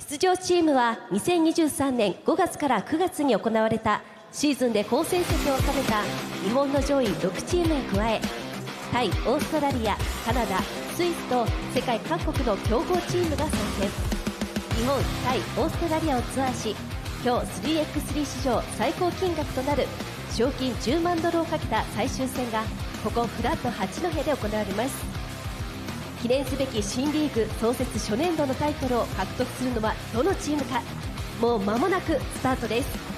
出場チームは2023年5月から9月に行われたシーズンで好成績を収めた日本の上位6チームに加え、タイ、オーストラリア、カナダ、スイスと世界各国の強豪チームが参戦。日本、タイ、オーストラリアをツアーし、今日 3x3 史上最高金額となる賞金10万ドルをかけた最終戦がここフラット八戸で行われます。記念すべき新リーグ創設初年度のタイトルを獲得するのはどのチームか。もう間もなくスタートです。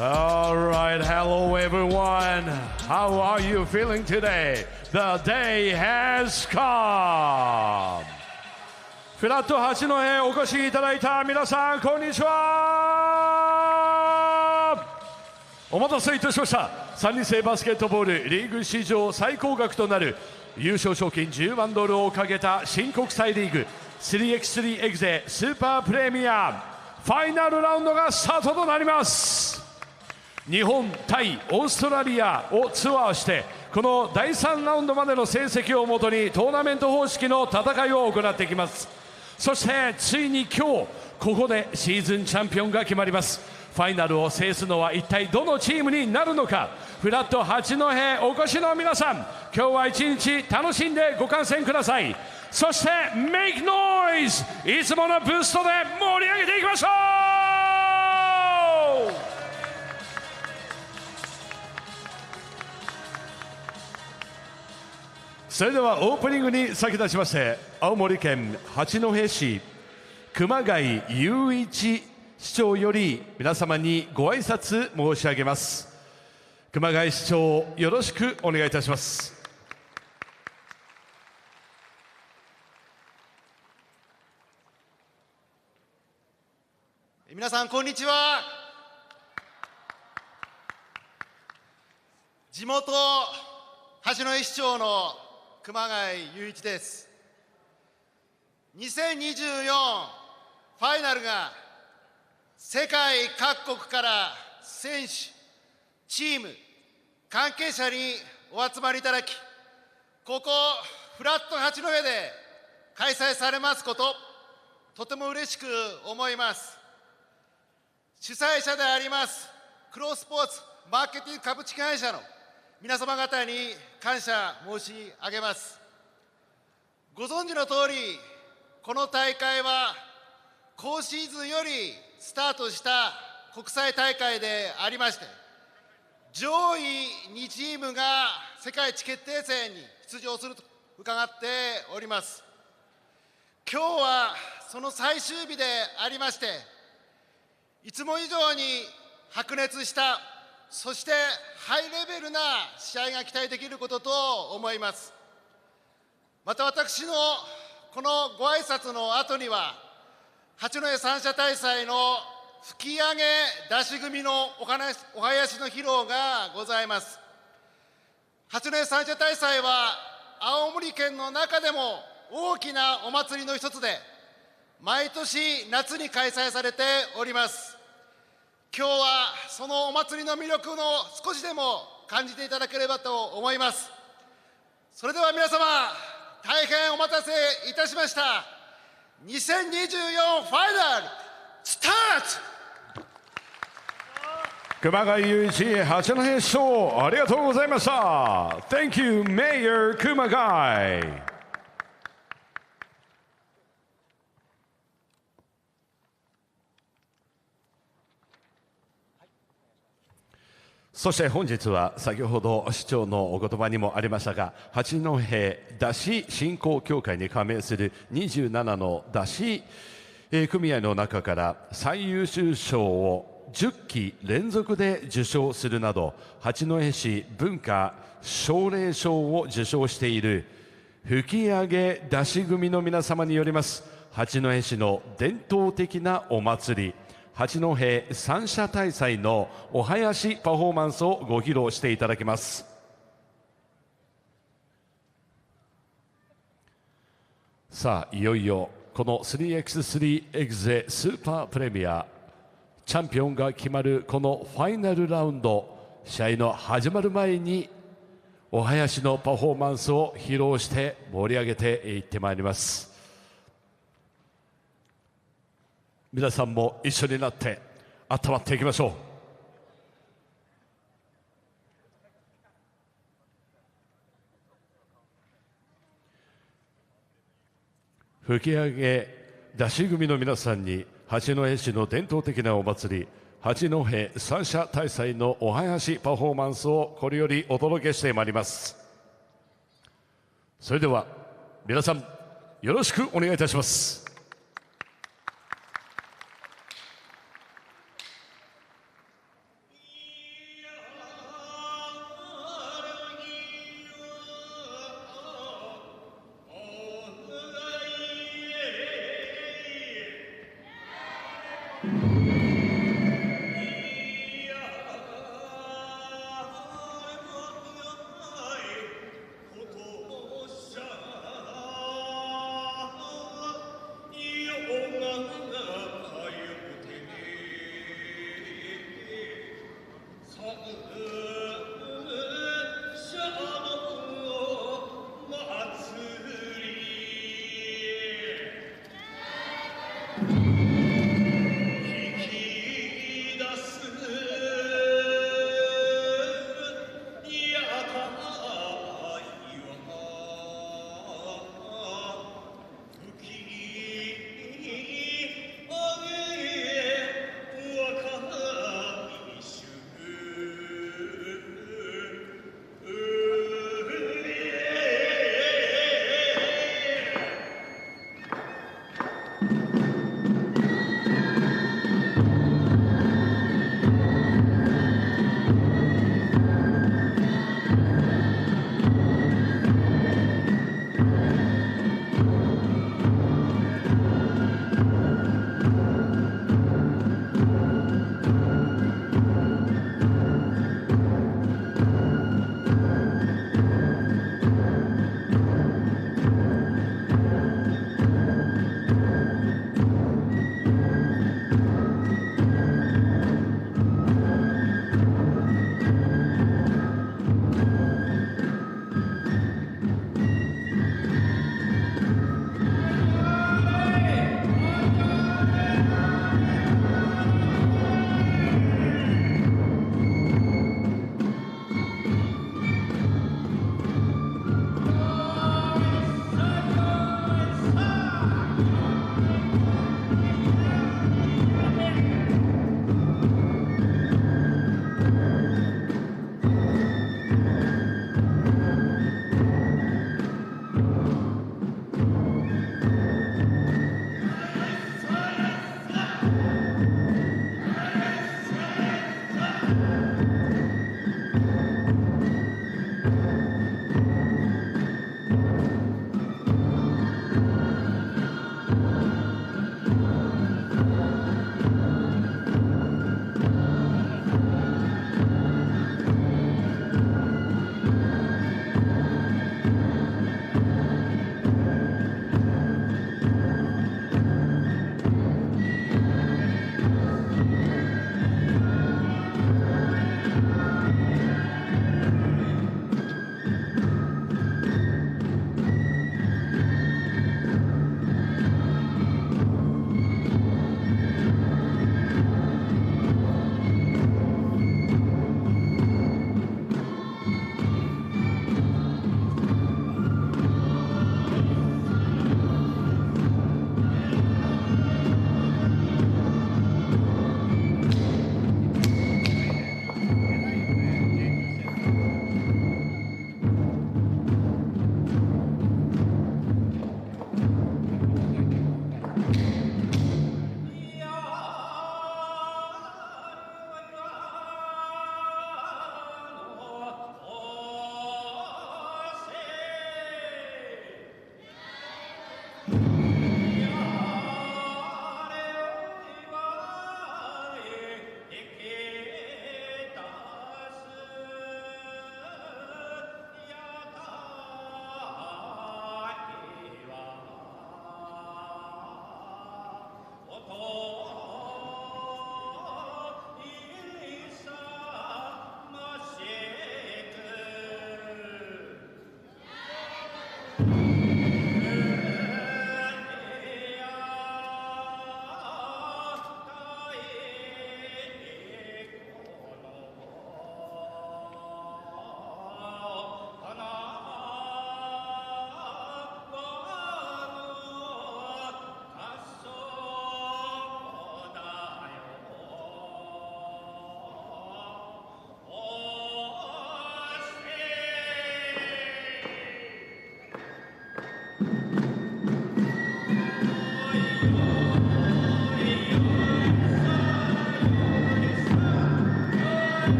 All right, hello everyone. How are you feeling today? The day has come. フラット八戸へお越しいただいた皆さん、こんにちは。お待たせいたしました。3人制バスケットボールリーグ史上最高額となる優勝賞金10万ドルをかけた新国際リーグ 3x3.EXE スーパープレミアムファイナルラウンドがスタートとなります。日本対オーストラリアをツアーしてこの第3ラウンドまでの成績をもとにトーナメント方式の戦いを行っていきます。そしてついに今日ここでシーズンチャンピオンが決まります。ファイナルを制すのは一体どのチームになるのか。フラット八戸お越しの皆さん、今日は一日楽しんでご観戦ください。そして Make Noise、 いつものブーストで盛り上げていきましょう。それではオープニングに先立ちまして、青森県八戸市熊谷雄一市長より皆様にご挨拶申し上げます。熊谷市長、よろしくお願いいたします。皆さんこんにちは。地元八戸市長の熊谷雄一です。2024ファイナルが世界各国から選手、チーム、関係者にお集まりいただき、ここフラット八戸で開催されますこと、とても嬉しく思います。主催者でありますクロスポーツマーケティング株式会社の皆様方に感謝申し上げます。ご存知の通り、この大会は今シーズンよりスタートした国際大会でありまして、上位2チームが世界一決定戦に出場すると伺っております。今日はその最終日でありまして、いつも以上に白熱した、そしてハイレベルな試合が期待できることと思います。また私のこのご挨拶の後には、八戸三社大祭の吹き上げ出し組のお囃子の披露がございます。八戸三社大祭は青森県の中でも大きなお祭りの一つで、毎年夏に開催されております。今日はそのお祭りの魅力の少しでも感じていただければと思います。それでは皆様、大変お待たせいたしました。2024ファイナルスタート。熊谷雄一八戸市長、ありがとうございました。 Thank you Mayor 熊谷。そして本日は先ほど市長のお言葉にもありましたが、八戸出汁振興協会に加盟する27の出汁組合の中から最優秀賞を10期連続で受賞するなど、八戸市文化奨励賞を受賞している吹き上げ出汁組の皆様によります八戸市の伝統的なお祭り、八戸三社大祭のお囃子パフォーマンスをご披露していただきます。さあ、いよいよこの 3x3EXE スーパープレミアチャンピオンが決まるこのファイナルラウンド、試合の始まる前にお囃子のパフォーマンスを披露して盛り上げていってまいります。皆さんも一緒になって温まっていきましょう。吹き上げ出し組の皆さんに八戸市の伝統的なお祭り、八戸三社大祭のお囃子パフォーマンスをこれよりお届けしてまいります。それでは皆さんよろしくお願いいたします。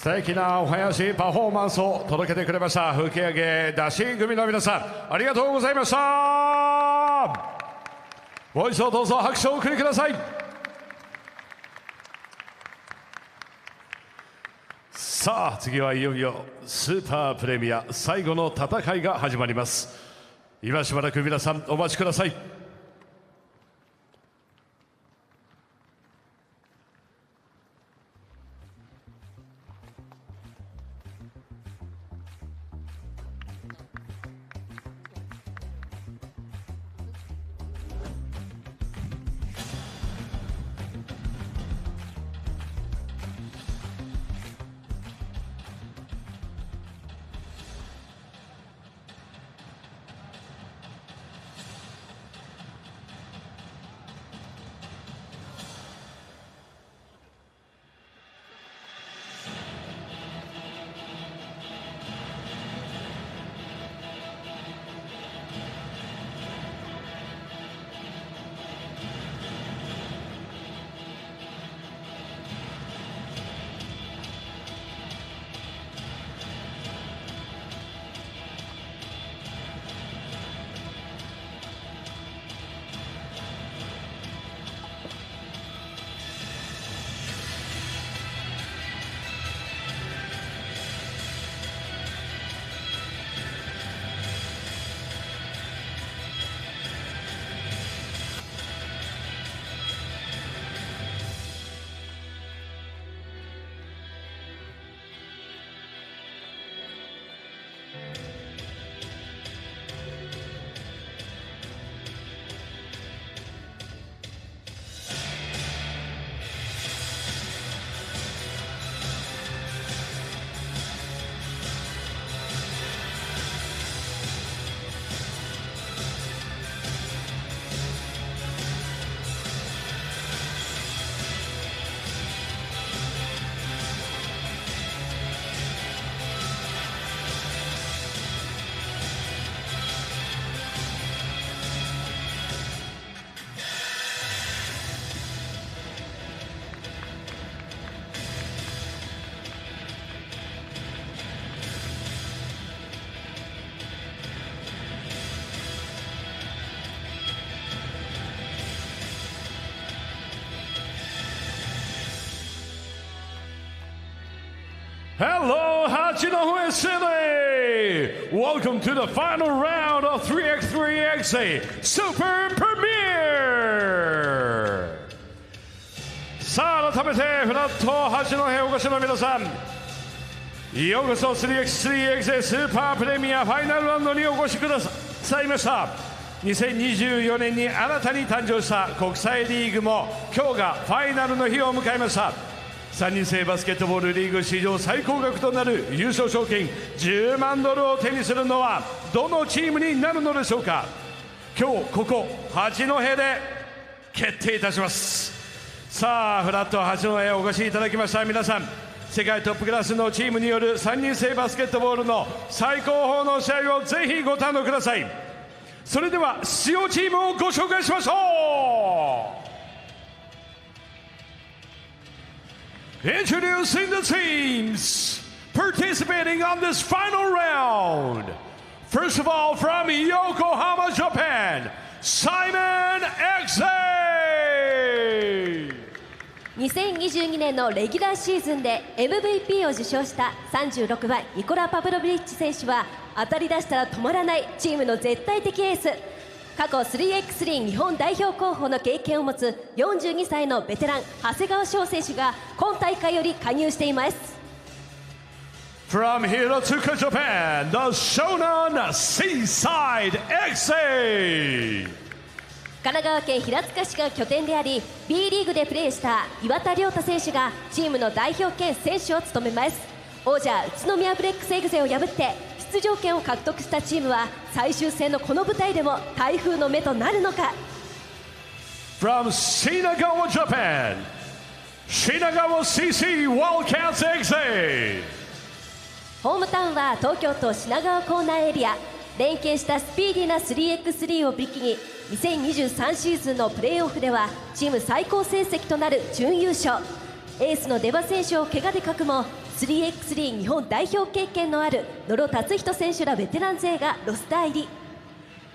素敵なお囃子パフォーマンスを届けてくれました吹き上げ出し組の皆さん、ありがとうございました。もう一度どうぞ拍手をお送りください。さあ次はいよいよスーパープレミア最後の戦いが始まります。今しばらく皆さんお待ちください。Hello, Hachinohe City! Welcome to the final round of 3x3.EXE Super Premiere! さあ、改めてフラット八戸お越しの皆さん、ようこそ 3x3.EXE スーパープレミアファイナルラウンドにお越しくださいました。2024年に新たに誕生した国際リーグも今日がファイナルの日を迎えました。3人制バスケットボールリーグ史上最高額となる優勝賞金10万ドルを手にするのはどのチームになるのでしょうか。今日ここ八戸で決定いたします。さあ、フラット八戸へお越しいただきました皆さん、世界トップクラスのチームによる3人制バスケットボールの最高峰の試合をぜひご堪能ください。それでは出場チームをご紹介しましょう。Introducing the teams participating on this final round. First of all, from Yokohama, Japan, Simon X.E. 2022年のレギュラーシーズンで MVP を受賞した36番ニコラ・パブロビッチ選手は当たり出したら止まらないチームの絶対的エース。過去 3x3 日本代表候補の経験を持つ42歳のベテラン長谷川翔選手が今大会より加入しています。 From Hiratsuka, Japan, the Shonan Seaside X.E. 神奈川県平塚市が拠点であり B リーグでプレーした岩田亮太選手がチームの代表兼選手を務めます。王者宇都宮ブレックスエグゼを破って出場権を獲得したチームは最終戦のこの舞台でも台風の目となるのか。 From Shinagawa, Japan, Shinagawa CC Wildcats X.E. ホームタウンは東京都品川コーナーエリア。連携したスピーディーな 3x3 を武器に2023シーズンのプレーオフではチーム最高成績となる準優勝。エースの出羽選手を怪我で欠くも 3x3 日本代表経験のある野呂達人選手らベテラン勢がロスター入り。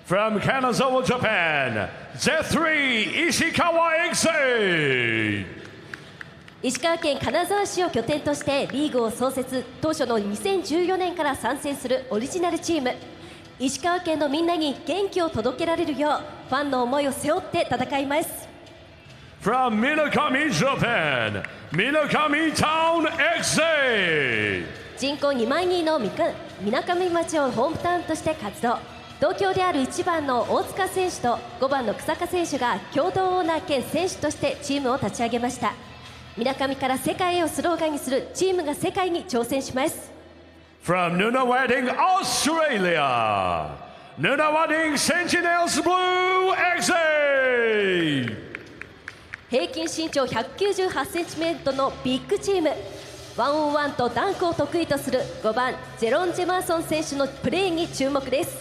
From Kanazawa, Japan, Z3 Ishikawa X.E. 石川県金沢市を拠点としてリーグを創設当初の2014年から参戦するオリジナルチーム。石川県のみんなに元気を届けられるようファンの思いを背負って戦います。 From Minakami, Japan, Minakami Town X.E. 人口2万人のみなかみ町をホームタウンとして活動。東京である1番の大塚選手と5番の草加選手が共同オーナー兼選手としてチームを立ち上げました。みなかみから世界へをスローガンにするチームが世界に挑戦します。 From Nunawading, Australia, Nunawading Sentinels Blue X.E. 平均身長 198cm のビッグチーム。ワンオンワンとダンクを得意とする5番ジェロン・ジェマーソン選手のプレーに注目です。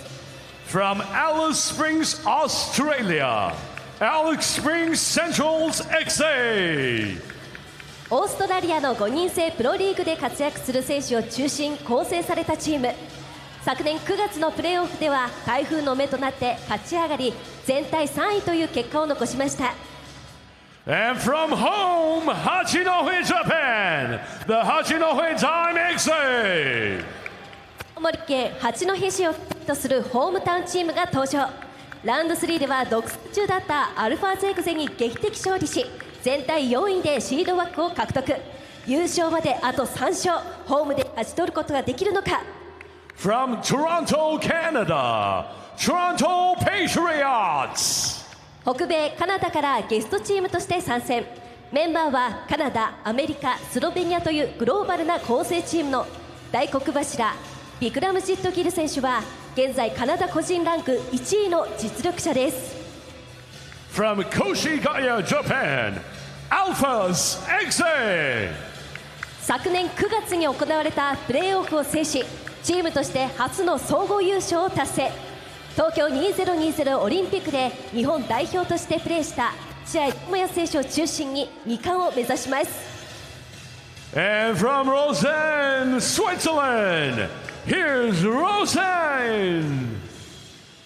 From Alice Springs, Australia, Alex Springs Centrals X.E. オーストラリアの5人制プロリーグで活躍する選手を中心構成されたチーム。昨年9月のプレーオフでは台風の目となって勝ち上がり全体3位という結果を残しました。 And from home, Hachinohe, Japan, the Hachinohe Time X.E. 青森県八戸市をとするホームタウンチームが登場。ラウンド3では独走中だったアルファゼグゼに劇的勝利し全体4位でシード枠を獲得。優勝まであと3勝、ホームで勝ち取ることができるのか。 From Toronto, Canada, Toronto Patriots. 北米カナダからゲストチームとして参戦。メンバーはカナダ、アメリカ、スロベニアというグローバルな構成チームの大黒柱ビクラムジット・ギル選手は現在カナダ個人ランク1位の実力者です。 From Koshigaya, Japan, Alphas X.E. 昨年9月に行われたプレーオフを制しチームとして初の総合優勝を達成。東京2020オリンピックで日本代表としてプレーした試合智也選手を中心に2冠を目指します。 And from Lausanne, Switzerland, here's Lausanne.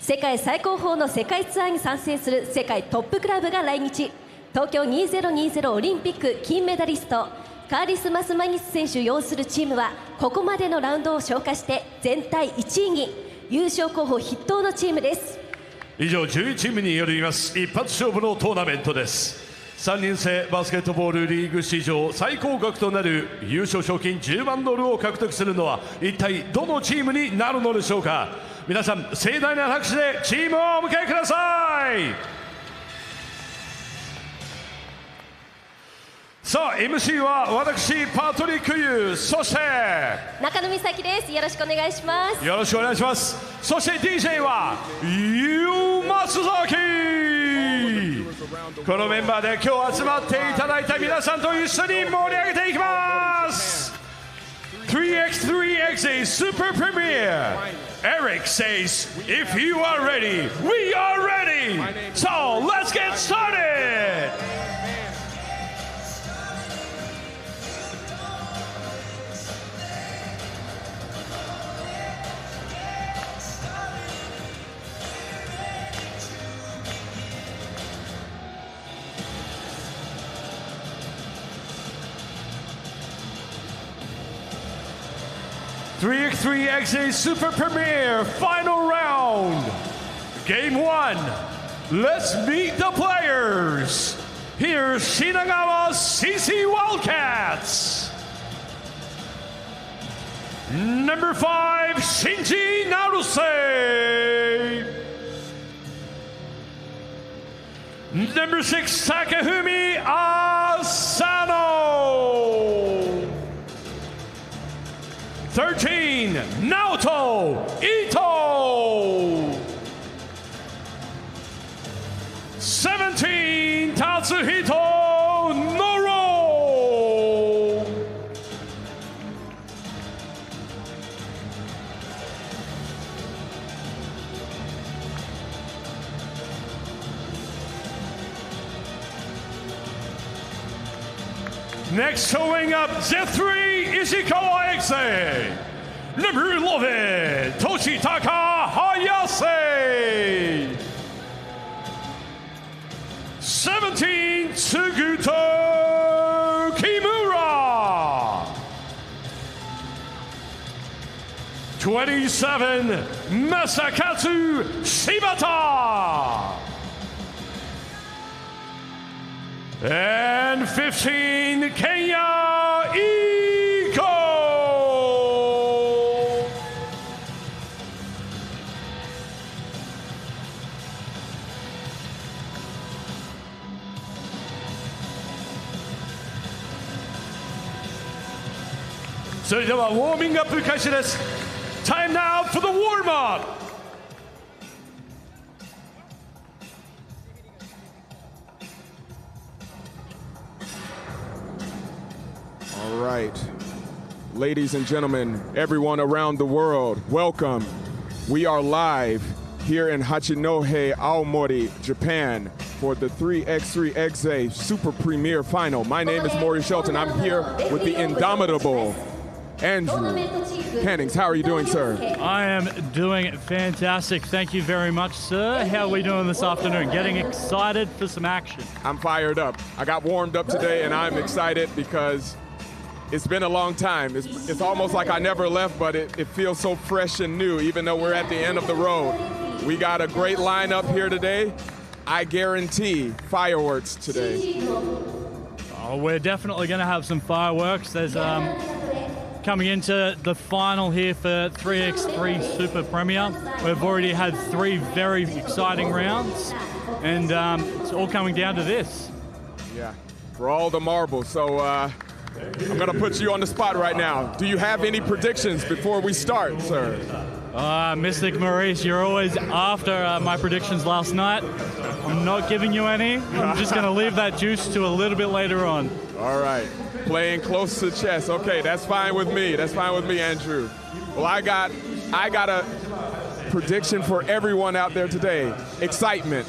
世界最高峰の世界ツアーに参戦する世界トップクラブが来日。東京2020オリンピック金メダリストカーリスマス・マギス選手を擁するチームはここまでのラウンドを消化して全体1位に、優勝候補筆頭のチームです。以上11チームによります一発勝負のトーナメントです。3人制バスケットボールリーグ史上最高額となる優勝賞金10万ドルを獲得するのは一体どのチームになるのでしょうか。皆さん盛大な拍手でチームをお迎えください。さあ MC は私パトリック・ユー、そして中野美咲です。よろしくお願いします。よろしくお願いします。そして DJ はユーマスザキ。このメンバーで今日集まっていただいた皆さんと一緒に盛り上げていきます。 3x3.EXE Super Premiere. Eric says if you are ready, we are ready. So let's get started. .3x3.EXE Super Premiere Final Round. Game 1. Let's meet the players. Here's Shinagawa CC Wildcats. Number 5, Shinji Naruse. Number 6, Takahumi Asano. 13, Naoto Ito. 17, Tatsuhito Noro. 'Next showing up, Z3 Ishikawa EXE. Number 11, Toshitaka Hayase. 17, Tsuguto Kimura. 27, Masakatsu Shibata. And 15, Kenya Iko. So, ではウォーミングアップ開始です。Time now for the warm up. All right, ladies and gentlemen, everyone around the world, welcome. We are live here in HACHINOHE, Aomori, Japan, for the 3x3.EXE Super Premiere Final. My name is Maury Shelton. I'm here with the indomitable Andrew Hennings. How are you doing, sir? I am doing fantastic. Thank you very much, sir. How are we doing this afternoon? Getting excited for some action. I'm fired up. I got warmed up today, and I'm excited because it's been a long time. It's almost like I never left, but it feels so fresh and new, even though we're at the end of the road. We got a great lineup here today. I guarantee fireworks today. Oh, we're definitely going to have some fireworks. There's coming into the final here for 3x3 Super Premier. We've already had 3 very exciting rounds, and it's all coming down to this. Yeah, for all the marbles. So I'm going to put you on the spot right now. Do you have any predictions before we start, sir? Mystic Maurice, you're always after my predictions last night. I'm not giving you any. I'm just going to leave that juice to a little bit later on. All right. Playing close to chest. Okay, that's fine with me. That's fine with me, Andrew. Well, I got a prediction for everyone out there today. Excitement.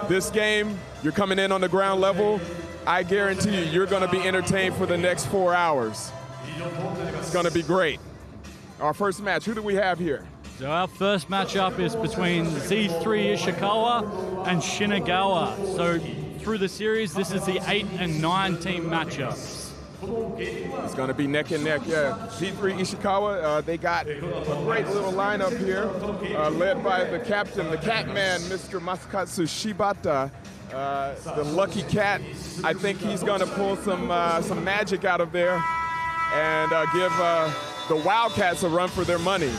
This game, you're coming in on the ground level. I guarantee you, you're going to be entertained for the next 4 hours. It's going to be great. Our first match, who do we have here? So our first matchup is between Z3 Ishikawa and Shinagawa. So through the series, this is the 8 and 9 team matchups. It's going to be neck and neck, yeah. P3 Ishikawa, they got a great little lineup here, led by the captain, the Catman, Mr. Masakatsu Shibata. The lucky cat, I think he's going to pull some magic out of there and give the Wildcats a run for their money.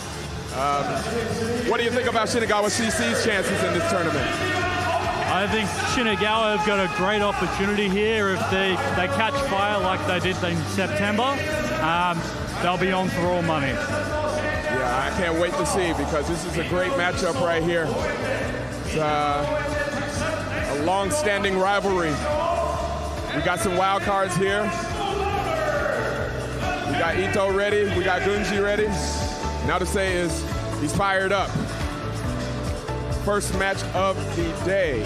What do you think about Shinagawa CC's chances in this tournament? I think Shinagawa have got a great opportunity here. If they catch fire like they did in September, they'll be on for all money. Yeah, I can't wait to see, because this is a great matchup right here. It's a long-standing rivalry. We got some wild cards here. We got Ito ready. We got Gunji ready. Now to say is he's fired up. First match of the day.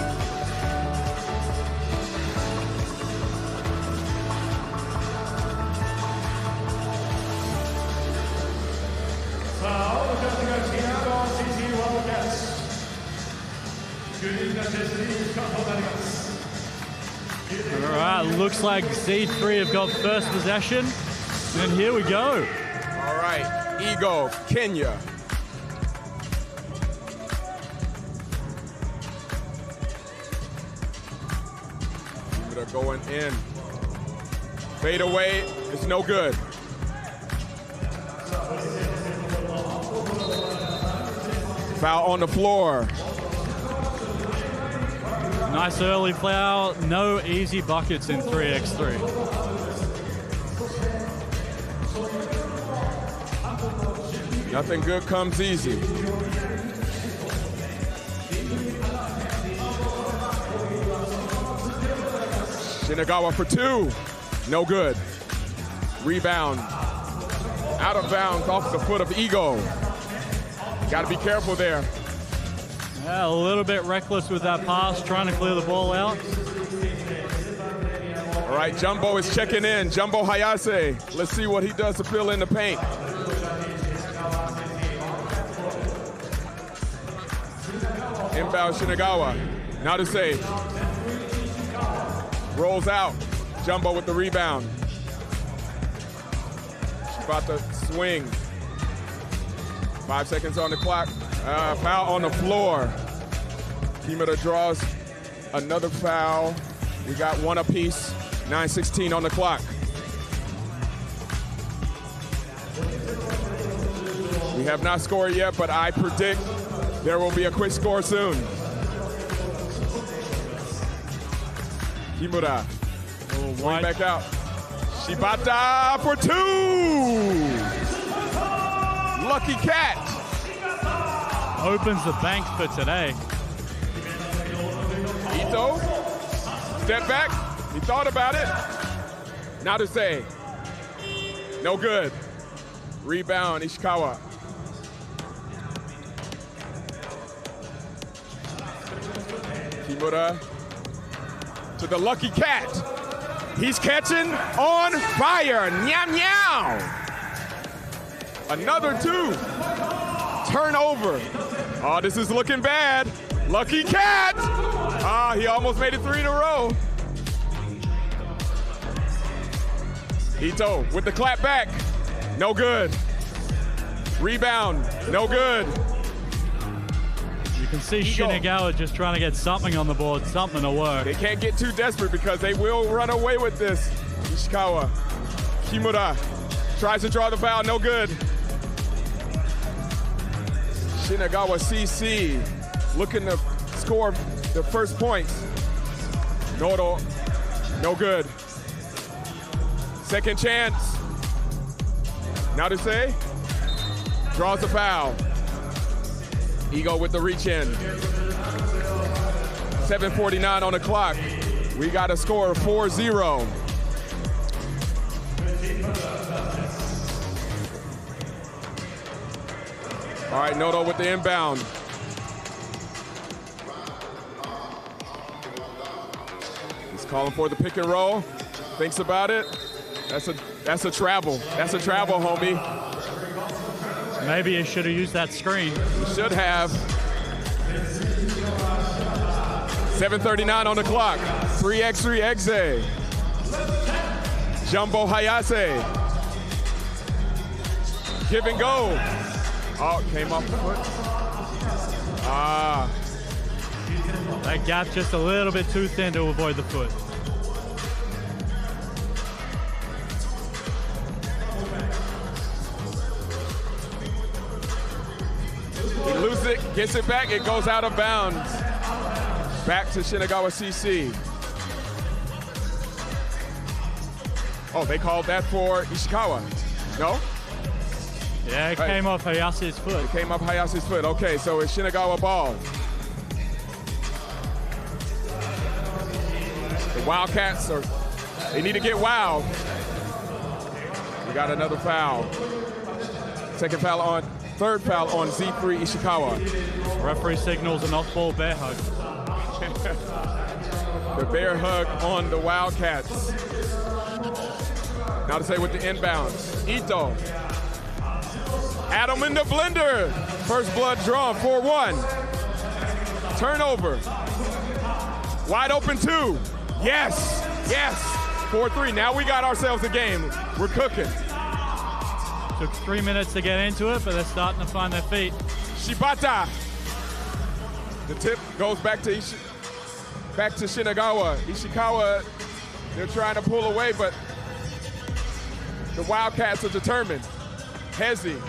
All right, looks like Z3 have got first possession, and here we go. All right, Ego, Kenya. Going in. Fade away, it's no good. Foul on the floor. Nice early foul. No easy buckets in 3x3. Nothing good comes easy. Shinagawa for two. No good. Rebound. Out of bounds off the foot of Ego. Got to be careful there. Yeah, a little bit reckless with that pass, trying to clear the ball out. All right, Jumbo is checking in. Jumbo Hayase. Let's see what he does to fill in the paint. Inbound Shinagawa. Now to say. Rolls out. Jumbo with the rebound. About to swing. 5 seconds on the clock. Foul on the floor. Kimura draws another foul. We got one apiece. 9:16 on the clock. We have not scored yet, but I predict there will be a quick score soon. Kimura, going back out. Shibata for two! Lucky cat! Opens the bank for today. Ito, step back. He thought about it. Now to say, no good. Rebound, Ishikawa. Kimura to the lucky cat. He's catching on fire. Nyam nyam. Another two. Turnover. Oh, this is looking bad. Lucky cat. Ah, he almost made it 3 in a row. Ito with the clap back. No good. Rebound. No good. You can see Shinagawa just trying to get something on the board, something to work. They can't get too desperate because they will run away with this. Ishikawa. Kimura tries to draw the foul. No good. Shinagawa CC looking to score the first points. Noto, no good. Second chance. Now to say, draws the foul. Ego with the reach in. 7:49 on the clock. We got a score of 4-0. All right, Noto with the inbound. He's calling for the pick and roll. Thinks about it. That's a travel. That's a travel, homie. Maybe you should have used that screen. You should have. 7:39 on the clock. 3x3.EXE. Jumbo Hayase. Give and go. Oh, came off the foot. That gap just a little bit too thin to avoid the foot. He loses it, gets it back, it goes out of bounds. Back to Shinagawa CC. Oh, they called that for Ishikawa. No? Yeah, it came off Hayase's foot. It came off Hayase's foot. Okay, so it's Shinagawa ball. The Wildcats they need to get wild. We got another foul. Third foul on Z3 Ishikawa. Referee signals a knockball bear hug. The bear hug on the Wildcats. Now to say with the inbounds. Ito. Adam in the blender. First blood drawn, 4-1. Turnover. Wide open 2. Yes, yes. 4-3. Now we got ourselves a game. We're cooking. Took 3 minutes to get into it, but they're starting to find their feet. Shibata. The tip goes back to Shinagawa. Ishikawa, they're trying to pull away, but the Wildcats are determined. Hezi,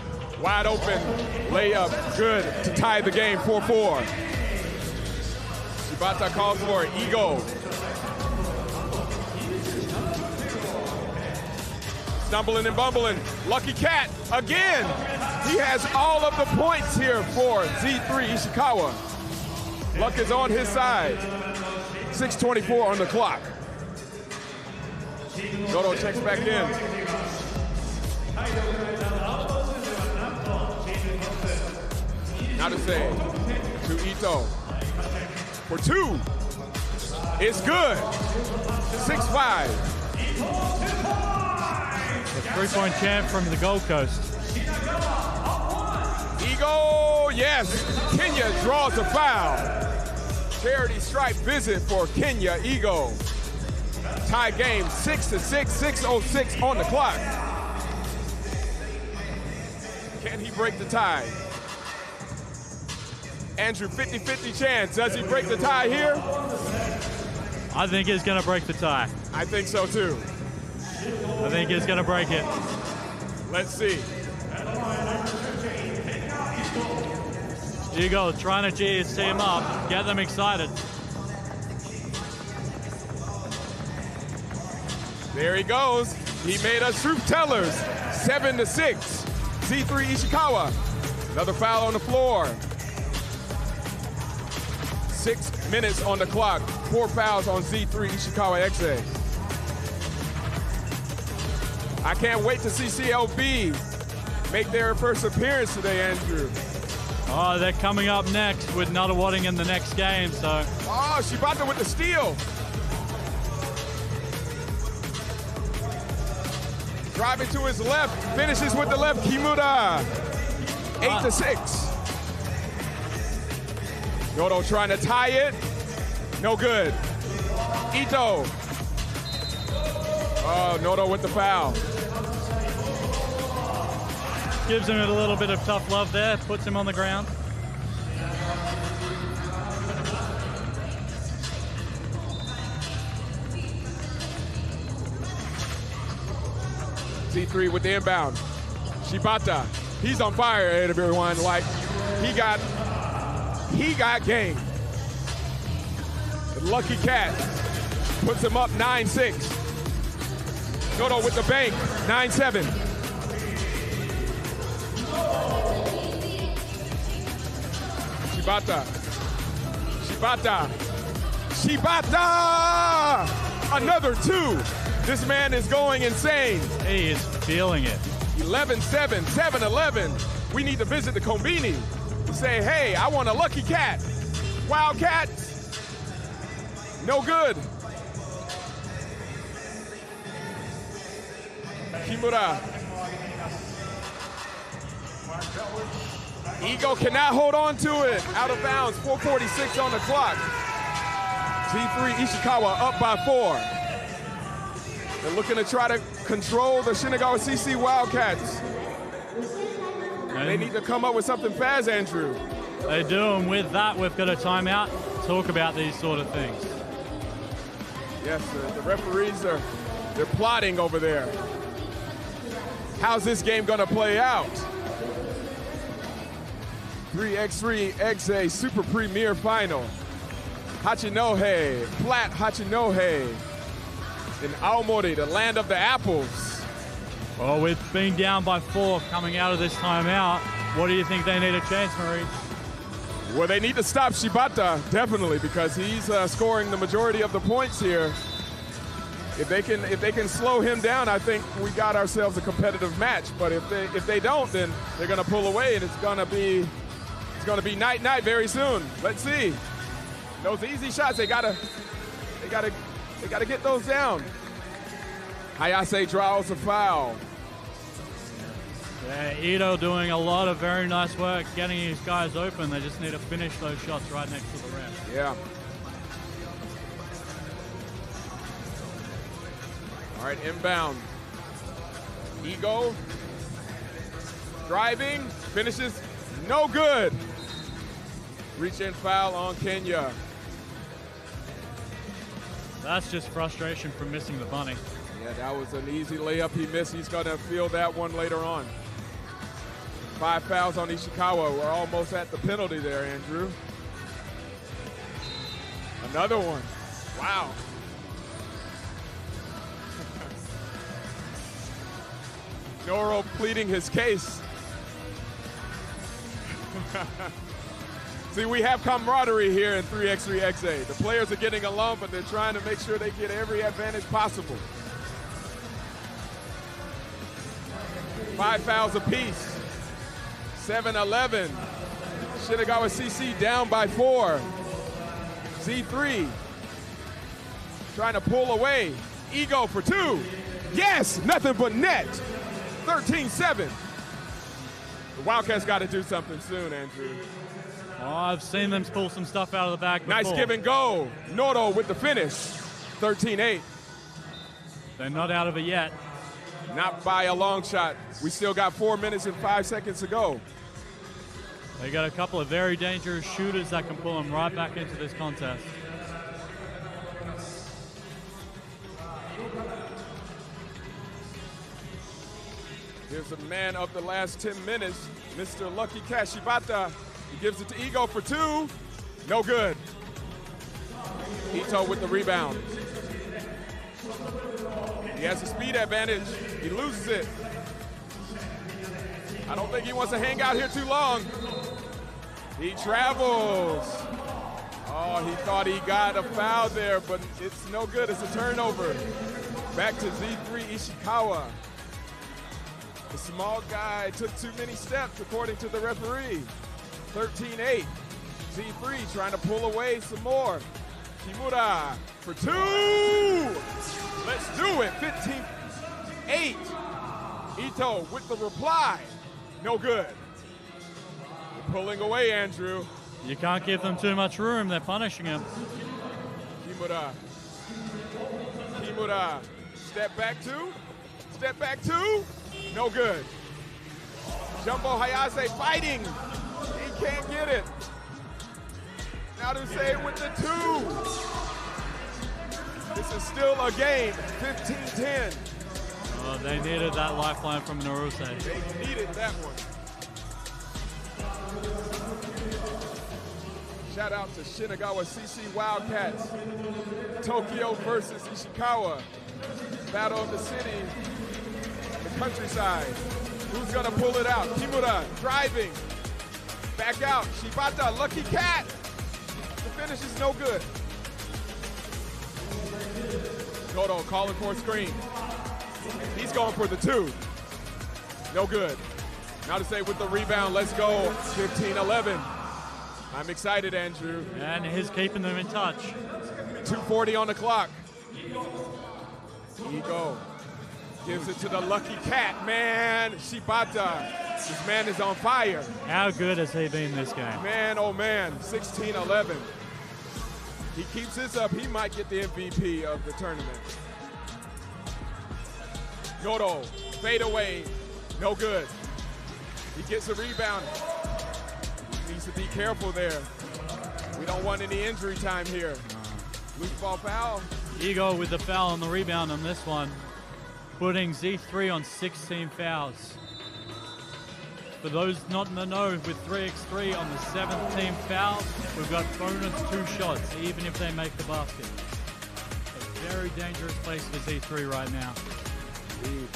wide open, layup, good to tie the game, 4-4. Shibata calls for it, Ego. Stumbling and bumbling, Lucky Cat again. He has all of the points here for Z3 Ishikawa. Luck is on his side. 6:24 on the clock. Goto checks back in. Now to say to Ito for 2. It's good. 6-5. A 3-point champ from the Gold Coast. Ego, yes. Kenya draws a foul. Charity stripe visit for Kenya Ego. Tie game 6-6, 6:06 on the clock. Can he break the tie? Andrew, 50-50 chance. Does he break the tie here? I think he's going to break the tie. I think so too. I think he's going to break it. Let's see. Ego trying to G his team up, get them excited. There he goes. He made us truth tellers. 7-6. Z3 Ishikawa. Another foul on the floor. 6 minutes on the clock. 4 fouls on Z3 Ishikawa EXE. I can't wait to see CLB make their first appearance today, Andrew. Oh, they're coming up next with Nuttawading in the next game, so. Oh, Shibata with the steal. Driving to his left, finishes with the left, Kimura. 8-6. Goto trying to tie it. No good. Ito. Oh, Noto with the foul. Gives him a little bit of tough love there, puts him on the ground. Z3 with the inbound. Shibata, he's on fire, everyone. Like, he got game. The Lucky Cat puts him up 9-6. Goto with the bank, 9-7. Shibata! Another 2. This man is going insane. He is feeling it. 11-7, 7-11. We need to visit the Konbini and say, hey, I want a Lucky Cat. Wildcat, no good. Kimura. Ego cannot hold on to it. Out of bounds, 4:46 on the clock. Z3 Ishikawa up by 4. They're looking to try to control the Shinagawa CC Wildcats. They need to come up with something fast, Andrew. They do, and with that, we've got a timeout to talk about these sort of things. Yes, the referees they're plotting over there. How's this game gonna play out? 3x3.EXE Super Premier Final. Hachinohe, flat Hachinohe in Aomori, the land of the apples. Well, we've been down by 4 coming out of this timeout. What do you think they need a chance, Maurice? Well, they need to stop Shibata, definitely, because he's scoring the majority of the points here. If they can slow him down, I think we got ourselves a competitive match. But if they don't, then they're gonna pull away, and it's gonna be night very soon. Let's see. Those easy shots, they gotta get those down. Hayase draws a foul. Yeah, Ito doing a lot of very nice work getting his guys open. They just need to finish those shots right next to the rim. Yeah. All right, inbound. Ego driving, finishes, no good. Reach in foul on Kenya. That's just frustration from missing the bunny. Yeah, that was an easy layup he missed. He's gonna feel that one later on. 5 fouls on Ishikawa. We're almost at the penalty there, Andrew. Another one. Wow. Noro pleading his case. See, we have camaraderie here in 3x3.EXE. The players are getting along, but they're trying to make sure they get every advantage possible. 5 fouls apiece. 7-11. Shinagawa CC down by 4. Z3 trying to pull away. Ego for 2. Yes, nothing but net. 13-7. The Wildcats got to do something soon, Andrew. Oh, I've seen them pull some stuff out of the bag before. Nice give and go. Noro with the finish. 13-8. They're not out of it yet. Not by a long shot. We still got 4 minutes and 5 seconds to go. They got a couple of very dangerous shooters that can pull them right back into this contest. Here's the man of the last 10 minutes, Mr. Lucky Kashibata. He gives it to Ego for 2. No good. Ito with the rebound. He has a speed advantage. He loses it. I don't think he wants to hang out here too long. He travels. Oh, he thought he got a foul there, but it's no good. It's a turnover. Back to Z3 Ishikawa. The small guy took too many steps, according to the referee. 13-8. Z3 trying to pull away some more. Kimura for 2. Let's do it. 15-8. Ito with the reply. No good. They're pulling away, Andrew. You can't give them too much room. They're punishing him. Kimura. Kimura. Step back 2. Step back 2. No good. Jumbo Hayase fighting. He can't get it. Now to say with the 2. This is still a game. 15-10. Oh, they needed that lifeline from Naruse. They needed that one. Shout out to Shinagawa CC Wildcats. Tokyo versus Ishikawa. Battle of the city, the countryside. Who's gonna pull it out? Kimura driving. Back out. Shibata, lucky cat. The finish is no good. Goto calling for a screen. He's going for the 2. No good. Now to say with the rebound, let's go. 15-11. I'm excited, Andrew. And he's keeping them in touch. 2:40 on the clock. Ego gives it to the lucky cat, man. Shibata. This man is on fire. How good has he been this game? Man, oh man. 16-11. He keeps this up, he might get the MVP of the tournament. Noto, fade away, no good. He gets a rebound. Needs to be careful there. We don't want any injury time here. Loose ball foul. Ego with the foul on the rebound on this one, putting Z3 on 16 fouls. For those not in the know, with 3x3 on the 17th foul, we've got bonus 2 shots, even if they make the basket. A very dangerous place for Z3 right now. Indeed.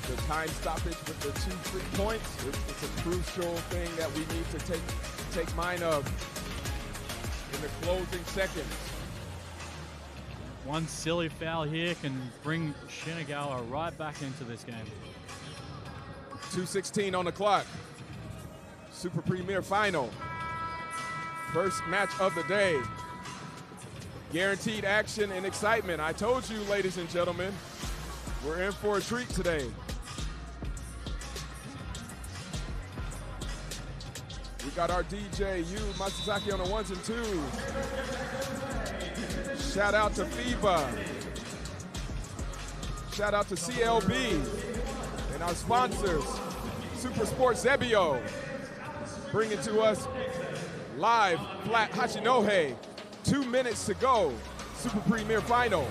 The time stoppage with the 2 free points, it's a crucial thing that we need to take mind of in the closing seconds. One silly foul here can bring Shinagawa right back into this game. 2:16 on the clock. Super Premier Final. First match of the day. Guaranteed action and excitement. I told you, ladies and gentlemen, we're in for a treat today. We got our DJ, Yu Masazaki, on the 1s and 2s. Shout out to FIBA. Shout out to CLB. And our sponsors, Super Sports Zebio, bringing to us live flat Hachinohe. 2 minutes to go. Super Premier Final.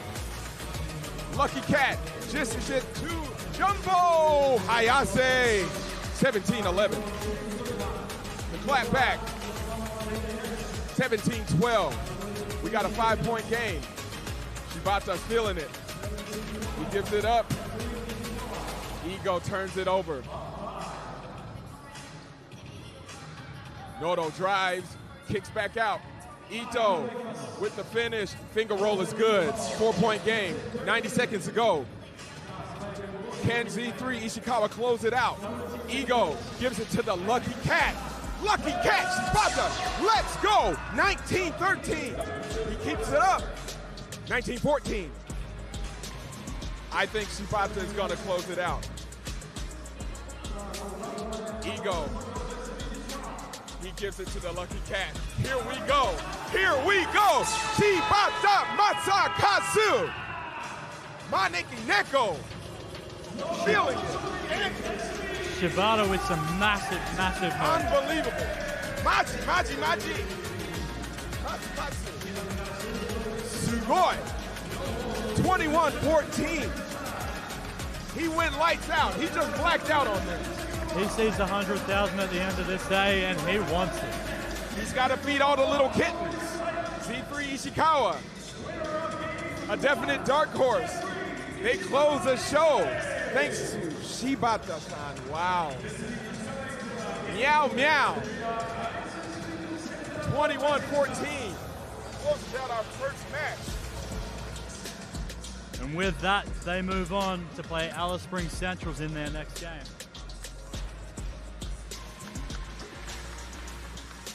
Lucky Cat, just 2, Jumbo Hayase, 17-11. The clap back, 17-12. We got a 5-point game. Shibata's feeling it. He gives it up. Ego turns it over. Noto drives, kicks back out. Ito with the finish. Finger roll is good. 4-point game. 90 seconds to go. Can Z3 Ishikawa close it out? Ego gives it to the Lucky Cat. Lucky Cat, Shibata, let's go! 19-13. He keeps it up. 19-14. I think Shibata is going to close it out. Ego. He gives it to the Lucky Cat. Here we go. Here we go. Shibata Masakazu. Maneki Neko. Feeling it. Shibata with some massive moves. Unbelievable. Maji. Sugoi. 21-14. He went lights out. He just blacked out on this. He sees 100,000 at the end of this day, and he wants it. He's got to feed all the little kittens. Z3 Ishikawa, a definite dark horse. They close the show thanks to Shibata-san. Wow. Meow, meow. 21-14. Closes out our first match. And with that, they move on to play Alice Springs Centrals in their next game.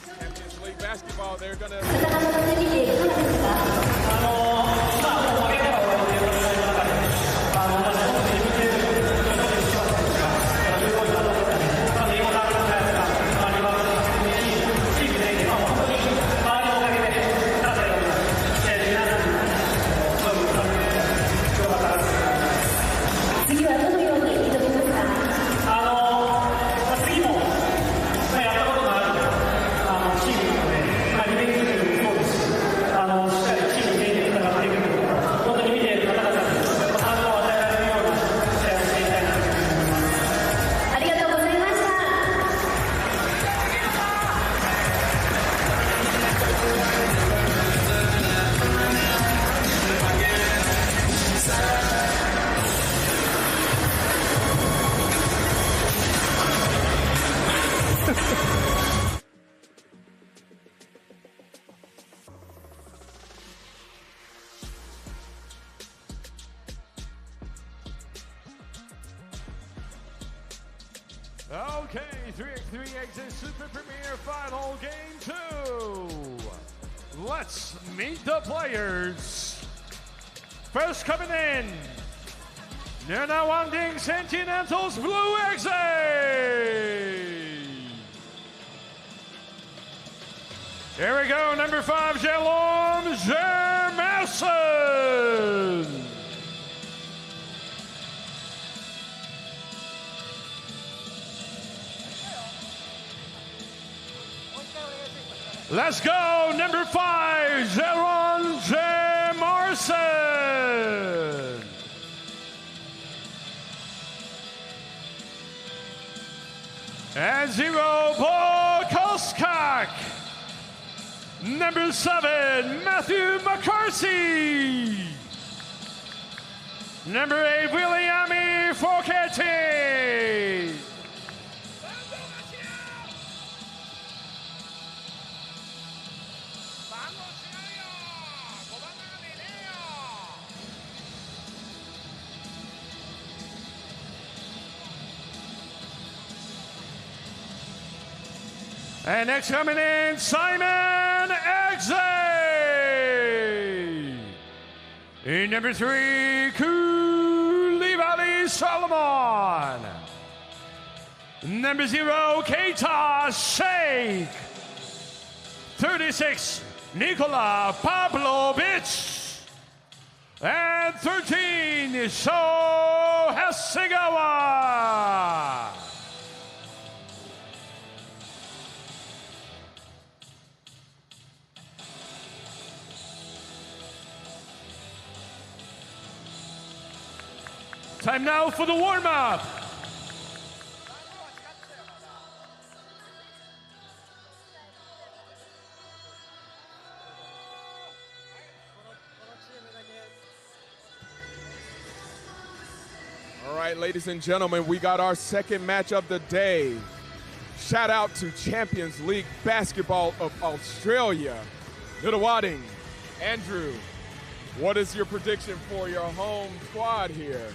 Champions League basketball, they're going to... Okay, 3x3.EXE Super Premier Final Game 2. Let's meet the players. First coming in, Nana Wanding Sentinels Blue EXE. Here we go, number 5, Jelom Jermason. Let's go, number 5, Zeron J. Marson. And 0, Paul Koskak. Number 7, Matthew McCarthy. Number 8, William Foketti. And next coming in, Simon Exe. In number 3, Koulibaly Solomon. Number 0, Keita Sheikh. 36, Nikola Pavlovic. And 13, Sho Hasegawa. Time now for the warm-up. All right, ladies and gentlemen, we got our second match of the day. Shout out to Champions League Basketball of Australia. Nunawading, Andrew, what is your prediction for your home squad here?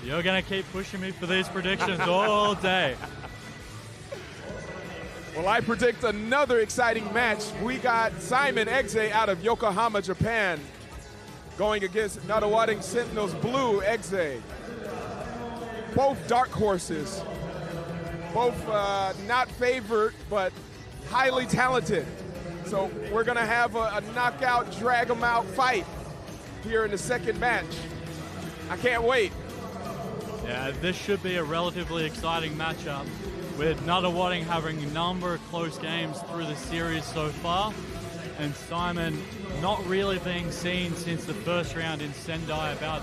You're going to keep pushing me for these predictions all day. Well, I predict another exciting match. We got Simon Exe out of Yokohama, Japan, going against Nunawading Sentinels Blue Exe. Both dark horses, both not favored, but highly talented. So we're going to have a knockout, drag 'em out fight here in the second match. I can't wait. Yeah, this should be a relatively exciting matchup, with Nunawading having a number of close games through the series so far, and Simon not really being seen since the first round in Sendai about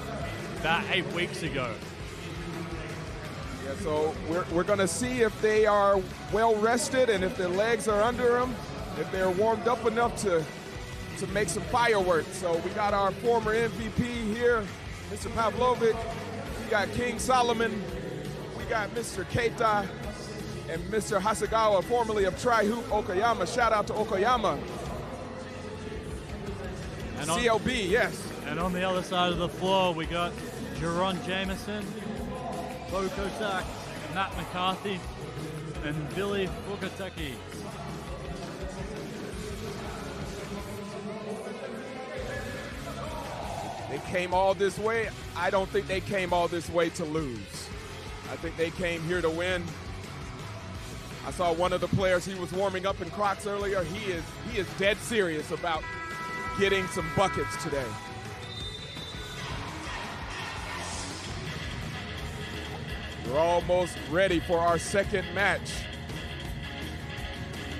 8 weeks ago. Yeah, so we're going to see if they are well rested and if their legs are under them, if they're warmed up enough to make some fireworks. So we got our former MVP here, Mr. Pavlovic. We got King Solomon. We got Mr. Keita and Mr. Hasegawa, formerly of Tri-Hoop Okayama. Shout out to Okayama. And CLB, yes. And on the other side of the floor, we got Jaron Jameson, Bo Kosak, Matt McCarthy, and Billy Fukateki. They came all this way. I don't think they came all this way to lose. I think they came here to win. I saw one of the players, he was warming up in Crocs earlier. He is dead serious about getting some buckets today. We're almost ready for our second match.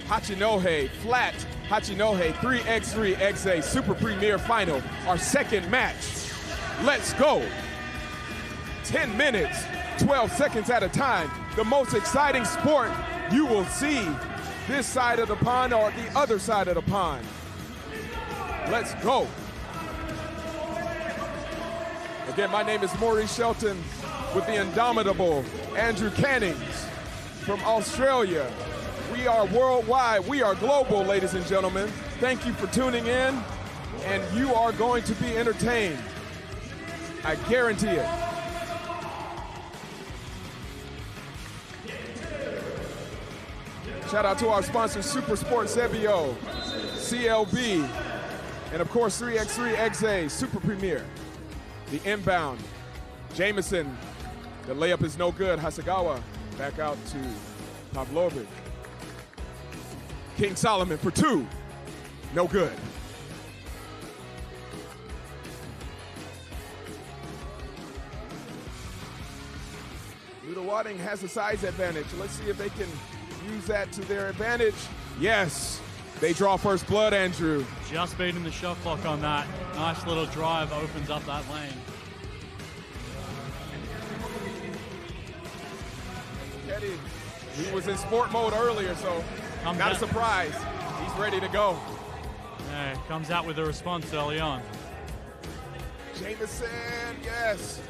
Hachinohe, flat Hachinohe 3x3.EXE Super Premier Final, our second match. Let's go. 10 minutes, 12 seconds at a time. The most exciting sport you will see this side of the pond or the other side of the pond. Let's go. Again, my name is Maurice Shelton with the indomitable Andrew Cannings from Australia. We are worldwide, we are global, ladies and gentlemen. Thank you for tuning in, and you are going to be entertained. I guarantee it. Shout out to our sponsors, Super Sports Sebio, CLB, and of course 3x3.EXE Super Premier. The inbound, Jameson, the layup is no good. Hasegawa back out to Pavlovic. King Solomon for two, no good. Nunawading has a size advantage. Let's see if they can use that to their advantage. Yes, They draw first blood, Andrew. Just beating the shot clock on that. Nice little drive opens up that lane. Eddie, he was in sport mode earlier, so not a surprise. He's ready to go. Yeah, comes out with a response early on. Jameson, yes.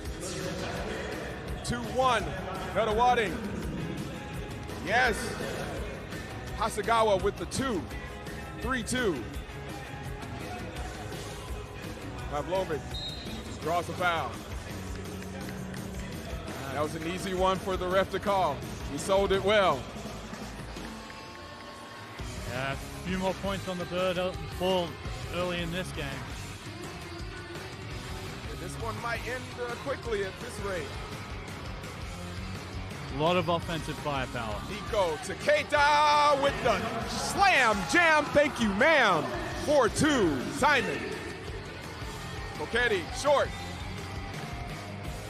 2-1, Nuttawading. Yes. Hasegawa with the 2. 3-2. Pavlovic draws a foul. That was an easy one for the ref to call. He sold it well. Yeah, a few more points on the ball early in this game. This one might end quickly at this rate. A lot of offensive firepower. Nico to Keita with the slam jam. Thank you, ma'am. 4-2, Simon. Coquetti, short.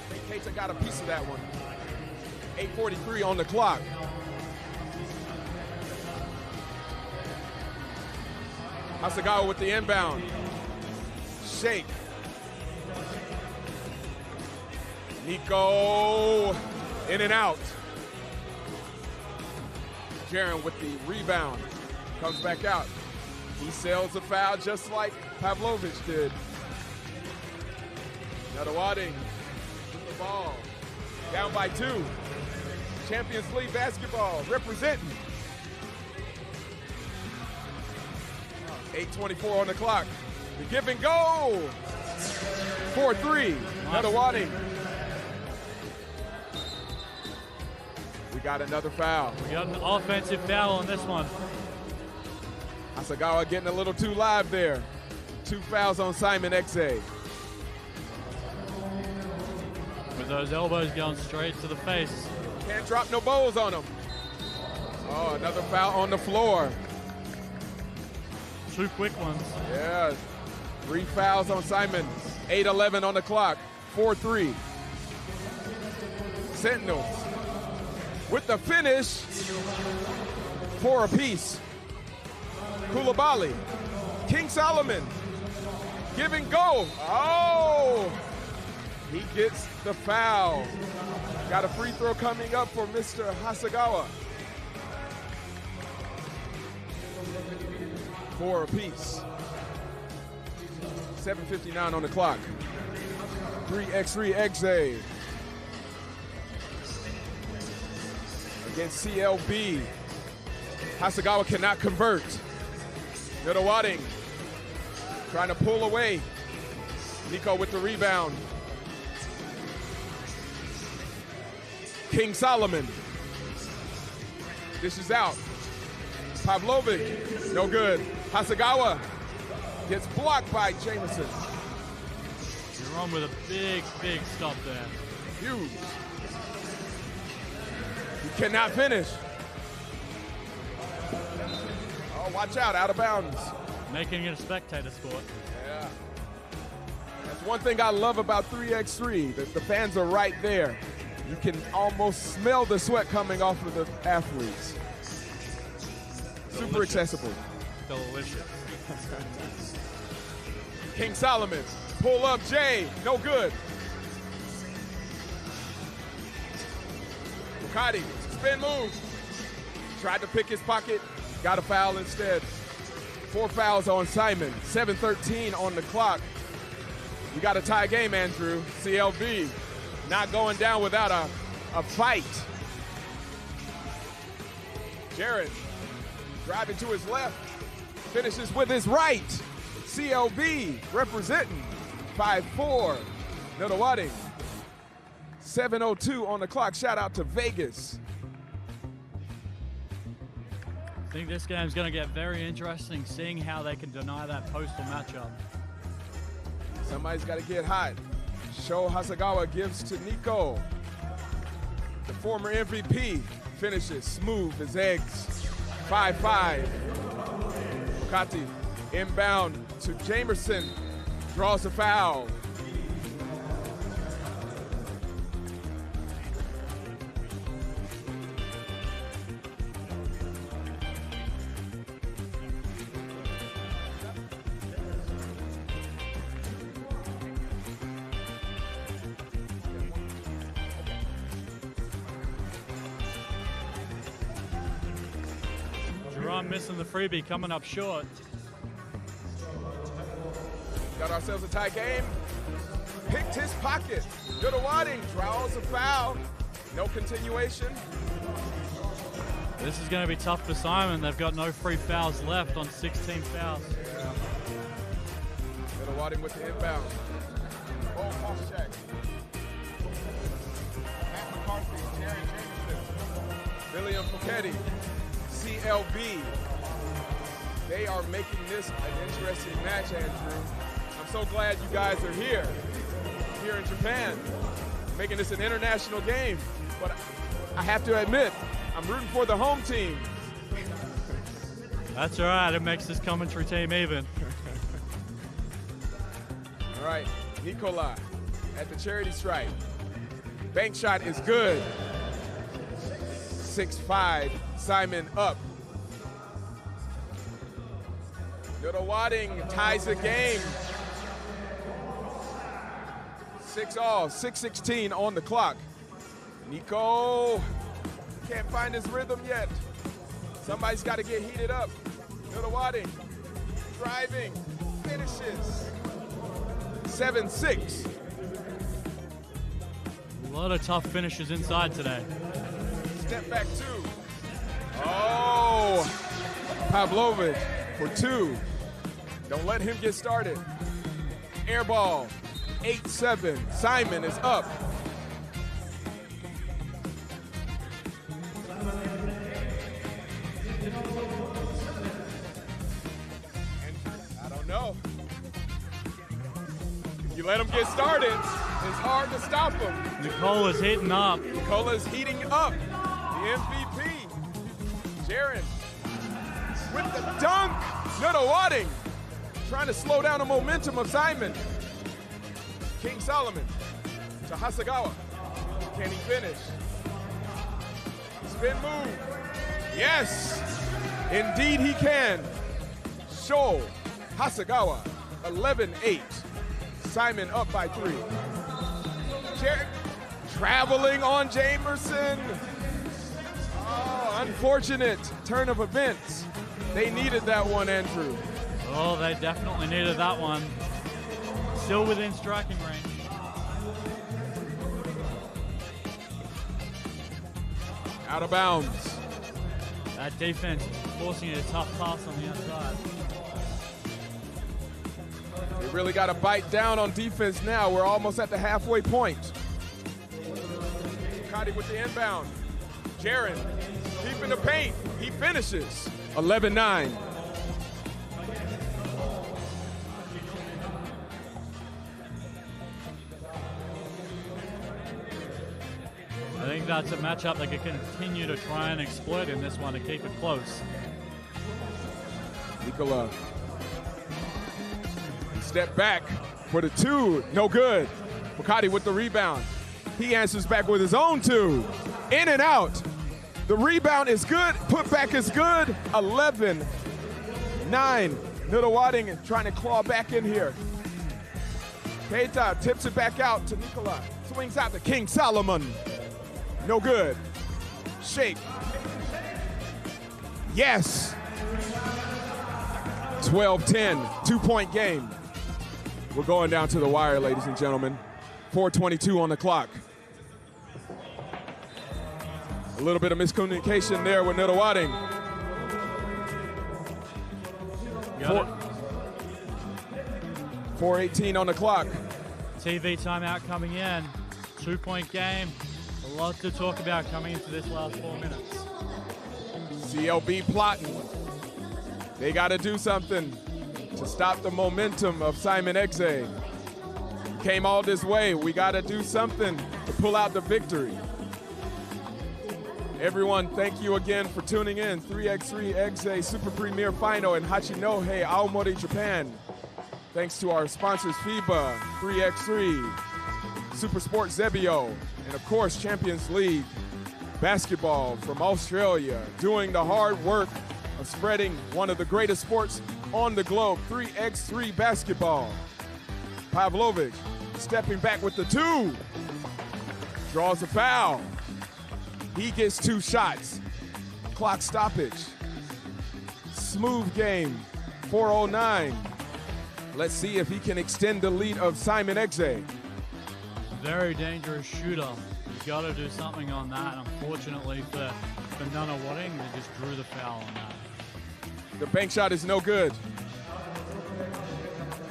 I think Keita got a piece of that one. 8:43 on the clock. Hasegawa with the inbound. Shake. Nico in and out. Jaron with the rebound. Comes back out. He sails a foul just like Pavlovic did. Nuttawading with the ball. Down by 2. Champions League basketball representing. 8:24 on the clock. The give and go. 4-3. Nuttawading. We got another foul. We got an offensive foul on this one. Hasegawa getting a little too live there. 2 fouls on Simon Exe. With those elbows going straight to the face. Can't drop no balls on him. Oh, another foul on the floor. 2 quick ones. Yeah, 3 fouls on Simon. 8:11 on the clock. 4-3. Sentinels with the finish. 4 apiece. Koulibaly. King Solomon. Give and go. Oh! He gets the foul. Got a free throw coming up for Mr. Hasegawa. 4 apiece. 7:59 on the clock. 3x3.EXE against CLB. Hasegawa cannot convert. Nuttawading trying to pull away. Nico with the rebound. King Solomon. Dishes out. Pavlovic, no good. Hasegawa gets blocked by Jameson. You're on with a big, big stop there. Hughes. He cannot finish. Oh, watch out, out of bounds. Making it a spectator sport. Yeah. That's one thing I love about 3x3. The fans are right there. You can almost smell the sweat coming off of the athletes. Super accessible. Delicious. King Solomon, pull up Jay, no good. Bukati, spin move. Tried to pick his pocket, got a foul instead. 4 fouls on Simon, 7:13 on the clock. We got a tie game, Andrew. CLB not going down without a fight. Jared driving to his left, finishes with his right. CLB representing 5-4. Nuttawading. 7:02 on the clock. Shout out to Vegas. I think this game's going to get very interesting, seeing how they can deny that postal matchup. Somebody's got to get hot. Sho Hasegawa gives to Nico. The former MVP finishes smooth as eggs. 5-5. Bukati inbound to Jamerson. Draws a foul. Ron missing the freebie, coming up short. Got ourselves a tie game. Picked his pocket. Wadding draws a foul. No continuation. This is going to be tough for Simon. They've got no free fouls left on 16 fouls. Yeah. Wadding with the inbound. Oh, cross check. Matt McCarthy, Jerry Jameson, William Fouquetti, CLB. They are making this an interesting match, Andrew. I'm so glad you guys are here in Japan, making this an international game. But I have to admit, I'm rooting for the home team. That's all right. It makes this commentary team even. All right, Nicola at the charity stripe. Bank shot is good. 6-5, Simon up. Little Wadding ties the game. 6-all, 6:16 on the clock. Nico can't find his rhythm yet. Somebody's got to get heated up. Little Wadding driving, finishes. 7-6. A lot of tough finishes inside today. Step back two. Oh, Pavlovich for two. Don't let him get started. Air ball, 8-7. Simon is up. I don't know. If you let him get started, it's hard to stop him. Nicola's heating up. Nicola's heating up. The MVP. Jaron with the dunk. Little Wadding trying to slow down the momentum of Simon. King Solomon to Hasegawa. Can he finish? Spin move. Yes, indeed he can. Sho Hasegawa, 11-8. Simon up by 3. Jared traveling on Jamerson. Oh, unfortunate turn of events. They needed that one, Andrew. Oh, they definitely needed that one. Still within striking range. Out of bounds. That defense forcing a tough pass on the outside. They really got to bite down on defense now. We're almost at the halfway point. Cotty with the inbound. Jaron deep in the paint. He finishes. 11-9. I think that's a matchup they could continue to try and exploit in this one to keep it close. Nicola. Step back for the 2. No good. Wakati with the rebound. He answers back with his own 2. In and out. The rebound is good. Putback is good. 11-9. Little Wadding trying to claw back in here. Keita tips it back out to Nicola. Swings out to King Solomon. No good. Shake. Yes. 12-10. 2-point game. We're going down to the wire, ladies and gentlemen. 4:22 on the clock. A little bit of miscommunication there with Little Wadding. 4:18 on the clock. TV timeout coming in. 2-point game. A lot to talk about coming into this last 4 minutes. CLB plotting. They got to do something to stop the momentum of Simon EXE. Came all this way. We got to do something to pull out the victory. Everyone, thank you again for tuning in. 3x3.EXE Super Premier Final in Hachinohe, Aomori, Japan. Thanks to our sponsors FIBA, 3x3, Super Sport Zebio, and of course Champions League basketball from Australia, doing the hard work of spreading one of the greatest sports on the globe, 3x3 basketball. Pavlovich stepping back with the 2, draws a foul. He gets 2 shots. Clock stoppage. smooth game, 409. Let's see if he can extend the lead of Simon HACHINOHE. Very dangerous shooter. You've got to do something on that. Unfortunately for Nana Watting, they just drew the foul on that. The bank shot is no good.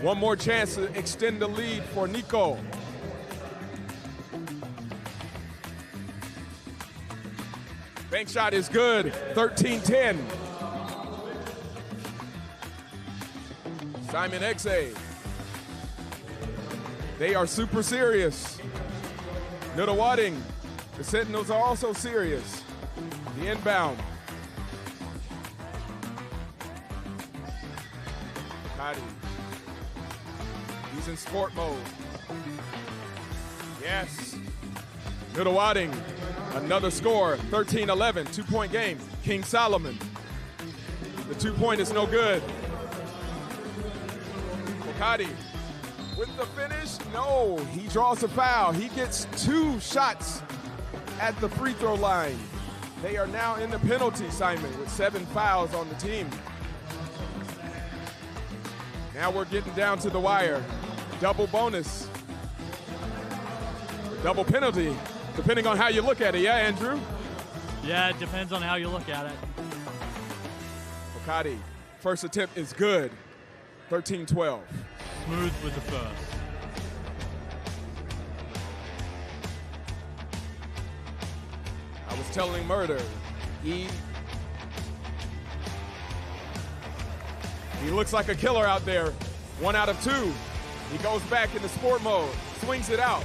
One more chance to extend the lead for Nico. Bank shot is good, 13-10. Simon HACHINOHE. They are super serious. Nana Watting, the Sentinels are also serious. The inbound. Hadi. He's in sport mode. Yes. Nana Watting, another score, 13-11, 2-point game. King Solomon. The 2-point is no good. Hadi with the finish. No, he draws a foul. He gets 2 shots at the free throw line. They are now in the penalty, Simon, with 7 fouls on the team. Now we're getting down to the wire. Double bonus. Double penalty, depending on how you look at it, yeah, Andrew? Yeah, it depends on how you look at it. Hadi, first attempt is good, 13-12. Smooth with the first. I was telling Murder, he looks like a killer out there. 1 out of 2. He goes back into sport mode, swings it out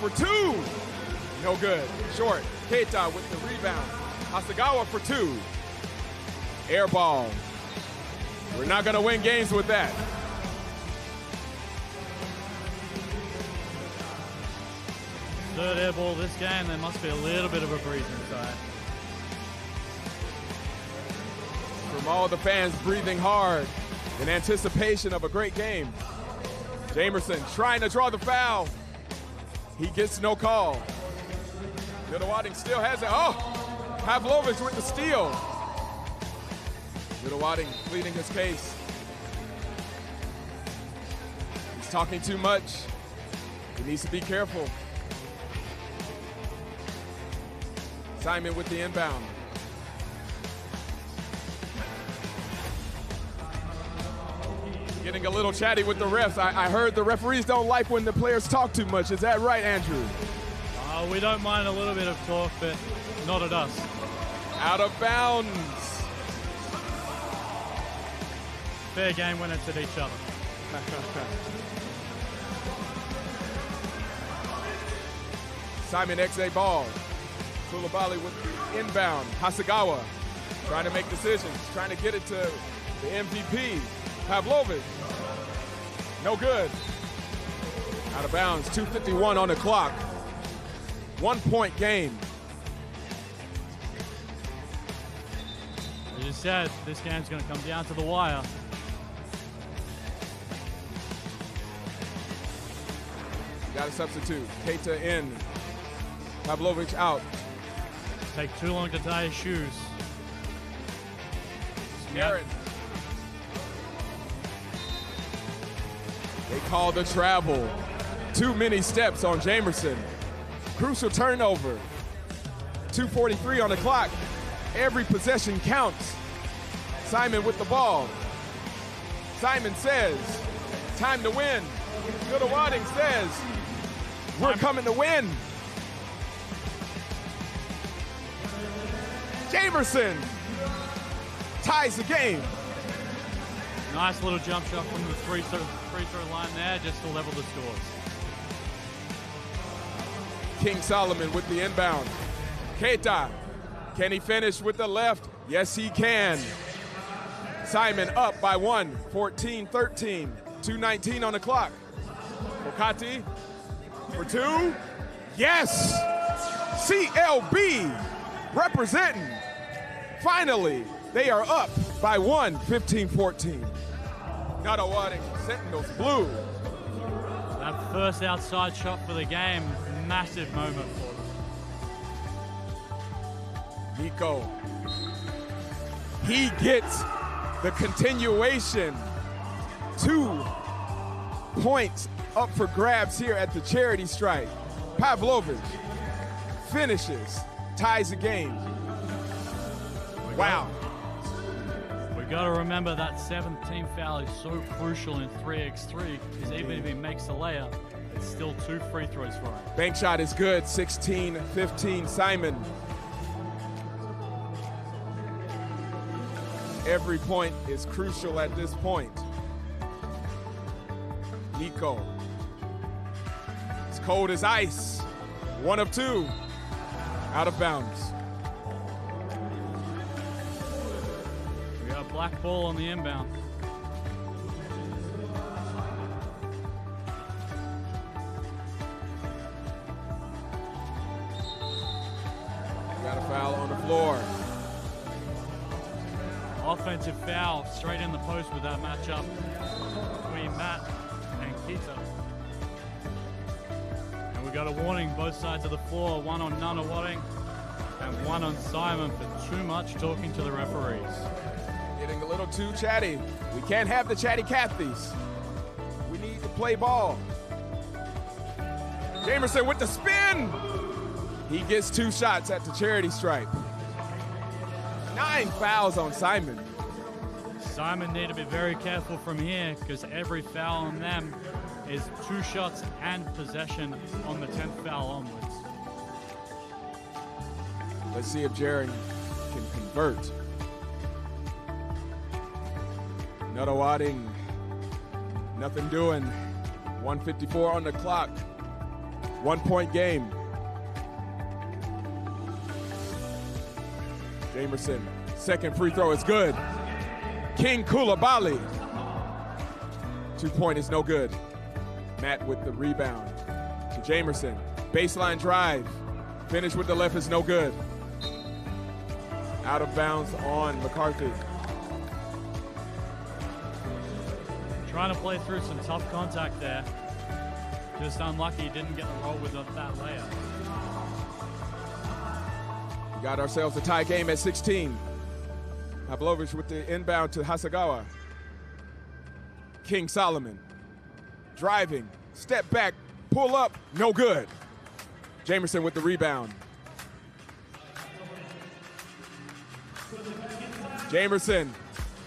for 2. No good. Short. Keita with the rebound. Hasegawa for 2. Air ball. We're not going to win games with that. Third air ball this game, there must be a little bit of a breeze inside. From all the fans breathing hard in anticipation of a great game. Jamerson trying to draw the foul. He gets no call. Nana Watting still has it. Oh, Pavlovich with the steal. Nana Watting pleading his case. He's talking too much. He needs to be careful. Simon with the inbound. Getting a little chatty with the refs. I heard the referees don't like when the players talk too much. Is that right, Andrew? We don't mind a little bit of talk, but not at us. Out of bounds. Fair game when it's at each other. Simon HACHINOHE ball. Koulibaly with the inbound. Hasegawa trying to make decisions, trying to get it to the MVP. Pavlovich. No good. Out of bounds. 2:51 on the clock. 1-point game. As you said, this game's going to come down to the wire. Got a substitute. Keita in. Pavlovich out. Take too long to tie his shoes. Garrett. They call the travel. Too many steps on Jamerson. Crucial turnover. 2:43 on the clock. Every possession counts. Simon with the ball. Simon says, time to win. Nana Watting says, we're coming to win. Jamerson ties the game. Nice little jump shot from the free throw line there, just to level the scores. King Solomon with the inbound. Keita, can he finish with the left? Yes, he can. Simon up by 1, 14-13, 2:19 on the clock. Okati for 2. Yes! CLB representing. Finally, they are up by 1, 15-14. Nana Watting, Sentinels blue. That first outside shot for the game, massive moment for them. Nico. He gets The continuation. 2 points up for grabs here at the charity stripe. Pavlovich finishes, ties the game. Wow. We got to remember that 7th team foul is so crucial in 3x3 because even if he makes a layup, it's still 2 free throws for him. Bank shot is good, 16-15 Simon. Every point is crucial at this point. Nico. It's cold as ice. 1 of 2. Out of bounds. We got a black ball on the inbound. Got a foul on the floor. Offensive foul straight in the post with that matchup between Matt and Kita. And we got a warning both sides of the floor, one on Nunawading and one on Simon for too much talking to the referees. Getting a little too chatty. We can't have the chatty Cathys. We need to play ball. Jamerson with the spin. He gets 2 shots at the charity stripe. 9 fouls on Simon. Simon need to be very careful from here because every foul on them is 2 shots and possession on the 10th foul onwards. Let's see if Jaron can convert. Nunawading, nothing doing. 1:54 on the clock. 1 point game. Jamerson, second free throw is good. King Koulibaly. 2 point is no good. Matt with the rebound to Jamerson. Baseline drive. Finish with the left is no good. Out of bounds on McCarthy. Trying to play through some tough contact there. Just unlucky he didn't get the roll with that layup. We got ourselves a tie game at 16. Pavlovich with the inbound to Hasegawa. King Solomon. Driving, step back, pull up, no good. Jamerson with the rebound. Jamerson,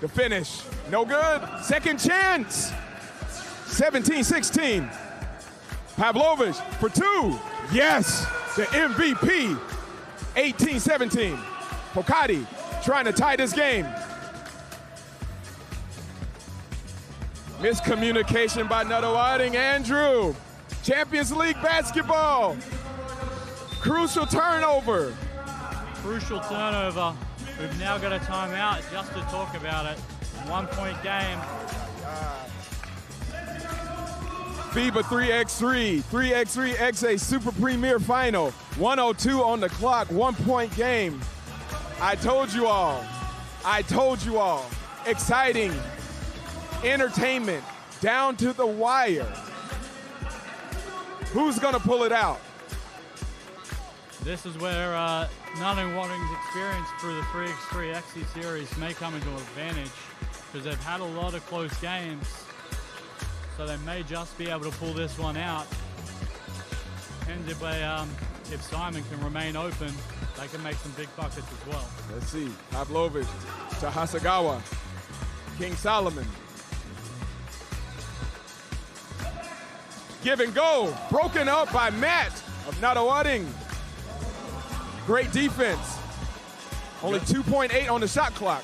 the finish, no good. Second chance, 17-16. Pavlovich for 2, yes, the MVP, 18-17. Pokati trying to tie this game. Miscommunication by Nunawading. Andrew, Champions League basketball. Crucial turnover. Crucial turnover. We've now got a timeout just to talk about it. 1 point game. FIBA 3x3, 3x3.EXE Super Premier Final. 1:02 on the clock, 1 point game. I told you all. Exciting. Entertainment down to the wire. Who's gonna pull it out? This is where Nunawading's experience through the 3x3.EXE series may come into advantage because they've had a lot of close games, so they may just be able to pull this one out. And if Simon can remain open, they can make some big buckets as well. Let's see. Pavlovich to Hasegawa. King Solomon. Give and go. Broken up by Matt of Nunawading. Great defense. Only 2.8 on the shot clock.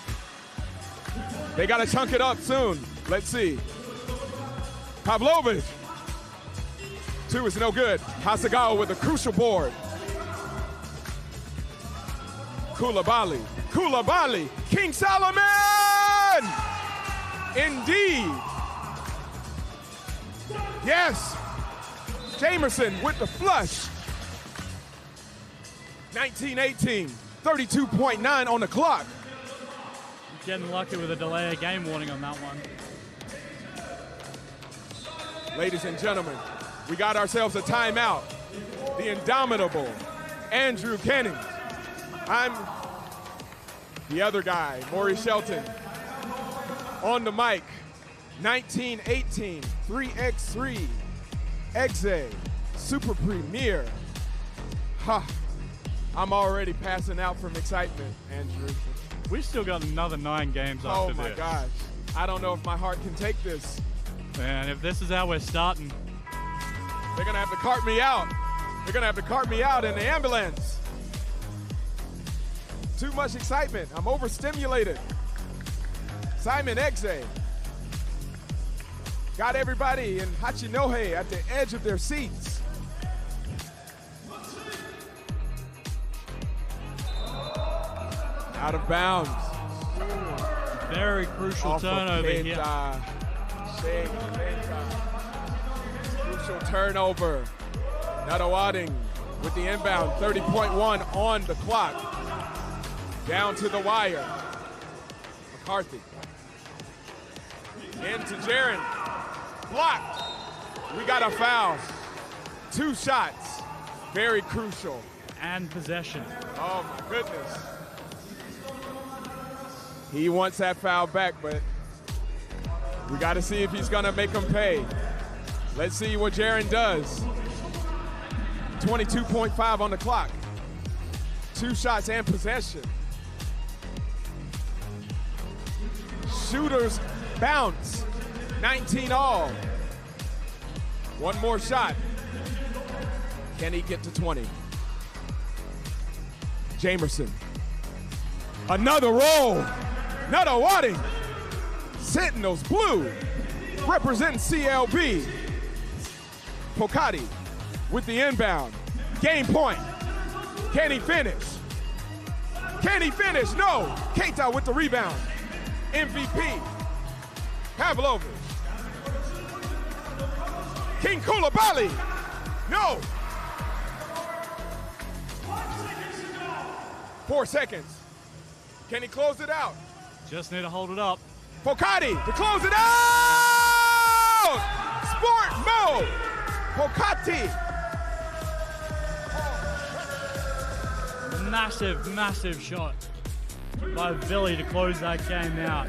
They got to chunk it up soon. Let's see. Pavlovich. 2 is no good. Hasegawa with a crucial board. Koulibaly. King Solomon! Indeed. Yes. Jamerson with the flush. 19-18, 32.9 on the clock. Getting lucky with a delay of game warning on that one. Ladies and gentlemen, we got ourselves a timeout. The indomitable Andrew Kenning. I'm the other guy, Maury Shelton. On the mic, 1918 3x3.EXE Super Premiere. Ha! I'm already passing out from excitement, Andrew. We've still got another 9 games after this. Oh my gosh. I don't know if my heart can take this. And if this is how we're starting, They're gonna have to cart me out. They're gonna have to cart me out in the ambulance. Too much excitement. I'm overstimulated. Simon EXE got everybody in Hachinohe at the edge of their seats. Out of bounds. very crucial Off turnover of here. Crucial turnover. Nadawading with the inbound, 30.1 on the clock. Down to the wire. McCarthy. Into Jaron. Blocked. We got a foul. 2 shots. Very crucial. And possession. Oh my goodness. He wants that foul back, but we got to see if he's going to make him pay. Let's see what Jaron does. 22.5 on the clock. 2 shots and possession. Shooters bounce. 19 all. 1 more shot. Can he get to 20? Jamerson. Another roll. Nadawading. Sentinels blue. Representing CLB. Pokati with the inbound. Game point. Can he finish? Can he finish? No. Keita with the rebound. MVP. Pavlovich. King Koulibaly. No. 4 seconds. Can he close it out? Just need to hold it up. Pokati to close it out! Sport mode! Pokati. Massive, massive shot by Billy to close that game out.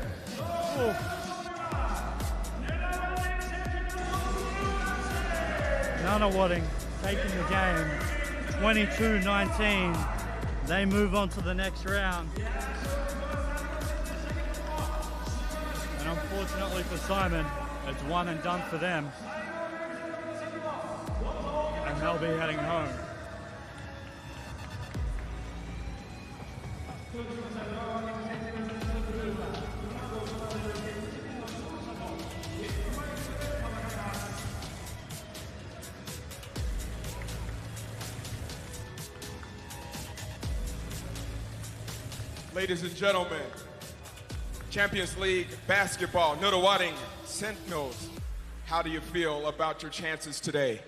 Nadawading taking the game 22-19. They move on to the next round. And unfortunately for Simon, it's one and done for them. And they'll be heading home. Ladies and gentlemen, Champions League basketball, Nadawading Sentinels. How do you feel about your chances today?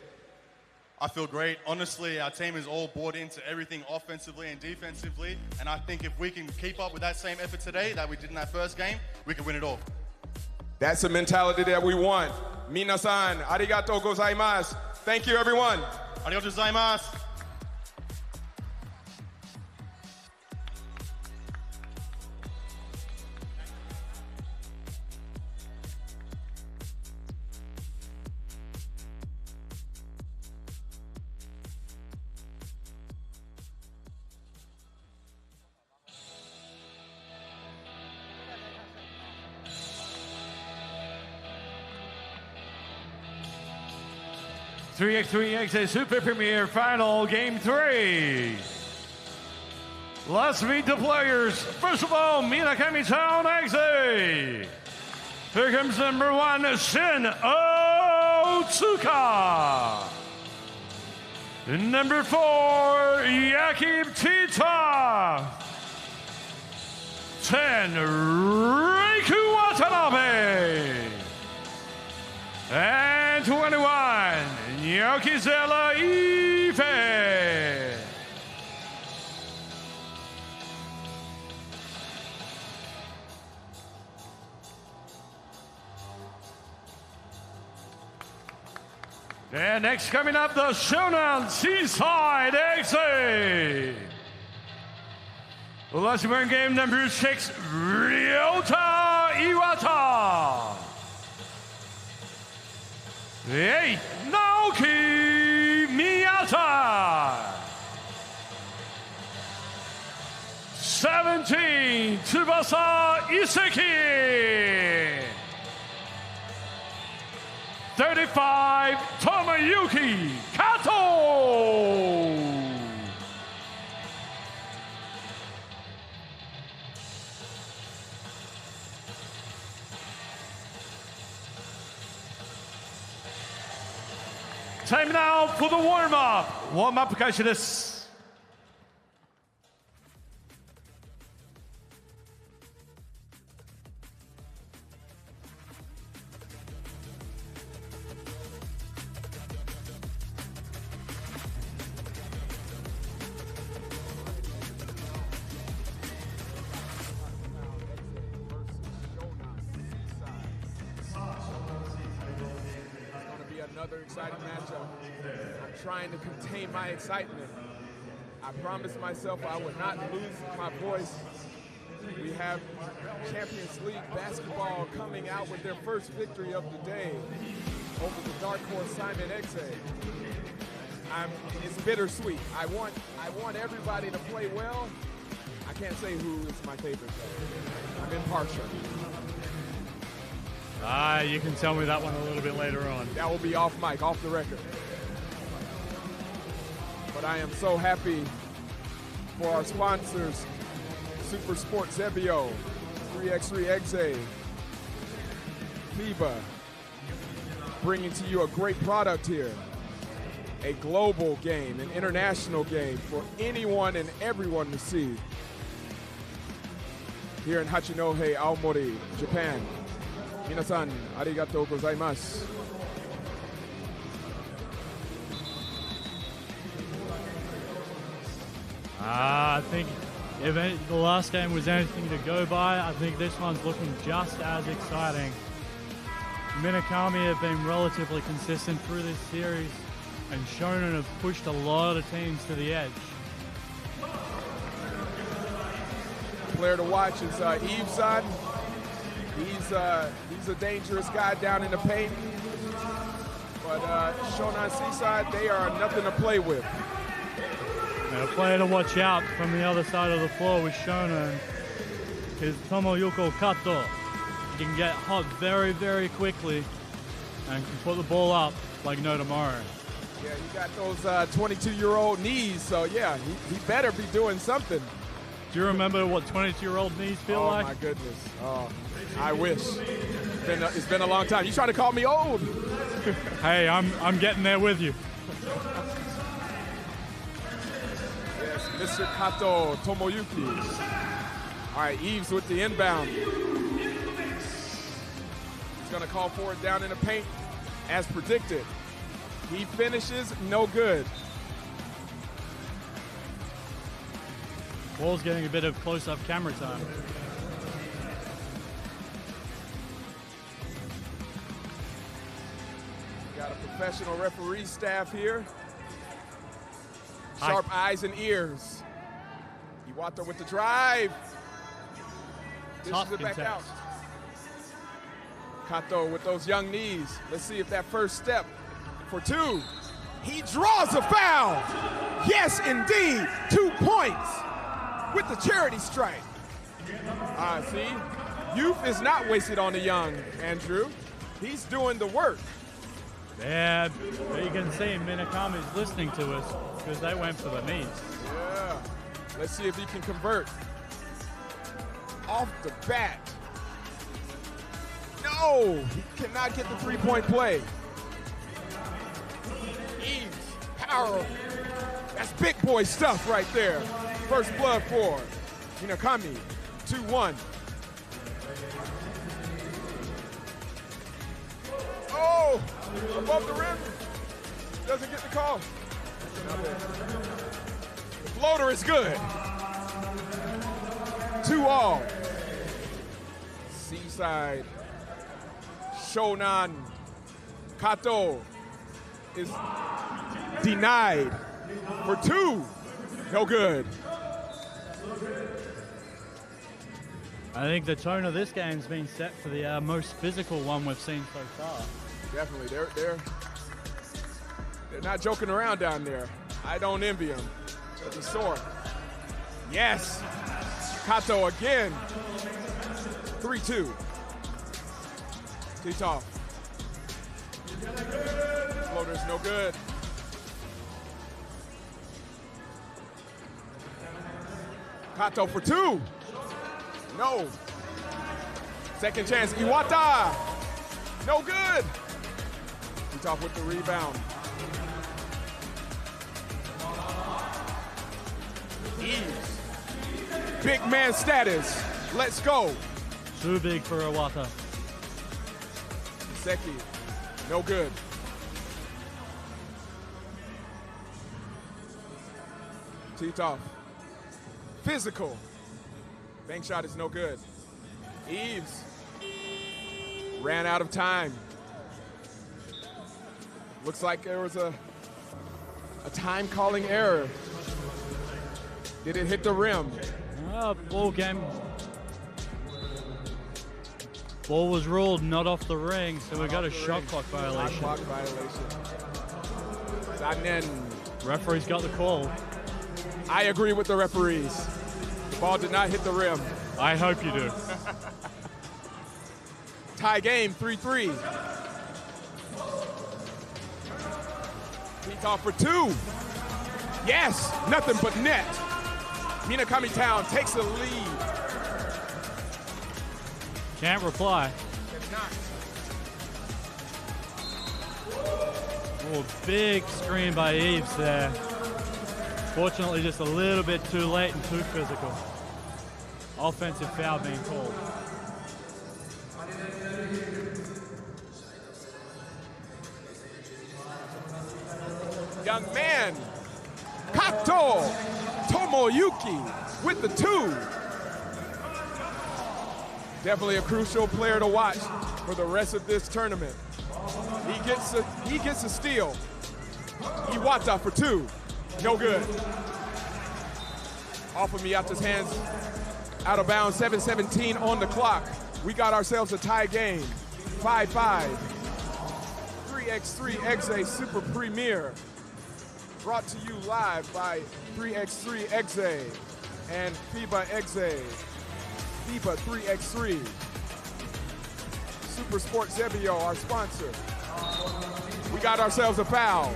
I feel great. Honestly, our team is all bought into everything offensively and defensively, and I think if we can keep up with that same effort today that we did in that first game, we can win it all. That's the mentality that we want. Minasan, arigatou gozaimasu. Thank you, everyone. Arigatou gozaimasu. .3x3.EXE Super Premiere Final Game 3. Let's meet the players. First of all, Minakami-town EXE. Here comes number 1, Shin Otsuka. Number 4, Yakib Tita. 10, Reiku Watanabe. And 21, Nyokizela Ife. And next coming up, the Shonan Seaside EXE. Let's bring game number 6, Ryota Iwata. 8, Naoki Miyata. 17, Tsubasa Iseki. 35, Tomoyuki Kato. Time now for the warm-up. Warm-up 開始です。Another exciting matchup. I'm trying to contain my excitement. I promised myself I would not lose my voice. We have Champions League basketball coming out with their first victory of the day over the dark horse 3x3.EXE. It's bittersweet. I want everybody to play well. I can't say who is my favorite though. I'm impartial. You can tell me that one a little bit later on. That will be off mic, off the record. But I am so happy for our sponsors, Super Sport Zebio, 3x3.EXE, FIBA, bringing to you a great product here. A global game, an international game for anyone and everyone to see. Here in Hachinohe, Aomori, Japan. Minasan, arigatou gozaimasu. I think if the last game was anything to go by, I think this one's looking just as exciting. Minakami have been relatively consistent through this series, and Shonen have pushed a lot of teams to the edge. Player to watch is Yves-san. He's a dangerous guy down in the paint. But Shonan Seaside, they are nothing to play with. And a player to watch out from the other side of the floor with Shonan is Tomoyuki Kato. He can get hot very, very quickly and can put the ball up like no tomorrow. Yeah, he got those 22-year-old knees, so yeah, he better be doing something. Do you remember what 22-year-old knees feel like? Oh my goodness. Oh, I wish. It's been a long time. You trying to call me old? Hey, I'm getting there with you. Yes, Mr. Kato Tomoyuki. All right, Yves with the inbound. He's going to call for it down in the paint as predicted. He finishes no good. Ball's getting a bit of close-up camera time. Got a professional referee staff here. Sharp eyes and ears. Iwata with the drive. Dishes it back out. Kato with those young knees. Let's see if that first step for two. He draws a foul. Yes, indeed. 2 points with the charity strike. See, youth is not wasted on the young, Andrew. He's doing the work. Yeah, but you can see Minakami's listening to us because they went for the knees. Yeah. Let's see if he can convert. Off the bat. No, he cannot get the three-point play. Yves, power. That's big boy stuff right there. First blood for Minakami, 2-1. Oh, above the rim. Doesn't get the call. The floater is good. 2-all. Seaside. Shonan Kato is denied for two. No good. I think the tone of this game's been set for the most physical one we've seen so far. Definitely. They're not joking around down there. I don't envy them. It's sore. Yes. Kato again. 3-2. Titov. Floater's no good. Kato for 2. No. Second chance. Iwata. No good. Titov with the rebound. Eves. Big man status. Let's go. Too big for Iwata. Seki. No good. Titov. Physical. Bank shot is no good. Eves. Ran out of time. Looks like there was a time calling error. Did it hit the rim? Ball game. Ball was ruled not off the ring, so we got a shot clock violation. Shot clock violation. Zanen. Referee's got the call. I agree with the referees. The ball did not hit the rim. I hope you do. Tie game, 3-3. Titov for 2. Yes, nothing but net. Minakami Town takes the lead. Can't reply. Oh, big screen by Eves there. Fortunately, just a little bit too late and too physical. Offensive foul being called. Young man, Kato Tomoyuki with the 2. Definitely a crucial player to watch for the rest of this tournament. He gets a steal. Iwata for 2. No good. Off of Miyata's hands. Out of bounds, 7:17 on the clock. We got ourselves a tie game. 5-5. 3x3.EXE Super Premiere. Brought to you live by 3x3.EXE and FIBA 3x3. Super Sport Zebio, our sponsor. We got ourselves a foul.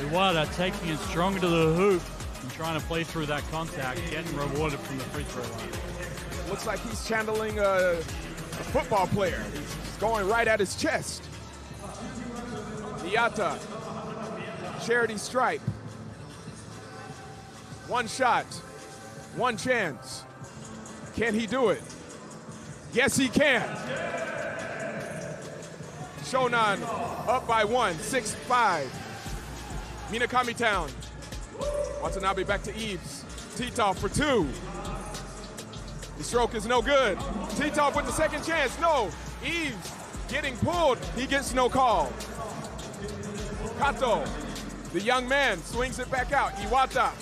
Iwata taking it strong to the hoop and trying to play through that contact, getting rewarded from the free throw line. Looks like he's channeling a football player. He's going right at his chest. Miyata, charity stripe. One shot, one chance. Can he do it? Yes, he can. Shonan up by 1, 6-5. Minakami Town. Watanabe back to Eves. Titov for 2. The stroke is no good. Titov with the second chance. No. Eves getting pulled. He gets no call. Kato, the young man, swings it back out. Iwata.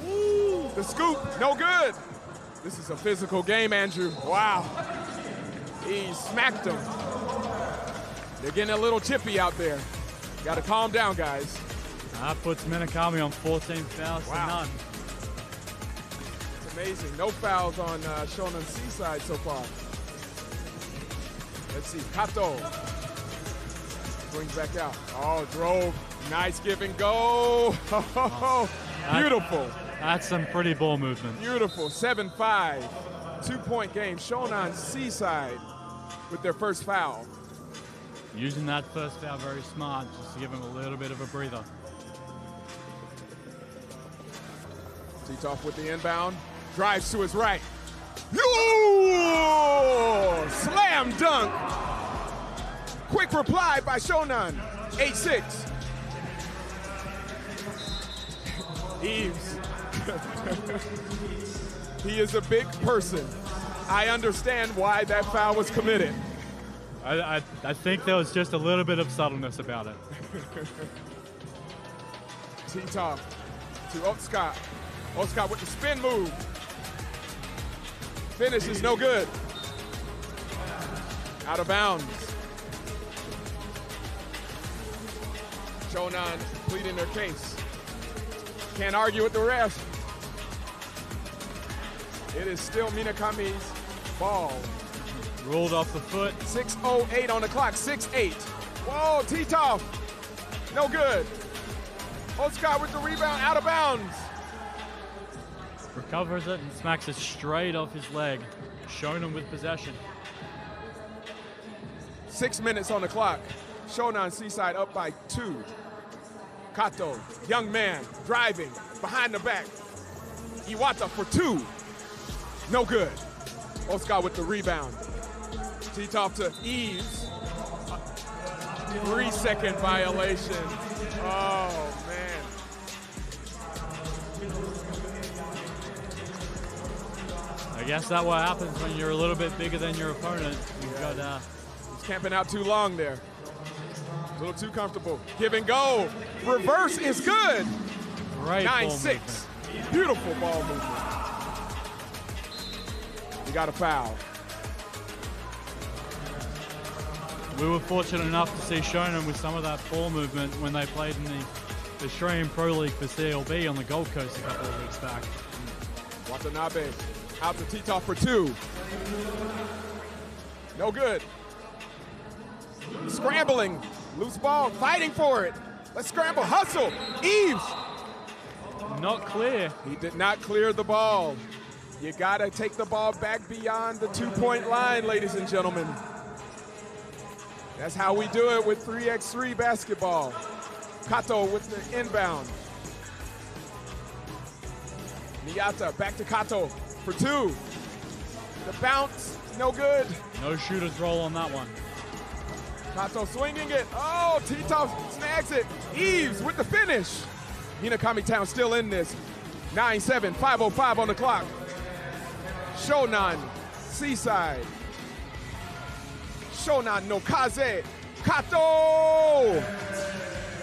Ooh, the scoop, no good. This is a physical game, Andrew. Wow. He smacked him. They're getting a little chippy out there. Got to calm down, guys. That puts Minakami on 14 fouls to none. It's amazing. No fouls on Shonan Seaside so far. Let's see. Kato brings back out. Oh, drove. Nice give and go. Beautiful. That's some pretty ball movement. Beautiful. 7-5. 2-point game. Shonan Seaside with their first foul. Using that first foul very smart, just to give him a little bit of a breather. Titov with the inbound. Drives to his right. Yo! Slam dunk. Quick reply by Shonan. 8-6. Eves. He is a big person. I understand why that foul was committed. I think there was just a little bit of subtleness about it. Titov to Otsuka. Otsuka with the spin move. Finish is no good. Out of bounds. Shonan pleading their case. Can't argue with the ref. It is still Minakami's ball. Ruled off the foot. 6:08 on the clock, 6-8. Whoa, Titov, no good. Oscar with the rebound, out of bounds. Recovers it and smacks it straight off his leg. Shonan with possession. 6 minutes on the clock. Shonan Seaside up by 2. Kato, young man, driving, behind the back. Iwata for 2. No good. Oscar with the rebound. Titov to Eves. 3-second violation. Oh, man. I guess that's what happens when you're a little bit bigger than your opponent. You've got He's camping out too long there. A little too comfortable. Give and go. Reverse is good. great 9-6. Beautiful ball movement. You got a foul. We were fortunate enough to see Shonan with some of that ball movement when they played in the Australian Pro League for CLB on the Gold Coast a couple of weeks back. Watanabe out to Titov for 2. No good. Scrambling. Loose ball. Fighting for it. Let's scramble. Hustle. Eves. Not clear. He did not clear the ball. You got to take the ball back beyond the 2-point line, ladies and gentlemen. That's how we do it with 3x3 basketball. Kato with the inbound. Miyata back to Kato for 2. The bounce, no good. No shooter's roll on that one. Kato swinging it. Oh, Titov snags it. Eves with the finish. Minakami Town still in this. 9-7, 5:05 on the clock. Shonan, Seaside. Shonan no Kaze. Kato!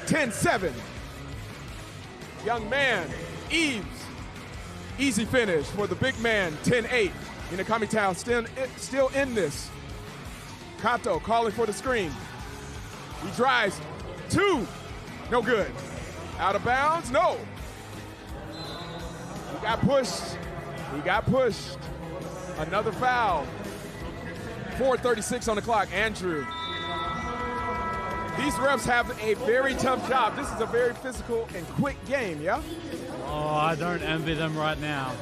10-7. Young man, Eves. Easy finish for the big man, 10-8. Minakami Town still in this. Kato calling for the screen. He drives. 2. No good. Out of bounds? No. He got pushed. He got pushed. Another foul. 4:36 on the clock. Andrew. These refs have a very tough job. This is a very physical and quick game, yeah? Oh, I don't envy them right now.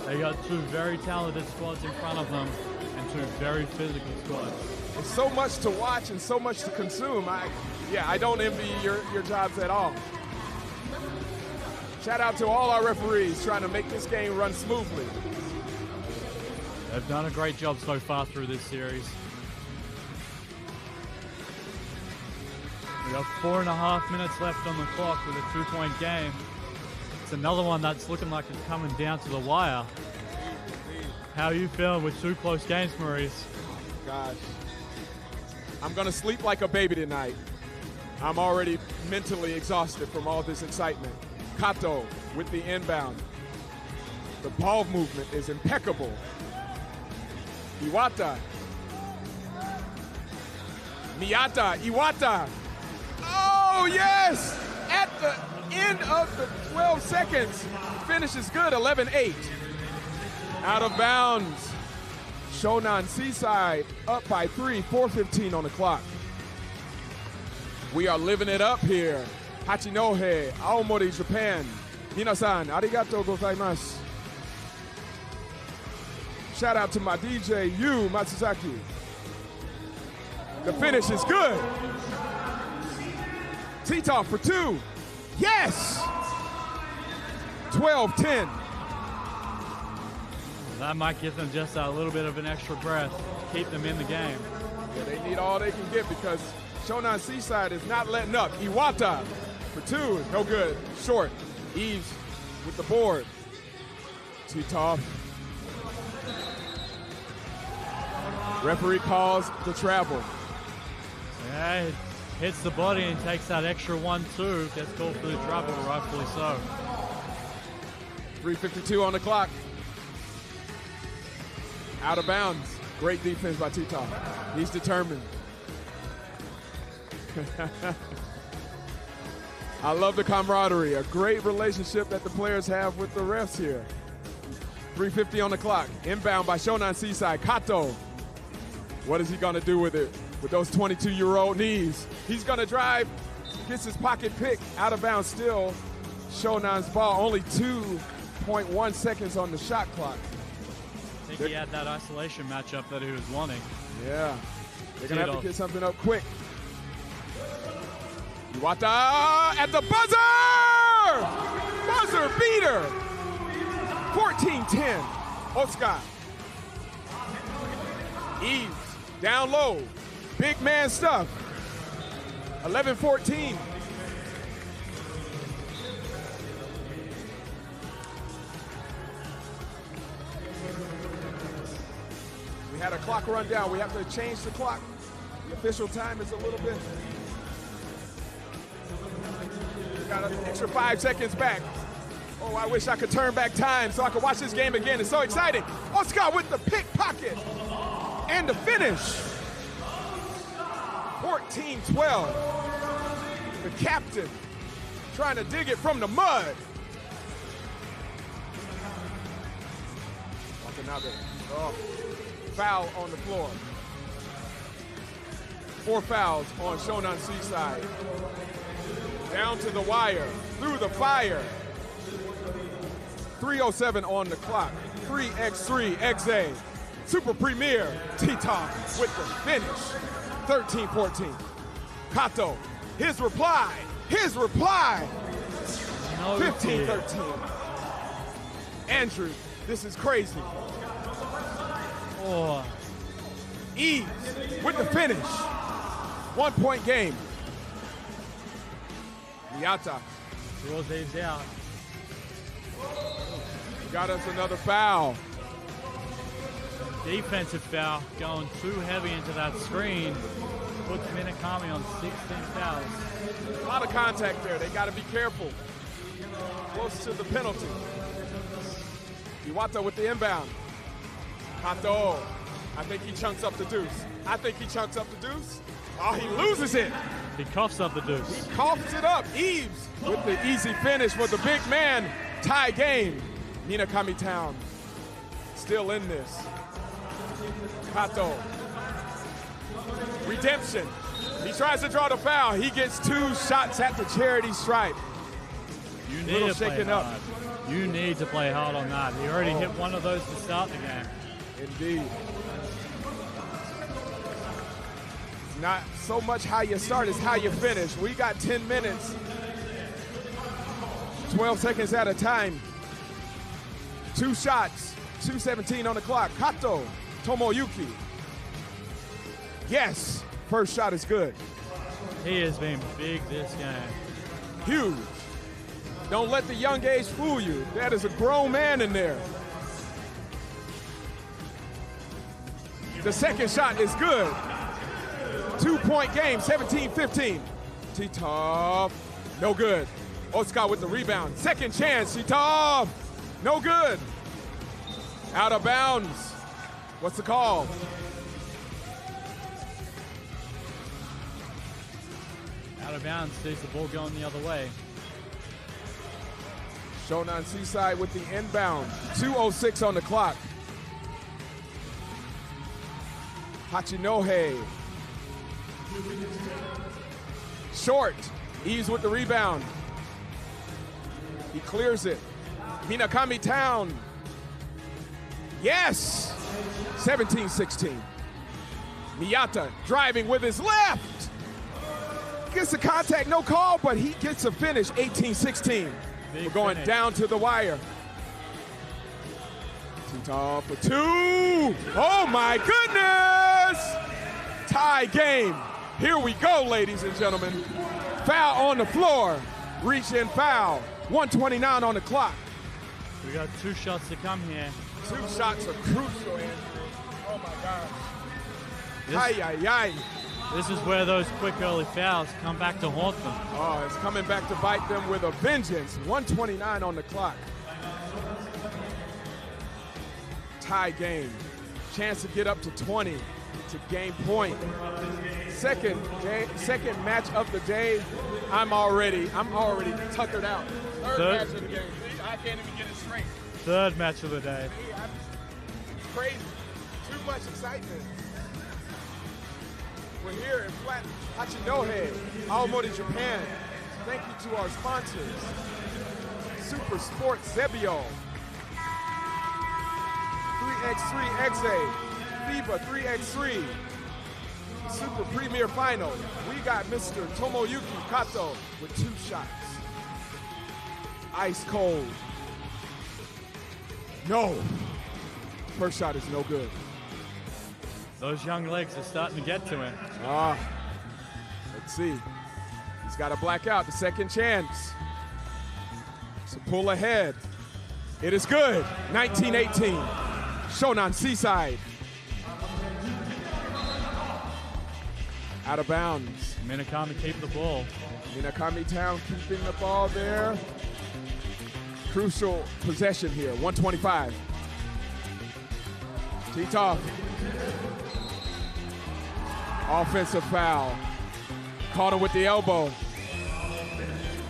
They got 2 very talented squads in front of them and 2 very physical squads. It's so much to watch and so much to consume. I don't envy your jobs at all. Shout out to all our referees trying to make this game run smoothly. They've done a great job so far through this series. We got 4.5 minutes left on the clock with a 2-point game. It's another one that's looking like it's coming down to the wire. How are you feeling with 2 close games, Maurice? Gosh, I'm gonna sleep like a baby tonight. I'm already mentally exhausted from all this excitement. Kato with the inbound. The ball movement is impeccable. Iwata. Miyata, Iwata. Oh, yes! At the end of the 12 seconds. Finish is good, 11-8. Out of bounds. Shonan Seaside up by 3, 4:15 on the clock. We are living it up here. Hachinohe, Aomori, Japan. Minasan, arigatou gozaimasu. Shout out to my DJ, Yu Matsuzaki. The finish is good. Titov for 2. Yes! 12-10. That might give them just a little bit of an extra breath, keep them in the game. Yeah, they need all they can get because Shonan Seaside is not letting up. Iwata for 2 is no good. Short. Eves with the board. Titov. Referee calls the travel. Yeah, it hits the body and takes that extra 1-2. Gets called for the travel, rightfully so. 3:52 on the clock. Out of bounds. Great defense by Titov. He's determined. I love the camaraderie, a great relationship that the players have with the refs here. 3:50 on the clock, inbound by Shonan Seaside. Kato, what is he gonna do with it? With those 22-year-old knees. He's gonna drive, gets his pocket pick, out of bounds still. Shonan's ball, only 2.1 seconds on the shot clock. I think he had that isolation matchup that he was wanting. Yeah, they're gonna have to get something up quick. Iwata at the buzzer! Buzzer beater! 14-10, Oscar. Eves, down low, big man stuff. 11-14. We had a clock run down. We have to change the clock. The official time is a little bit. We got an extra 5 seconds back. Oh, I wish I could turn back time so I could watch this game again. It's so exciting. Oscar with the pickpocket and the finish. 14-12. The captain trying to dig it from the mud. Another foul on the floor. 4 fouls on Shonan Seaside. Down to the wire, through the fire. 3:07 on the clock. 3x3.EXE. Super Premier T-Top with the finish. 13-14. Kato, his reply. 15-13. Andrew, this is crazy. Oh. Eves with the finish. 1-point game. Miyata. Draws Eves out. Got us another foul. Defensive foul, going too heavy into that screen. Puts Minakami on 16 fouls. A lot of contact there. They got to be careful. Close to the penalty. Iwata with the inbound. Kato. I think he chunks up the deuce. Oh, he loses it. He coughs up the deuce. He coughs it up. Eves with the easy finish for the big man. Tie game. Minakami Town still in this. Kato. Redemption. He tries to draw the foul. He gets 2 shots at the charity stripe. You need to play hard. You need to play hard on that. He already hit one of those to start the game. Indeed. Not so much how you start as how you finish. We got 10 minutes. 12 seconds at a time. 2 shots. 2:17 on the clock. Kato. Tomoyuki. Yes. First shot is good. He has been big this game. Huge. Don't let the young age fool you. That is a grown man in there. The second shot is good. 2-point game, 17-15. Titov, no good. Oscar with the rebound. Second chance, Titov, no good. Out of bounds. What's the call? Out of bounds, sees the ball going the other way. Shonan Seaside with the inbound. 2:06 on the clock. Hachinohe. Short. Eves with the rebound. He clears it. Minakami Town. Yes! 17-16. Miyata driving with his left. Gets the contact, no call, but he gets a finish. 18-16. We're going down to the wire. Tito for 2. Oh my goodness! Tie game. Here we go, ladies and gentlemen. Foul on the floor. Reach in foul. 1:29 on the clock. We got 2 shots to come here. 2 shots are crucial, Andrew. Oh my gosh. This is where those quick early fouls come back to haunt them. Oh, it's coming back to bite them with a vengeance. 1:29 on the clock. Tie game. Chance to get up to 20 to gain point. Second match of the day. I'm already tuckered out. Third Third. match of the game. See, I can't even get it straight. Third match of the day. See, it's crazy. Too much excitement. We're here in flat Hachinohe, Aomori, Japan. Thank you to our sponsors. Super Sports Zebio, 3x3.EXE, FIBA 3x3, Super Premier Final. We got Mr. Tomoyuki Kato with 2 shots. Ice cold. No. First shot is no good. Those young legs are starting to get to him. Let's see. He's got to black out. The second chance. So pull ahead. It is good. 19-18. Shonan Seaside. Out of bounds. Minakami keep the ball. Minakami Town keeping the ball there. Crucial possession here. 125. Titoff. Offensive foul. Caught him with the elbow.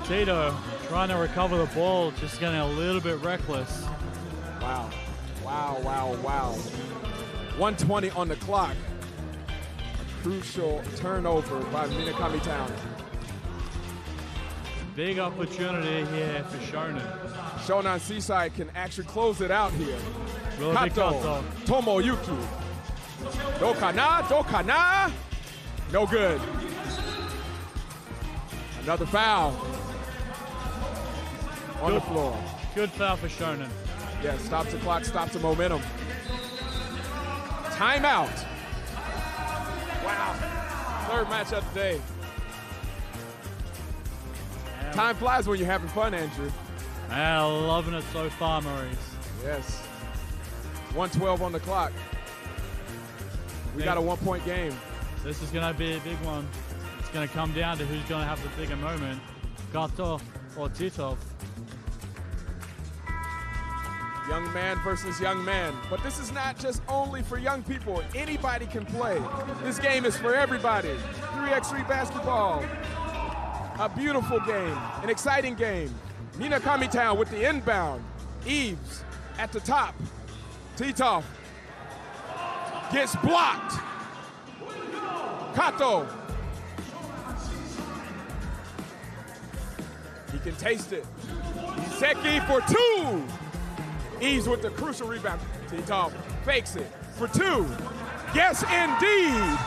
Tito trying to recover the ball, just getting a little bit reckless. Wow. Wow, wow, wow. 120 on the clock. A crucial turnover by Minakami Town. Big opportunity here for Shonan. Shonan Seaside can actually close it out here. Really big Kato, Kato. Tomoyuki. Dokana, Dokana. No good. Another foul on the floor. Good foul for Shonan. Yeah, stops the clock, stops the momentum. Timeout. Wow. Third match of the day. Time flies when you're having fun, Andrew. Yeah, loving it so far, Maurice. Yes. 112 on the clock. We got a 1-point game. This is going to be a big one. It's going to come down to who's going to have the bigger moment, Kato or Titov. Young man versus young man. But this is not just only for young people. Anybody can play. This game is for everybody. 3x3 basketball. A beautiful game, an exciting game. Minakami Town with the inbound. Eves at the top. Titoff gets blocked. Kato. He can taste it. Iseki for 2. Eves with the crucial rebound. Titoff fakes it for 2. Yes, indeed.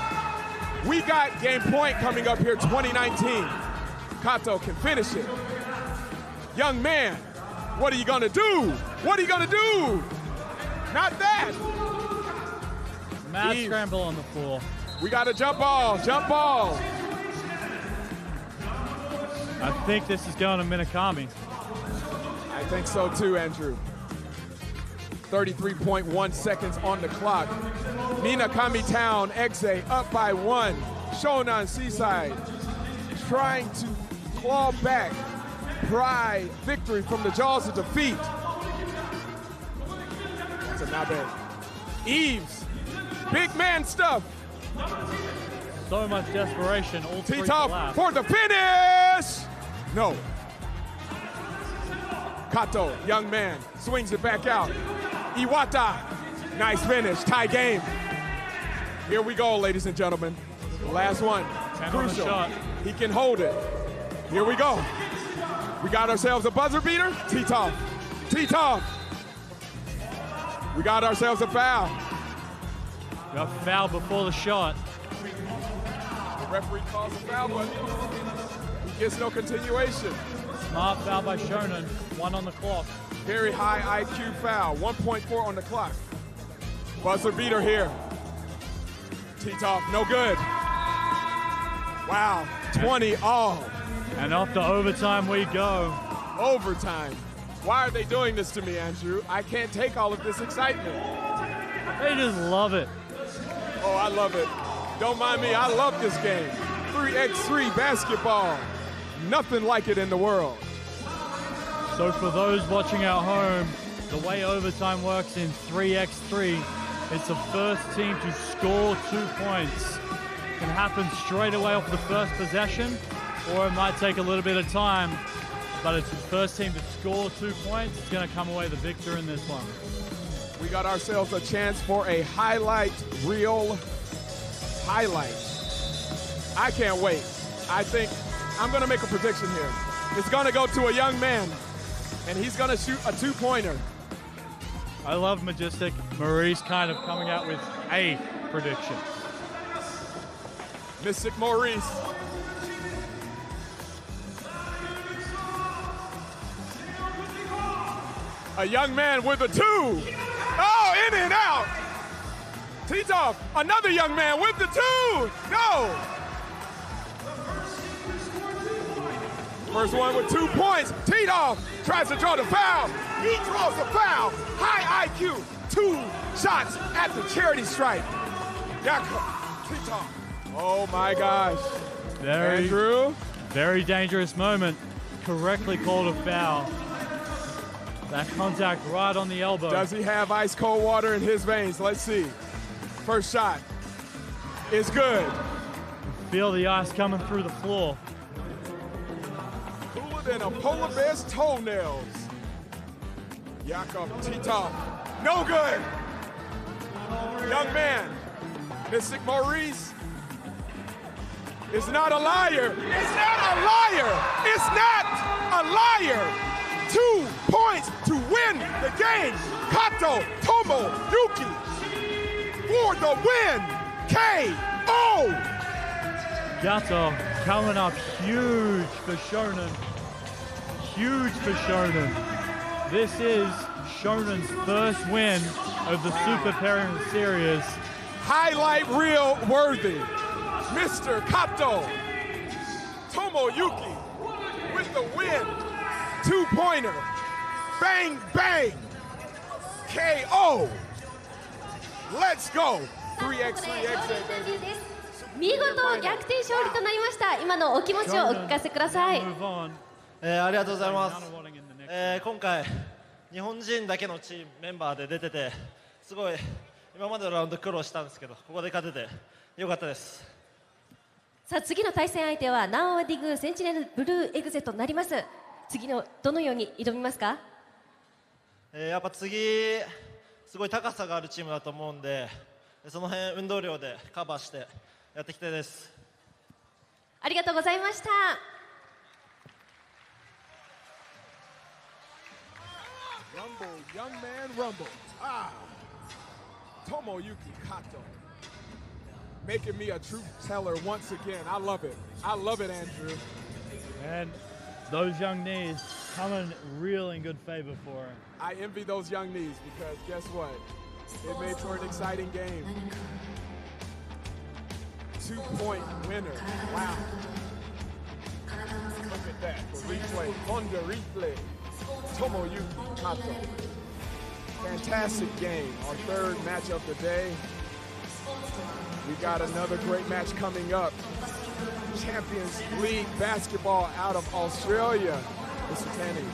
We got game point coming up here, 2019. Kato can finish it. Young man, what are you gonna do? What are you gonna do? Not that. Mad Eves. scramble on the floor. We got a jump ball, jump ball. I think this is going to Minakami. I think so too, Andrew. 33.1 seconds on the clock. Minakami Town, EXE up by 1. Shonan Seaside trying to claw back, pry victory from the jaws of defeat. That's a Nabe. Eves, big man stuff. So much desperation, all three Titoff collapse. for the finish! No. Kato, young man, swings it back out. Iwata, nice finish, tie game. Here we go, ladies and gentlemen. The last one, 10 on the crucial. shot. He can hold it. Here we go. We got ourselves a buzzer beater. Titoff, Titoff. We got ourselves a foul. Got fouled before the shot. The referee calls a foul, but he gets no continuation. Smart foul by Shonan. 1 on the clock. Very high IQ foul. 1.4 on the clock. Buzzer beater here. Titoff, no good. Wow, 20 all. And off to overtime we go. Overtime. Why are they doing this to me, Andrew? I can't take all of this excitement. They just love it. Oh, I love it. Don't mind me, I love this game. 3x3 basketball. Nothing like it in the world. So for those watching at home, the way overtime works in 3x3, it's the first team to score 2 points. Can happen straight away off the first possession, or it might take a little bit of time, but it's the first team to score 2 points. It's going to come away the victor in this one. We got ourselves a chance for a highlight reel highlight. I can't wait. I think I'm going to make a prediction here. It's going to go to a young man, and he's going to shoot a 2-pointer. I love Majestic Maurice kind of coming out with a prediction. Mystic Maurice. A young man with a 2. Oh, in and out. Titov, another young man with the 2. No. First one with 2 points. Titov tries to draw the foul. He draws the foul. High IQ. 2 shots at the charity stripe. Jakob Titov. Oh my gosh. Andrew. Very dangerous moment. Correctly called a foul. That contact right on the elbow. Does he have ice cold water in his veins? Let's see. First shot is good. Feel the ice coming through the floor. Cooler than a polar bear's toenails. Jakob Titov. No good. Young man. Mystic Maurice is not a liar. It's not a liar. It's not a liar. 2 points to win the game. Kato Tomoyuki for the win. KO. Gato coming up huge for Shonen. Huge for Shonen. This is Shonen's first win of the Super Parent Series. Highlight reel worthy. Mr. Kato Tomoyuki with the win. 2-pointer. Bang, bang. KO. Let's go. 3x3.EXE, baby. 見事逆転勝利となりました。今のお気持ちをお聞かせください。ありがとうございます。今回日本人だけのチームメンバーで出てて、すごい今までのラウンド苦労したんですけど、ここで勝ててよかったです。さあ次の対戦相手はナンアディグセンチネルブルーエグゼとなります。次のどのように挑みますか？やっぱ次すごい高さがあるチームだと思うんで、その辺運動量でカバーしてやっていきたいです。ありがとうございました。Rumble, young man, rumble. Tomoyuki Kato. Making me a truth teller once again. I love it. I love it, Andrew. And those young knees coming real in good favor for him. I envy those young knees because guess what? It made for an exciting game. 2-point winner. Wow. Look at that. For replay. Honda replay. Tomoyuki Kato. Fantastic game. Our third match of the day. We got another great match coming up. Champions League basketball out of Australia. Mr. Tanny.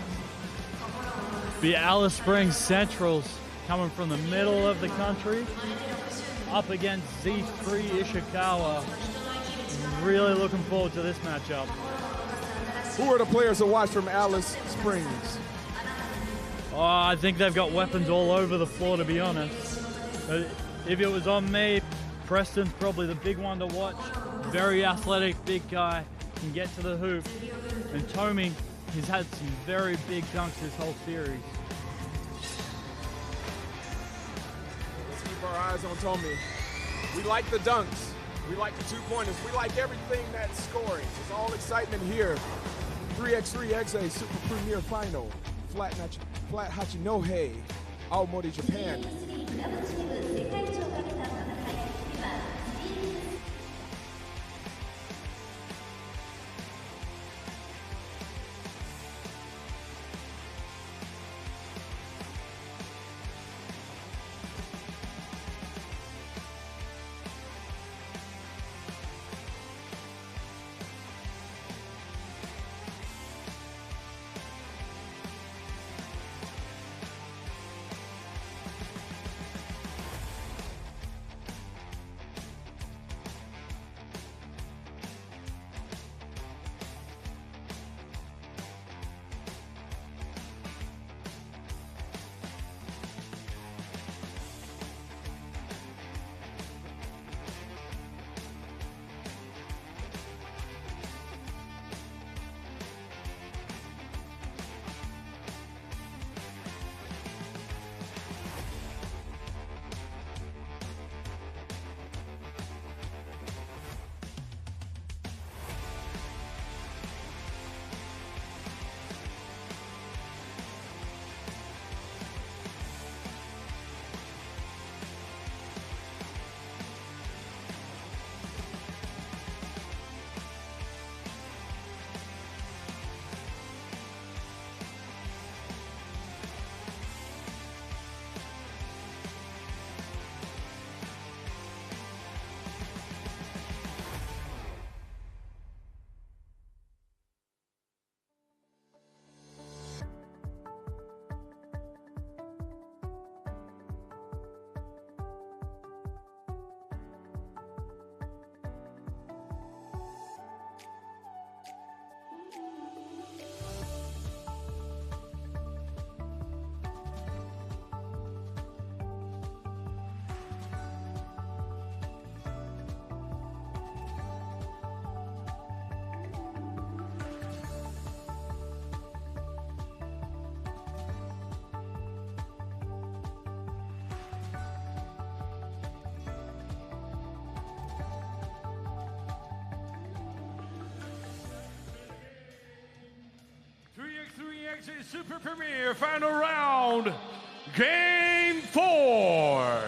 The Alice Springs Centrals coming from the middle of the country up against Z3 Ishikawa. Really looking forward to this matchup. Who are the players to watch from Alice Springs? Oh, I think they've got weapons all over the floor, to be honest. But if it was on me, Preston's probably the big one to watch. Very athletic, big guy, can get to the hoop. And Tomi, he's had some very big dunks this whole series. Let's keep our eyes on Tomi. We like the dunks. We like the 2-pointers. We like everything that's scoring. It's all excitement here. 3x3.EXE Super Premier Final. Flat Hachinohe, Aomori, Japan. 3x3 Super Premier Final Round, Game 4.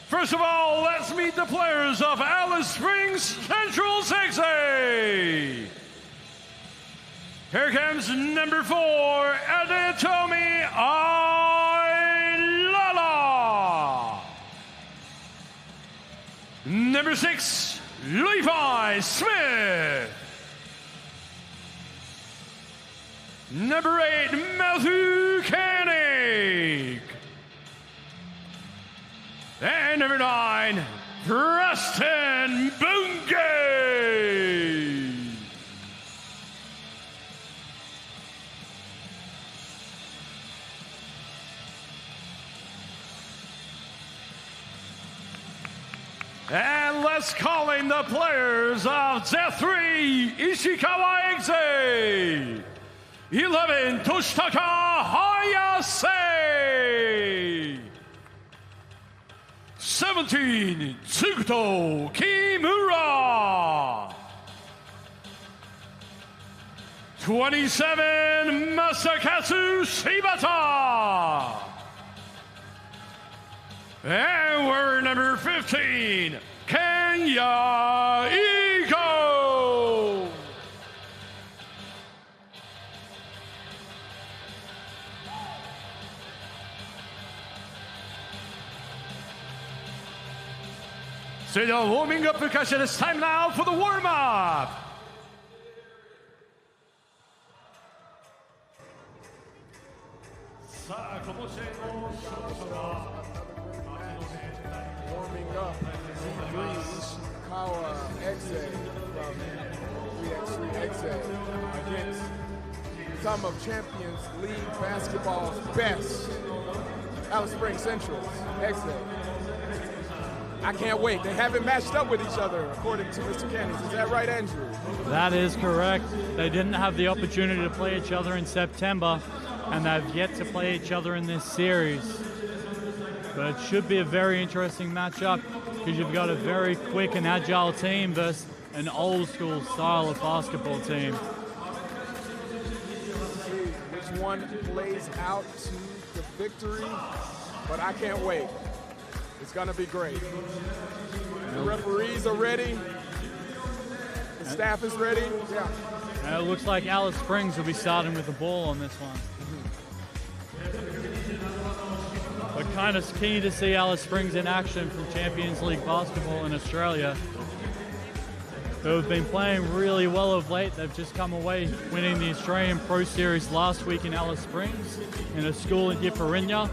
First of all, let's meet the players of Alice Springs Central 6A. Here comes number 4, Adetomi Ailala. Number 6, Levi Smith. Number 8, Matthew Koenig. And number 9, Preston Bungay. And let's call in the players of Z3 Ishikawa EXE. 11, Toshitaka Hayase. 17, Tsukuto Kimura. 27, Masakatsu Shibata. And we're number 15, Kenya Iko. So the warming up percussion, it's time now for the warm-up. Warming up, Z3 Ishikawa EXE from 3x3.EXE against some of Champions League basketball's best, Alice Springs Central's EXE. I can't wait. They haven't matched up with each other, according to Mr. Kennis. Is that right, Andrew? That is correct. They didn't have the opportunity to play each other in September, and they've yet to play each other in this series. But it should be a very interesting matchup because you've got a very quick and agile team versus an old school style of basketball team. See which one plays out to the victory, but I can't wait. It's gonna be great. The referees are ready. The staff is ready. Yeah. And it looks like Alice Springs will be starting with the ball on this one. We're kind of keen to see Alice Springs in action from Champions League basketball in Australia. They've been playing really well of late. They've just come away winning the Australian Pro Series last week in Alice Springs in a school in Yiparinya,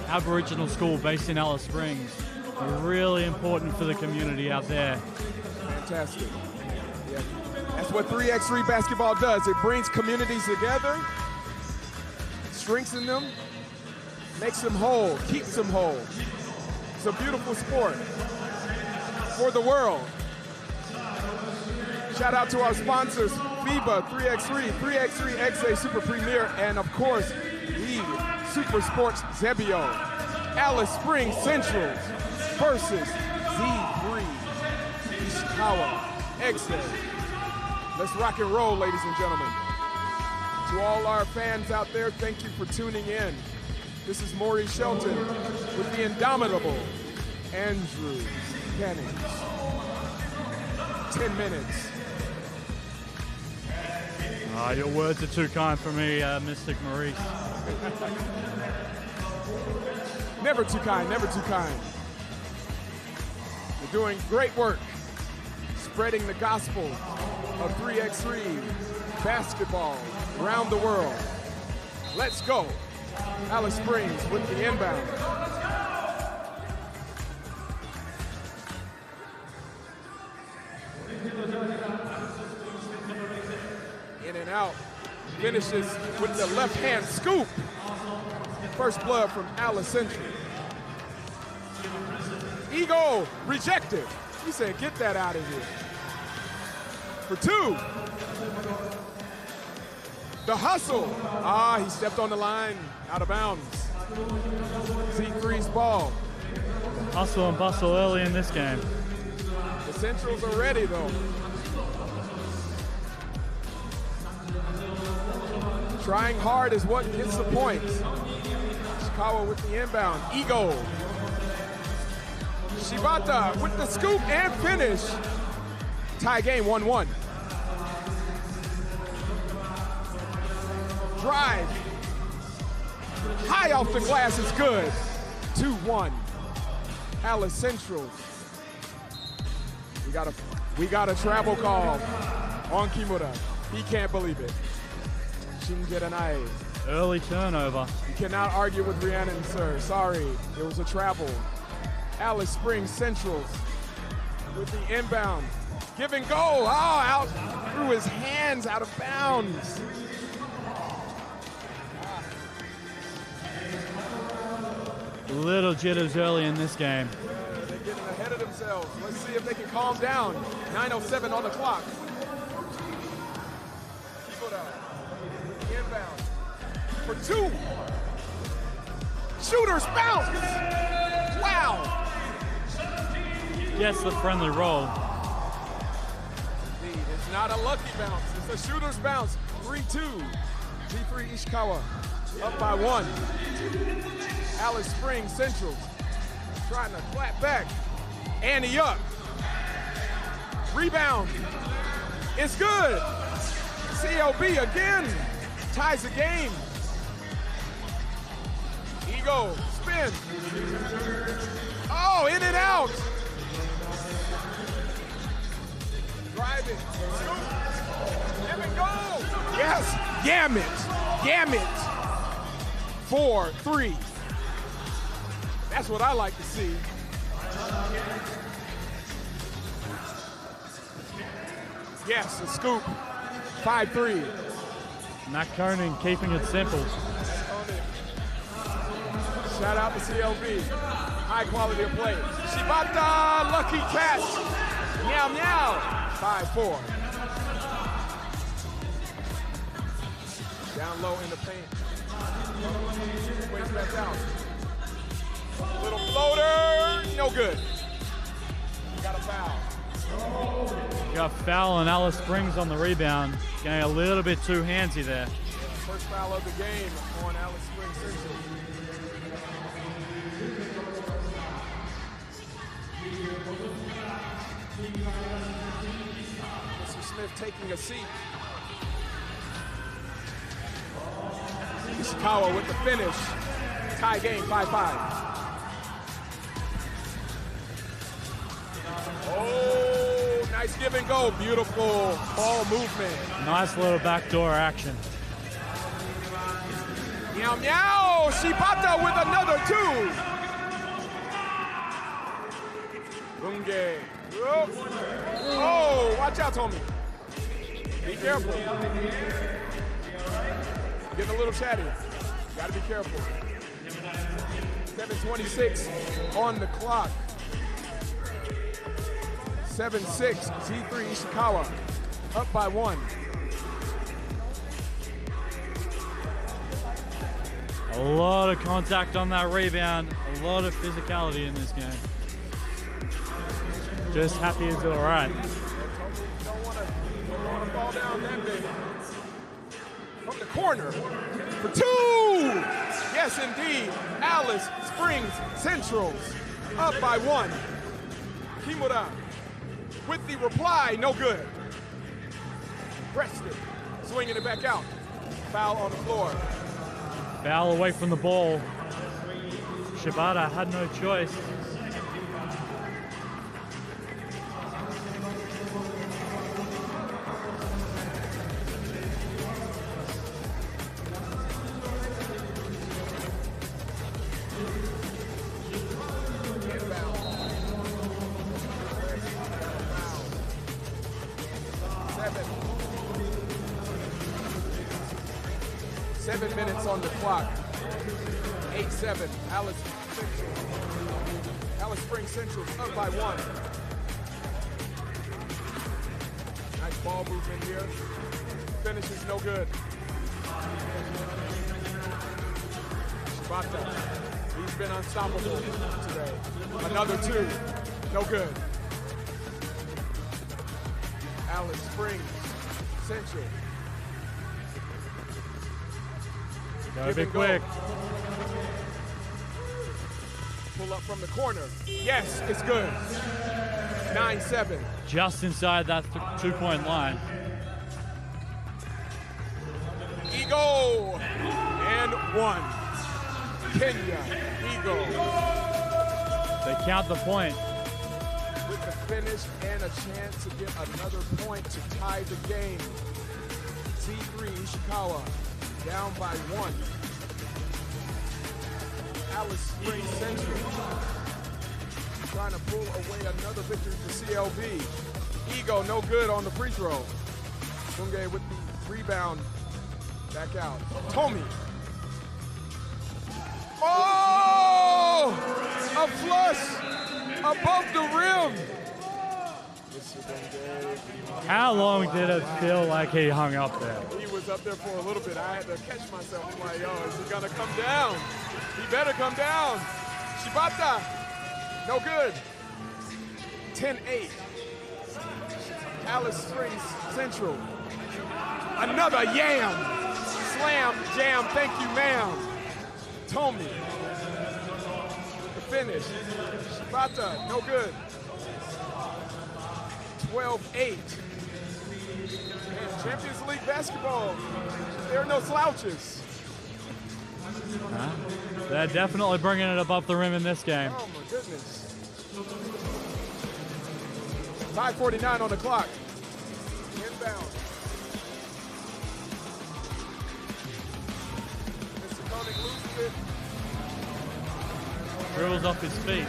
Aboriginal school based in Alice Springs. Really important for the community out there. Fantastic. Yeah. That's what 3x3 basketball does. It brings communities together, strengthens them, makes them whole, keeps them whole. It's a beautiful sport for the world. Shout out to our sponsors, FIBA, 3x3, 3x3.EXE Super Premier, and of course, the Super Sports Zebio. Alice Springs Central versus Z3 Ishikawa EXE. Let's rock and roll, ladies and gentlemen. To all our fans out there, thank you for tuning in. This is Maurice Shelton with the indomitable Andrew Jennings. 10 minutes. Your words are too kind for me, Mystic Maurice. Never too kind, never too kind. You're doing great work, spreading the gospel of 3x3 basketball around the world. Let's go. Alice Springs with the inbound. In and out. Finishes with the left-hand scoop. First blood from Alice Central. Ego rejected. He said, get that out of here. For two. The hustle. He stepped on the line, out of bounds. Z3's ball. Hustle and bustle early in this game. The Centrals are ready, though. Trying hard is what gets the points. Ishikawa with the inbound. Ego. Shibata with the scoop and finish. Tie game 1-1. Drive. High off the glass is good. 2-1. Alice Central. We got a travel call on Kimura. He can't believe it. Shinjeranai. Early turnover. You cannot argue with Rhiannon, sir. Sorry, it was a travel. Alice Springs Centrals with the inbound. Give and go. Oh, out through his hands, out of bounds. Little jitters early in this game. They're getting ahead of themselves. Let's see if they can calm down. 9:07 on the clock. Inbound for 2. Shooters bounce. Wow. Gets the friendly roll. Indeed, it's not a lucky bounce. It's a shooter's bounce. 3-2. G3 Ishikawa up by 1. Alice Springs Central trying to clap back. Annie up. Rebound. It's good. CLB again. Ties the game. Ego. Spin. Oh, in and out. Drive it. Let it go. Yes. Gamut. 4-3. That's what I like to see. Yes, a scoop. 5-3. Matt Conan keeping it simple. Shout out to CLB. High quality of play. Shibata, lucky catch. Meow, meow. 5-4. Down low in the paint. Waits back out. Little floater, no good. Got a foul. Got a foul on Alice Springs on the rebound. Getting a little bit too handsy there. First foul of the game on Alice Springs Central. Mr. Smith taking a seat. Ishikawa with the finish. Tie game 5-5. Oh, nice give and go. Beautiful ball movement. Nice little backdoor action. Meow, meow. Shibata with another 2. Runge. Oh, watch out, Tommy. Be careful. Getting a little chatty. Gotta be careful. 7:26 on the clock. 7-6, G3 Ishikawa up by 1. A lot of contact on that rebound. A lot of physicality in this game. Just happy it's all right. Don't want to fall down that big. From the corner for 2. Yes, indeed. Alice Springs Centrals up by 1. Kimura with the reply, no good. Preston swinging it back out. Foul on the floor. Foul away from the ball. Shibata had no choice. Seven minutes on the clock. 8-7. Alice Springs Central up by 1. Nice ball movement here. Finish is no good. Shibata, he's been unstoppable today. Another 2, no good. Alice Springs Central. Gotta be quick. Pull up from the corner. Yes, it's good. 9-7. Just inside that 2-point line. Eagle. And 1. Kenya. Eagle. They count the point. With the finish and a chance to get another point to tie the game. Z3 Ishikawa down by 1. Alice Springs Central trying to pull away another victory for CLB. Ego no good on the free throw. Bunge with the rebound. Back out. Tomi. Oh! A flush above the rim. How long did it feel like he hung up there? He was up there for a little bit. I had to catch myself. I'm like, oh, is he gonna come down? He better come down. Shibata, no good. 10-8. Alice Springs Central. Another yam. Slam, jam, thank you, ma'am. Tomi. The finish. Shibata, no good. 12-8. And Champions League basketball, there are no slouches. They're definitely bringing it above the rim in this game. Oh my goodness. 5:49 on the clock. Inbound. Mr. Koenig loses it. Dribbles off his feet.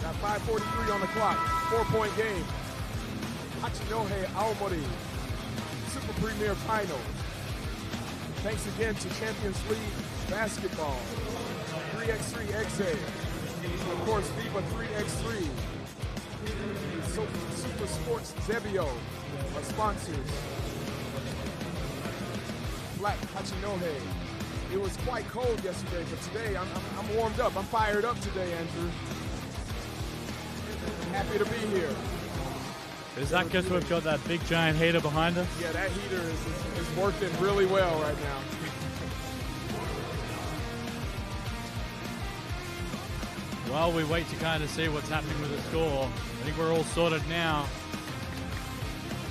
Got 5:43 on the clock. 4-point game. Hachinohe Aomori Super Premier Final. Thanks again to Champions League Basketball, 3x3.EXE, of course Viva 3x3, Super Sports Zebio, our sponsors. Black Hachinohe. It was quite cold yesterday, but today I'm warmed up. I'm fired up today, Andrew. Happy to be here. Is that because we've got that big giant heater behind us? Yeah, that heater is working really well right now. Well, we wait to kind of see what's happening with the score. I think we're all sorted now.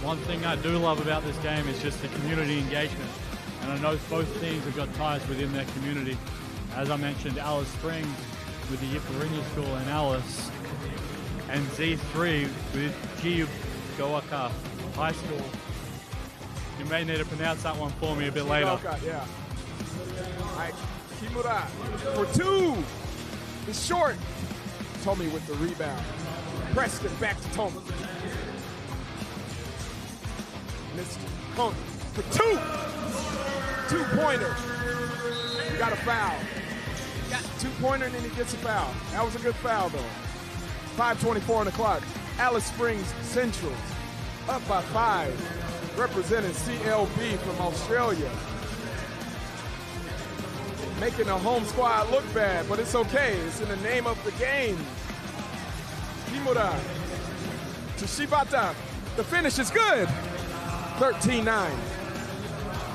One thing I do love about this game is just the community engagement. And I know both teams have got ties within their community. As I mentioned, Alice Springs with the Yiparinya School in Alice, and Z3 with Giyugaoka High School. You may need to pronounce that one for me a bit later. Yeah. All right, Kimura for 2. It's short. Tomi with the rebound. Preston back to Tomi. Mr. Hunt for 2. 2-pointer. He got a foul. Got 2-pointer and then he gets a foul. That was a good foul though. 5:24 on the clock. Alice Springs Central up by 5. Representing CLB from Australia. Making the home squad look bad, but it's okay. It's in the name of the game. Kimura to Shibata. The finish is good. 13-9.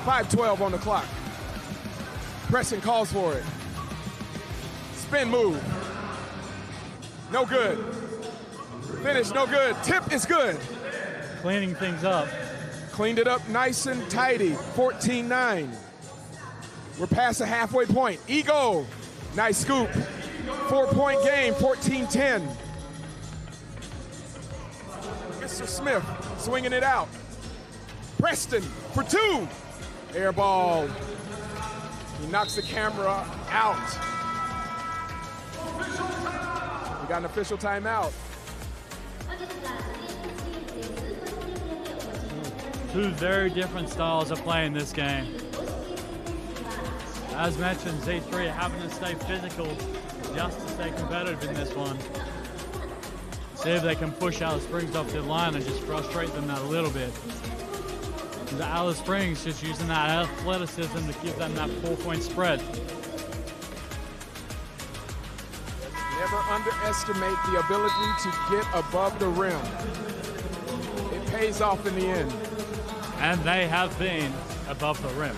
5:12 on the clock. Preston calls for it. Spin move. No good. Finish, no good. Tip is good. Cleaning things up. Cleaned it up nice and tidy. 14-9. We're past the halfway point. Ego. Nice scoop. 4-point game, 14-10. Mr. Smith swinging it out. Preston for 2. Air ball. He knocks the camera out. We got an official timeout. Two very different styles of play in this game. As mentioned, Z3 having to stay physical just to stay competitive in this one. See if they can push Alice Springs off their line and just frustrate them that a little bit. The Alice Springs just using that athleticism to give them that 4-point spread. Never underestimate the ability to get above the rim. It pays off in the end. And they have been above the rim.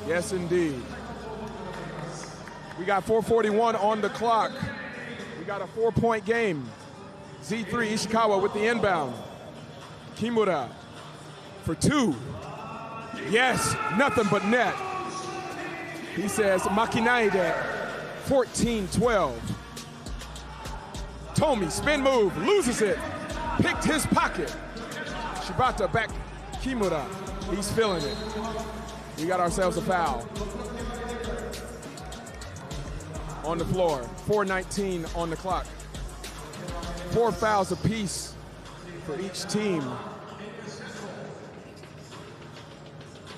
Yes, indeed. We got 4:41 on the clock. We got a 4-point game. Z3 Ishikawa with the inbound. Kimura for 2. Yes, nothing but net. He says, Makinaide, 14-12. Tomi, spin move, loses it. Picked his pocket. Shibata back, Kimura. He's feeling it. We got ourselves a foul. On the floor, 4:19 on the clock. 4 fouls apiece for each team.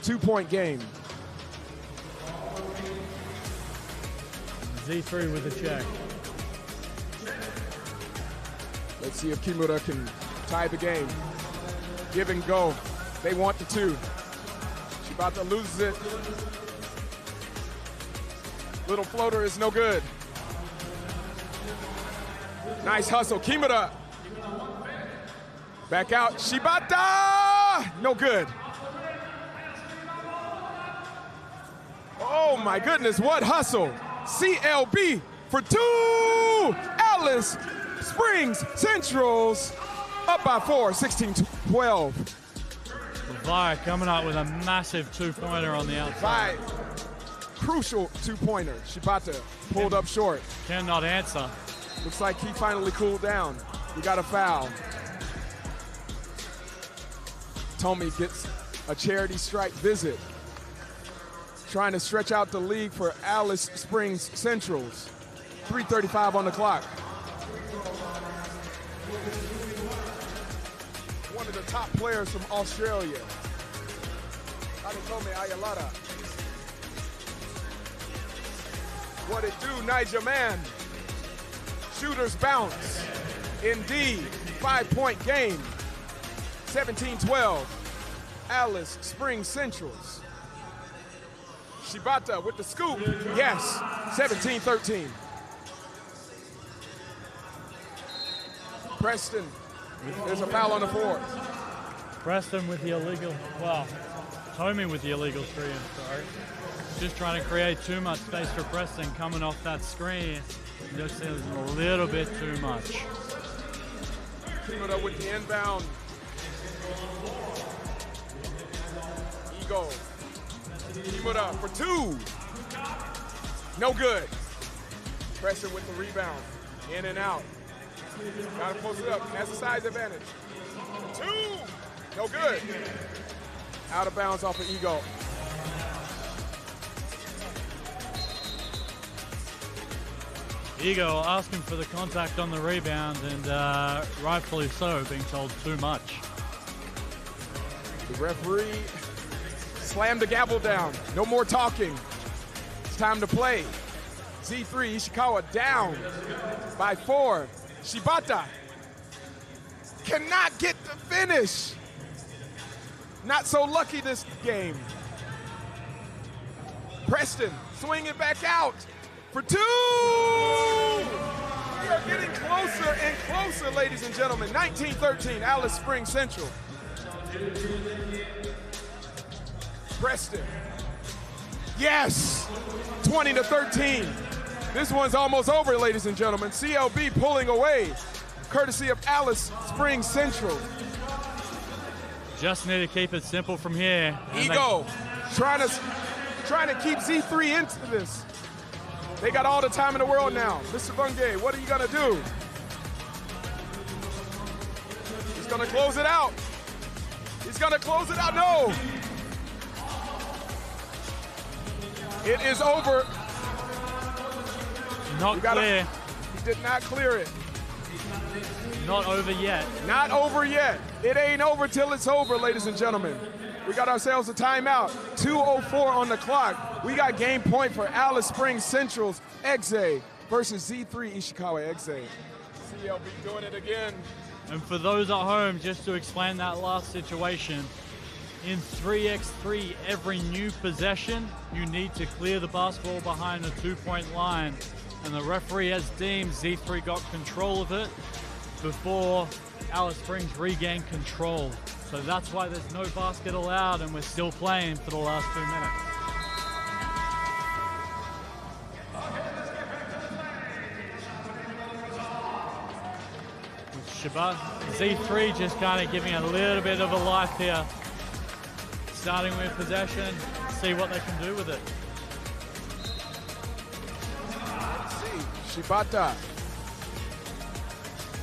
2-point game. Z3 with a check. Let's see if Kimura can tie the game. Give and go. They want the 2. Shibata loses it. Little floater is no good. Nice hustle, Kimura. Back out, Shibata! No good. Oh my goodness, what hustle. CLB for 2! Alice Springs Centrals up by 4, 16-12. Levi coming up with a massive 2-pointer on the outside. Crucial 2-pointer. Shibata pulled up short. Cannot answer. Looks like he finally cooled down. We got a foul. Tomi gets a charity stripe visit. Trying to stretch out the league for Alice Springs Centrals. 3:35 on the clock. One of the top players from Australia. Tomi Ayalada. What it do, Niger man? Shooters bounce. Indeed, 5-point game. 17-12. Alice Springs Centrals. Shibata with the scoop. Yes, 17-13. Preston, there's a foul on the floor. Preston with the illegal, well, Tomi with the illegal 3, I'm sorry. Just trying to create too much space for Preston coming off that screen. Just a little bit too much. Kimura with the inbound. Ego. Kimura for 2. No good. Preston with the rebound. In and out. Gotta post it up. Has a size advantage. 2. No good. Out of bounds off of Ego. Ego asking for the contact on the rebound, and rightfully so, being told too much. The referee slammed the gavel down. No more talking. It's time to play. Z3 Ishikawa down by 4. Shibata cannot get the finish. Not so lucky this game. Preston swinging back out for 2. We are getting closer and closer, ladies and gentlemen. 19-13, Alice Springs Central. Preston. Yes, 20-13. This one's almost over, ladies and gentlemen. CLB pulling away, courtesy of Alice Springs Central. Just need to keep it simple from here. Ego trying to keep Z3 into this. They got all the time in the world now. Mr. Bungay, what are you gonna do? He's gonna close it out. He's gonna close it out, no. It is over. Not clear. He did not clear it. Not over yet. Not over yet. It ain't over till it's over, ladies and gentlemen. We got ourselves a timeout. 2:04 on the clock. We got game point for Alice Springs Central's EXE versus Z3 Ishikawa EXE. CLB doing it again. And for those at home, just to explain that last situation, in 3x3, every new possession, you need to clear the basketball behind the 2-point line. And the referee has deemed Z3 got control of it. before Alice Springs regain control. So that's why there's no basket allowed and we're still playing for the last 2 minutes. Z3 just kind of giving a little bit of a life here. Starting with possession, see what they can do with it. Let's see, Shibata.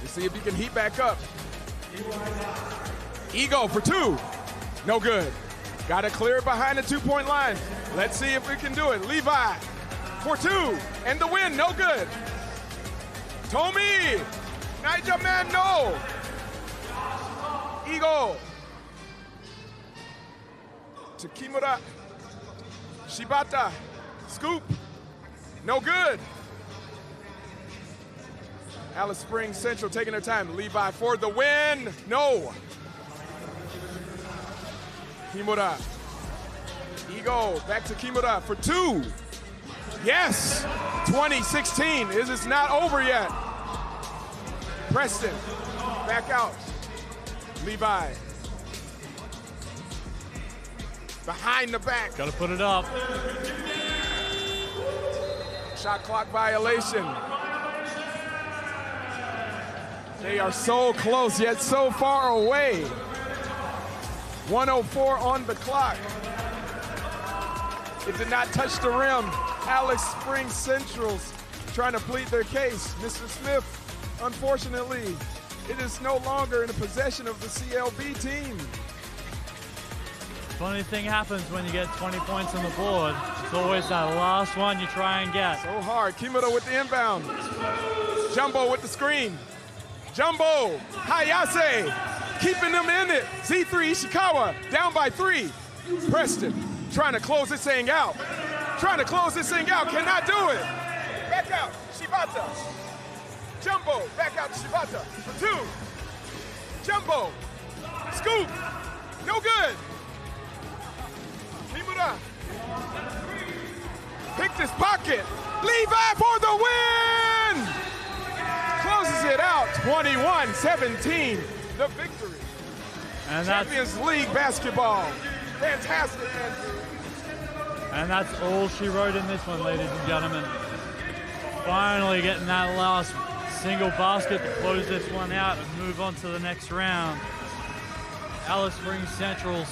Let's see if he can heat back up. Ego for two, no good. Got to clear it behind the 2-point line. Let's see if we can do it. Levi for two, and the win, no good. Tomi, Niger man, no. Ego to Kimura. Shibata, scoop, no good. Alice Springs Central taking their time. Levi for the win, no. Kimura, Ego, back to Kimura for two. Yes, 2016, this is not over yet. Preston, back out. Levi, behind the back. Got to put it up. Shot clock violation. They are so close, yet so far away. 1:04 on the clock. It did not touch the rim. Alice Springs Central's trying to plead their case. Mr. Smith, unfortunately, it is no longer in the possession of the CLB team. Funny thing happens when you get 20 points on the board. It's always that last one you try and get. So hard. Kimura with the inbound. Jumbo with the screen. Jumbo, Hayase, keeping them in it. Z3 Ishikawa down by 3. Preston trying to close this thing out. Trying to close this thing out, cannot do it. Back out, Shibata. Jumbo, back out to Shibata for 2. Jumbo, scoop, no good. Kimura, picked his pocket. Levi for the win! Closes it out, 21-17, the victory. And Champions League basketball. Fantastic, Andrew. And that's all she wrote in this one, ladies and gentlemen. Finally getting that last single basket to close this one out and move on to the next round. Alice Springs Central's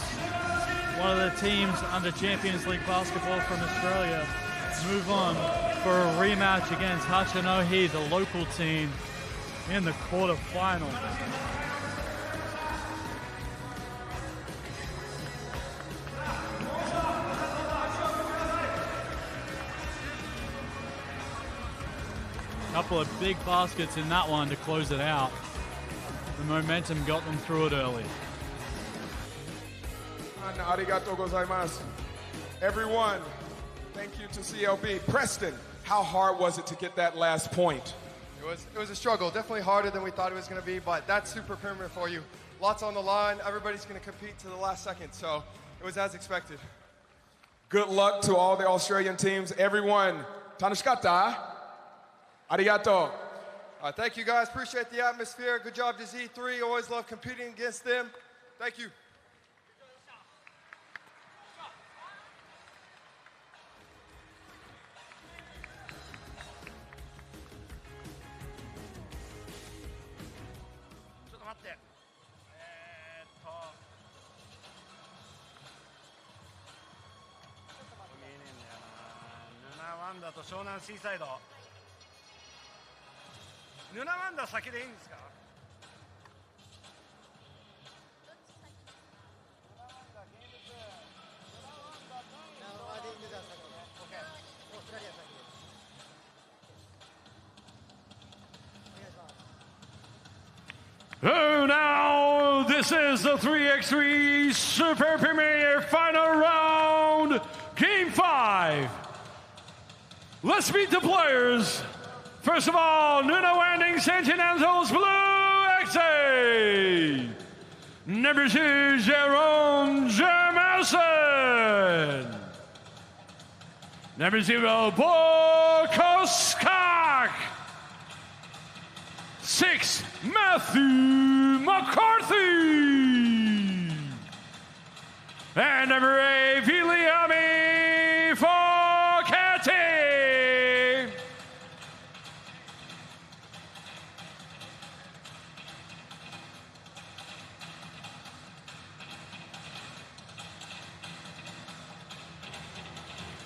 one of the teams under Champions League basketball from Australia move on for a rematch against Hachinohe, the local team, in the quarterfinal. Couple of big baskets in that one to close it out. The momentum got them through it early. Arigatou gozaimasu. Everyone, thank you to CLB. Preston, how hard was it to get that last point? It was a struggle, definitely harder than we thought it was going to be, but that's Super Premier for you. Lots on the line, everybody's going to compete to the last second, so it was as expected. Good luck to all the Australian teams. Everyone, tanoshikatta? Arigato. Thank you guys, appreciate the atmosphere. Good job to Z3, always love competing against them. Thank you. Oh, now this is the 3x3 Super Premier Final Round, Game 5. Let's meet the players. First of all, Nuno Landing Sentinel's Blue XA. Number 2, Jerome Jamerson. Number 0, Bo Koskak. 6, Matthew McCarthy. And number 8, Viliami Focchetti.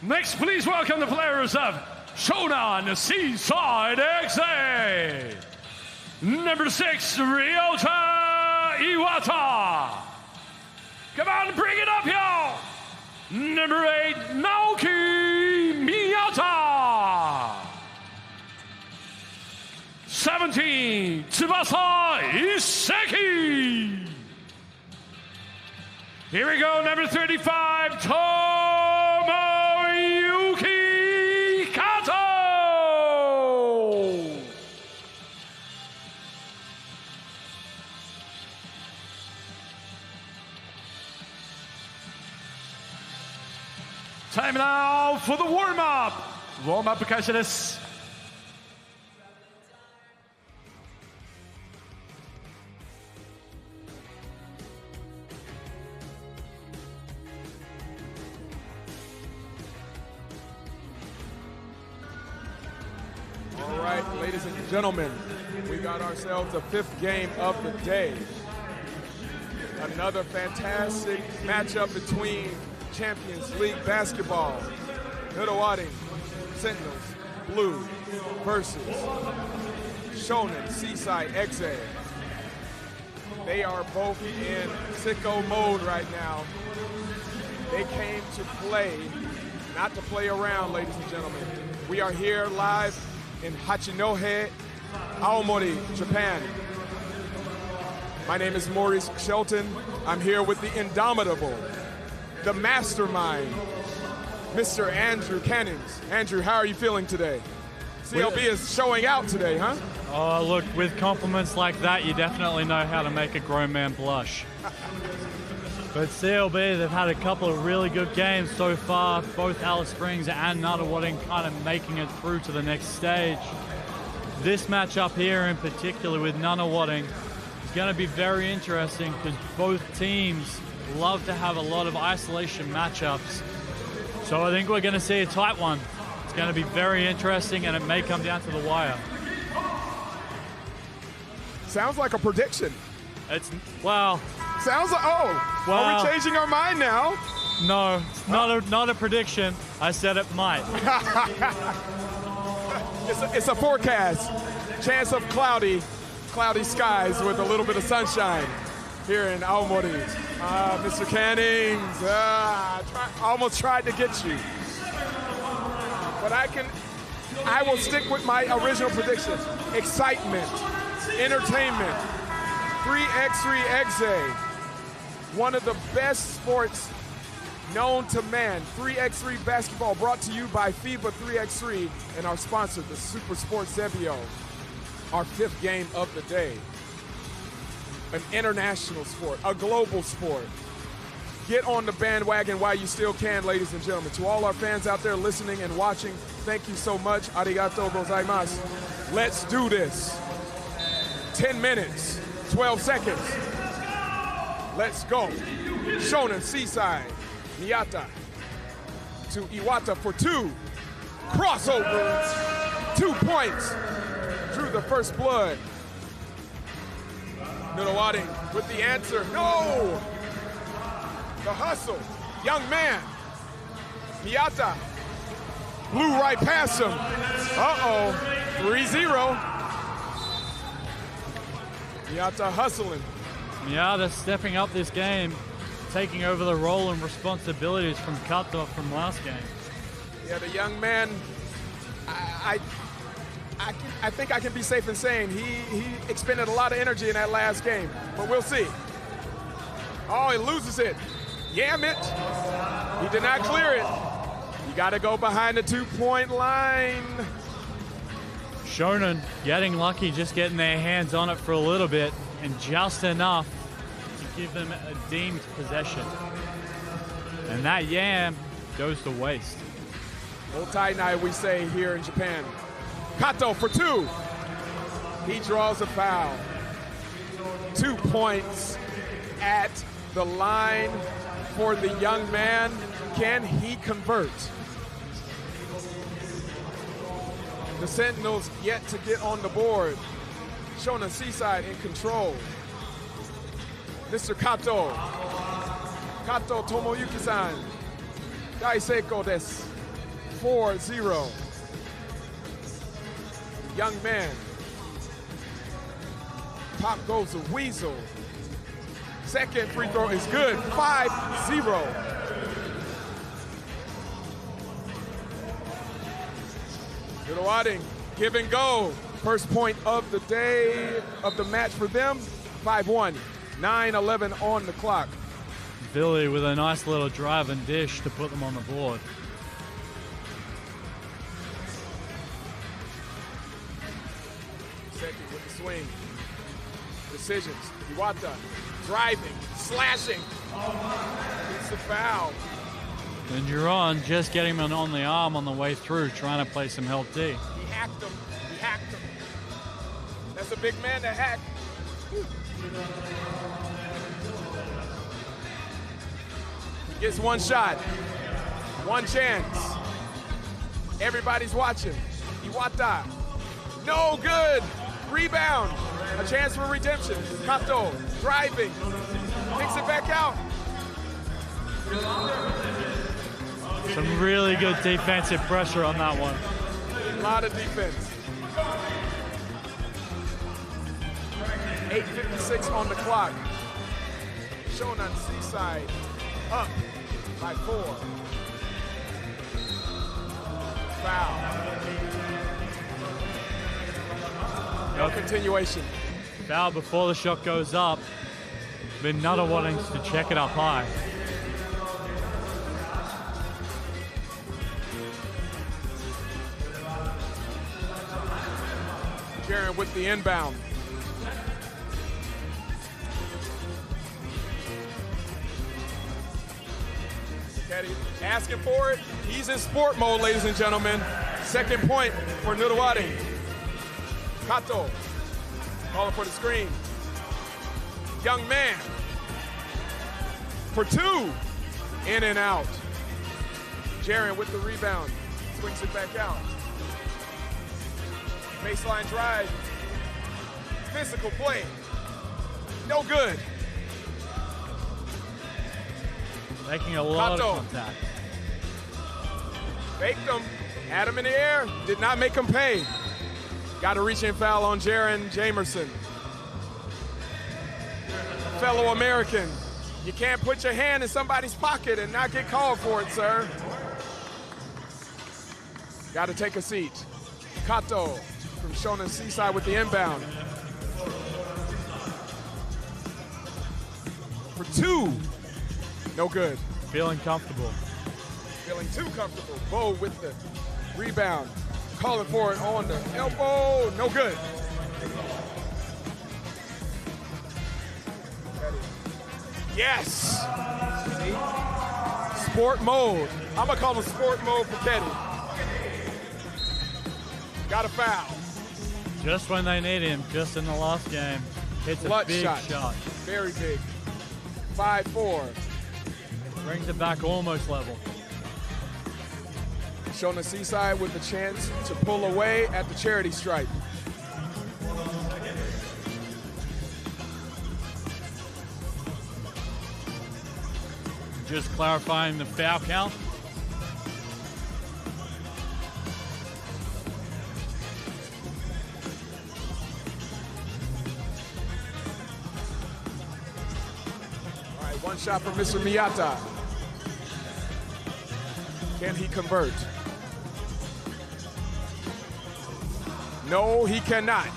Next, please welcome the players of Shonan Seaside XA. Number 6, Ryota Iwata. Come on, bring it up, y'all. Number 8, Naoki Miyata. 17, Tsubasa Iseki. Here we go, number 35, Tomoyuki Kato. Time now for the warm-up. Warm-up 開始です。All right, ladies and gentlemen, we got ourselves a 5th game of the day. Another fantastic matchup between Champions League basketball. Nunawading Sentinels Blue versus Shonan Seaside XA. They are both in sicko mode right now. They came to play, not to play around, ladies and gentlemen. We are here live in Hachinohe, Aomori, Japan. My name is Maurice Shelton. I'm here with the indomitable, the mastermind, Mr. Andrew Cannings. Andrew, how are you feeling today? CLB is showing out today, huh? Oh, look, with compliments like that, you definitely know how to make a grown man blush. But CLB, they've had a couple of really good games so far, both Alice Springs and Nunawading kind of making it through to the next stage. This matchup here in particular with Nunawading is going to be very interesting because both teams love to have a lot of isolation matchups. So I think we're going to see a tight one. It's going to be very interesting and it may come down to the wire. Sounds like a prediction. It's, well... Sounds like, well, are we changing our mind now? No, it's not a prediction. I said it might. It's a forecast. Chance of cloudy skies with a little bit of sunshine here in Aomori. Mr. Cannings, almost tried to get you. But I will stick with my original prediction. Excitement, entertainment, 3x3.EXE. One of the best sports known to man. 3x3 basketball brought to you by FIBA 3x3 and our sponsor, the Super Sports Zebio. Our 5th game of the day. An international sport, a global sport. Get on the bandwagon while you still can, ladies and gentlemen. To all our fans out there listening and watching, thank you so much. Arigatou gozaimasu. Let's do this. 10 minutes, 12 seconds. Let's go. Shonan Seaside. Miyata to Iwata for 2. Crossover. 2 points. Drew the first blood. Nunawading with the answer. No! The hustle. Young man. Miyata. Blew right past him. Uh-oh. 3-0. Miyata hustling. Miyata stepping up this game, taking over the role and responsibilities from Kato from last game. Yeah, the young man, I think I can be safe in saying he expended a lot of energy in that last game, but we'll see. Oh, he loses it. Yam it. He did not clear it. You got to go behind the 2-point line. Shonan getting lucky, just getting their hands on it for a little bit, and just enough to give them a deemed possession. And that yam goes to waste. Old tie night, we say here in Japan. Kato for 2. He draws a foul. 2 points at the line for the young man. Can he convert? The Sentinels yet to get on the board. Shonan Seaside in control. Mr. Kato. Kato Tomoyuki-san. Daiseiko desu. 4-0. Young man. Pop goes the Weasel. Second free throw is good. 5-0. Nuruating, give and go. First point of the day, of the match for them. 5-1, 9-11 on the clock. Billy with a nice little drive and dish to put them on the board. Second with the swing. Decisions. Iwata driving, slashing. Gets the foul. And Duran just getting him on the arm on the way through, trying to play some help D. He hacked him. He hacked him. That's a big man to hack. He gets one shot, one chance. Everybody's watching. Iwata. No good. Rebound. A chance for redemption. Kato driving. Kicks it back out. Some really good defensive pressure on that one. A lot of defense. 8:56 on the clock. Shonan Seaside up by 4. Foul. No continuation. Foul before the shot goes up. But Nutter wanting to check it up high. Jaron with the inbound. Caddy asking for it. He's in sport mode, ladies and gentlemen. Second point for Nuruwari. Kato calling for the screen. Young man for 2. In and out. Jaron with the rebound. Swings it back out. Baseline drive. Physical play. No good. Making a lot Kato. of contact. Faked him. Had him in the air. Did not make him pay. Got a reach-in foul on Jaron Jamerson. Fellow American. You can't put your hand in somebody's pocket and not get called for it, sir. Got to take a seat. Kato from Shonan Seaside with the inbound. For 2. No good. Feeling comfortable. Feeling too comfortable. Bo with the rebound. Calling for it on the elbow. No good. Yes. Sport mode. I'm going to call him sport mode for Ketty. Got a foul. Just when they need him, just in the last game. Hits a Clutch big shot. shot. Very big. 5-4. Brings it back almost level. Shonan Seaside with the chance to pull away at the charity stripe. Just clarifying the foul count. All right, one shot from Mr. Miyata. Can he convert? No, he cannot.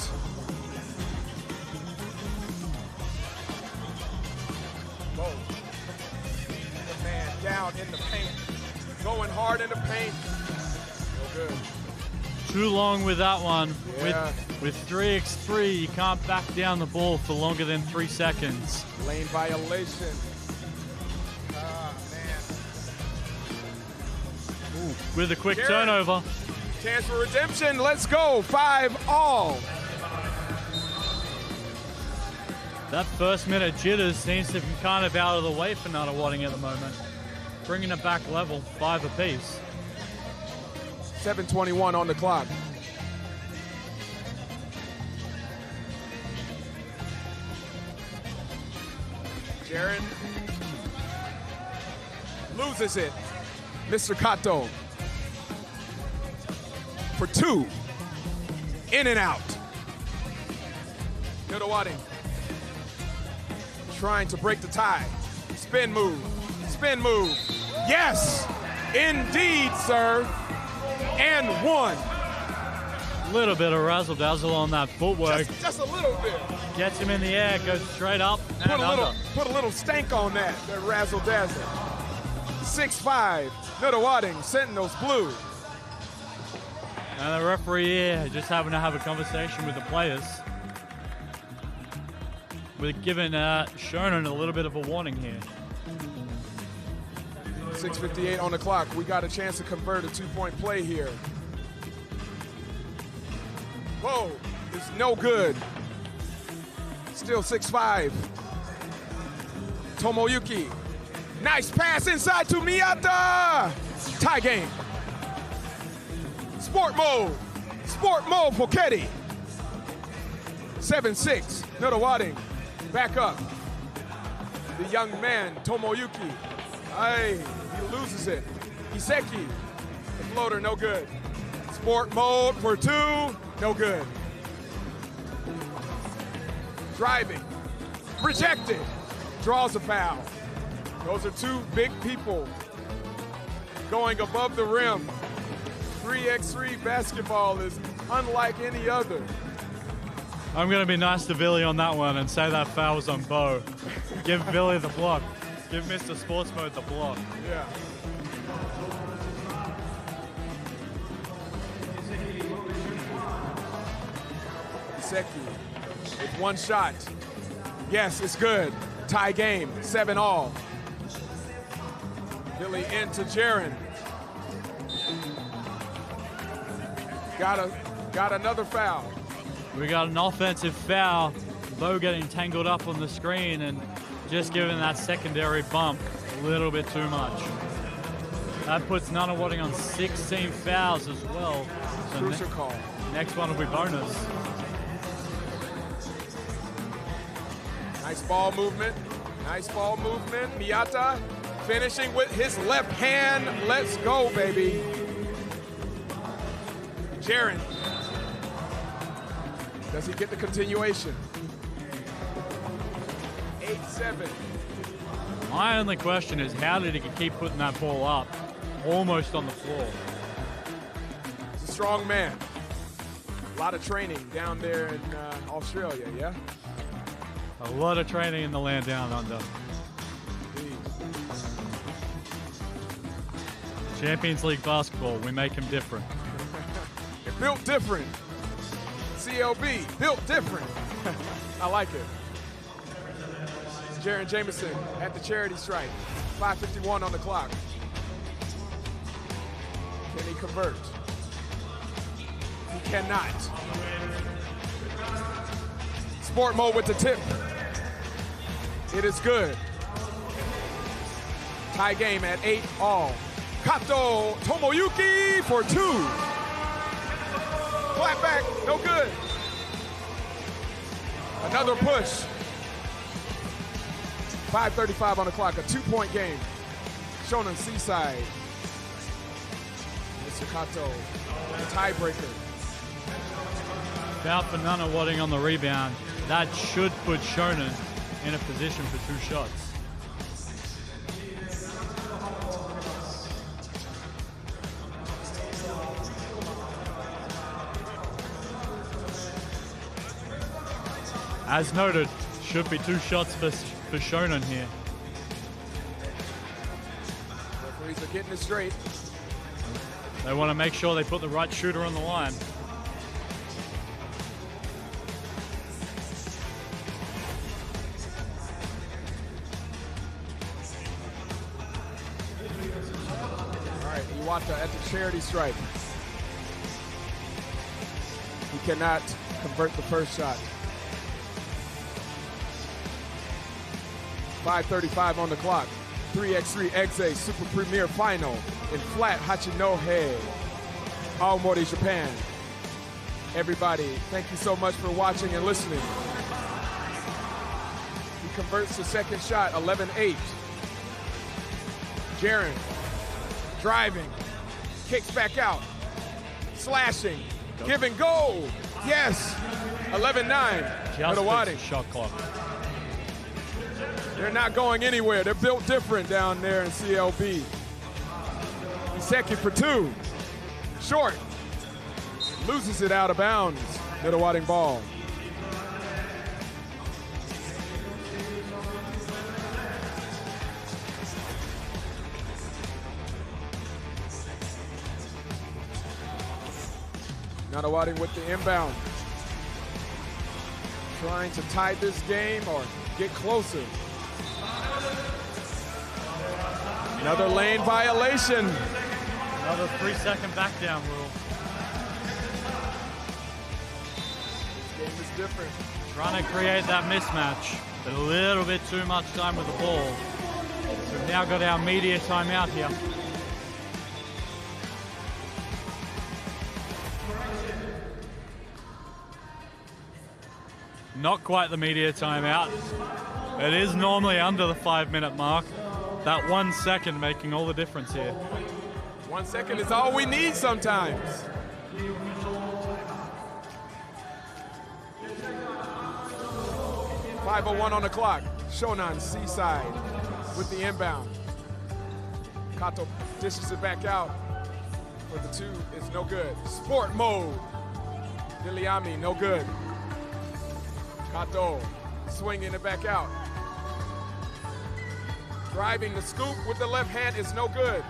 Whoa. The man down in the paint. Going hard in the paint. No good. Too long with that one. Yeah. With 3x3, you can't back down the ball for longer than 3 seconds. Lane violation. Ah, man. Ooh, with a quick Jaron. turnover. Chance for redemption. Let's go. 5-all. That first minute jitters seems to be kind of out of the way for Nunawading at the moment. Bringing it back level, 5 apiece. 7:21 on the clock. Jaren loses it. Mr. Kato for 2. In and out. Nunawading trying to break the tie. Spin move. Spin move. Yes, indeed, sir. And 1. Little bit of razzle dazzle on that footwork. Just a little bit. Gets him in the air, goes straight up and under. Put a little stank on that razzle dazzle. 6-5. Nunawading, Sentinels blue. And the referee here just having to have a conversation with the players. We're giving Shonen a little bit of a warning here. 6:58 on the clock. We got a chance to convert a 2-point play here. Whoa, it's no good. Still 6-5. Tomoyuki. Nice pass inside to Miyata. Tie game. Sport mode. Sport mode for Ketty. 7-6. Nunawading. Back up. The young man, Tomoyuki. Aye, he loses it. Iseki. The floater, no good. Sport mode for 2. No good. Driving. Rejected. Draws a foul. Those are 2 big people going above the rim. 3x3 basketball is unlike any other. I'm going to be nice to Billy on that one and say that foul was on Bo. Give Billy the block. Give Mr. Sports Mode the block. Yeah. Iseki with 1 shot. Yes, it's good. Tie game, 7-all. Billy into Jaren. Got another foul. We got an offensive foul. Bo getting tangled up on the screen and just giving that secondary bump a little bit too much. That puts Nunawading on 16 fouls as well. So Crucial call. Next one will be bonus. Nice ball movement. Nice ball movement. Miyata finishing with his left hand. Let's go, baby. Jaren. Does he get the continuation? 8-7. My only question is, how did he keep putting that ball up almost on the floor? He's a strong man. A lot of training down there in Australia, yeah? A lot of training in the land down under. Indeed. Champions League basketball, we make him different. They're built different. CLB, built different. I like it. Jaren Jameson at the charity strike. 5:51 on the clock. Can he convert? He cannot. Sport mode with the tip. It is good. Tie game at 8-all. Kato Tomoyuki for 2. Flat back, no good. Another push. 5:35 on the clock, a 2-point game. Shonen Seaside. Mr. Kato, the tiebreaker. Foul for Nunawading on the rebound. That should put Shonen in a position for 2 shots. As noted, should be 2 shots for Shonen here. Referees are getting it straight. They want to make sure they put the right shooter on the line. All right, Iwata at the charity stripe. He cannot convert the first shot. 5:35 on the clock. 3x3.EXE Super Premier Final in flat Hachinohe, Aomori, Japan. Everybody, thank you so much for watching and listening. He converts the second shot, 11-8. Jaren driving, kicks back out, slashing, give and go. Yes, 11-9. Just shot clock. They're not going anywhere. They're built different down there in CLB. Iseki for two. Short. Loses it out of bounds. Middle wadding ball. Nadawading with the inbound. Trying to tie this game or get closer. Another lane violation. Another 3-second back down rule. This game is different. Trying to create that mismatch, but a little bit too much time with the ball. So we've now got our media timeout here. Not quite the media timeout. It is normally under the 5-minute mark. That 1 second making all the difference here. 1 second is all we need sometimes. .501 on the clock. Shonan Seaside with the inbound. Kato dishes it back out for the two. It's no good. Sport mode. Diliami, no good. Kato swinging it back out. Driving the scoop with the left hand is no good.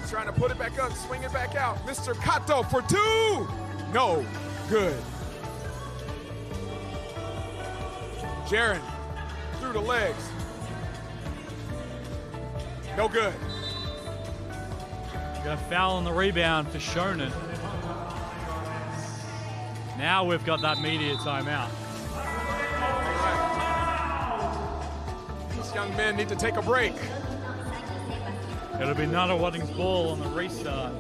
He's trying to put it back up, swing it back out. Mr. Kato for two. No good. Jaren through the legs. No good. Got a foul on the rebound for Shonan. Now we've got that media timeout. These young men need to take a break. It'll be Nadawading's ball on the restart.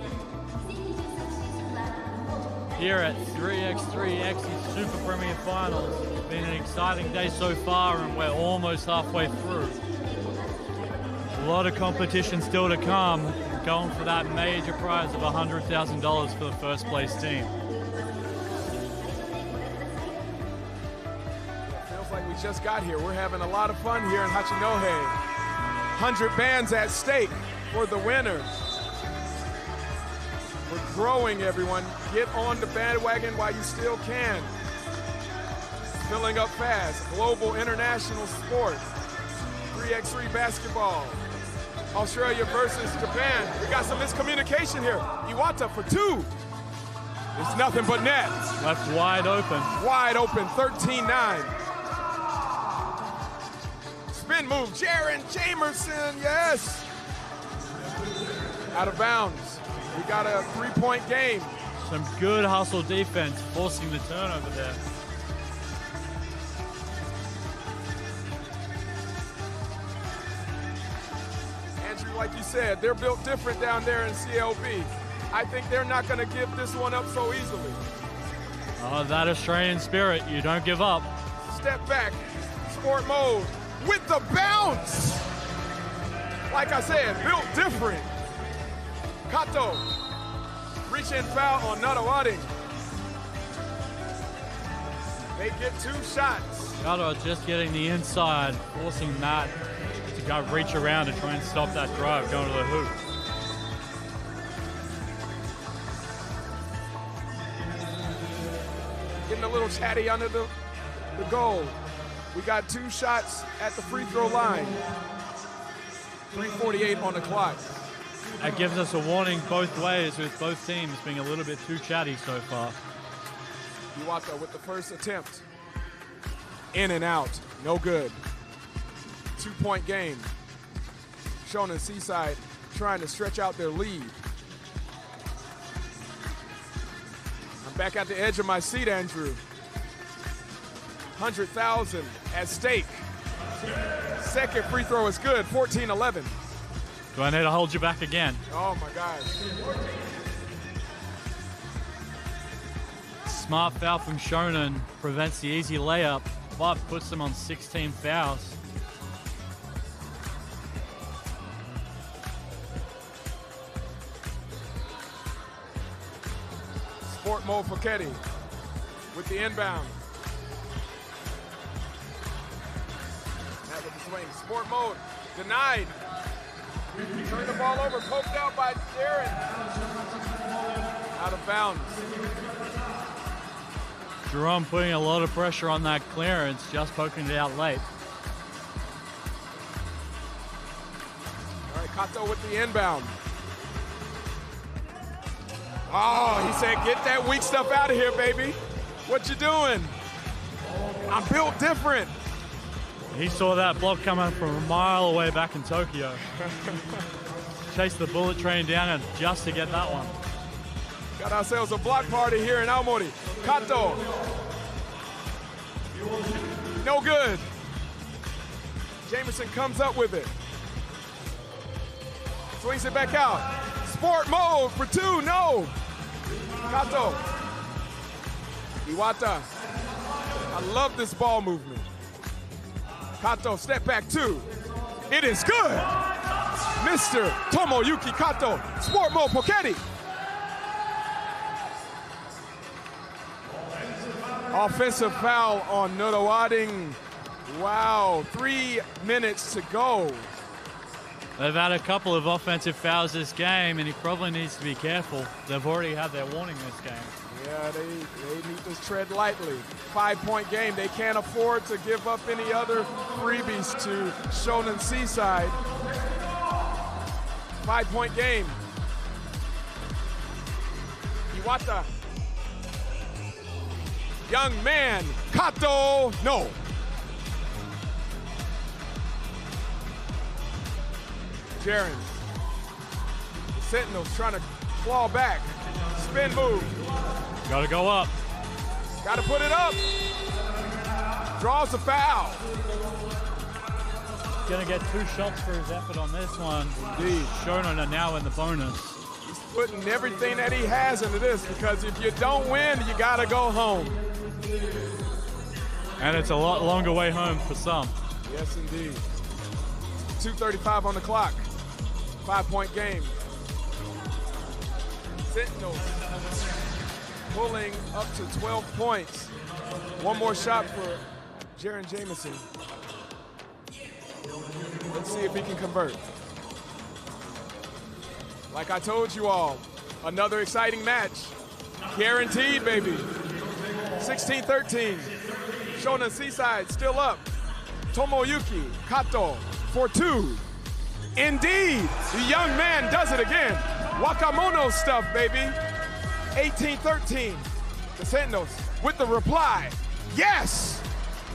Here at 3x3.EXE Super Premier Finals. It's been an exciting day so far and we're almost halfway through. A lot of competition still to come. Going for that major prize of $100,000 for the first place team. Like we just got here. We're having a lot of fun here in Hachinohe. 100 bands at stake for the winner. We're growing, everyone. Get on the bandwagon while you still can. Filling up fast. Global international sport. 3x3 basketball. Australia versus Japan. We got some miscommunication here. Iwata for two. It's nothing but net. Left wide open. Wide open, 13-9. Spin move, Jaren Jamerson, yes! Out of bounds. We got a 3-point game. Some good hustle defense, forcing the turnover there. Andrew, like you said, they're built different down there in CLB. I think they're not gonna give this one up so easily. Oh, that Australian spirit, you don't give up. Step back, sport mode. With the bounce! Like I said, built different. Kato, reach in foul on Nadawading. They get two shots. Kato just getting the inside, forcing Matt to go reach around to try and stop that drive going to the hoop. Getting a little chatty under the goal. We got two shots at the free throw line. 3:48 on the clock. That gives us a warning both ways, with both teams being a little bit too chatty so far. Iwata with the first attempt. In and out, no good. 2-point game. Shonan Seaside trying to stretch out their lead. I'm back at the edge of my seat, Andrew. 100,000 at stake. second free throw is good, 14-11. Do I need to hold you back again? Oh my gosh. Smart foul from Shonen prevents the easy layup, but puts them on 16 fouls. Sport mode for Ketty with the inbound. That with the swing. Sport mode denied. Turn the ball over, poked out by Darren. Out of bounds. Jerome putting a lot of pressure on that clearance, just poking it out late. All right, Kato with the inbound. Oh, he said, get that weak stuff out of here, baby. What you doing? I'm built different. He saw that block coming from a mile away back in Tokyo. Chased the bullet train down and just to get that one. Got ourselves a block party here in Aomori. Kato. No good. Jameson comes up with it. Swings it back out. Sport mode for two, no. Kato. Iwata. I love this ball movement. Kato, step back two. It is good. Mr. Tomoyuki Kato, sport mode for Ketty. Offensive foul on Nodowading. Wow, 3 minutes to go. They've had a couple of offensive fouls this game, and he probably needs to be careful. They've already had their warning this game. Yeah, they need to tread lightly. 5-point game. They can't afford to give up any other freebies to Shonen Seaside. 5-point game. Iwata. Young man, Kato, no. Jaren. The Sentinels trying to claw back. Spin move. Gotta go up. Gotta put it up. Draws a foul. Gonna get 2 shots for his effort on this one. Indeed. Shonen are now in the bonus. He's putting everything that he has into this because if you don't win, you gotta go home. And it's a lot longer way home for some. Yes, indeed. 2:35 on the clock. 5-point game. Sentinels pulling up to 12 points. One more shot for Jaren Jameson. Let's see if he can convert. Like I told you all, another exciting match. Guaranteed, baby. 16-13. Shonen Seaside still up. Tomoyuki Kato for 2. Indeed, the young man does it again. Wakamono stuff, baby. 18-13. The Sentinels with the reply. Yes!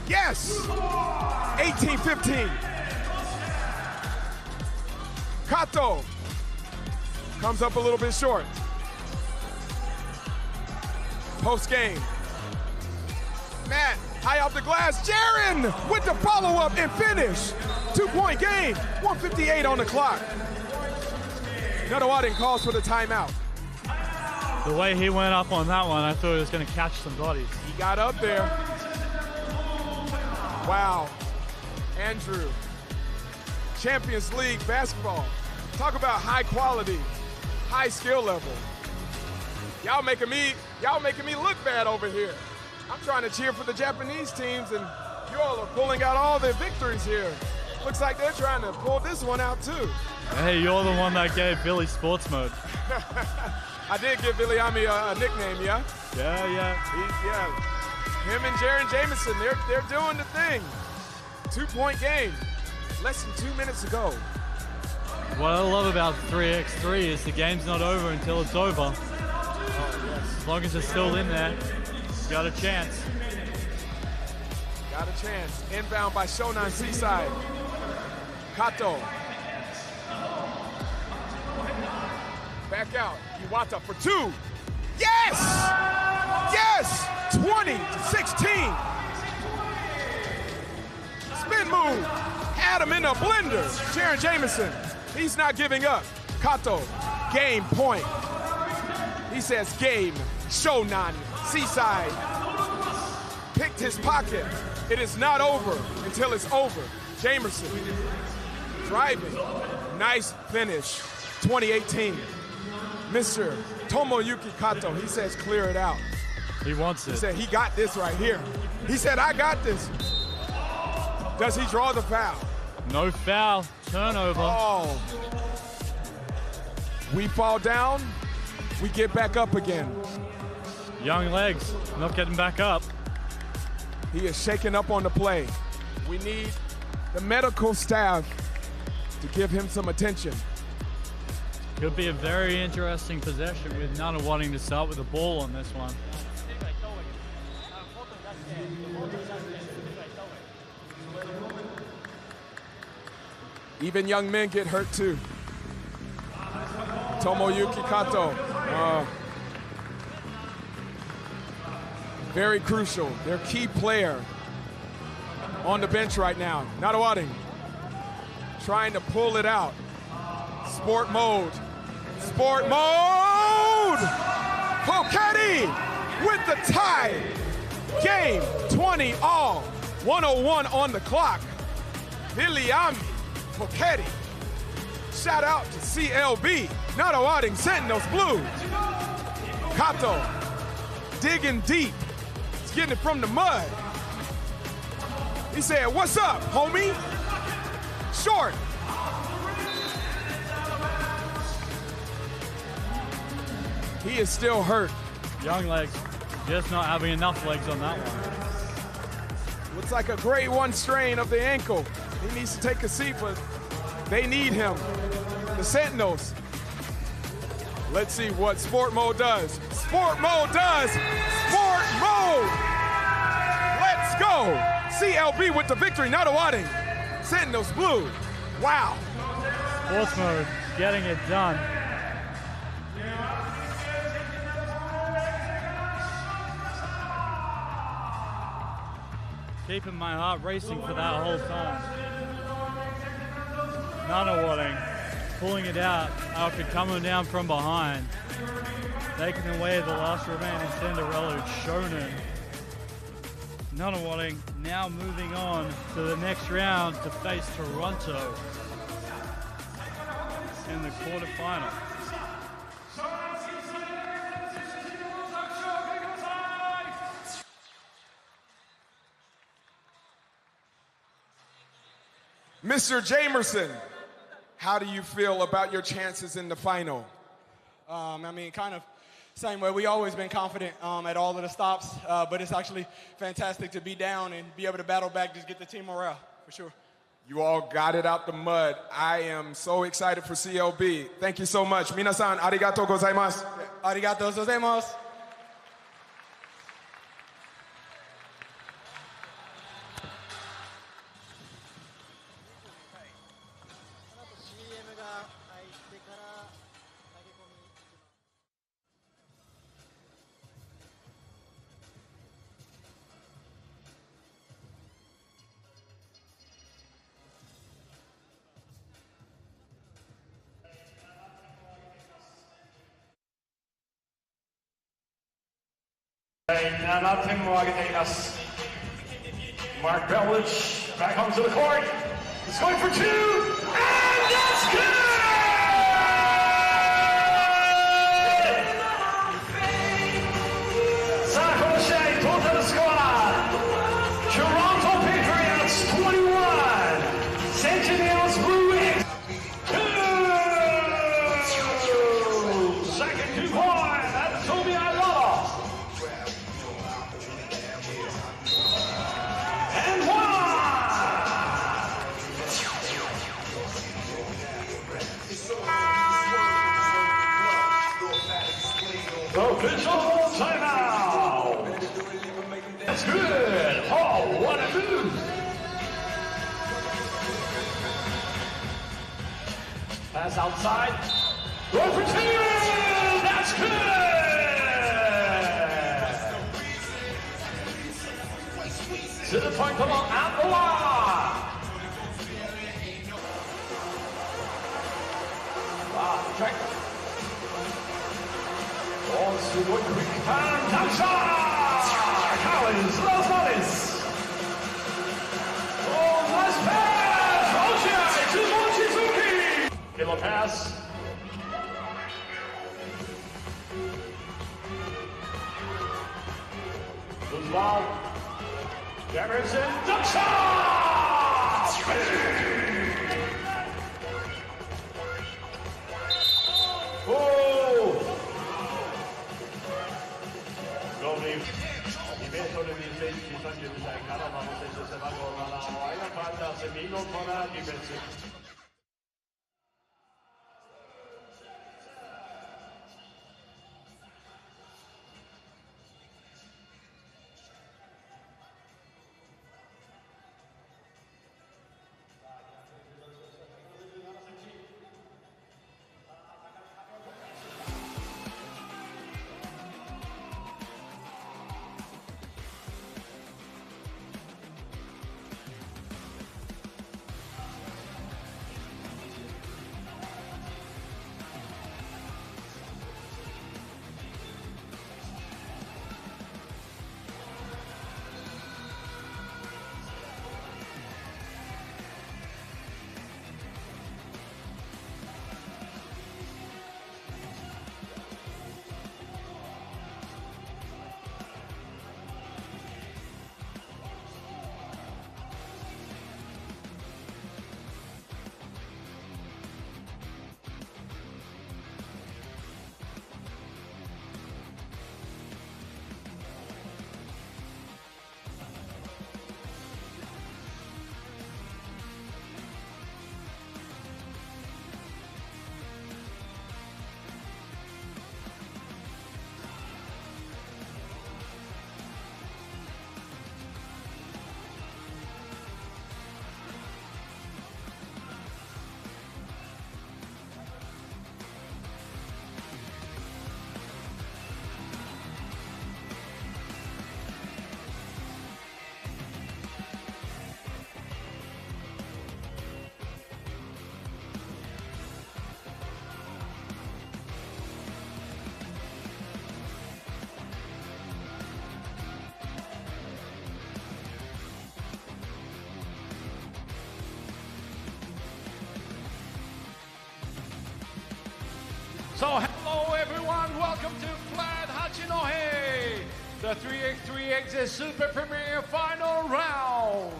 Yes! 18-15. Kato comes up a little bit short. Post game. Matt, high off the glass. Jaren with the follow-up and finish. 2-point game. 1:58 on the clock. Nodowading calls for the timeout. The way he went up on that one, I thought he was going to catch some bodies. He got up there. Wow. Andrew. Champions League basketball. Talk about high quality, high skill level. Y'all making me look bad over here. I'm trying to cheer for the Japanese teams, and you all are pulling out all their victories here. Looks like they're trying to pull this one out too. Hey, you're the one that gave Billy sports mode. I did give Billy Ami a nickname, yeah? Yeah. Him and Jaren Jameson, they're doing the thing. 2-point game. Less than 2 minutes to go. What I love about 3x3 is the game's not over until it's over. Oh, yes. As long as it's still in there, you got a chance. Got a chance. Inbound by Shonan Seaside. Kato. Back out. Iwata for 2. Yes! Yes! 20-16. Spin move. Add him in a blender. Jaron Jameson, he's not giving up. Kato, game point. He says game, Shonan, Seaside. Picked his pocket. It is not over until it's over. Jamerson driving. Nice finish. 2018. Mr. Tomoyuki Kato, he says clear it out. He wants it. He said he got this right here. He said I got this. Does he draw the foul? No foul. Turnover. Oh. We fall down. We get back up again. Young legs, not getting back up. He is shaking up on the play. We need the medical staff to give him some attention. Could be a very interesting possession with Nana wanting to start with the ball on this one. Even young men get hurt too. Tomoyuki Kato. Very crucial. Their key player on the bench right now. Nadawading trying to pull it out. Sport mode. Sport mode! Kokeri with the tie. Game 20 all. 101 on the clock. Viliami Kokeri. Shout out to CLB. Nadawading Sentinels Blues. Kato digging deep. He's getting it from the mud. He said, what's up, homie? Short. He is still hurt. Young legs, just not having enough legs on that one. Looks like a grade 1 strain of the ankle. He needs to take a seat, but they need him. The Sentinels. Let's see what sport mode does. Sport mode does. Sport mode. Let's go. CLB with the victory. Nadawading. Sentinels blue. Wow. Sports mode, getting it done. Keeping my heart racing for that whole time. Nadawading pulling it out after coming down from behind. Taking away the last remaining Cinderella Shonen. Nadawading now moving on to the next round to face Toronto in the quarterfinal. Mr. Jamerson, how do you feel about your chances in the final? I mean, kind of same way. We always been confident at all of the stops, but it's actually fantastic to be down and be able to battle back, just get the team morale, for sure. You all got it out the mud. I am so excited for CLB. Thank you so much. Minasan, arigatou gozaimasu. Arigatou gozaimasu. Mark Belich back onto the court. He's going for 2, and that's good! Sakoshe, total score. Toronto Patriots 21. Sentinels Blue Wings 2. Second 2 point. That's Toby Alaba. And 1. Official timeout. That's good. Oh, what a move. Pass outside. Go for 2. That's good. To the point, come on, out the line. すごいクイックターンダンサーカリンス・ロスマリス。ナイスパス。落合to Mochizuki. Killer pass. Good ball. Jefferson dunk shot. Oh. 2m2cm、32歳、カナダの選手、背番号7、ワイナ・パンダース、見事なディフェンス。So hello everyone, welcome to Flat Hachinohe, the 3x3.EXE Super Premier Final Round.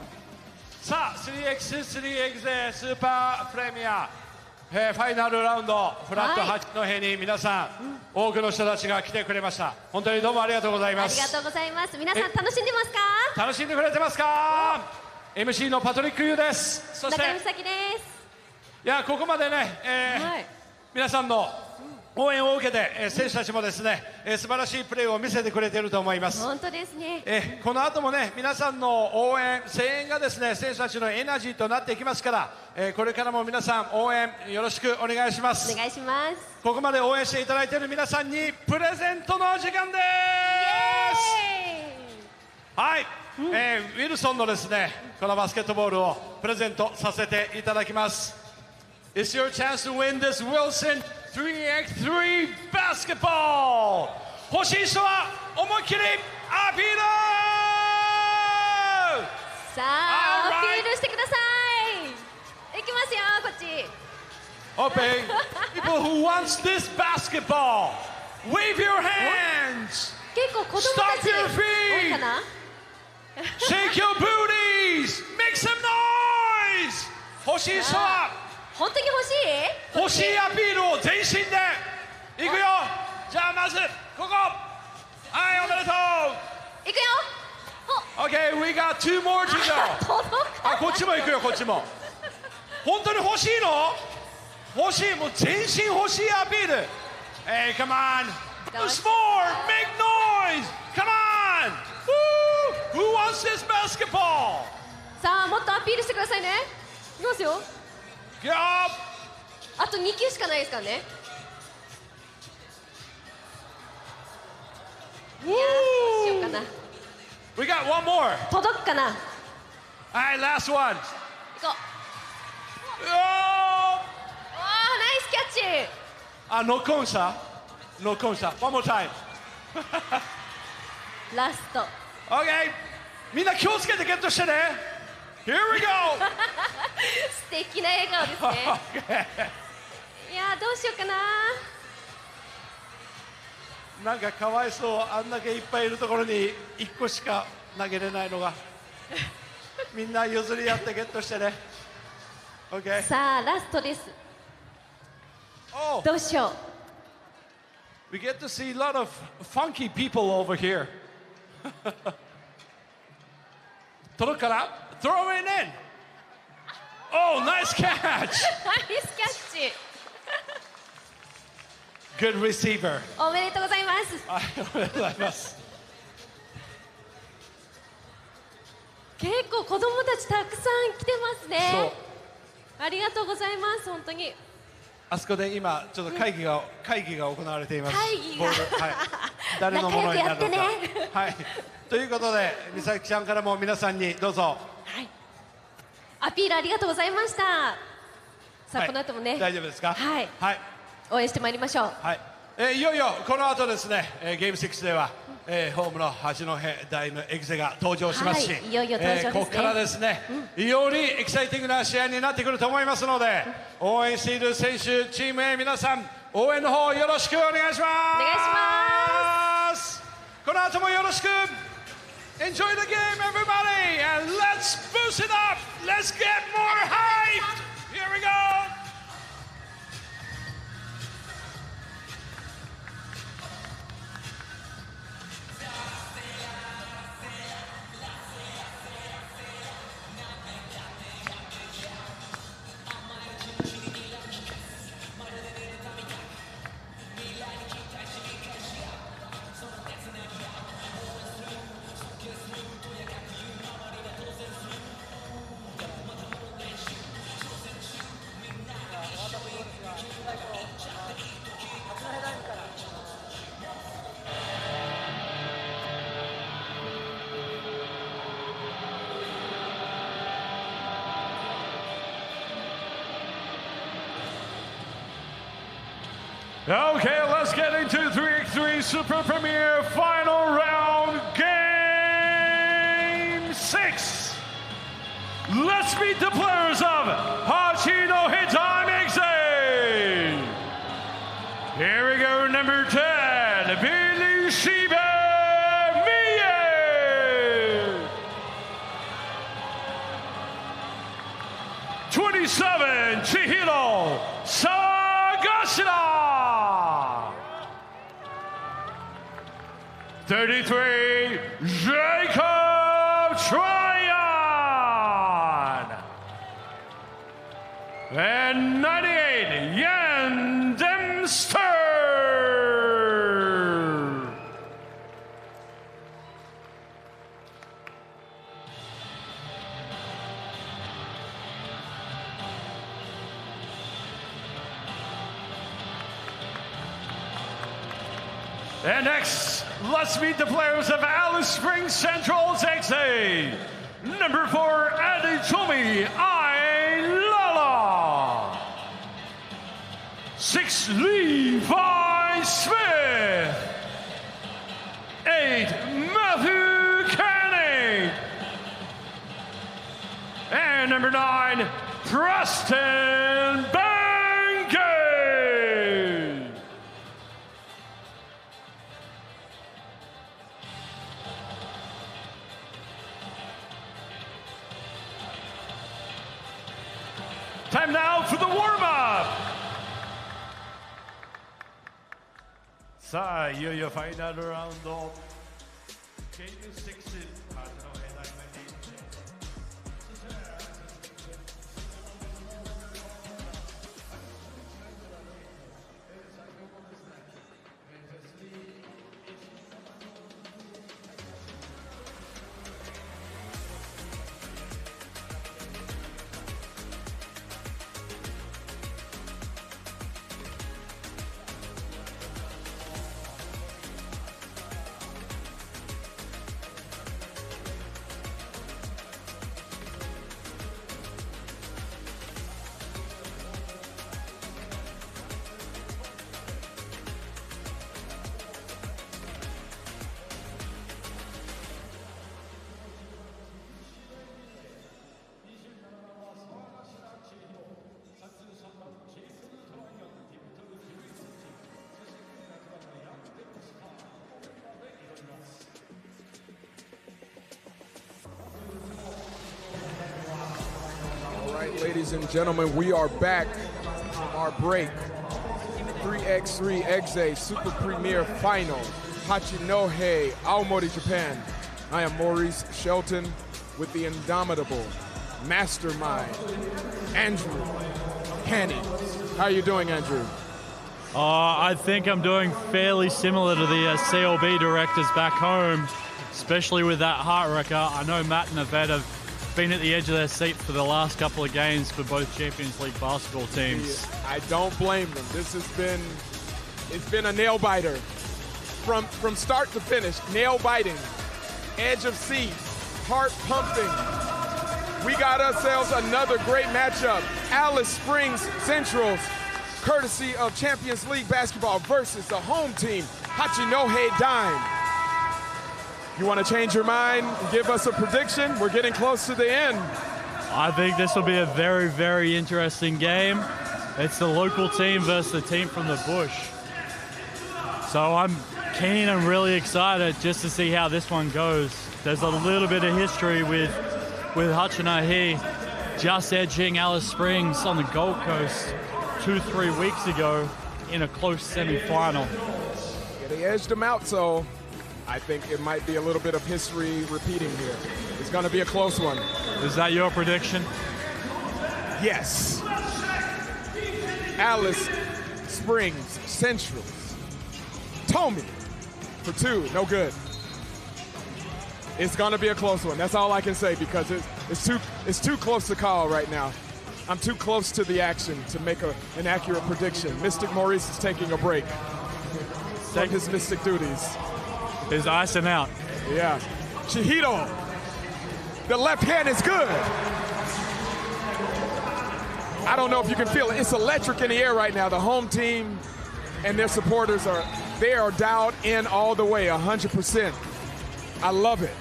さあ 3x3.EXE スーパープレミア、ファイナルラウンドフラット八戸に皆さん、多くの人たちが来てくれました。本当にどうもありがとうございます。ありがとうございます。皆さん楽しんでますか？楽しんでくれてますか？ MC のパトリック・ユーです。そして中野美咲です。いやここまでね、皆さんの応援を受けて、選手たちもですね、素晴らしいプレーを見せてくれていると思います。本当ですね。この後もね、皆さんの応援、声援がですね、選手たちのエナジーとなっていきますから、これからも皆さん応援よろしくお願いします。お願いします。ここまで応援していただいている皆さんにプレゼントの時間です。はい、ウィルソンのですね、このバスケットボールをプレゼントさせていただきます。It's your chance to win this Wilson 3x3 basketball! 欲しい人は思いっきりアピール！さあ、アピールしてください。いきますよ、こっち。Okay, people who wants this basketball, wave your hands! 結構子供たち Stomp your 多い feet! かな？ Shake your booties! Make some noise! 欲しい人は本当に欲しい？欲しいアピールを全身でいくよ。じゃあまずここ、はいおめでとう。いくよ。Okay, we got two more to go. あ、こっちも行くよ、こっちも。本当に欲しいの？欲しい、もう全身欲しいアピール。Hey, come on. There's more. Make noise. Come on. Woo! Who wants this basketball? さあ、もっとアピールしてくださいね。いきますよ。Get up. あと2球しかないですからね。いやー、どうしようかな。We got one more. 届くかな。Alright, last one. 行こう。Oh! わあ、ナイスキャッチ。あ、ノックオンした？ノックオンした。One more time. ラスト Okay. みんな気をつけてゲットしてね。Here we go. 素敵な笑顔ですね。いやーどうしようかな。なんかかわいそう。あんだけいっぱいいるところに1個しか投げれないのが。みんな譲り合ってゲットしてね。Okay. さあラストです。 Oh, どうしよう。 we get to see a lot of funky people over here. 届くかな Throw it in. Oh, nice catch. ナイスキャッチ。 Good receiver. おめでとうございます。はい、おめでとうございます。結構子供たちたくさん来てますね。ありがとうございます本当に。あそこで今ちょっと会議が行われています。会議がボールはい、誰のものになるのか。仲良くやってね。はい。ということで美咲ちゃんからも皆さんにどうぞ。はい。アピールありがとうございました。さあ、はい、この後もね。大丈夫ですか。はい。はい。応援してまいりましょう。はい。いよいよこの後ですね、ゲーム6では、ホームの八戸大のエグゼが登場しますし、はい、いよいよ登場ですね。ここからですね、よりエキサイティングな試合になってくると思いますので、応援している選手チームへ皆さん応援の方よろしくお願いします。お願いします。この後もよろしく。Enjoy the game, everybody, and let's boost it up. Let's get more hyped. Here we go. Okay, let's get into 3x3 Super Premier Final Round Game 6. Let's meet the players of HACHINOHE 3x3. Here we go, number 10, Billy Shiba Miye. 27, Chihiro Sagashira. 33, Jacob Tryon. And 98, Yan Dempster. And next, let's meet the players of Alice Springs Central's XA. Number 4, Aditomi Ailala. 6, Levi Smith. 8, Matthew Canning. And number 9, Preston Bangay. Time now for the warm-up. さあ、いよいよファイナルラウンド。ゲーム6。Ladies and gentlemen, we are back from our break. 3x3.EXE Super Premier Final, Hachinohe, Aomori, Japan. I am Maurice Shelton with the indomitable mastermind, Andrew Haney. How are you doing, Andrew? I think I'm doing fairly similar to the CLB directors back home, especially with that heart wrecker. I know Matt and Yvette have been at the edge of their seat for the last couple of games for both Champions League basketball teams. I don't blame them. This has been, it's been a nail biter from start to finish. Nail biting, edge of seat, heart pumping. We got ourselves another great matchup. Alice Springs Centrals, courtesy of Champions League basketball versus the home team, Hachinohe Dime. You want to change your mind and give us a prediction? We're getting close to the end. I think this will be a very, very interesting game. It's the local team versus the team from the bush. So I'm keen and really excited just to see how this one goes. There's a little bit of history with Hachinohe just edging Alice Springs on the Gold Coast 2-3 weeks ago in a close semi-final. Yeah, they edged them out, so I think it might be a little bit of history repeating here. It's going to be a close one. Is that your prediction? Yes. Alice Springs Centrals. Tommy for 2, no good. It's going to be a close one. That's all I can say because it's too close to call right now. I'm too close to the action to make an accurate prediction. Mystic Maurice is taking a break from his mystic duties. Is icing out. Yeah. Chihito. The left hand is good. I don't know if you can feel it. It's electric in the air right now. The home team and their supporters are dialed in all the way, 100%. I love it.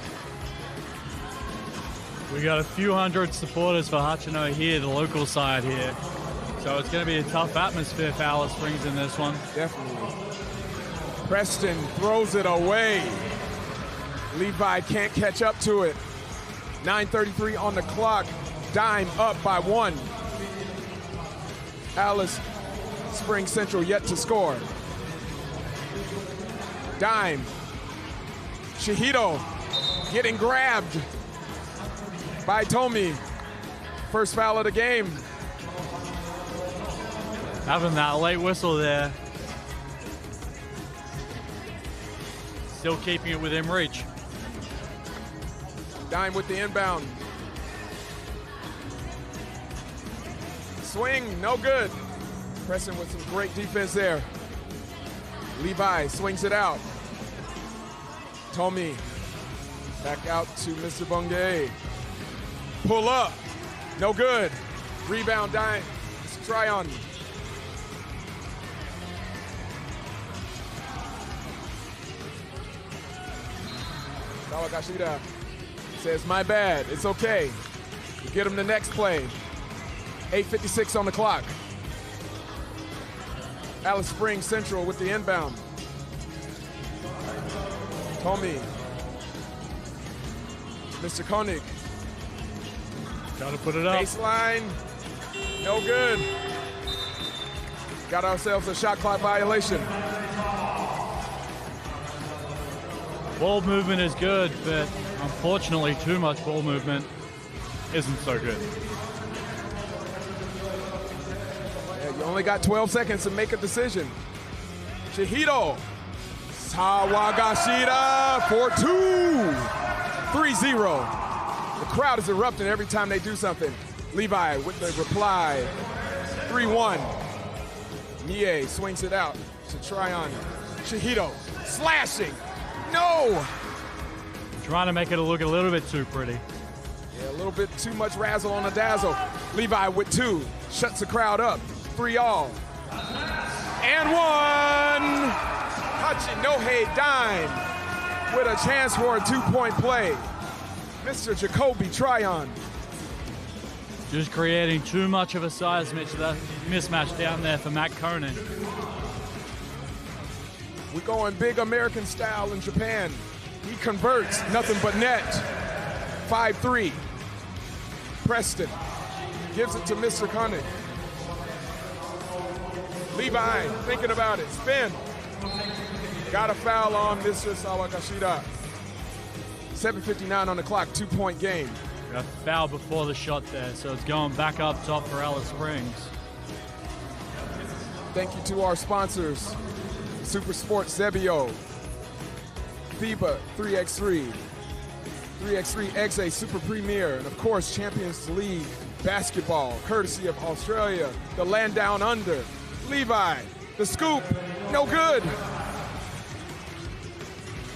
We got a few hundred supporters for Hachinohe here, the local side here. So it's going to be a tough atmosphere for Alice Springs in this one. Definitely. Preston throws it away. Levi can't catch up to it. 9:33 on the clock. Dime up by 1. Alice Springs Central yet to score. Dime. Chihito getting grabbed by Tomi. First foul of the game. Having that late whistle there. Still keeping it within reach. Dime with the inbound. Swing, no good. Preston with some great defense there. Levi swings it out. Tomi back out to Mr. Bungay. Pull up, no good. Rebound, Dime. Mr. Tryon. Kawakashida says, my bad, it's okay. We'll get him the next play. 8:56 on the clock. Alice Springs Central with the inbound. Tomi. Mr. Koenig. Got to put it up. Baseline, no good. Got ourselves a shot clock violation. Ball movement is good, but unfortunately too much ball movement isn't so good. Yeah, you only got 12 seconds to make a decision. Chihito. Sawagashida for 2. 3-0. The crowd is erupting every time they do something. Levi with the reply. 3-1. Mie swings it out to Tryon. Chihito slashing. No! Trying to make it look a little bit too pretty. Yeah, a little bit too much razzle on the dazzle. Levi with 2. Shuts the crowd up. 3-all. And 1! Hachinohe Dime with a chance for a 2-point play. Mr. Jacoby Tryon. Just creating too much of a size mismatch down there for Matt Koenig. We're going big American style in Japan. He converts, nothing but net. 5-3. Preston. gives it to Mr. Koenig. Levi thinking about it, spin. Got a foul on Mr. Sawakashida. 7:59 on the clock, 2-point game. A foul before the shot there, so it's going back up top for Alice Springs. Thank you to our sponsors, Super Sports Zebio, FIBA 3x3, 3x3.EXE Super Premier, and of course Champions League basketball, courtesy of Australia, the land down under. Levi, the scoop, no good.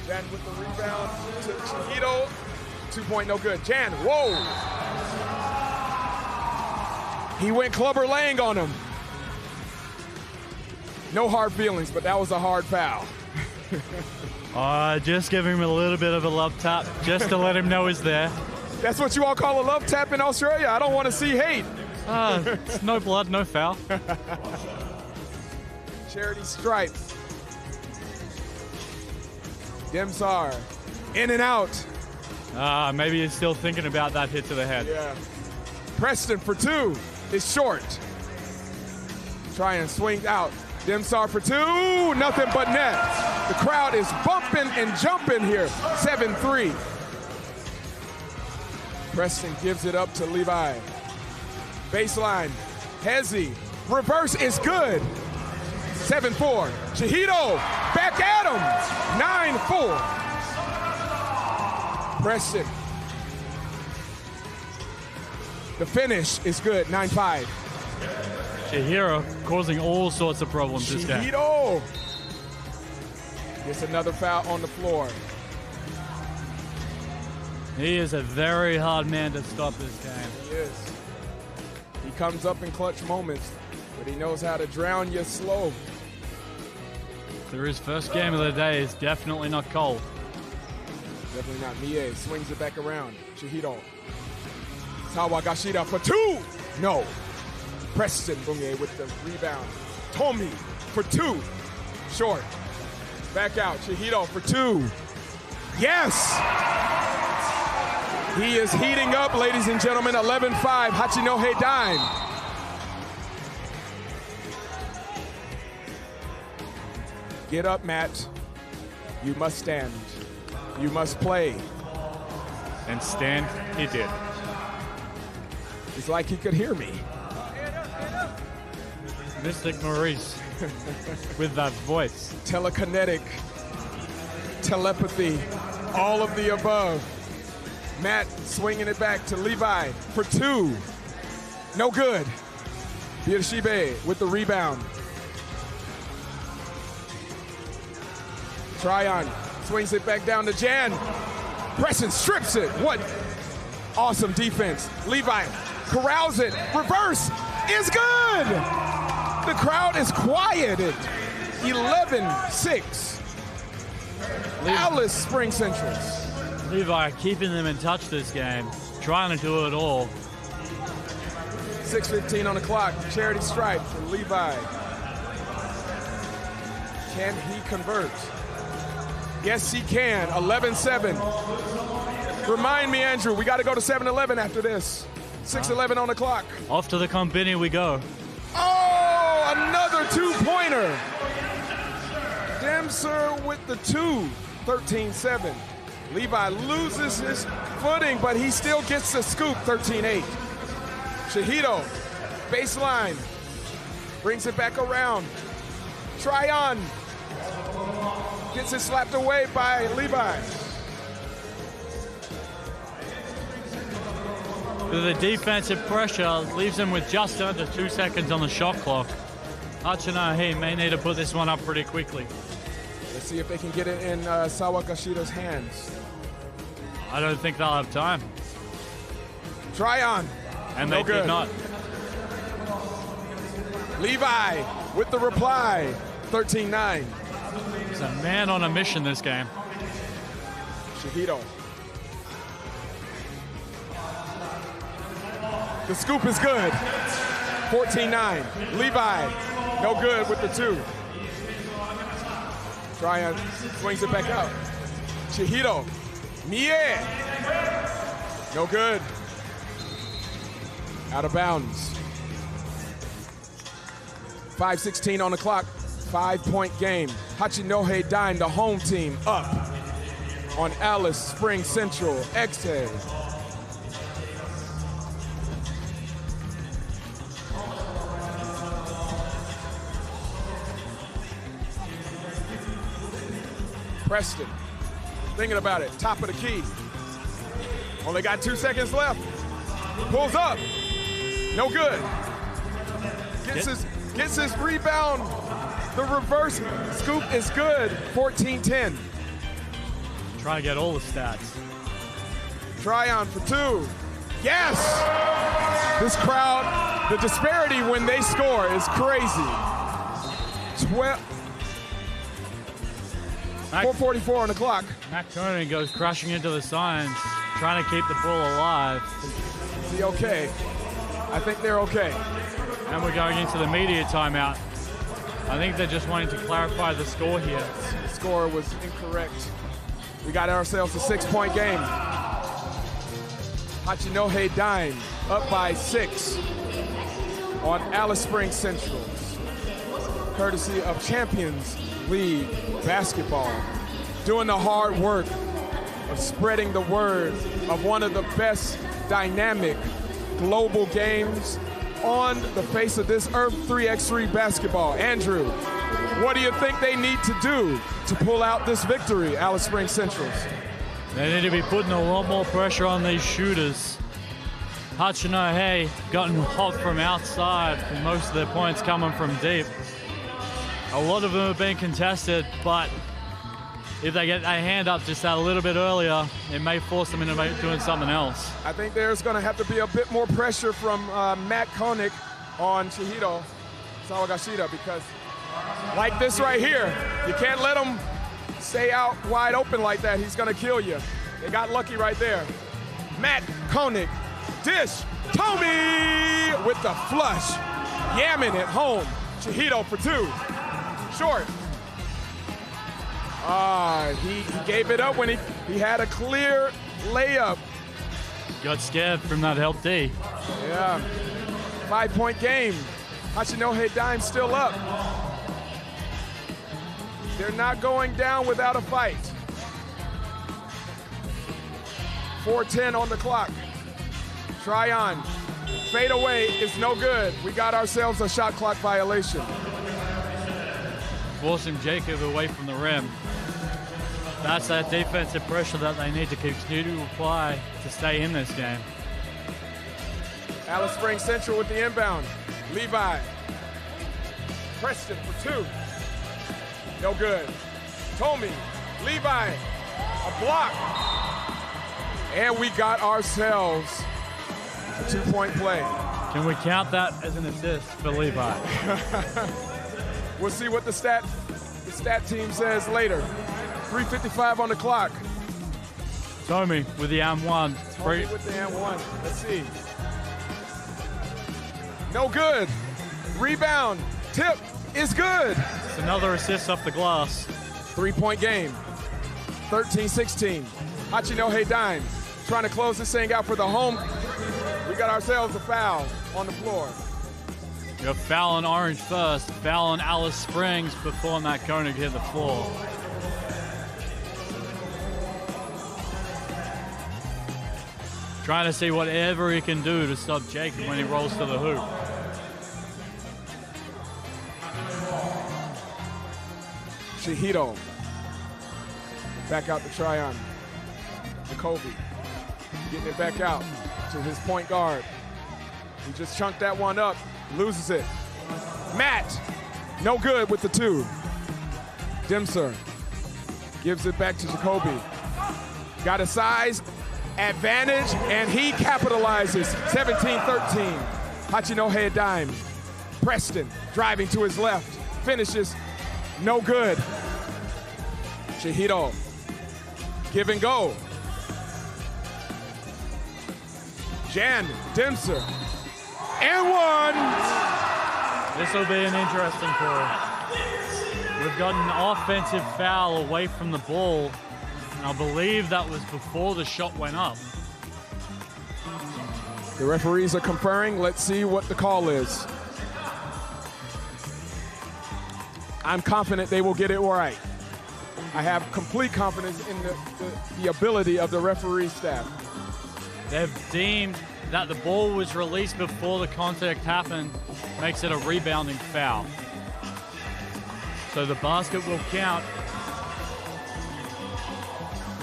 Jan with the rebound to Chihito, 2-point, no good. Jan, whoa! He went Clubber Lang on him. No hard feelings, but that was a hard foul. Just giving him a little bit of a love tap, just to let him know he's there. That's what you all call a love tap in Australia? I don't want to see hate. It's no blood, no foul. Charity stripe. Demsar, in and out. Maybe he's still thinking about that hit to the head. Yeah. Preston for 2 is short. Try and swing out. Demsar for 2, nothing but net. The crowd is bumping and jumping here. 7-3. Preston gives it up to Levi. Baseline, Hezi, reverse is good. 7-4, Chihito, back at him, 9-4. Preston. The finish is good, 9-5. Chihiro causing all sorts of problems this game. Chihito gets another foul on the floor. He is a very hard man to stop this game. He is. He comes up in clutch moments, but he knows how to drown you slow. For his first game of the day is definitely not cold. Definitely not. Mie swings it back around. Chihito. Sawagashida for 2. No. Preston Bunge with the rebound. Tomi for 2. Short. Back out. Chihito for 2. Yes! He is heating up, ladies and gentlemen. 11-5. Hachinohe dime. Get up, Matt. You must stand. You must play. And stand, he did. It's like he could hear me. Mystic Maurice with that voice. Telekinetic, telepathy, all of the above. Matt swinging it back to Levi for 2. No good. Birshibe with the rebound. Tryon swings it back down to Jan. Preston strips it. What awesome defense. Levi corrals it. Reverse is good. The crowd is quieted. 11-6. Alice Spring Central. Levi keeping them in touch this game, trying to do it all. 6:15 on the clock. Charity stripe for Levi. Can he convert? Yes, he can. 11-7. Remind me, Andrew, we got to go to 7-11 after this. 6:11 on the clock. Off to the company we go. Oh, another 2-pointer. Demser with the 2. 13-7. Levi loses his footing, but he still gets the scoop. 13-8. Chihito, baseline. Brings it back around. Tryon. Gets it slapped away by Levi. The defensive pressure leaves him with just under 2 seconds on the shot clock. Hachinohe may need to put this one up pretty quickly. Let's see if they can get it in Sawakashida's hands. I don't think they'll have time. Tryon. And no they did not. Levi with the reply. 13-9. He's a man on a mission this game. Chihito. The scoop is good. 14-9. Levi, no good with the 2. Tryon swings it back out. Chihito. Mie. No good. Out of bounds. 5:16 on the clock. 5-point game. Hachinohe Dime, the home team, up on Alice Springs Central. EXE. Preston, thinking about it, top of the key. Only got 2 seconds left. Pulls up, no good. Gets his rebound. The reverse scoop is good, 14-10. Trying to get all the stats. Tryon for 2. Yes! This crowd, the disparity when they score is crazy. 4:44 on the clock. Matt Koenig goes crashing into the signs, trying to keep the ball alive. Is he okay? I think they're okay. And we're going into the media timeout. I think they're just wanting to clarify the score here. The score was incorrect. We got ourselves a 6-point game. Hachinohe Dime up by 6 on Alice Springs Central, courtesy of Champions League basketball, doing the hard work of spreading the word of one of the best dynamic global games on the face of this earth, 3x3 basketball. Andrew, what do you think they need to do to pull out this victory, Alice Springs Centrals? They need to be putting a lot more pressure on these shooters. Hachinohe gotten hot from outside, and most of their points coming from deep. A lot of them have been contested, but if they get their hand up just that a little bit earlier, it may force them into doing something else. I think there's going to have to be a bit more pressure from Matt Koenig on Chihiro Sawagashita, because like this right here, you can't let him stay out wide open like that. He's going to kill you. They got lucky right there. Matt Koenig, dish, Tommy with the flush. Yamming it home. Chihiro for 2. Short. He gave it up when he had a clear layup. Got scared from that help D. Yeah. 5-point game. Hachinohe Dime still up. They're not going down without a fight. 4:10 on the clock. Tryon. Fade away is no good. We got ourselves a shot clock violation. Forcing Jacob away from the rim. That's that defensive pressure that they need to continue to apply to stay in this game. Alice Springs Central with the inbound. Levi. Preston for 2. No good. Tommy. Levi. A block. And we got ourselves a 2-point play. Can we count that as an assist for Levi? We'll see what the stat team says later. 3:55 on the clock. Tommy with the M1. Tommy with the M1. Let's see. No good. Rebound. Tip is good. It's another assist off the glass. 3-point game. 13-16. Hachinohe Dime trying to close this thing out for the home. We got ourselves a foul on the floor. You got foul on Orange first, foul on Alice Springs before Matt Koenig hit the floor. Trying to see whatever he can do to stop Jacob when he rolls to the hoop. Chihiro. Back out to Tryon. Jacoby. Getting it back out to his point guard. He just chunked that one up. Loses it. Matt. No good with the 2. Dimser. Gives it back to Jacoby. Got a size advantage, and he capitalizes. 17-13. Hachinohe Dime. Preston driving to his left. Finishes. No good. Chihiro. Give and go. Jan Dimser. And 1. This will be an interesting call. We've got an offensive foul away from the ball. And I believe that was before the shot went up. The referees are conferring. Let's see what the call is. I'm confident they will get it right. I have complete confidence in the ability of the referee staff. They've deemed that the ball was released before the contact happened, makes it a rebounding foul. So the basket will count.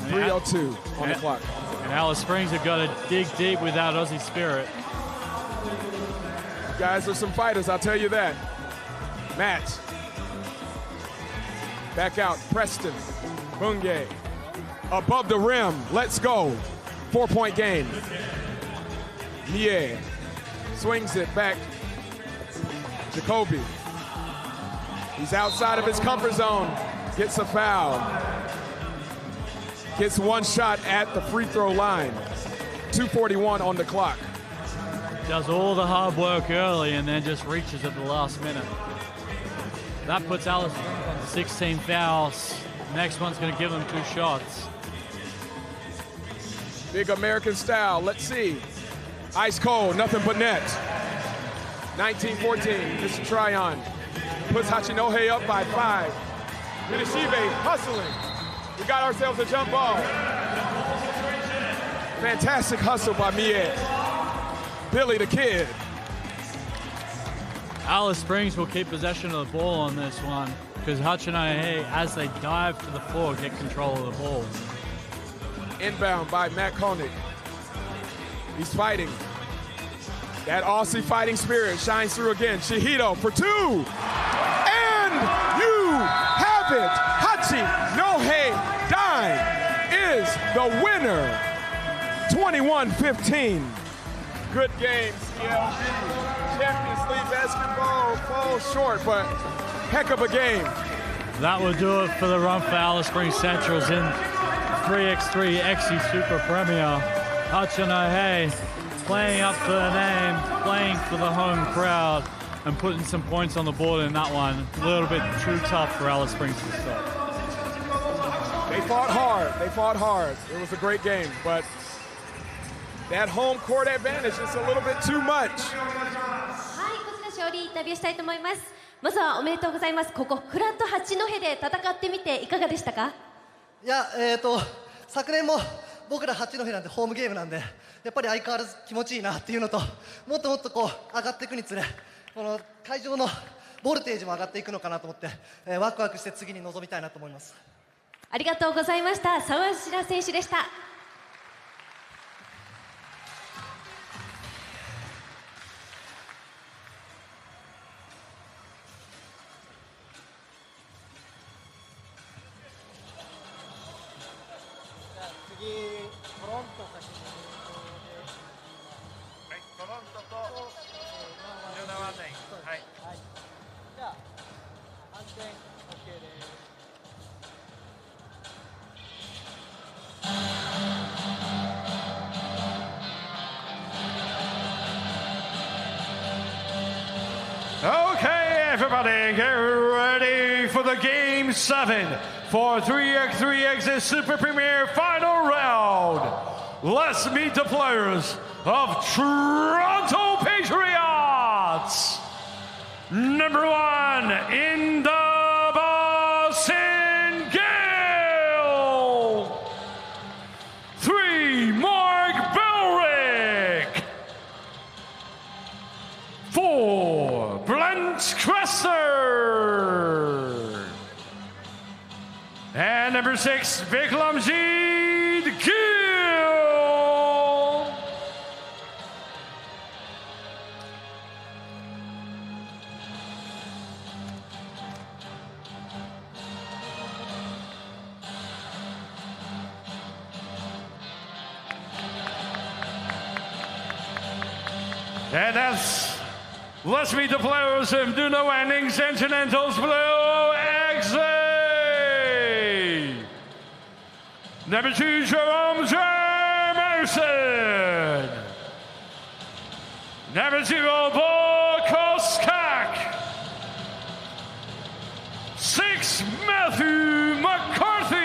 3:02 on the clock. And Alice Springs have got to dig deep with that Aussie spirit. You guys are some fighters, I'll tell you that. Matt. Back out, Preston. Bunge. Above the rim, let's go. 4-point game. Mie swings it back. Jacoby. He's outside of his comfort zone. Gets a foul. Gets one shot at the free throw line. 2:41 on the clock. Does all the hard work early and then just reaches at the last minute. That puts Alice Springs on 16 fouls. Next one's going to give them 2 shots. Big American style. Let's see. Ice cold, nothing but net. 19-14. Mr. Tryon puts Hachinohe up by 5. Minishibe hustling. We got ourselves a jump ball. Fantastic hustle by Mie. Billy the Kid. Alice Springs will keep possession of the ball on this one because Hachinohe, as they dive to the floor, get control of the ball. Inbound by Matt Koenig. He's fighting. That Aussie fighting spirit shines through again. Shihito for 2. And you have it. Hachinohe Dime is the winner. 21-15. Good game, CLG. Champions League basketball falls short, but heck of a game. That will do it for the run for Alice Springs Centrals in 3x3.EXE Super Premier. Hachinohe playing up for the name, playing for the home crowd, and putting some points on the board in that one. A little bit too tough for Alice Springs to stop. They fought hard. They fought hard. It was a great game, but that home court advantage is a little bit too much. はい、こちら勝利インタビューしたいと思います。まずはおめでとうございます。ここフラット八戸で戦ってみていかがでしたか？いや、昨年も僕ら八戸なんてホームゲームなんで、やっぱり相変わらず気持ちいいなっていうのと、もっともっとこう上がっていくにつれ、この会場のボルテージも上がっていくのかなと思って、ワクワクして次に臨みたいなと思います。ありがとうございました。沢城選手でした。Okay, everybody, get ready for the Game 7 for 3x3.EXE Super Premier Final Round. Let's meet the players of Toronto Patriots. Number 1 in the Boston Gale. 3, Mark Belrick. 4, Brent Kresser. And number 6, Vikramjit Gill. And let's meet the players of Duno and Continentals Blue EXE. Number 2, Jerome Jamerson. Number 0, Bo Koskak. 6, Matthew McCarthy.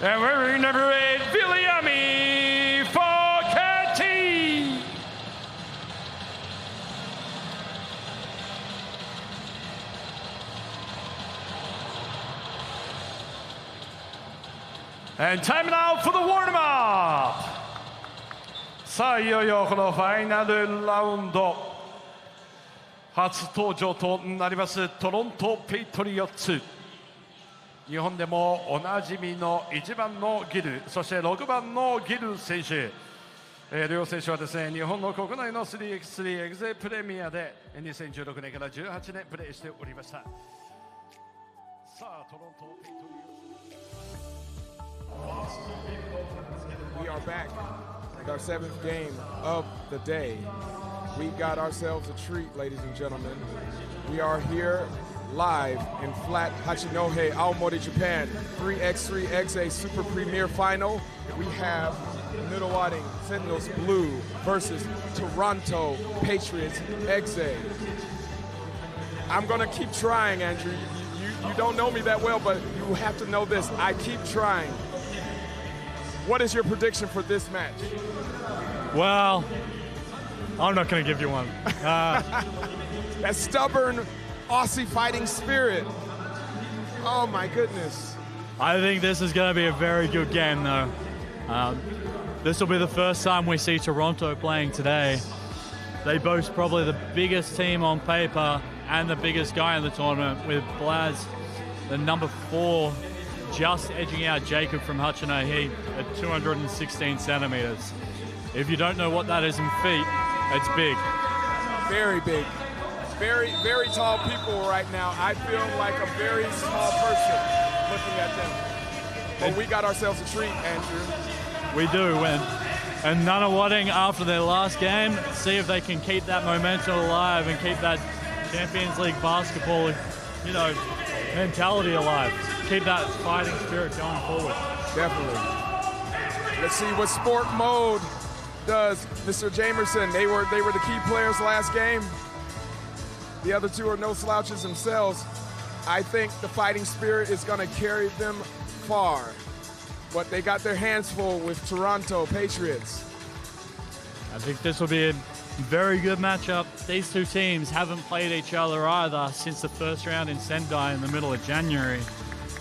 And wearing number 8, Viliami Fokati. And time now for the warm-up! さあいよいよこのファイナルラウンド初登場となりますトロントペイトリオッツ。日本でもおなじみの1番のギル、そして6番のギル選手、両選手はですね、日本の国内の 3x3 エグゼプレミアで2016年から18年プレーしておりました。さあトロントペイトリオッツ。We are back with our 7th game of the day. We got ourselves a treat, ladies and gentlemen. We are here live in flat Hachinohe, Aomori, Japan. 3x3.EXE Super Premier Final. We have Middle-Wadding Sentinels Blue versus Toronto Patriots EXE. I'm gonna keep trying, Andrew. You don't know me that well, but you have to know this. I keep trying. What is your prediction for this match? Well, I'm not going to give you one. That stubborn Aussie fighting spirit. Oh my goodness. I think this is going to be a very good game, though. This will be the first time we see Toronto playing today. They boast probably the biggest team on paper and the biggest guy in the tournament, with Blaz, the number 4, just edging out Jacob from HACHINOHE at 216 centimeters. If you don't know what that is in feet, it's big. Very big. Very, very tall people right now. I feel like a very small person looking at them. But we got ourselves a treat, Andrew. We do. And Nunawading, after their last game, see if they can keep that momentum alive and keep that Champions League basketball, mentality alive. Keep that fighting spirit going forward. Definitely. Let's see what sport mode does. Mr. Jamerson, they were the key players last game. The other two are no slouches themselves. I think the fighting spirit is going to carry them far. But they got their hands full with Toronto Patriots. I think this will be a very good matchup. These two teams haven't played each other either since the first round in Sendai in the middle of January,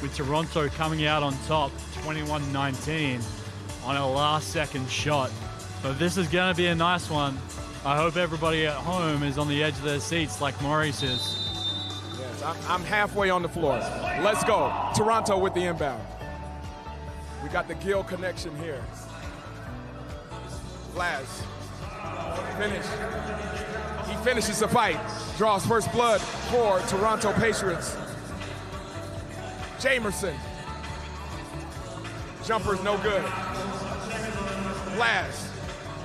with Toronto coming out on top 21-19 on a last-second shot. So this is going to be a nice one. I hope everybody at home is on the edge of their seats like Maurice is. Yes, I'm halfway on the floor. Let's go. Toronto with the inbound. We got the Gill connection here. Blaz. Finish. He finishes the fight. Draws first blood for Toronto Patriots. Jamerson. Jumper's no good. Blaz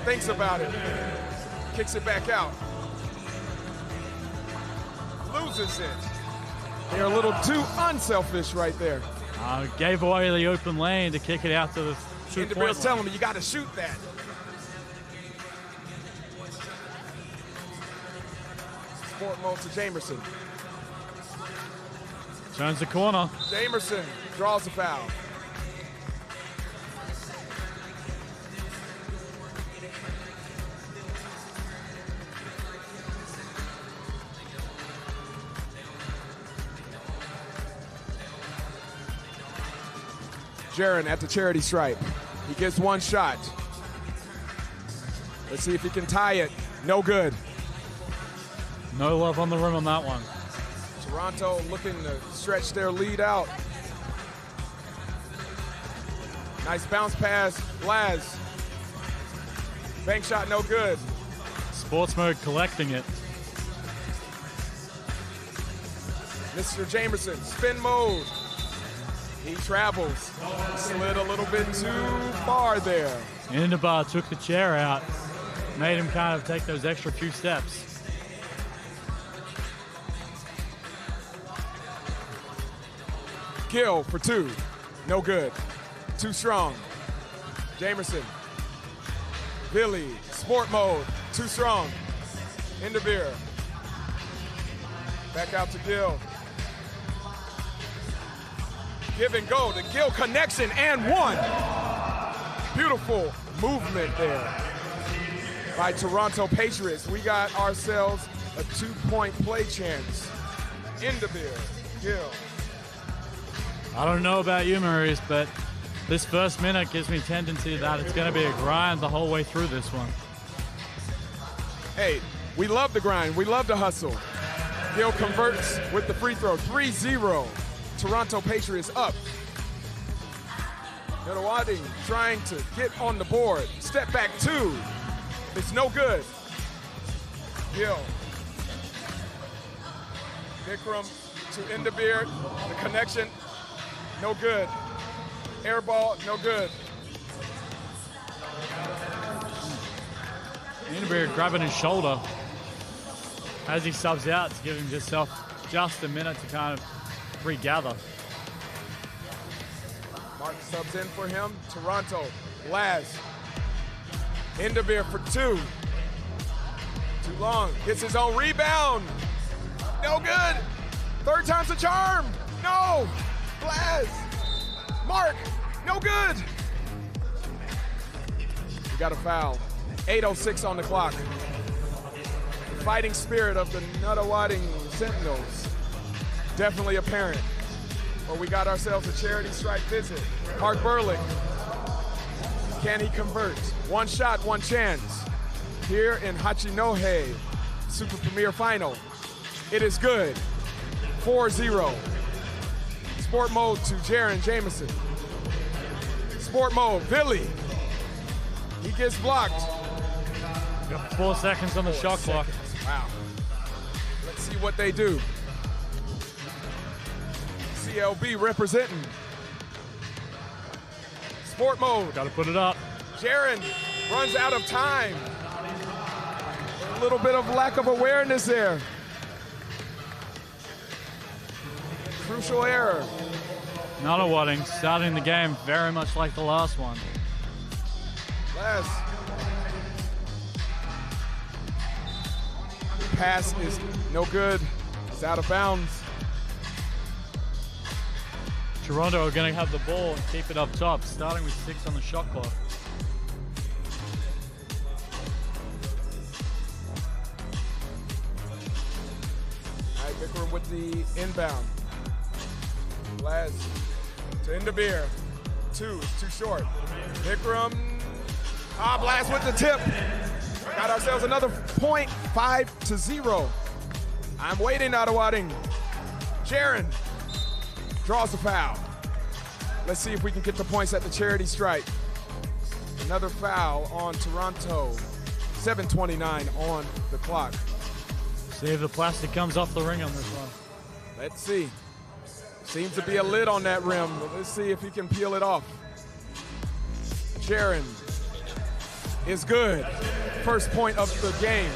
thinks about it. Kicks it back out. Loses it. They're a little too unselfish right there. Gave away the open lane to kick it out to the two-point line. Telling me you got to shoot that. Sport mode to Jamerson. Turns the corner. Jamerson draws a foul. Jaron at the charity stripe. He gets one shot. Let's see if he can tie it. No good. No love on the rim on that one. Toronto looking to stretch their lead out. Nice bounce pass, Blaz. Bank shot, no good. Sports mode collecting it. Mr. Jamerson, spin mode. He travels. Slid a little bit too far there. Indabar took the chair out, made him kind of take those extra few steps. Gill for two. No good. Too strong. Jamerson. Billy. Sport mode. Too strong. Indabir. Back out to Gill. Give and go. The Gill connection and one. Beautiful movement there by Toronto Patriots. We got ourselves a 2-point play chance. Indabir. Gill. I don't know about you, Maurice, but This first minute gives me tendency that it's going to be a grind the whole way through this one. Hey, we love the grind. We love the hustle. Gill converts with the free throw. 3-0. Toronto Patriots up. Wading trying to get on the board. Step back 2. It's no good. Gill. Vikram to Indabir. The connection, no good. Air ball, no good. Indabir grabbing his shoulder as he subs out to give himself just a minute to kind of regather. Mark subs in for him. Toronto, Laz. Indabir for 2. Too long, gets his own rebound. No good. Third time's a charm. No. Laz. Mark, no good. We got a foul. 8:06 on the clock. The fighting spirit of the Nuttawading Sentinels definitely apparent. But we got ourselves a charity strike visit. Mark Burlick, can he convert? One shot, one chance. Here in Hachinohe Super Premier Final. It is good. 4-0. Sport mode to Jaron Jameson. Sport mode, Billy. He gets blocked. Got 4 seconds on the shot clock. Wow. Let's see what they do. CLB representing. Sport mode. Got to put it up. Jaron runs out of time. A little bit of lack of awareness there. Crucial error. Nuttawading starting the game very much like the last one. Last pass is no good. It's out of bounds. Toronto are going to have the ball and keep it up top, starting with 6 on the shot clock. All right, Vikram with the inbound. Laz to Indabir. 2, it's too short. Vikram, Blast with the tip. Got ourselves another point, 5-0. I'm waiting, Nuttawading. Jaron draws the foul. Let's see if we can get the points at the charity stripe. Another foul on Toronto. 7:29 on the clock. See if the plastic comes off the ring on this one. Let's see. Seems to be a lid on that rim, but let's see if he can peel it off. Jaron is good. First point of the game.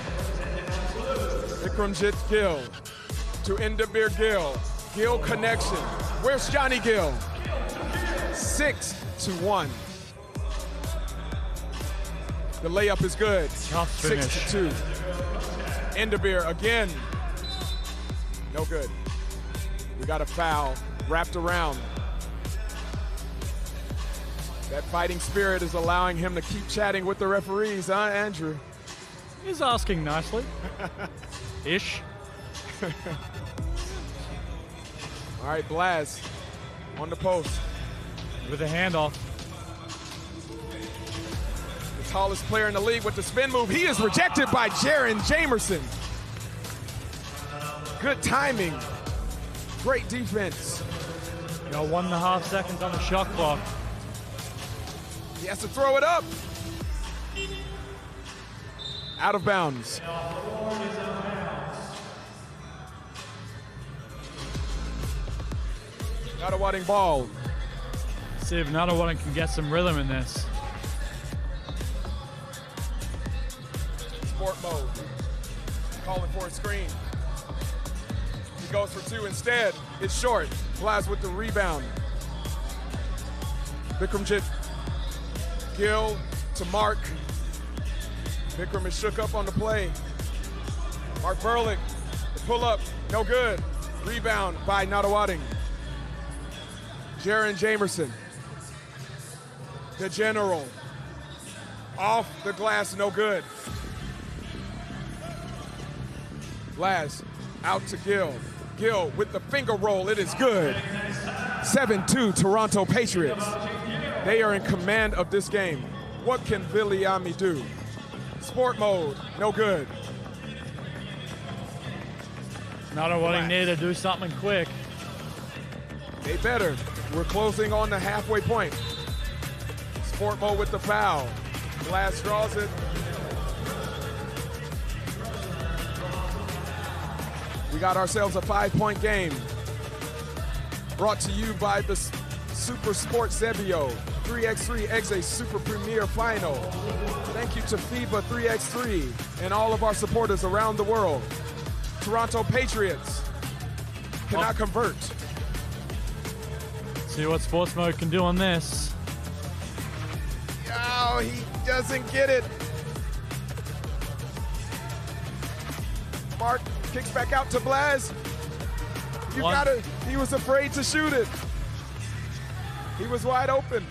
Vikramjit Gill to Indabir Gill. Gill connection. Where's Johnny Gill? 6-1. The layup is good. Tough finish. 6-2. Indabir again. No good. We got a foul wrapped around. That fighting spirit is allowing him to keep chatting with the referees, huh, Andrew? He's asking nicely. Ish. All right, Blaz on the post. With a handoff. The tallest player in the league with the spin move. He is rejected by Jaron Jamerson. Good timing. Great defense. Got 1.5 seconds on the shot clock. He has to throw it up. Out of bounds. Nuttawading ball. See if Nuttawading can get some rhythm in this. Sport mode. Calling for a screen. He goes for 2 instead. It's short. Blaz with the rebound. Vikramjit Gill to Mark. Vikram is shook up on the play. Mark Burlick, the pull up, no good. Rebound by Nuttawading. Jaron Jamerson. The general. Off the glass, no good. Laz out to Gill. Gill with the finger roll, it is good. 7-2 Toronto Patriots. They are in command of this game. What can Viliami do? Sport mode, no good. Not wanting there to do something quick. They better. We're closing on the halfway point. Sport mode with the foul. Glass draws it. We got ourselves a 5-point game. Brought to you by the Super Sport Zebio 3x3.EXE Super Premier Final. Thank you to FIBA 3x3 and all of our supporters around the world. Toronto Patriots cannot convert. See what sports mode can do on this. Oh, he doesn't get it. Mark kicks back out to Blaz. He was afraid to shoot it. He was wide open.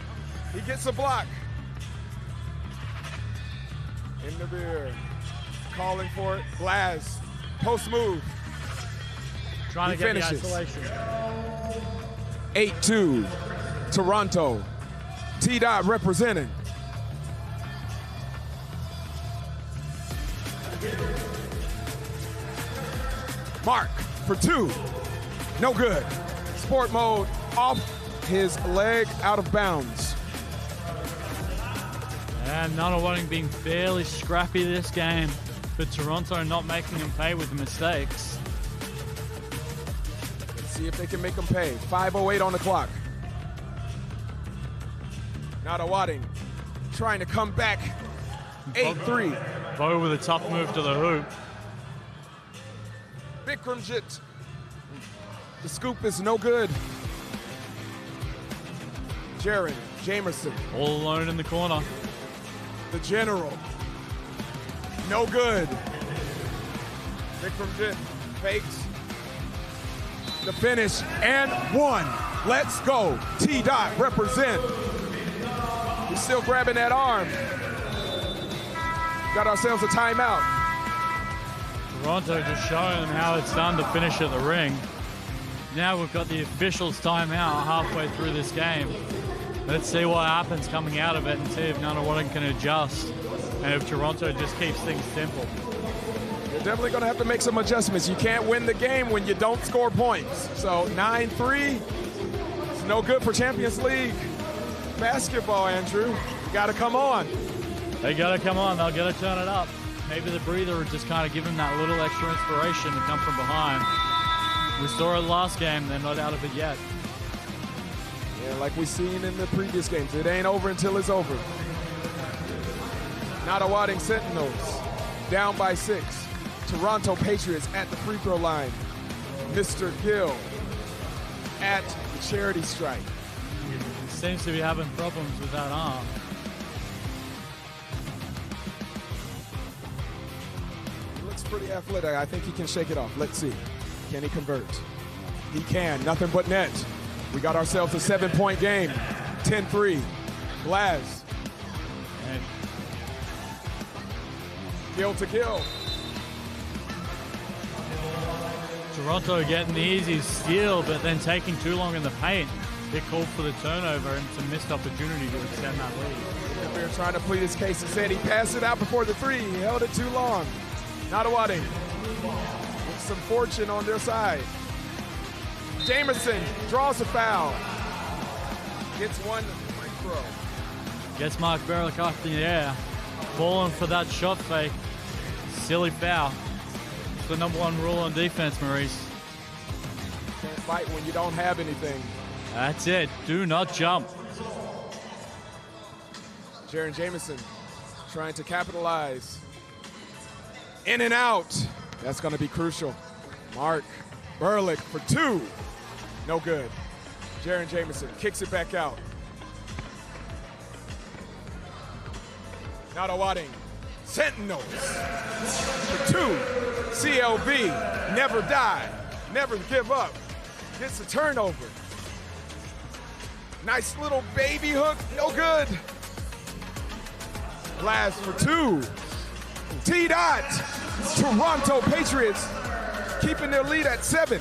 He gets a block. In the rear. Calling for it. Blaz. Post move. Trying to get the isolation. 8-2. Toronto. T-Dot representing. Mark for 2. No good. Sport mode off his leg, out of bounds. And Nunawading being fairly scrappy this game, but Toronto not making them pay with the mistakes. Let's see if they can make them pay. 5:08 on the clock. Nunawading trying to come back. 8-3. Bo with a tough move to the hoop. Bikramjit. The scoop is no good. Jaron Jamerson. All alone in the corner. The general. No good. Bikramjit fakes. The finish and 1. Let's go. T-Dot represent. He's still grabbing that arm. Got ourselves a timeout. Toronto just showing them how it's done to finish at the ring. Now we've got the officials timeout halfway through this game. Let's see what happens coming out of it and see if Nunawading can adjust and if Toronto just keeps things simple. You're definitely going to have to make some adjustments. You can't win the game when you don't score points. So 9-3, it's no good for Champions League basketball, Andrew. You got to come on. They got to come on. They'll got to turn it up. Maybe the breather would just kind of give them that little extra inspiration to come from behind. We saw it last game. They're not out of it yet. Yeah, like we've seen in the previous games. It ain't over until it's over. Nunawading Sentinels down by 6. Toronto Patriots at the free throw line. Mr. Gill at the charity stripe. Seems to be having problems with that arm. He looks pretty athletic. I think he can shake it off. Let's see. Can he convert? He can. Nothing but net. We got ourselves a 7-point game. 10-3. Blaz. And Gill to Gill. Toronto getting the easy steal, but then taking too long in the paint. It called for the turnover and it's a missed opportunity to extend that lead. They're trying to plead his case and said he passed it out before the 3. He held it too long. Nunawading with some fortune on their side. Jamerson draws a foul. Gets one free throw. Gets Mark Berlick off the air. Falling for that shot fake. Silly foul. It's the #1 rule on defense, Maurice. Can't fight when you don't have anything. That's it. Do not jump. Jaron Jamerson trying to capitalize. In and out. That's going to be crucial. Mark Berlick for 2. No good. Jaron Jamerson kicks it back out. Nunawading Sentinels for 2. CLB, never die, never give up. Gets a turnover. Nice little baby hook, no good. Blaz for 2. T-Dot. Toronto Patriots keeping their lead at 7.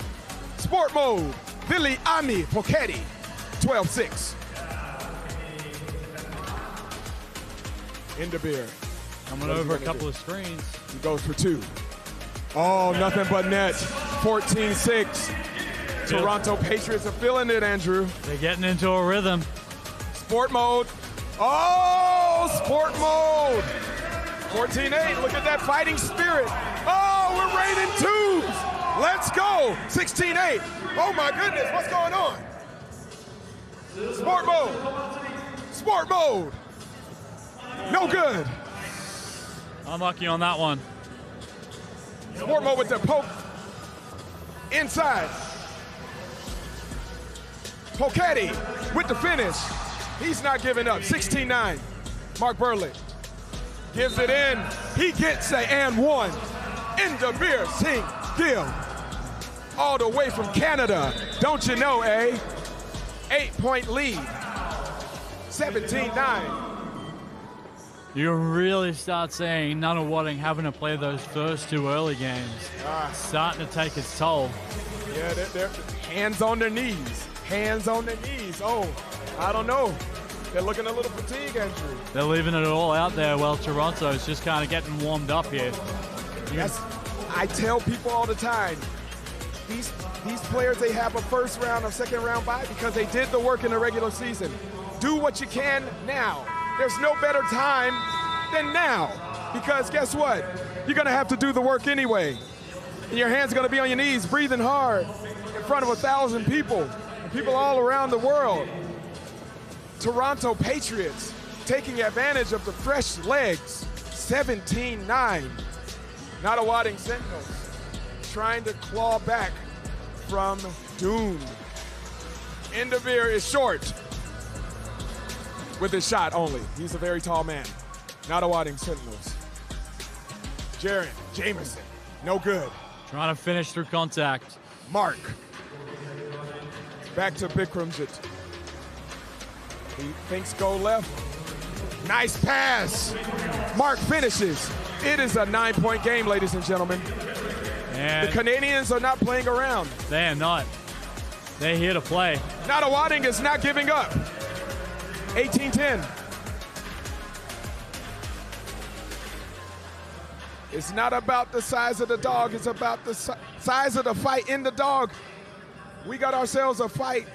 Sport mode. Viliami Pochetti, 12-6. Indabir. Coming over a couple of screens. He goes for two. Oh, nothing but net. 14-6. Toronto Patriots are feeling it, Andrew. They're getting into a rhythm. Sport mode. Oh, sport mode. 14-8. Look at that fighting spirit. Oh, we're raining twos. Let's go. 16-8. Oh, my goodness. What's going on? Sport mode. Sport mode. No good. Unlucky on that one. Sport mode with the poke. Inside. Poketti with the finish. He's not giving up. 16-9. Mark Burlick gives it in. He gets a and one. Indabir Singh Gill. All the way from Canada. Don't you know, eh? 8-point lead. 17-9. You really start seeing Nunawading having to play those first two early games. Starting to take its toll. Yeah, they're hands on their knees. Hands on their knees. Oh, I don't know. They're looking a little fatigued, Andrew. They're leaving it all out there while Toronto's just kind of getting warmed up here. Yes, I tell people all the time, these players, they have a first round or second round bye because they did the work in the regular season. Do what you can now. There's no better time than now because guess what? You're going to have to do the work anyway. And your hands are going to be on your knees, breathing hard in front of 1,000 people, and people all around the world. Toronto Patriots taking advantage of the fresh legs, 17-9. Nunawading Sentinels trying to claw back from doom. Indabir is short with his shot only. He's a very tall man. Nunawading Sentinels. Jaron Jameson, no good. Trying to finish through contact. Mark. Back to Bikramjit. He thinks go left. Nice pass. Mark finishes. It is a 9-point game, ladies and gentlemen. And the Canadians are not playing around. They are not. They're here to play. Nunawading is not giving up. 18-10. It's not about the size of the dog. It's about the size of the fight in the dog. We got ourselves a fight.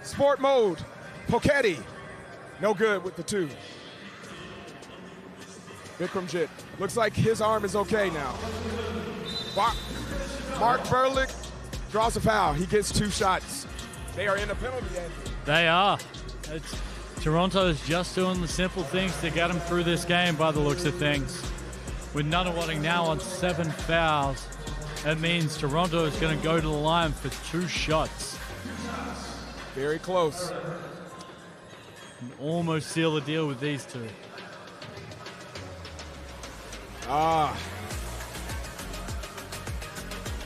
Sport mode. Poketti. No good with the two. Bikramjit. Looks like his arm is okay now. Mark Burlick draws a foul. He gets two shots. They are in the penalty area. They are. Toronto is just doing the simple things to get them through this game by the looks of things. With Nunawading now on 7 fouls, that means Toronto is going to go to the line for 2 shots. Very close. And almost seal the deal with these two.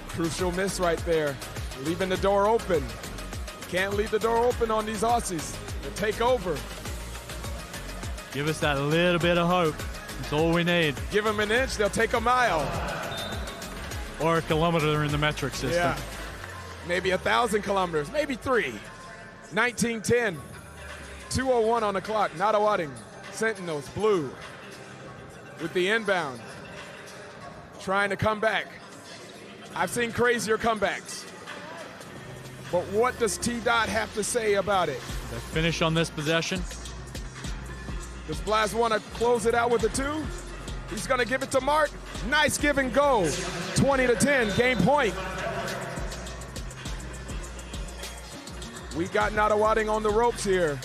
Crucial miss right there. Leaving the door open. Can't leave the door open on these Aussies. They'll take over. Give us that little bit of hope. That's all we need. Give them an inch, they'll take a mile. Or a kilometer in the metric system. Yeah. Maybe 1,000 kilometers, maybe 3. 19-10. 2:01 on the clock. Nunawading Sentinels blue with the inbound. Trying to come back. I've seen crazier comebacks. But what does T-Dot have to say about it? They finish on this possession. Does Blas want to close it out with a 2? He's going to give it to Mark. Nice give and go. 20-10, game point. We got Nunawading on the ropes here.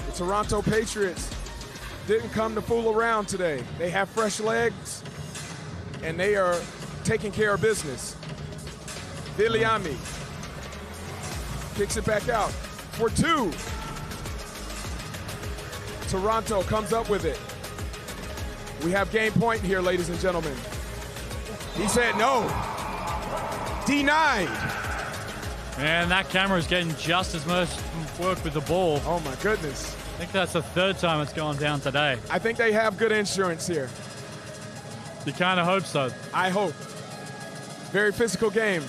The Toronto Patriots didn't come to fool around today. They have fresh legs, and they are taking care of business. Viliami kicks it back out for 2. Toronto comes up with it. We have game point here, ladies and gentlemen. He said no. Denied. And that camera is getting just as much work with the ball. Oh my goodness. I think that's the 3rd time it's gone down today. I think they have good insurance here. You kind of hope so. I hope. Very physical game.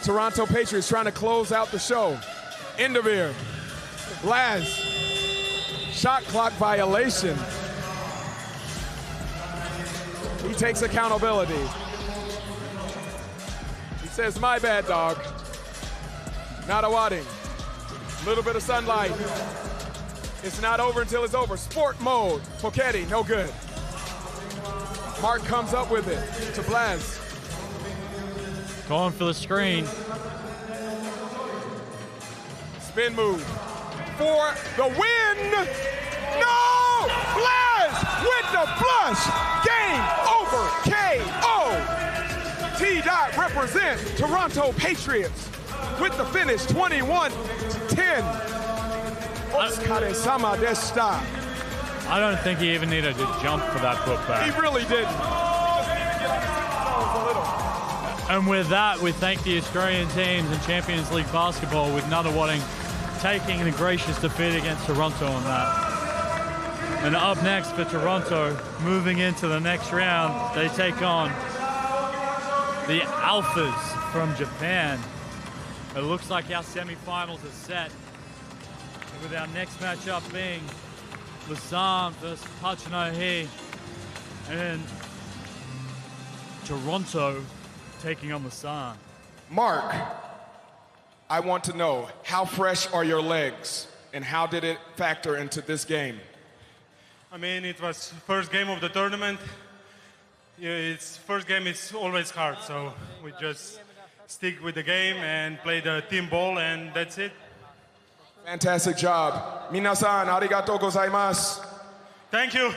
Toronto Patriots trying to close out the show. Indabir. Laz. Shot clock violation. He takes accountability. He says, my bad, dog. Not a wadding. Little bit of sunlight. It's not over until it's over. Sport mode. Poketti, no good. Mark comes up with it to Blaz. Going for the screen. Spin move for the win. No! Blaz with the flush. Game over. KO. T-Dot represent Toronto Patriots with the finish 21-10. Otsukare-sama deshita. I don't think he even needed to jump for that putback. He really didn't. And with that, we thank the Australian teams in Champions League basketball with Nunawading taking a gracious defeat against Toronto on that. And up next for Toronto, moving into the next round, they take on the Alphas from Japan. It looks like our semi-finals are set, with our next matchup being Lausanne versus HACHINOHE, and Toronto taking on Lausanne. Mark, I want to know, how fresh are your legs and how did it factor into this game? I mean, it was first game of the tournament. It's first game is always hard, so we just stick with the game and play the team ball, and that's it. Fantastic job. Minasan, arigatou gozaimasu. Thank you.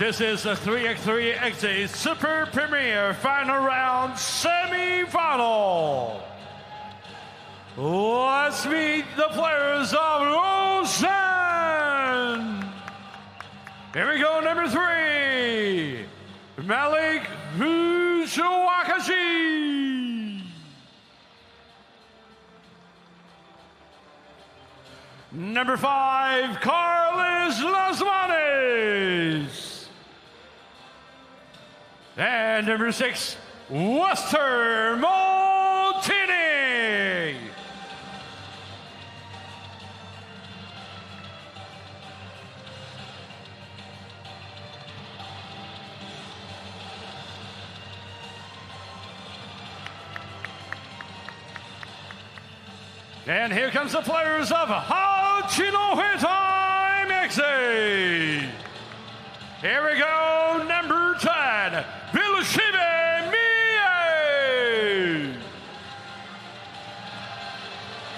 This is the 3x3.EXE Super Premier Final Round Semi-Final. Let's meet the players of Lausanne. Here we go, number 3, Malik Fushuwakashi. Number 5, Carlos Lasmanes. And number 6, Wester Maltini. And here comes the players of HACHINOHE Time EXE. Here we go, number 10, Bilushibe Mie.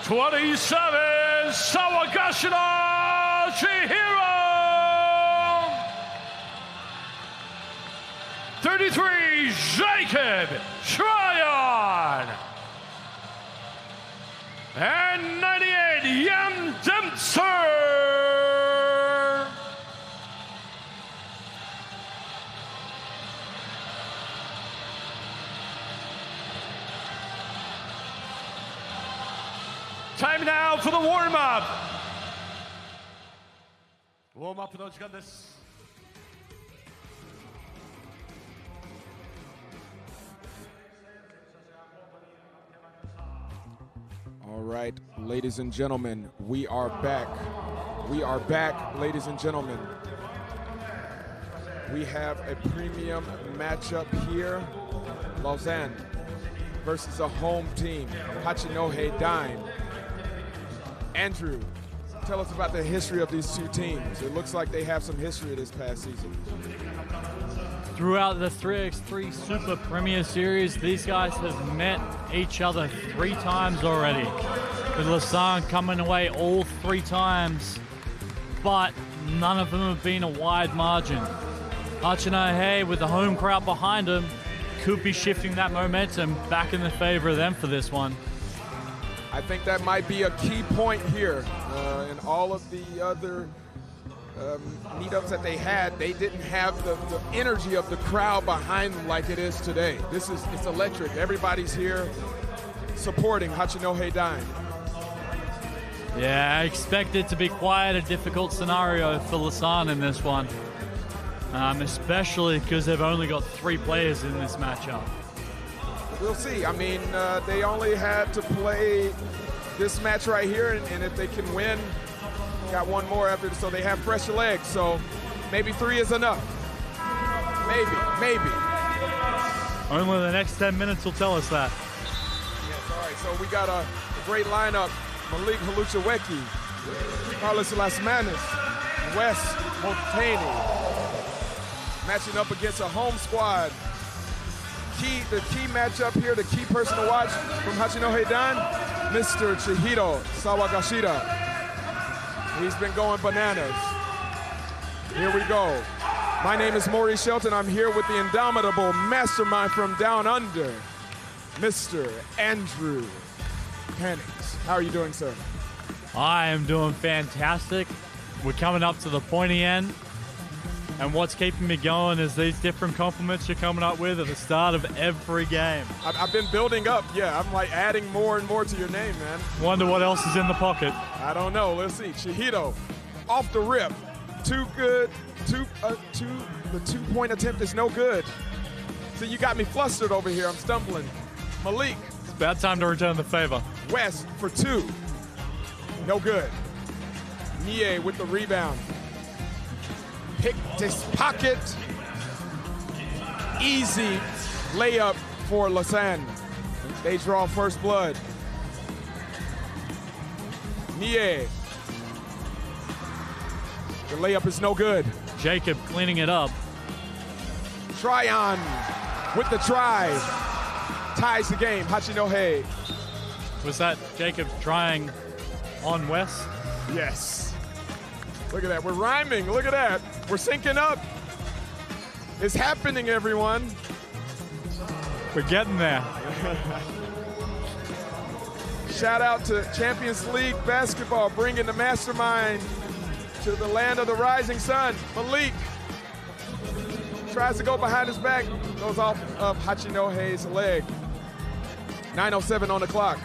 27, Sawagashina Chihiro. 33, Jacob Tryon. And 98, Jan Dempster. Time now for the warm-up. Warm-upの時間です。All right, ladies and gentlemen, we are back. We are back, ladies and gentlemen. We have a premium matchup here. Lausanne versus a home team, Hachinohe Dime. Andrew, tell us about the history of these two teams. It looks like they have some history this past season. Throughout the 3x3 Super Premier Series, these guys have met each other 3 times already, with Lausanne coming away all 3 times, but none of them have been a wide margin. Hachinohe, with the home crowd behind them, could be shifting that momentum back in the favor of them for this one. I think that might be a key point here. In all of the other meetups that they had, they didn't have the energy of the crowd behind them like it is today. It's electric. Everybody's here supporting Hachinohe Dime. Yeah, I expect it to be quite a difficult scenario for Lausanne in this one, especially because they've only got 3 players in this matchup. We'll see. I mean, they only had to play this match right here, and if they can win, got 1 more after, so they have fresh legs. So maybe 3 is enough. Maybe. Only the next 10 minutes will tell us that. Yes, all right. So we got a great lineup. Malik Haluchaweki, Carlos Lasmanes, Wes Multaney, matching up against a home squad. The key matchup here, the key person to watch from Hachinohe Dime, Mr. Chihiro Sawagashira. He's been going bananas. Here we go. My name is Maurice Shelton. I'm here with the indomitable mastermind from down under, Mr. Andrew Pennings. How are you doing, sir? I am doing fantastic. We're coming up to the pointy end. And what's keeping me going is these different compliments you're coming up with at the start of every game. I've been building up, yeah. I'm like adding more and more to your name, man. Wonder what else is in the pocket. I don't know. Let's see. Chihiro, off the rip. Too good. The 2-point attempt is no good. So you got me flustered over here. I'm stumbling. Malik. It's about time to return the favor. West for 2. No good. Nie with the rebound. Picked his pocket. Easy layup for Lausanne. They draw first blood. Nie. The layup is no good. Jacob cleaning it up. Tryon with the try. Ties the game. Hachinohe. Was that Jacob trying on Wes? Yes. Look at that. We're rhyming. Look at that. We're syncing up. It's happening, everyone. We're getting there. Shout out to Champions League basketball, bringing the mastermind to the land of the rising sun. Malik tries to go behind his back, goes off of Hachinohe's leg. 9:07 on the clock.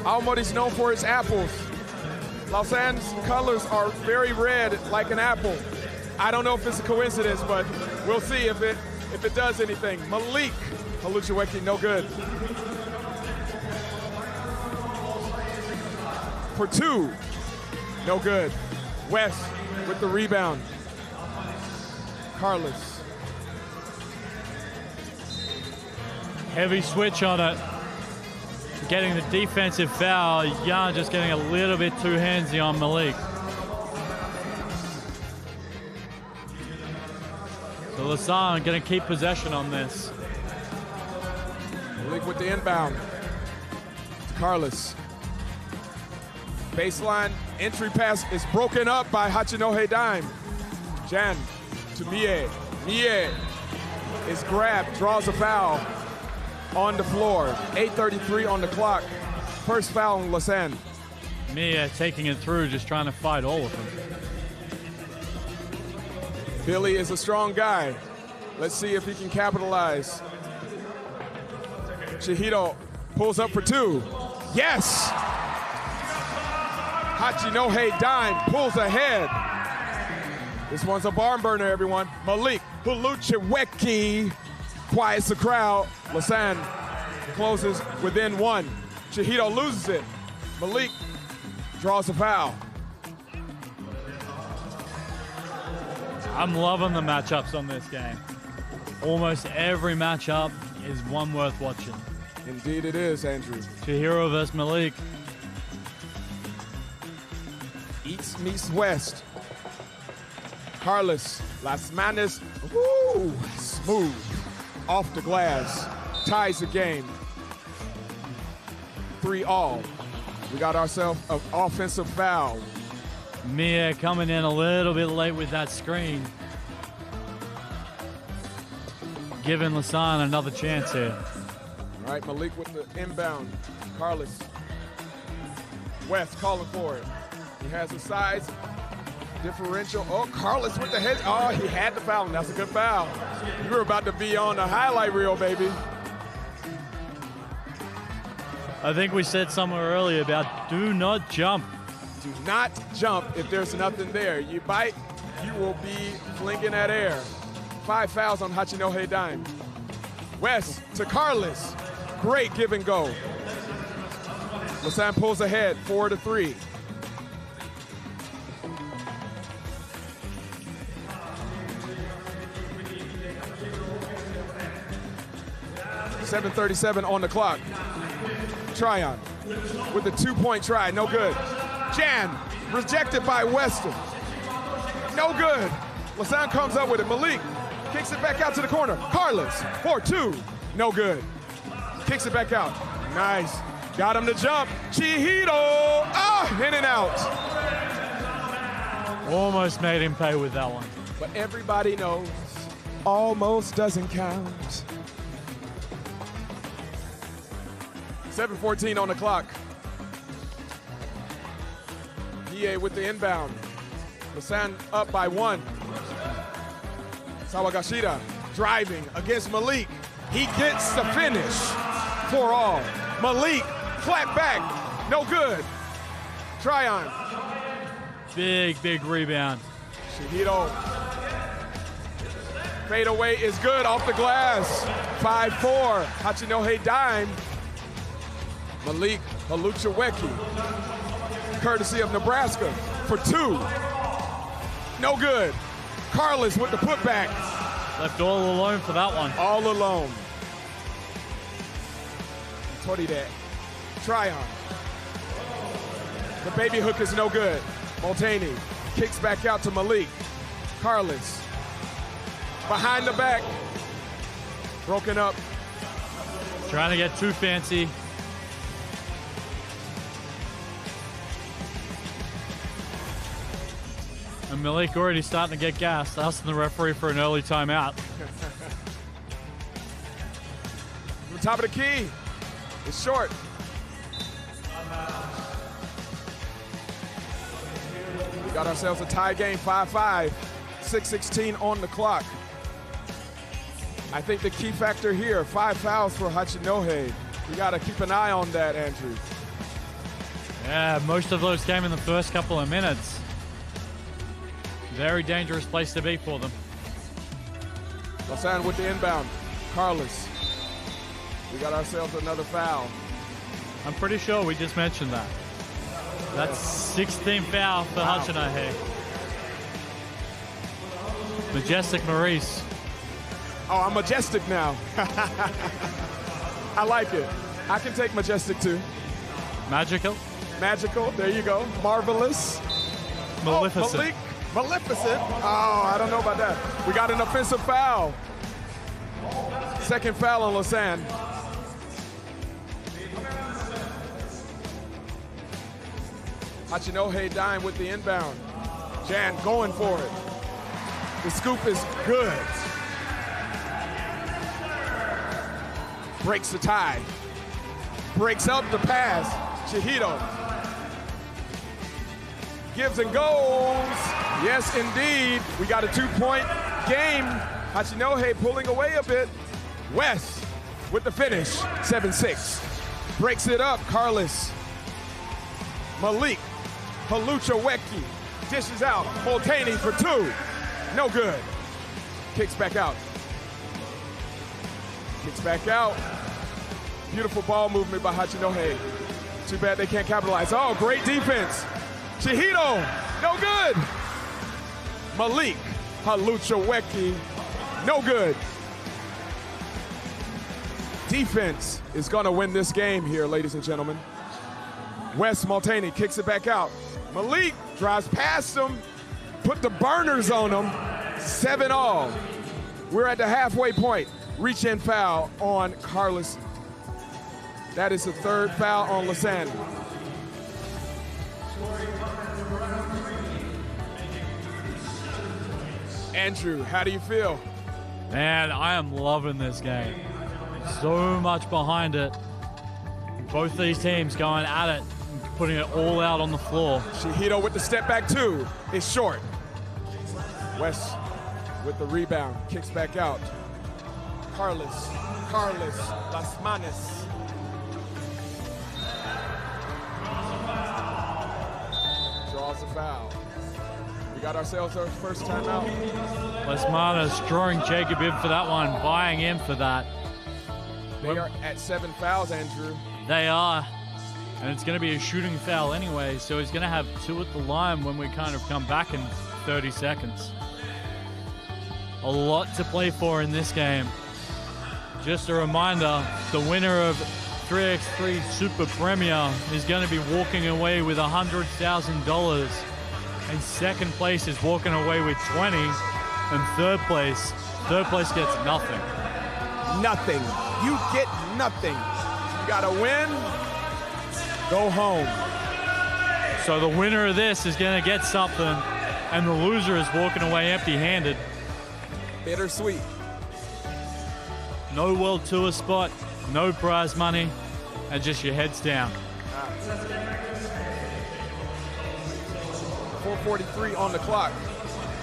Aomori's known for its apples. Lausanne's colors are very red, like an apple. I don't know if it's a coincidence, but we'll see if it does anything. Malik Haluchaweki, no good. For two, no good. West with the rebound. Carlos. Heavy switch on it. Getting the defensive foul. Jan just getting a little bit too handsy on Malik. So Lausanne going to keep possession on this. Malik with the inbound. Carlos. Baseline entry pass is broken up by Hachinohe Dime. Jan to Mie. Mie is grabbed, draws a foul on the floor. 8:33 on the clock. First foul on Lausanne. Mie taking it through, just trying to fight all of them. Billy is a strong guy. Let's see if he can capitalize. Chihiro pulls up for two. Yes! Hachinohe Dime pulls ahead. This one's a barn burner, everyone. Malik Haluchaweki quiets the crowd. Lausanne closes within one. Chihiro loses it. Malik draws a foul. I'm loving the matchups on this game. Almost every matchup is one worth watching. Indeed it is, Andrew. Chihiro versus Malik. East meets West. Carlos, Las Manos, woo, smooth, off the glass, ties the game. 3-all. We got ourselves an offensive foul. Mie coming in a little bit late with that screen. Giving Lausanne another chance here. All right, Malik with the inbound. Carlos. West calling for it. He has a size differential. Oh, Carlos with the head. Oh, he had the foul. That's a good foul. You were about to be on the highlight reel, baby. I think we said somewhere earlier about do not jump. Do not jump if there's nothing there. You bite, you will be flinging that air. 5 fouls on Hachinohe Dime. West to Carlos. Great give and go. Lausanne pulls ahead, 4-3. .737 on the clock. Tryon with the 2-point try, no good. Jan, rejected by Weston. No good. Lausanne comes up with it. Malik kicks it back out to the corner. Carlos, 4-2, no good. Kicks it back out. Nice. Got him to jump. Chihiro, in and out. Almost made him pay with that one. But everybody knows almost doesn't count. 7:14 on the clock. Ie with the inbound. Lausanne up by 1. Sawagashira driving against Malik. He gets the finish for all. Malik, flat back, no good. Tryon. Big rebound. Chihiro. Fade away is good off the glass. 5-4, Hachinohe Dime. Malik Haluchaweki, courtesy of Nebraska, for 2. No good. Carlos with the putback. Left all alone for that one. All alone. Toride. Tryon. The baby hook is no good. Multaney kicks back out to Malik. Carlos. Behind the back. Broken up. Trying to get too fancy. And Malik already starting to get gassed, asking the referee for an early timeout. The top of the key. It's short. We got ourselves a tie game, 5-5. 6:16 on the clock. I think the key factor here, 5 fouls for Hachinohe. We got to keep an eye on that, Andrew. Yeah, most of those came in the first couple of minutes. Very dangerous place to be for them. Lausanne with the inbound. Carlos. We got ourselves another foul. I'm pretty sure we just mentioned that. That's 16 foul for Hachinohe. Majestic Maurice. Oh, I'm majestic now. I like it. I can take majestic too. Magical. Magical, there you go. Marvelous. Maleficent. Oh, Malik. Maleficent. Oh, I don't know about that. We got an offensive foul. Second foul on Lausanne. Hachinohe dying with the inbound. Jan going for it. The scoop is good. Breaks the tie. Breaks up the pass. Chihito. Gives and goes. Yes, indeed. We got a 2-point game. Hachinohe pulling away a bit. West with the finish. 7-6. Breaks it up. Carlos. Malik. Haluchaweki. Dishes out. Multaney for 2. No good. Kicks back out. Kicks back out. Beautiful ball movement by Hachinohe. Too bad they can't capitalize. Oh, great defense. Chihito, no good. Malik Haluchaweki, no good. Defense is gonna win this game here, ladies and gentlemen. Wes Multaney kicks it back out. Malik drives past him, put the burners on him. 7-all. We're at the halfway point. Reach in foul on Carlos. That is the third foul on Lausanne. Andrew, how do you feel? Man, I am loving this game. So much behind it. Both these teams going at it, putting it all out on the floor. Chihito with the step back 2 is short. West with the rebound, kicks back out. Carlos, Las Manos. Draws a foul. We got ourselves our first timeout. Las Manos drawing Jacob in for that one, buying in for that. They are at 7 fouls, Andrew. They are. And it's going to be a shooting foul anyway, so he's going to have 2 at the line when we kind of come back in 30 seconds. A lot to play for in this game. Just a reminder, the winner of 3x3 Super Premier is going to be walking away with $100,000. And second place is walking away with 20. And third place gets nothing. Nothing. You get nothing. You got to win, go home. So the winner of this is going to get something, and the loser is walking away empty-handed. Bittersweet. No World Tour spot, no prize money, and just your heads down. 4:43 on the clock.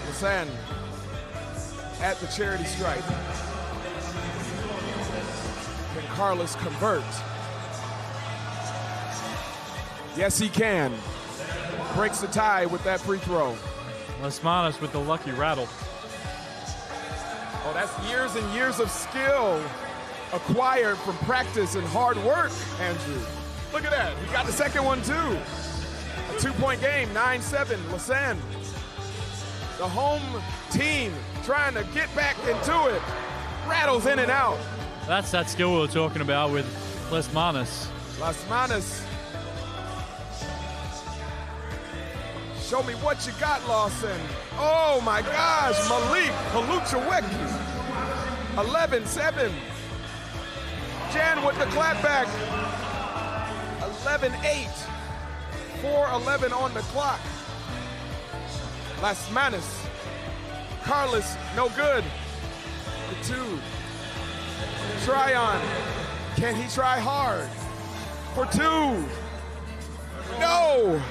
Lausanne at the charity stripe. Can Carlos convert? Yes, he can. Breaks the tie with that free throw. Las Manos with the lucky rattle. Oh, that's years and years of skill acquired from practice and hard work, Andrew. Look at that. He got the second one, too. A 2-point game, 9-7, Lausanne. The home team trying to get back into it. Rattles in and out. That's that skill we were talking about with Las Manos. Las Manos. Show me what you got, Lawson. Oh my gosh, Malik Haluchaweki. 11-7. Jan with the clapback. 11-8. 4:11 on the clock. Las Manos. Carlos, no good. The 2. Tryon, can he try hard? For 2. No!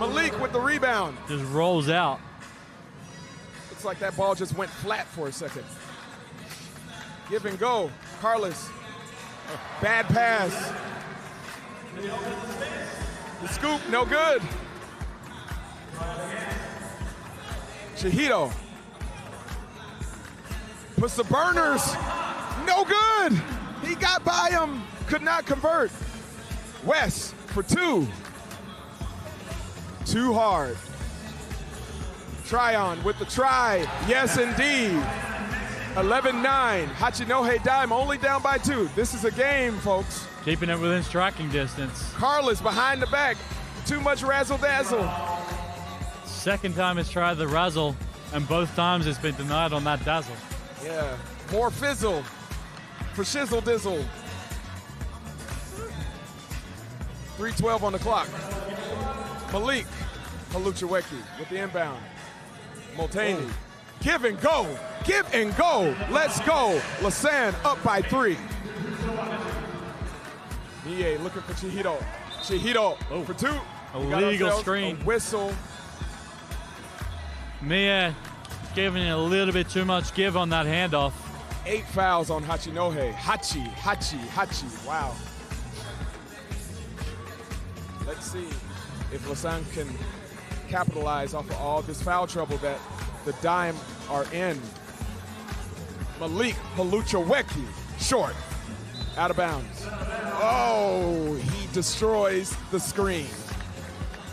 Malik with the rebound. Just rolls out. Looks like that ball just went flat for a second. Give and go. Carlos, bad pass. The scoop, no good. Chihito puts the burners, no good. He got by him, could not convert. West for 2. Too hard. Tryon with the try, yes indeed. 11-9, Hachinohe Dime only down by 2. This is a game, folks. Keeping it within striking distance. Carlos behind the back, too much razzle-dazzle. Second time he's tried the razzle, and both times it's been denied on that dazzle. Yeah, more fizzle for Shizzle Dizzle. 3:12 on the clock. Malik Haluchaweki with the inbound. Multaney, give and go, give and go. Let's go. Lasan up by 3. Mie looking for Chihito. Chihito for 2. Illegal screen. A whistle. Mie giving it a little bit too much give on that handoff. 8 fouls on Hachinohe. Hachi. Wow. Let's see if Lasan can capitalize off of all this foul trouble that the Dime are in. Malik Haluchaweki, short, out of bounds. Oh, he destroys the screen.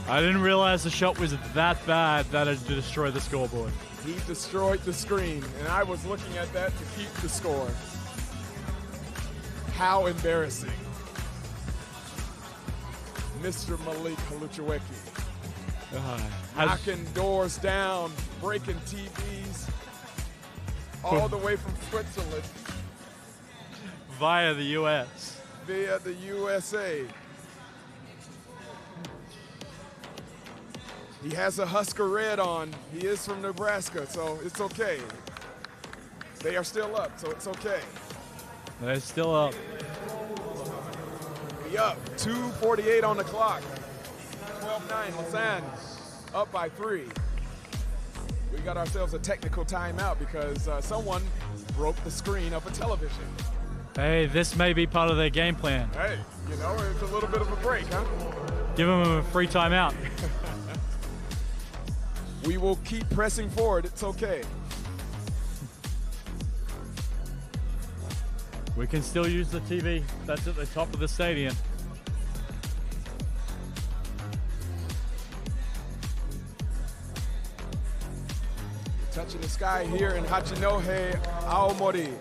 I didn't realize the shot was that bad that it destroyed the scoreboard. He destroyed the screen, and I was looking at that to keep the score. How embarrassing. Mr. Malik Haluchaweki. Knocking doors down, breaking TVs, all the way from Switzerland. Via the U.S. Via the USA. He has a Husker red on. He is from Nebraska, so it's okay. They are still up, so it's okay. They're still up. We up. 2:48 on the clock. 12-9, Lasan up by 3. We got ourselves a technical timeout because someone broke the screen of a television. Hey, this may be part of their game plan. Hey, you know, it's a little bit of a break, huh? Give them a free timeout. We will keep pressing forward. It's okay. We can still use the TV that's at the top of the stadium. Touching the sky here in Hachinohe, Aomori.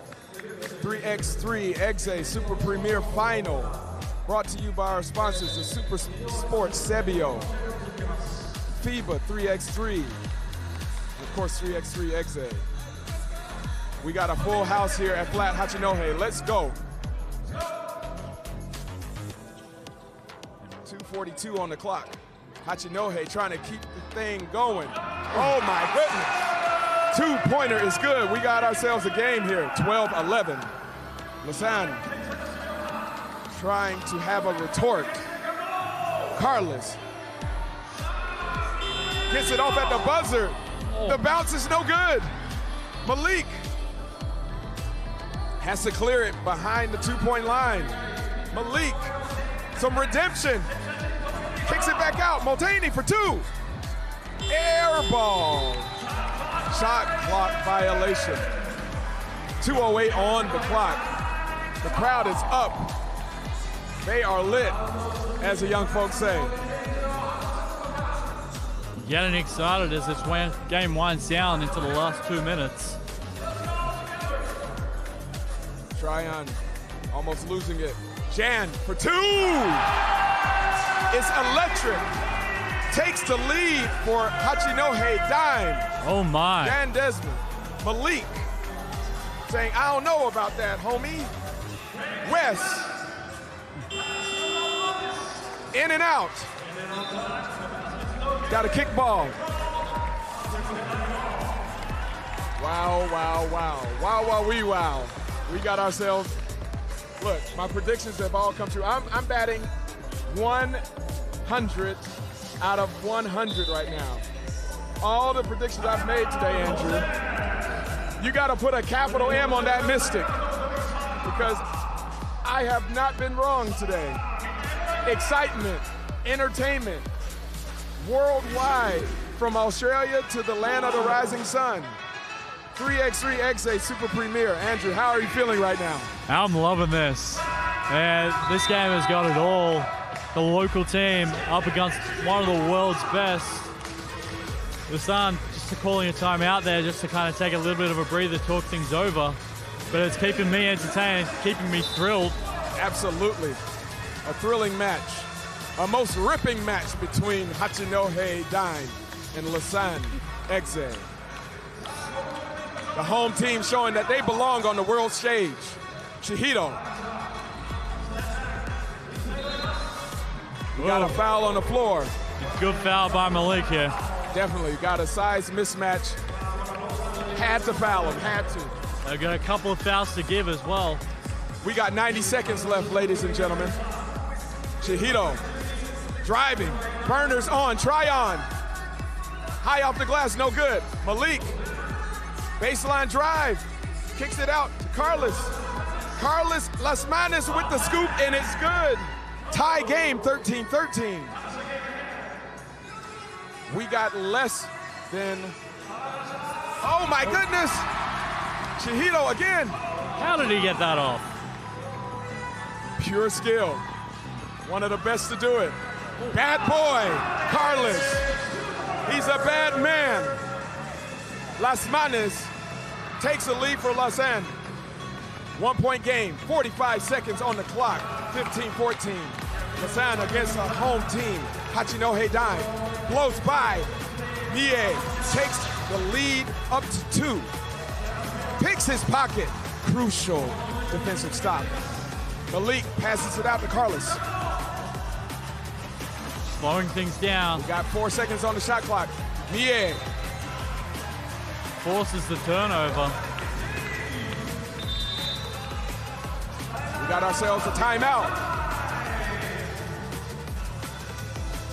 3x3.EXE Super Premier Final. Brought to you by our sponsors, the Super Sports Sebio, FIBA 3x3, and of course 3x3.EXE. We got a full house here at Flat Hachinohe. Let's go. 2:42 on the clock. Hachinohe trying to keep the thing going. Oh my goodness. 2-pointer is good. We got ourselves a game here. 12-11. Lasan trying to have a retort. Carlos gets it off at the buzzer. The bounce is no good. Malik has to clear it behind the 2-point line. Malik, some redemption. Kicks it back out. Multaney for 2. Air ball. Shot clock violation. 2:08 on the clock. The crowd is up. They are lit, as the young folks say. Getting excited as this game winds down into the last 2 minutes. Tryon almost losing it. Jan for 2. It's electric. Takes the lead for Hachinohe Dime. Oh my. Jan Desmond. Malik saying, I don't know about that, homie. West. In and out. Got a kick ball. Wow, wow, wow. Wow, wow, wow. We got ourselves, look, my predictions have all come true. I'm batting 100 out of 100 right now. All the predictions I've made today, Andrew, you got to put a capital M on that Mystic because I have not been wrong today. Excitement, entertainment, worldwide, from Australia to the land of the rising sun. 3x3.EXE Super Premier. Andrew, how are you feeling right now? I'm loving this. And this game has got it all. The local team up against one of the world's best. Lasan just calling a timeout there just to kind of take a little bit of a breather, talk things over. But it's keeping me entertained, keeping me thrilled. Absolutely. A thrilling match. A most ripping match between Hachinohe Dime and Lasan EXE. The home team showing that they belong on the world stage. Chihiro. We got a foul on the floor. Good foul by Malik here. Definitely got a size mismatch. Had to foul him, had to. They've got a couple of fouls to give as well. We got 90 seconds left, ladies and gentlemen. Chihiro driving, burners on, try on. High off the glass, no good. Malik, baseline drive, kicks it out to Carlos. Carlos Las Manos with the scoop, and it's good. Tie game, 13-13. We got less than, oh my goodness. Chihiro again. How did he get that off? Pure skill. One of the best to do it. Bad boy, Carlos. He's a bad man. Las Manos takes a lead for Lausanne. 1 point game, 45 seconds on the clock, 15-14. Lausanne against a home team. Hachinohe Dime blows by. Mie takes the lead up to 2. Picks his pocket. Crucial defensive stop. Malik passes it out to Carlos. Slowing things down. We got 4 seconds on the shot clock. Mie forces the turnover. We got ourselves a timeout.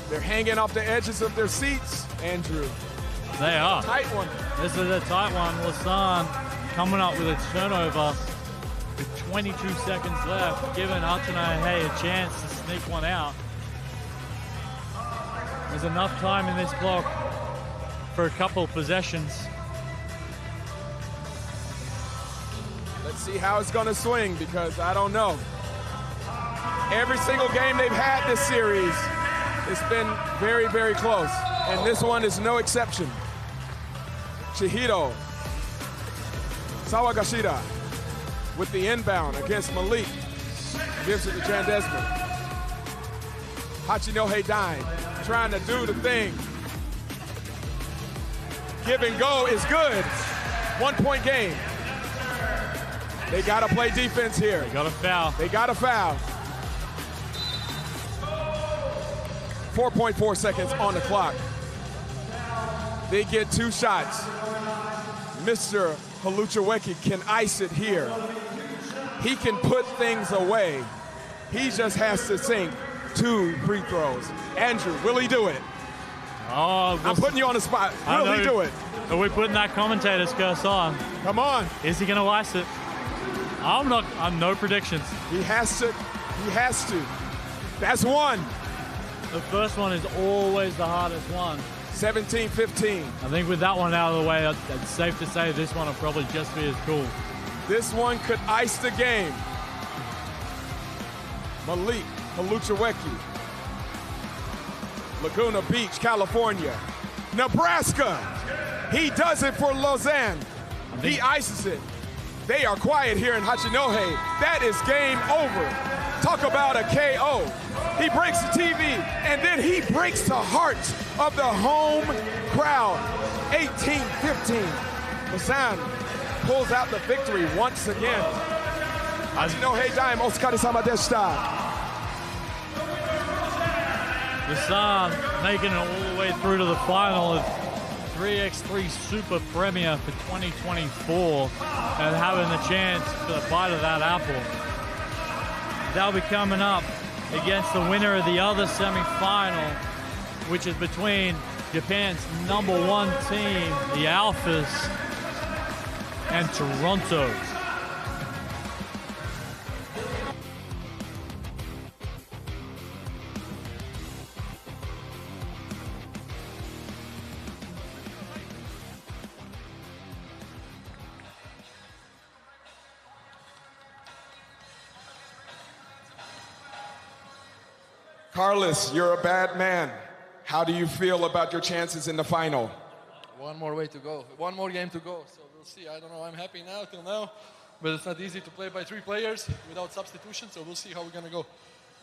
They're hanging off the edges of their seats, Andrew. They are. Tight one. This is a tight one. Lasan coming up with a turnover with 22 seconds left, giving Hachinohe a chance to sneak one out. There's enough time in this clock for a couple of possessions. Let's see how it's going to swing because I don't know. Every single game they've had this series, it's been very, very close. And this one is no exception. Chihiro Sawagashira with the inbound against Malik. Gives it to Jan Desmond. Hachinohe Dime trying to do the thing. Give and go is good. 1 point game. They got to play defense here. They got a foul. They got a foul. 4.4 seconds on the clock. They get 2 shots. Mr. Haluchaweki can ice it here. He can put things away. He just has to sink 2 free throws. Andrew, will he do it? Oh, I'm putting you on the spot. Will he do it? Are we putting that commentator's curse on? Come on. Is he going to ice it? I'm no predictions. He has to. He has to. That's one. The first one is always the hardest one. 17-15. I think with that one out of the way, it's safe to say this one will probably just be as cool. This one could ice the game. Malik Haluchaweki. Laguna Beach, California. Nebraska. He does it for Lausanne. He ices it. They are quiet here in Hachinohe. That is game over. Talk about a KO. He breaks the TV, and then he breaks the hearts of the home crowd. 18-15. Lausanne pulls out the victory once again. Hachinohe Dime, Otsukaresama deshita. Lausanne making it all the way through to the final. 3x3 Super Premier for 2024 and having the chance for the bite of that apple. They'll be coming up against the winner of the other semi-final, which is between Japan's #1 team, the Alphas, and Toronto. Carlos, you're a bad man. How do you feel about your chances in the final? One more way to go. One more game to go. So we'll see. I don't know. I'm happy now till now. But it's not easy to play by 3 players without substitution. So we'll see how we're going to go.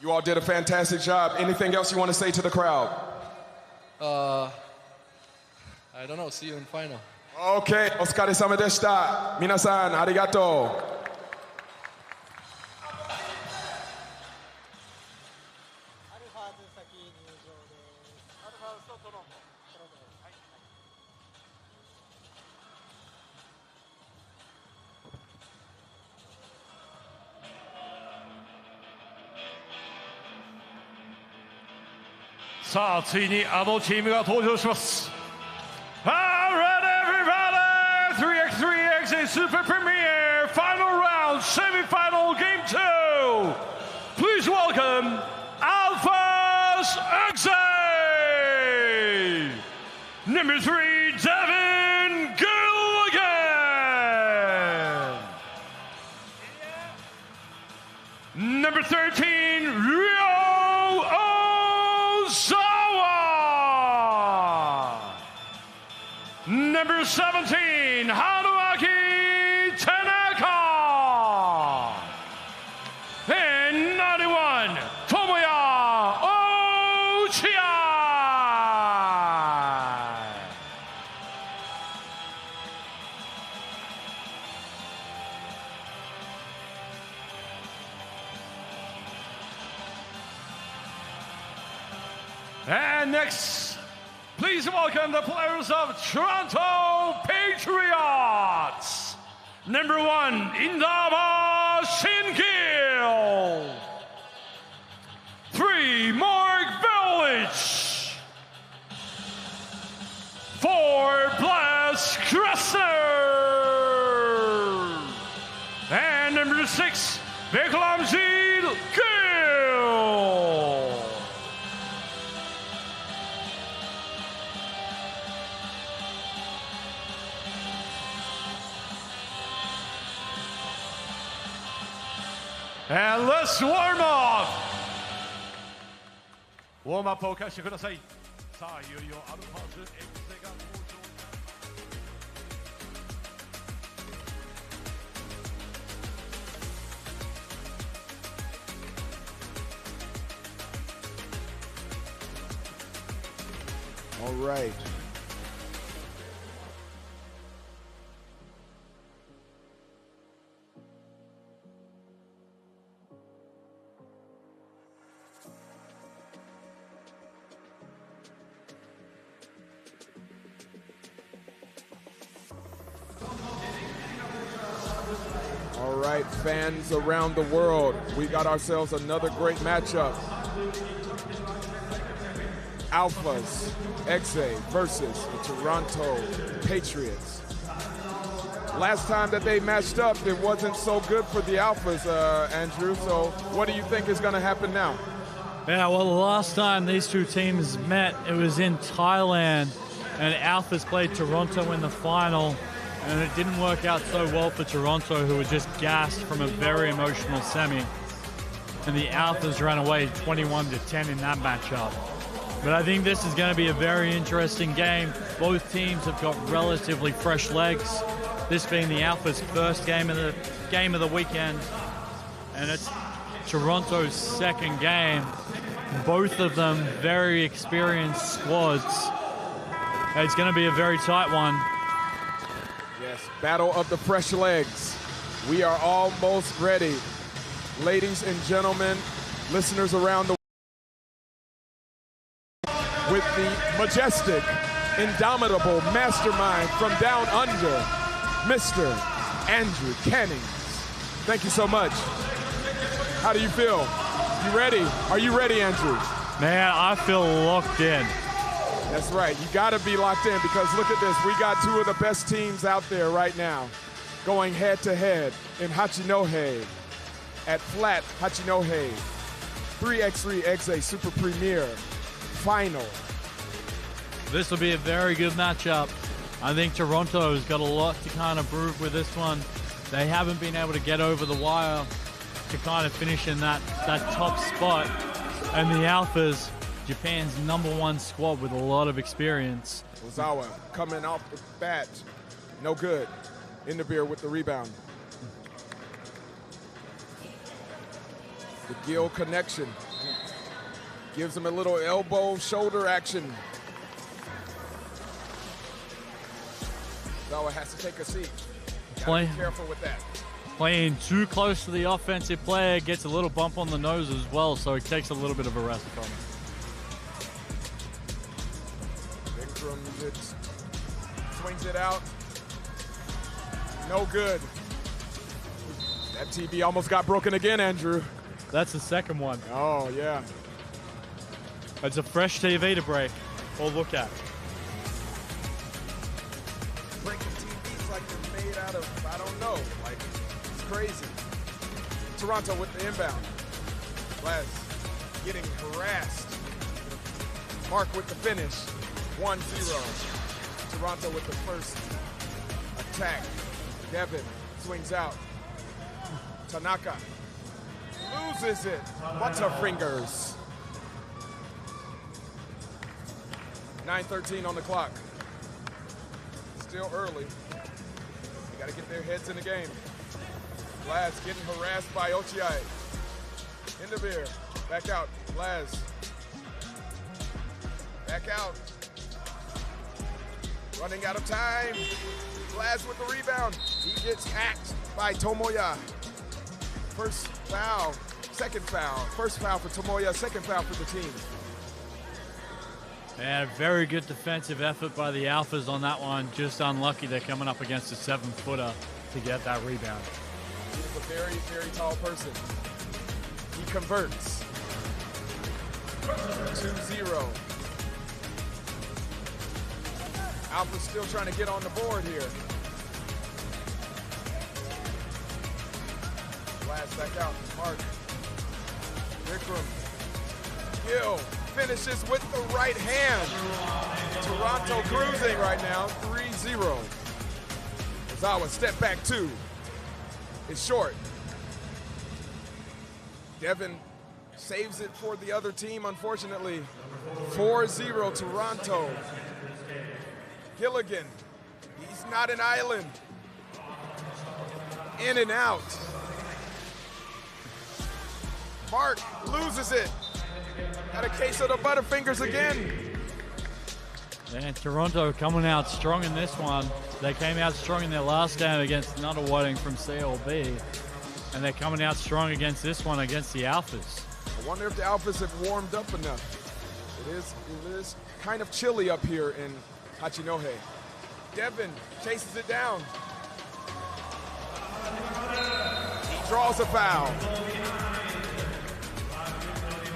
You all did a fantastic job. Anything else you want to say to the crowd? I don't know. See you in final. Okay. お疲れ様でした。皆さん、ありがとう。さあついにあのチームが登場します。Alright everybody, 3x3.EXE Super Premier Final Round Semi-Final Game 2. Please welcome Alphas EXE. Number 3, Devin Gilligan. Number 13, Ryo Ozawa. Number 17, Haruaki Tanaka. And 91, Tomoya Ochiai. And next, please welcome the players of Toronto Patriots. Number 1, Indaba Shingil. 3, Mark Belich. 4, Blas Kressner. And number 6, Beklamjit Gill. And let's warm up. ウォームアップを開始してください。さあ、いよいよアルファーズエクゼが登場。All right. All right, fans around the world, we got ourselves another great matchup. Alphas EXE versus the Toronto Patriots. Last time that they matched up, it wasn't so good for the Alphas, Andrew. So what do you think is going to happen now? Yeah, well, the last time these two teams met, it was in Thailand, and Alphas played Toronto in the final, and it didn't work out so well for Toronto, who were just gassed from a very emotional semi. And the Alphas ran away 21-10 in that matchup. But I think this is going to be a very interesting game. Both teams have got relatively fresh legs. This being the Alphas' first game of the weekend, and it's Toronto's second game. Both of them very experienced squads. It's going to be a very tight one. Yes, battle of the fresh legs. We are almost ready. Ladies and gentlemen, listeners around the world, with the majestic indomitable mastermind from down under, Mr. Andrew Cannings. Thank you so much. How do you feel? You ready? Are you ready, Andrew? Man, I feel locked in. That's right. You got to be locked in because look at this. We got two of the best teams out there right now going head-to-head in Hachinohe at Flat Hachinohe 3x3.EXE Super Premier Final. This will be a very good matchup. I think Toronto's got a lot to kind of prove with this one. They haven't been able to get over the wire to kind of finish in that top spot. And the Alphas, Japan's #1 squad with a lot of experience. Ozawa coming off the bat. No good. In the beer with the rebound. The Gill connection. Gives him a little elbow shoulder action. Ozawa has to take a seat. Gotta be careful with that. Playing too close to the offensive player gets a little bump on the nose as well, so it takes a little bit of a rest from him. Swings it out. No good. That TV almost got broken again, Andrew. That's the second one. Oh, yeah. It's a fresh TV to break or look at. Breaking TVs like they're made out of, I don't know, like, it's crazy. Toronto with the inbound. Laz getting harassed. Mark with the finish. 1-0. Toronto with the first attack. Devin swings out. Tanaka loses it. Butterfingers. 9:13 on the clock. Still early. They got to get their heads in the game. Laz getting harassed by Ochiai. In the beer. Back out. Laz. Back out. Running out of time. Laz with the rebound. He gets hacked by Tomoya. First foul, second foul. First foul for Tomoya, second foul for the team. And a very good defensive effort by the Alphas on that one. Just unlucky they're coming up against a 7-footer to get that rebound. He's a very, very tall person. He converts. 2-0. Alpha's still trying to get on the board here. Last back out, Mark. Vikram. Gill finishes with the right hand. Toronto cruising right now, 3-0. Ozawa step back two. It's short. Devin saves it for the other team, unfortunately. 4-0 Toronto. Gilligan, he's not an island. In and out. Mark loses it. Got a case of the Butterfingers again. And Toronto coming out strong in this one. They came out strong in their last game against Nunawading from CLB. And they're coming out strong against this one against the Alphas. I wonder if the Alphas have warmed up enough. It is kind of chilly up here in Hachinohe. Devin chases it down. He draws a foul.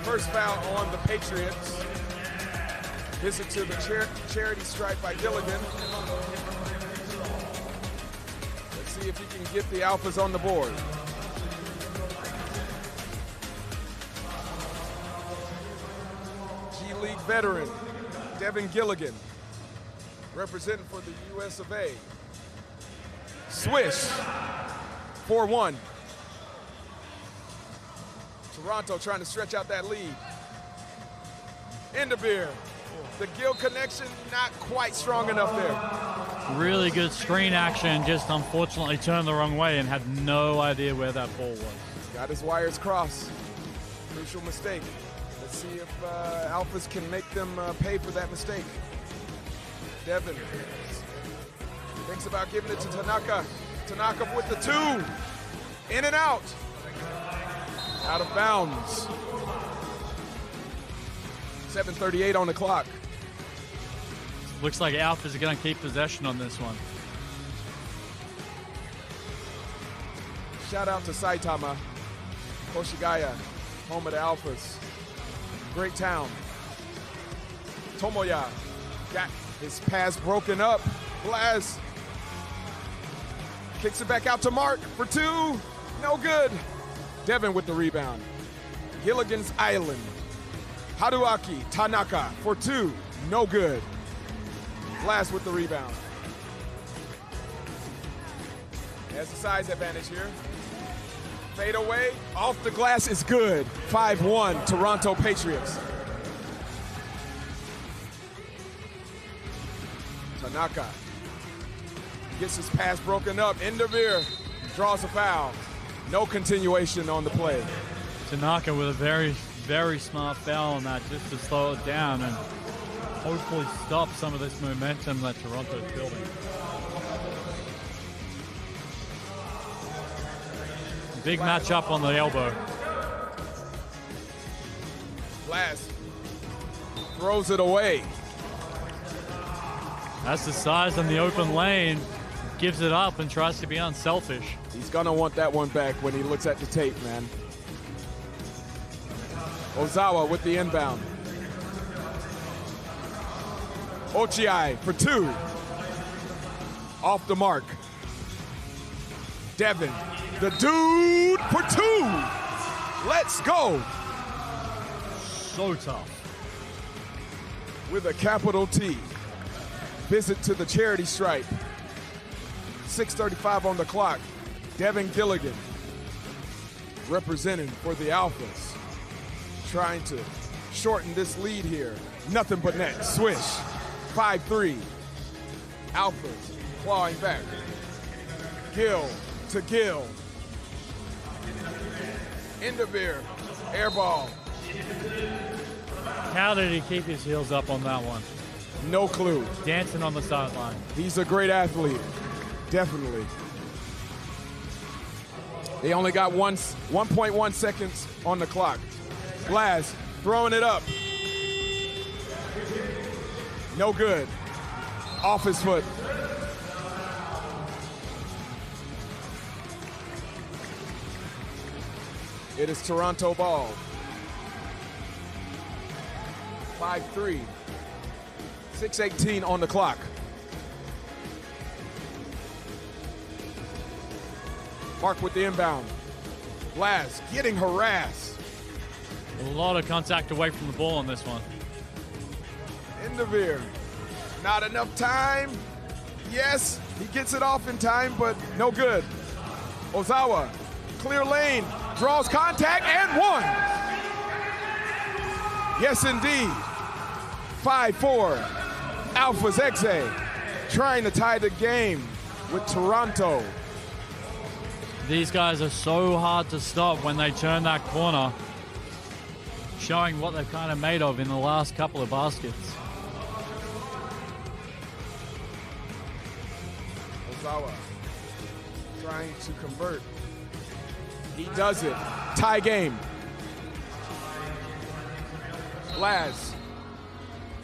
First foul on the Patriots. Visit to the charity stripe by Gilligan. Let's see if he can get the Alphas on the board. G-League veteran, Devin Gilligan, representing for the US of A. Swish, 4-1. Toronto trying to stretch out that lead. In the beer. The Gill connection not quite strong enough there. Really good screen action, just unfortunately turned the wrong way and had no idea where that ball was. Got his wires crossed. Crucial mistake. Let's see if Alphas can make them pay for that mistake. Devin thinks about giving it to Tanaka. Tanaka with the two. In and out. Out of bounds. 7:38 on the clock. Looks like Alphas are going to keep possession on this one. Shout out to Saitama, Koshigaya, home of the Alphas. Great town. Tomoya got his pass broken up. Blaz kicks it back out to Mark for two. No good. Devin with the rebound. Gilligan's Island. Haruaki Tanaka for two. No good. Blaz with the rebound. Has the size advantage here. Fade away. Off the glass is good. 5-1 Toronto Patriots. Tanaka gets his pass broken up. Endavir draws a foul. No continuation on the play. Tanaka with a very, very smart foul on that just to slow it down and hopefully stop some of this momentum that Toronto's building. Big matchup on the elbow. Blaz throws it away. That's the size in the open lane. Gives it up and tries to be unselfish. He's gonna want that one back when he looks at the tape, man. Ozawa with the inbound. Ochiai for two. Off the mark. Devin, the dude for two. Let's go. So tough. With a capital T. Visit to the charity stripe. 6:35 on the clock. Devin Gilligan representing for the Alphas. Trying to shorten this lead here. Nothing but net. Swish. 5-3. Alphas clawing back. Gill to Gill. Endavir. Air ball. How did he keep his heels up on that one? No clue. Dancing on the sideline. He's a great athlete. Definitely. They only got 1.1 seconds on the clock. Blaz throwing it up. No good. Off his foot. It is Toronto ball. 5-3. 6:18 on the clock. Mark with the inbound. Blaz getting harassed. A lot of contact away from the ball on this one. Endavir. Not enough time. Yes, he gets it off in time, but no good. Ozawa, clear lane, draws contact and one. Yes, indeed. 5-4. Alphas HACHINOHE trying to tie the game with Toronto. These guys are so hard to stop when they turn that corner, showing what they're kind of made of in the last couple of baskets. Ozawa trying to convert. He does it. Tie game. Blaz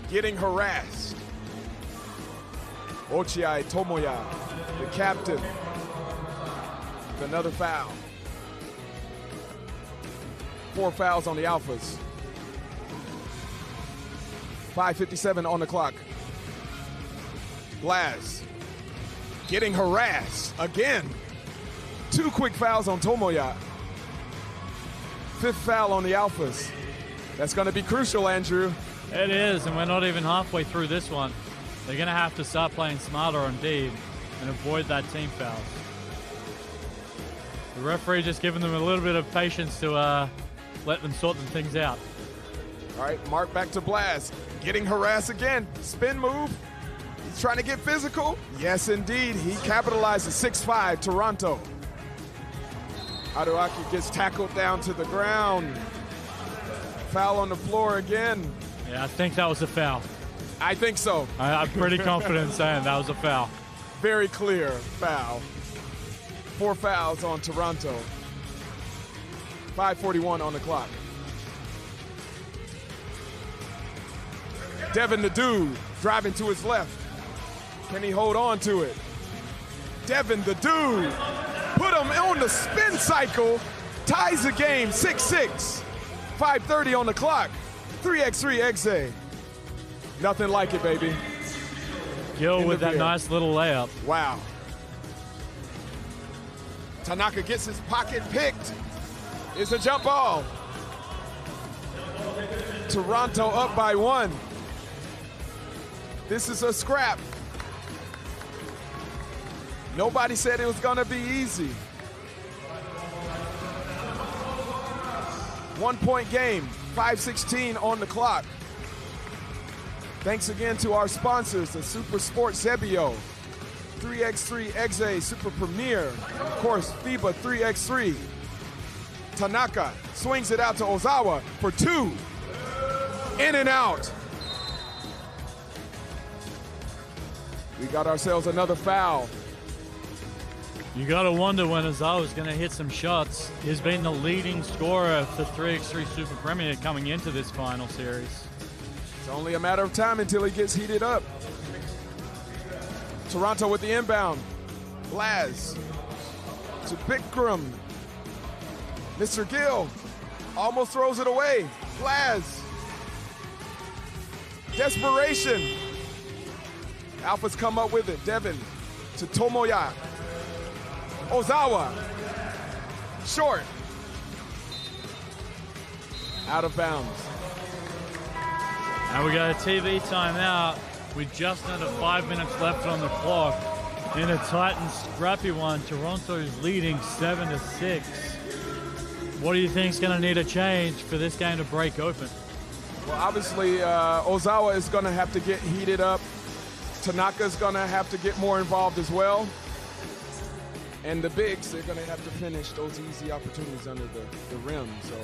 getting harassed. Ochiai Tomoya, the captain, with another foul. 4 fouls on the Alphas. 5:57 on the clock. Blaz getting harassed again. 2 quick fouls on Tomoya. 5th foul on the Alphas. That's going to be crucial, Andrew. It is, and we're not even halfway through this one. They're going to have to start playing smarter on D and avoid that team foul. The referee just giving them a little bit of patience to let them sort them things out. All right, Mark back to Blaz. Getting harassed again. Spin move. He's trying to get physical. Yes, indeed. He capitalizes. 6-5, Toronto. Haruaki gets tackled down to the ground. Foul on the floor again. Yeah, I think that was a foul. I think so. I'm pretty confident saying that was a foul. Very clear foul. 4 fouls on Toronto. 5:41 on the clock. Devin the Dude driving to his left. Can he hold on to it? Devin the Dude put him on the spin cycle, ties the game 6-6. 5:30 on the clock. 3x3.EXE. Nothing like it, baby. Gil with that nice little layup. Wow. Tanaka gets his pocket picked. It's a jump ball. Toronto up by 1. This is a scrap. Nobody said it was gonna be easy. 1 point game, 5:16 on the clock. Thanks again to our sponsors, the Super Sports Zebio, 3x3.EXE Super Premier, of course, FIBA 3x3. Tanaka swings it out to Ozawa for 2. In and out. We got ourselves another foul. You got to wonder when Ozawa's going to hit some shots. He's been the leading scorer for 3x3 Super Premier coming into this final series. It's only a matter of time until he gets heated up. Toronto with the inbound. Blaz to Bikram. Mr. Gill almost throws it away. Blaz. Desperation. Alpha's come up with it. Devin to Tomoya. Ozawa. Short. Out of bounds. And we got a TV timeout with just under 5 minutes left on the clock. In a tight and scrappy one, Toronto's leading 7-6. What do you think is going to need a change for this game to break open? Well, obviously, Ozawa is going to have to get heated up. Tanaka's going to have to get more involved as well. And the bigs, they're going to have to finish those easy opportunities under the rim. So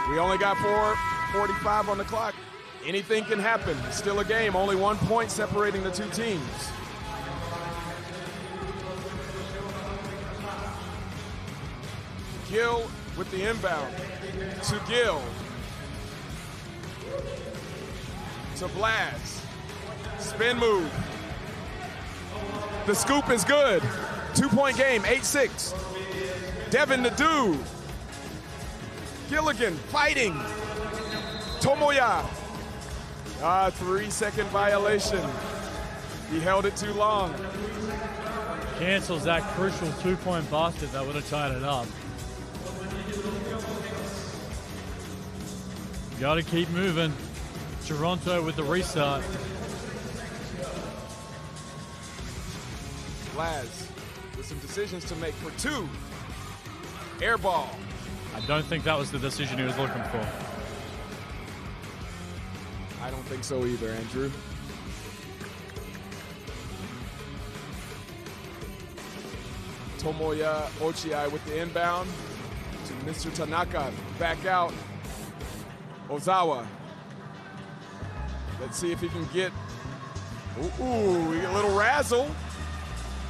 we only got 4:45 on the clock. Anything can happen. It's still a game. Only 1 point separating the two teams. Gill with the inbound. To Gill. To Blaz. Spin move. The scoop is good. 2 point game, 8-6. Devin the Dude. Gilligan fighting. Tomoya. 3-second violation. He held it too long. Cancels that crucial 2-point basket that would have tied it up. Got to keep moving. Toronto with the restart. Blaz with some decisions to make for 2. Air ball. I don't think that was the decision he was looking for. I don't think so either, Andrew. Tomoya Ochiai with the inbound to Mr. Tanaka. Back out. Ozawa. Let's see if he can get. Ooh, we get a little razzle.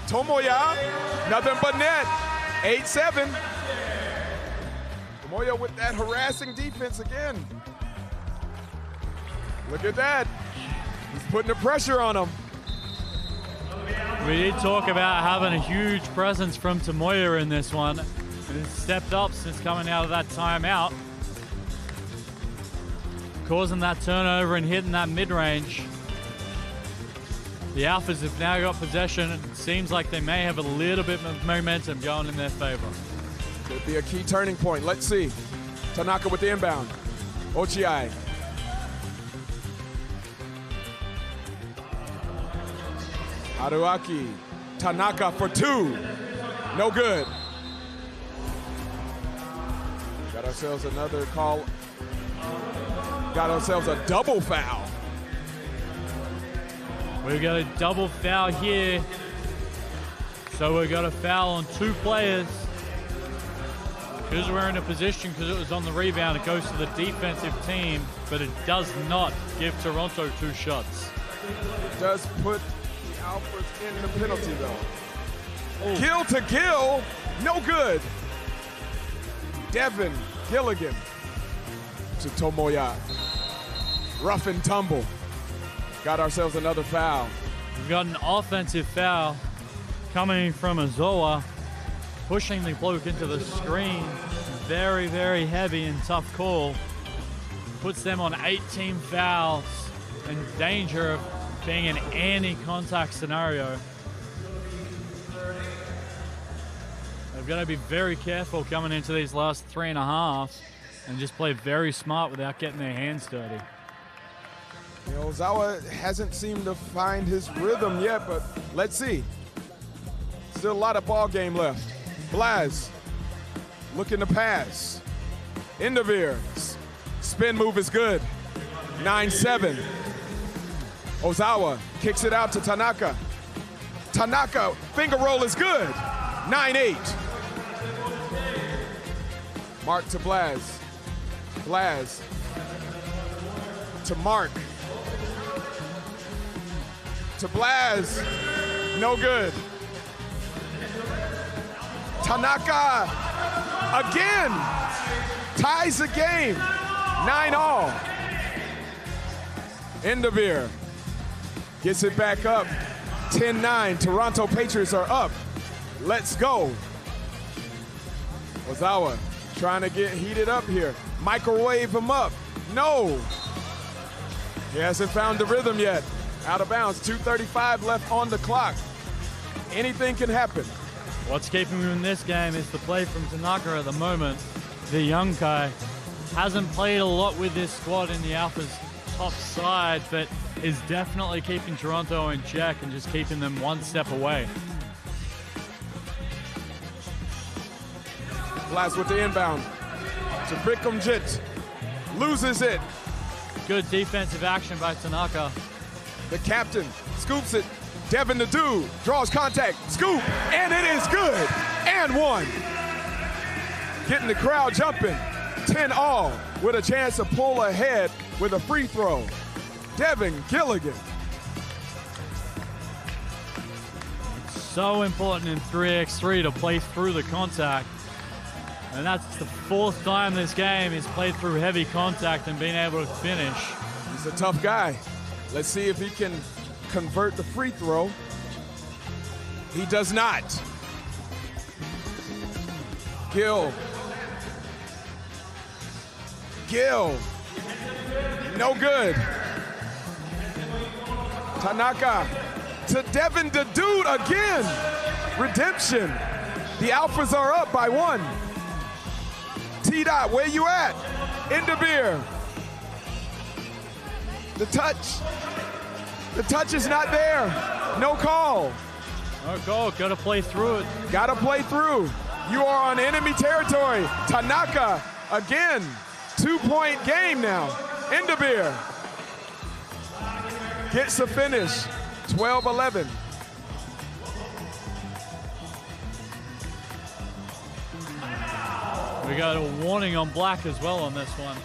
Tomoya, nothing but net. 8-7. Tomoya with that harassing defense again. Look at that. He's putting the pressure on him. We did talk about having a huge presence from Tomoya in this one. And he's stepped up since coming out of that timeout. Causing that turnover and hitting that mid-range. The Alphas have now got possession. It seems like they may have a little bit of momentum going in their favor. Could be a key turning point. Let's see. Tanaka with the inbound. Ochiai. Haruaki. Tanaka for 2. No good. Got ourselves another call. Got ourselves a double foul. We've got a double foul here. So we've got a foul on 2 players. Because we're in a position, because it was on the rebound, it goes to the defensive team, but it does not give Toronto 2 shots. It does put the Alphas in the penalty, though. Ooh. Gill to Gill, no good. Devin Gilligan to Tomoya. Rough and tumble. Got ourselves another foul. We've got an offensive foul coming from Ozawa, pushing the bloke into the screen. Very, very heavy and tough call. Puts them on 18 fouls in danger of being an anti-contact scenario. They've got to be very careful coming into these last 3.5 and just play very smart without getting their hands dirty. You know, Ozawa hasn't seemed to find his rhythm yet, but let's see. Still a lot of ball game left. Blaz looking to pass. Indovir, spin move is good. 9-7. Ozawa kicks it out to Tanaka. Tanaka, finger roll is good. 9-8. Mark to Blaz. Blaz to Mark. To Blaz. No good. Tanaka again ties the game. 9-all. Indovir gets it back up. 10-9. Toronto Patriots are up. Let's go. Ozawa trying to get heated up here. Microwave him up. No. He hasn't found the rhythm yet. Out of bounds. 2:35 left on the clock. Anything can happen. What's keeping him in this game is the play from Tanaka at the moment. The young guy hasn't played a lot with this squad in the Alpha's top side, but is definitely keeping Toronto in check and just keeping them one step away. Blast with the inbound to Brickumjit. Loses it. Good defensive action by Tanaka. The captain scoops it. Devin the dude draws contact. Scoop, and it is good. And one. Getting the crowd jumping. 10-all with a chance to pull ahead with a free throw. Devin Gilligan. So important in 3x3 to play through the contact. And that's the 4th time this game he's played through heavy contact and been able to finish. He's a tough guy. Let's see if he can convert the free throw. He does not. Gill. No good. Tanaka to Devin the dude again. Redemption. The Alphas are up by 1. T-Dot, where you at? Indovir. The touch is not there. No call. No call, gotta play through it. Gotta play through. You are on enemy territory. Tanaka again. 2-point game now. Indovir gets the finish. 12-11. We got a warning on black as well on this one.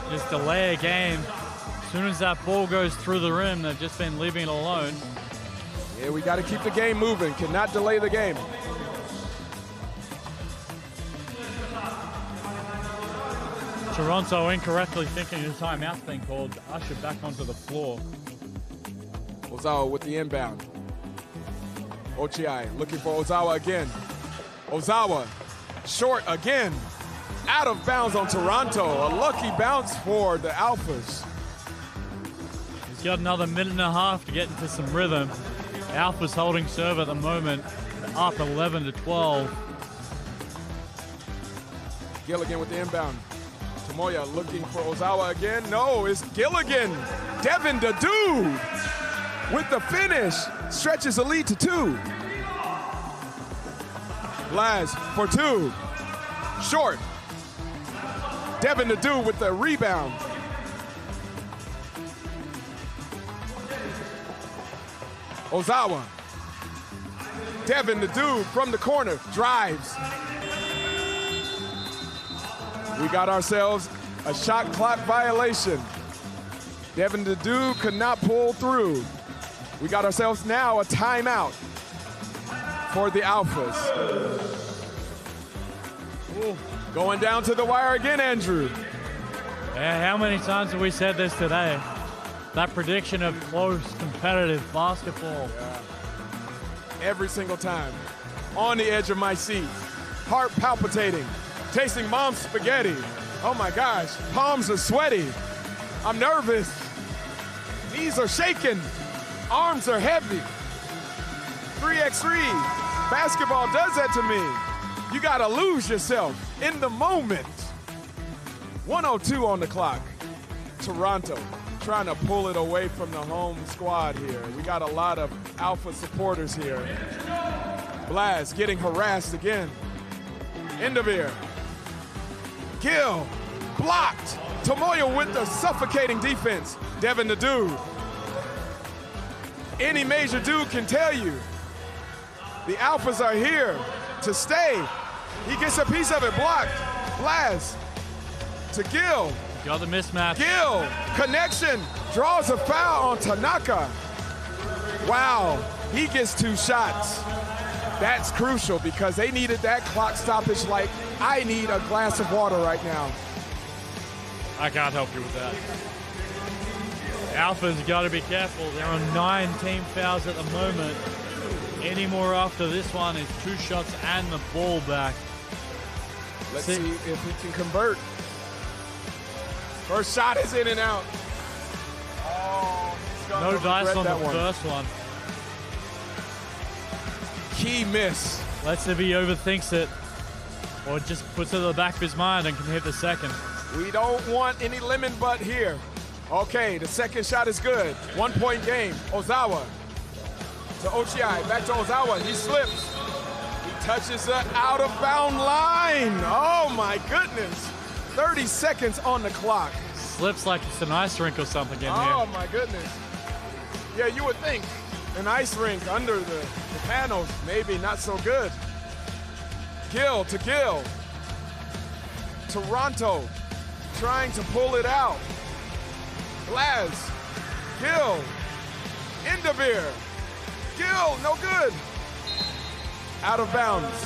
Just delay a game. As soon as that ball goes through the rim, they've just been leaving it alone. Yeah, we got to keep the game moving. Cannot delay the game. Toronto incorrectly thinking a timeout's been called. Ushered back onto the floor. Ozawa with the inbound. Ochiai looking for Ozawa again. Ozawa short again. Out of bounds on Toronto. A lucky bounce for the Alphas. He's got another 1.5 to get into some rhythm. Alphas holding serve at the moment, up 11-12. Gilligan with the inbound. Tomoya looking for Ozawa again. No, it's Gilligan. Devin the dude with the finish. Stretches the lead to 2. Blaz for 2. Short. Devin the dude with the rebound. Ozawa. Devin the dude from the corner drives. We got ourselves a shot clock violation. Devin the dude could not pull through. We got ourselves now a timeout for the Alphas. Ooh. Going down to the wire again, Andrew. Yeah, how many times have we said this today? That prediction of close, competitive basketball. Yeah. Every single time. On the edge of my seat. Heart palpitating. Tasting mom's spaghetti. Oh my gosh, palms are sweaty. I'm nervous. Knees are shaking. Arms are heavy. 3x3. Basketball does that to me. You gotta lose yourself in the moment. 1:02 on the clock. Toronto trying to pull it away from the home squad here. We got a lot of Alpha supporters here. Blaz getting harassed again. Endovir. Gill blocked. Tomoya with the suffocating defense. Devin the dude. Any major dude can tell you the Alphas are here to stay. He gets a piece of it blocked. Blaz to Gill. Got the mismatch. Gill, connection, draws a foul on Tanaka. Wow, he gets 2 shots. That's crucial because they needed that clock stoppage like I need a glass of water right now. I can't help you with that. Alpha's got to be careful. They're on 9 team fouls at the moment. Any more after this one is 2 shots and the ball back. Let's see if he can convert. First shot is in and out. Oh, no dice on the first one. Key miss. Let's see if he overthinks it or just puts it in the back of his mind and can hit the second. We don't want any lemon butt here. Okay, the second shot is good. 1-point game. Ozawa to Ochiai. Back to Ozawa. He slips. He touches the out-of-bound line. Oh, my goodness. 30 seconds on the clock. Slips like it's an ice rink or something in here. Oh, my goodness. Yeah, you would think an ice rink under the panels, maybe not so good. Gill to Gill. Toronto trying to pull it out. Blaz. Gill. Endovir. Gill, no good. Out of bounds.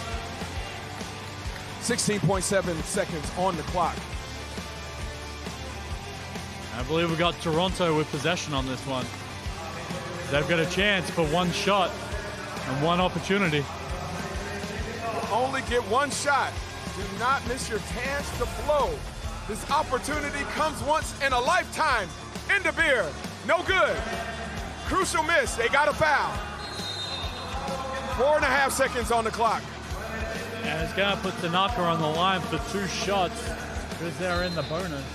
16.7 seconds on the clock. I believe we got Toronto with possession on this one. They've got a chance for 1 shot and 1 opportunity. You only get 1 shot. Do not miss your chance to blow. This opportunity comes once in a lifetime. Endovir, no good. Crucial miss, they got a foul. 4.5 seconds on the clock. And it's going to put Tanaka on the line for 2 shots because they're in the bonus.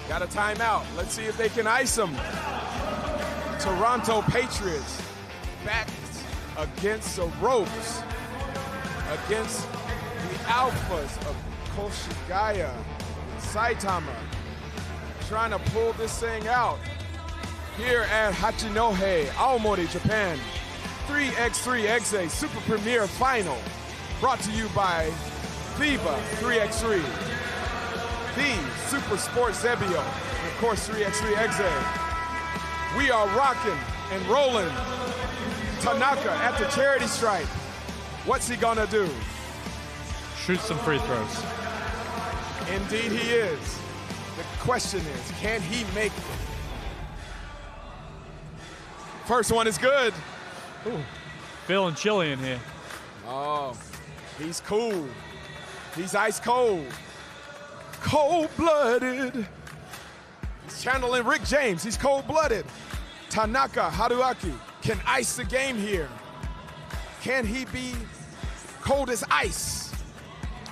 Got a timeout. Let's see if they can ice them. Toronto Patriots back against the ropes. Against the Alphas of Koshigaya, Saitama. Trying to pull this thing out here at Hachinohe, Aomori, Japan. 3x3.EXE Super Premiere Final. Brought to you by Viva 3x3, the Super Sports Zebio, and of course 3x3.EXE. We are rocking and rolling. Tanaka at the charity stripe. What's he gonna do? Shoot some free throws. Indeed he is. The question is, can he make it? First one is good. Ooh, feeling chilly in here. Oh, he's cool. He's ice cold. Cold-blooded. He's channeling Rick James. He's cold-blooded. Tanaka Haruaki can ice the game here. Can he be cold as ice?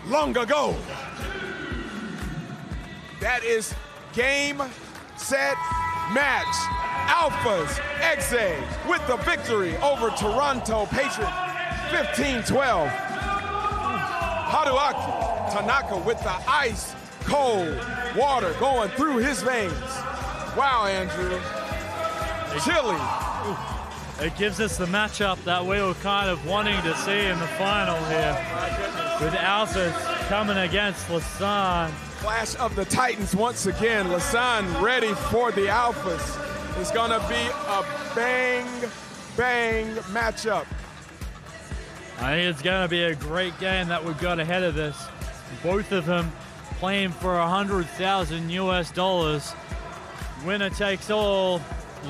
Long ago. That is game, set, match. Alphas EXE with the victory over Toronto Patriots, 15-12. Haruaki Tanaka with the ice cold water going through his veins. Wow, Andrew. Chilly. It gives us the matchup that we were kind of wanting to see in the final here. With Alphas coming against Lasan. Clash of the Titans once again. Lasan ready for the Alphas. It's gonna be a bang, bang matchup. I think it's gonna be a great game that we've got ahead of this. Both of them playing for $100,000 US. Winner takes all,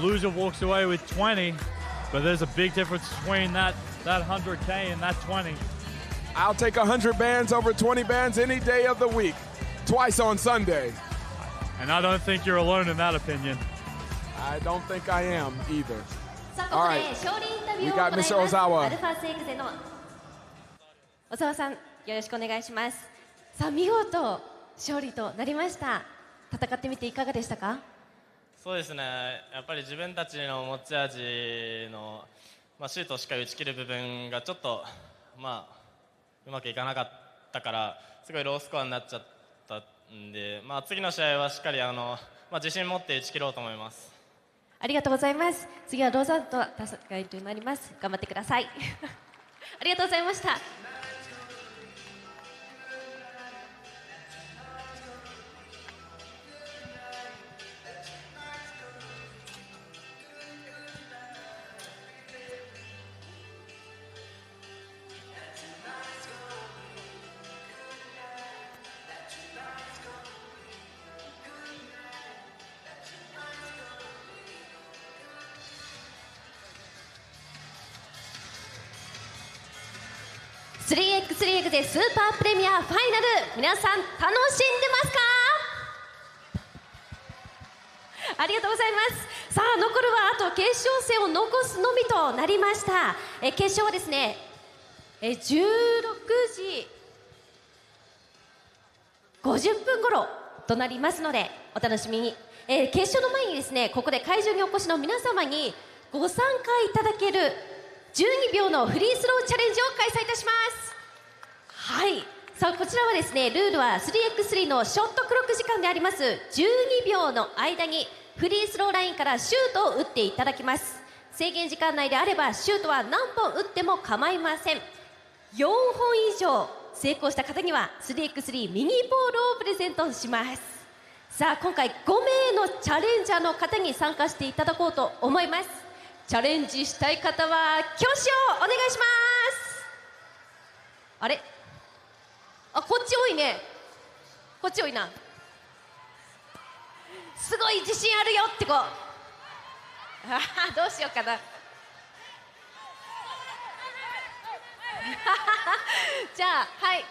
loser walks away with 20. But there's a big difference between that 100K and that 20. I'll take 100 bands over 20 bands any day of the week, twice on Sunday. And I don't think you're alone in that opinion. I don't think I am either. さあここで勝利インタビューを行います。 We got Mr. Ozawa. アルファセイクゼの小沢さん、よろしくお願いします。さあ見事勝利となりました。戦ってみていかがでしたか？そうですね、やっぱり自分たちの持ち味の、シュートをしっかり打ち切る部分がちょっと、うまくいかなかったからすごいロースコアになっちゃったんで、次の試合はしっかり自信持って打ち切ろうと思います。ありがとうございます。次はローザンと戦いとなります。頑張ってください。ありがとうございました。3x3EXE スーパープレミアファイナル、皆さん楽しんでますか？ありがとうございます。さあ残るはあと決勝戦を残すのみとなりました。決勝はですね16時50分頃となりますのでお楽しみに。決勝の前にですね、ここで会場にお越しの皆様にご参加いただける12秒のフリースローチャレンジを開催いたします。はい、さあこちらはですね、ルールは 3x3 のショットクロック時間であります12秒の間にフリースローラインからシュートを打っていただきます。制限時間内であればシュートは何本打っても構いません。4本以上成功した方には 3x3 ミニボールをプレゼントします。さあ今回5名のチャレンジャーの方に参加していただこうと思います。チャレンジしたい方は挙手をお願いします。あれ、こっち多いね。こっち多いな。すごい自信あるよって子。どうしようかな。じゃあはい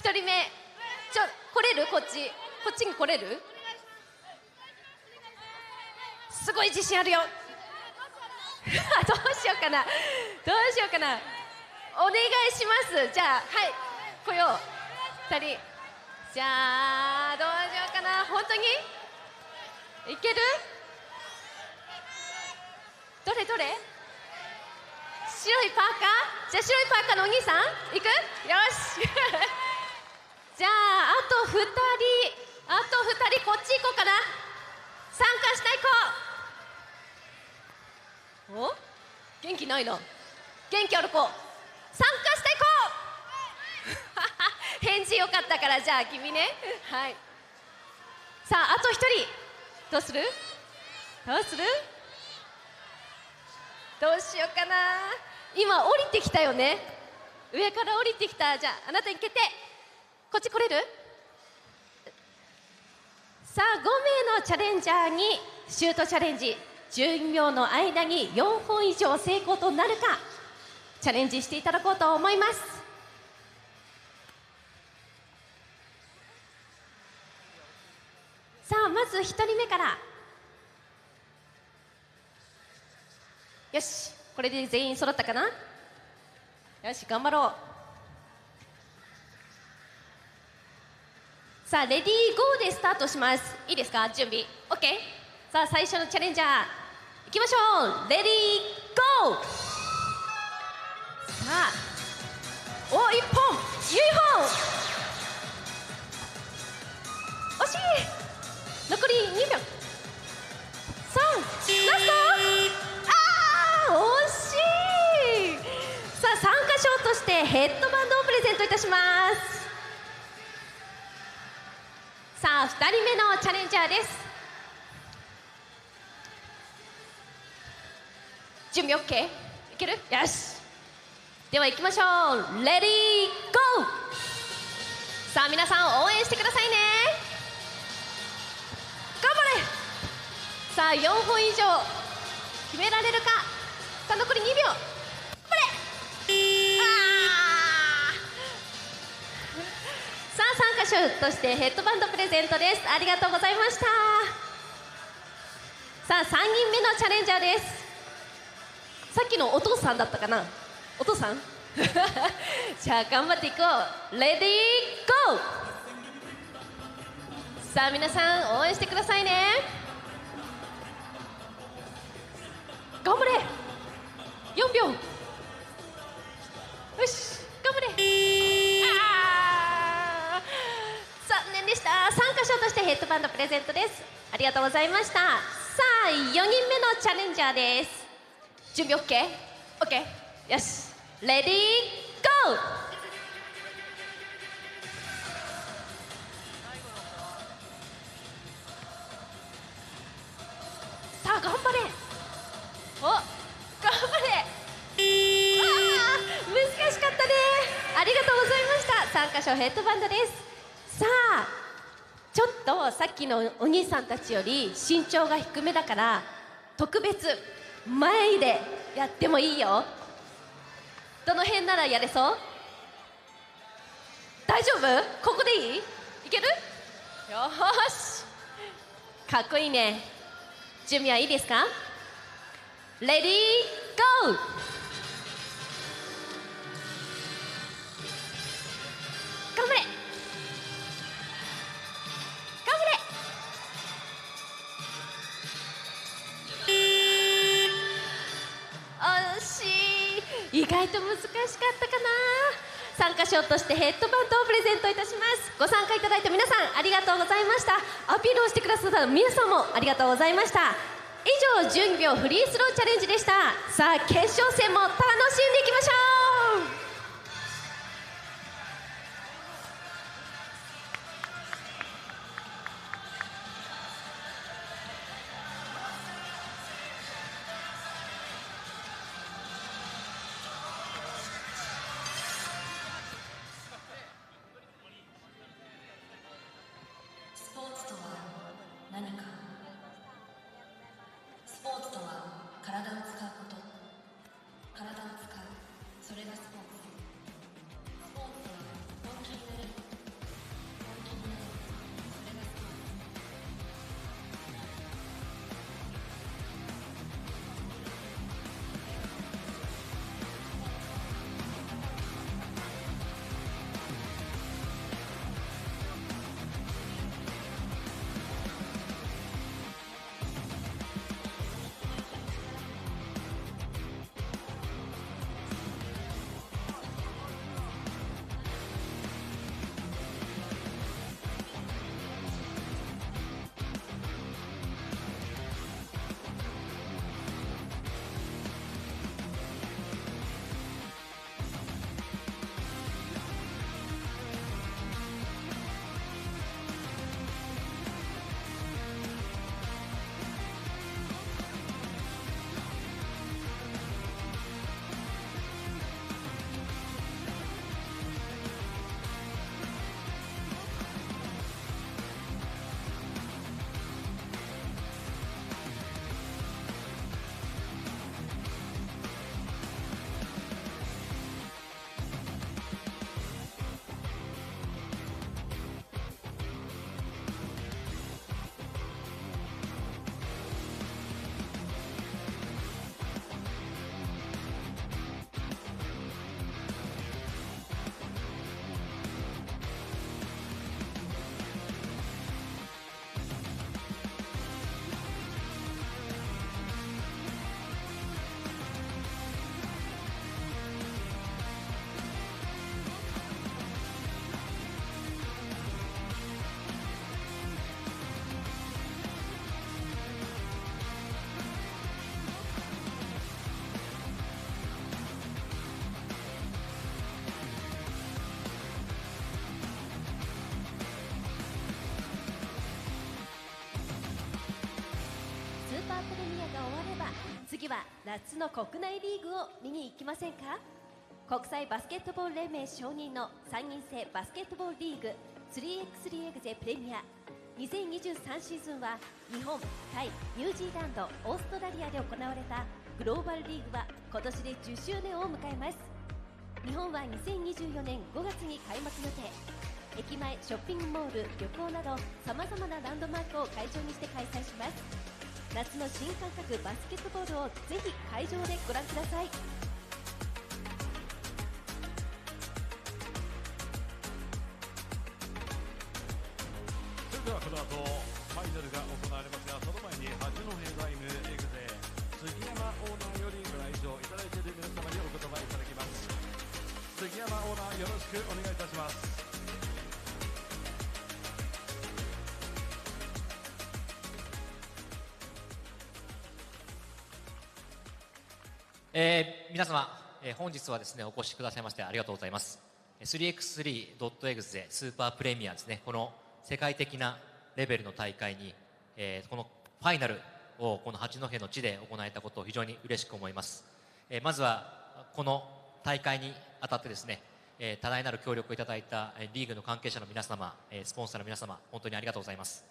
1人目来れる？こっちに来れる？すごい自信あるよ。どうしようかな。どうしようかな。お願いします。じゃあはい来よう2人。じゃあどうしようかな。本当にいける？どれどれ？白いパーカー？じゃあ白いパーカーのお兄さん行く？よしじゃああと2人こっち行こうかな。参加したい子。お？元気ないな。元気ある子。参加したい子返事よかったから、じゃあ君ね。はい、さああと1人どうする？どうする？どうしようかな。今降りてきたよね。上から降りてきた。じゃああなたに決定。こっち来れる？さあ5名のチャレンジャーにシュートチャレンジ12秒の間に4本以上成功となるかチャレンジしていただこうと思います。さあまず1人目から。よし、これで全員揃ったかな。よし頑張ろう。さあレディーゴーでスタートします。いいですか？準備 OK。 さあ最初のチャレンジャーいきましょう。レディーゴー。さあお1本2本惜しい。残り2秒。3ラスト。惜しい。さあ参加賞としてヘッドバンドをプレゼントいたします。さあ2人目のチャレンジャーです。準備 OK？ いける？よしでは行きましょう。レディーゴー。さあ皆さん応援してくださいね。頑張れ。さあ4本以上決められるか。さあ残り2秒。頑張れ。さあ参加賞としてヘッドバンドプレゼントです。ありがとうございました。さあ3人目のチャレンジャーです。さっきのお父さんだったかな。お父さんじゃあ頑張っていこう。レディーゴー。さあ皆さん応援してくださいね。頑張れ。4秒。よし頑張れ。残念でした。参加賞としてヘッドバンドプレゼントです。ありがとうございました。さあ4人目のチャレンジャーです。準備 OK？OK？ よしレディーゴー。さあ頑張れ。お頑張れ。難しかったね。ありがとうございました。参加賞ヘッドバンドです。さあちょっとさっきのお兄さんたちより身長が低めだから特別前でやってもいいよ。どの辺ならやれそう？大丈夫？ここでいい？いける？よーしかっこいいね。準備はいいですか？レディーゴー。頑張れ頑張れ。惜しい。意外と難しかったかな。参加賞としてヘッドバンドをプレゼントいたします。ご参加いただいた皆さんありがとうございました。アピールをしてくださった皆さんもありがとうございました。以上12秒フリースローチャレンジでした。さあ決勝戦も楽しんでいきましょう。スポーツとは何か。スポーツとは体を使うこと。体を使う。それがスポーツ。スポーツとは本気になれる。本気になれる。それがスポーツ。次は夏の国内リーグを見に行きませんか？国際バスケットボール連盟承認の3人制バスケットボールリーグ 3x3EXE プレミア2023シーズンは日本、タイ、ニュージーランド、オーストラリアで行われたグローバルリーグは今年で10周年を迎えます。日本は2024年5月に開幕予定。駅前、ショッピングモール、旅行などさまざまなランドマークを会場にして開催します。夏の新感覚バスケットボールをぜひ会場でご覧ください。それではこの後ファイナルが行われますが、その前に八戸大ムエグゼ杉山オーナーよりご来場いただいている皆様にお言葉いただきます。杉山オーナー、よろしくお願いいたします。皆様、本日はですねお越しくださいましてありがとうございます。 3x3.EXE スーパープレミアですね、この世界的なレベルの大会に、このファイナルをこの八戸の地で行えたことを非常に嬉しく思います。まずはこの大会にあたってですね、多大なる協力をいただいたリーグの関係者の皆様、スポンサーの皆様、本当にありがとうございます。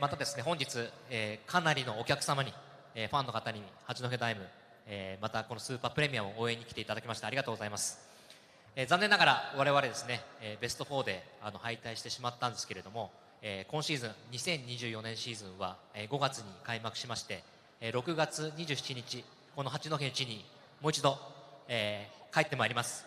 またですね、本日、かなりのお客様に、ファンの方に八戸ダイム、またこのスーパープレミアムを応援に来ていただきましてありがとうございます。残念ながら我々ですね、ベスト4で敗退してしまったんですけれども、今シーズン2024年シーズンは5月に開幕しまして、6月27日この八戸の地にもう一度、帰ってまいります。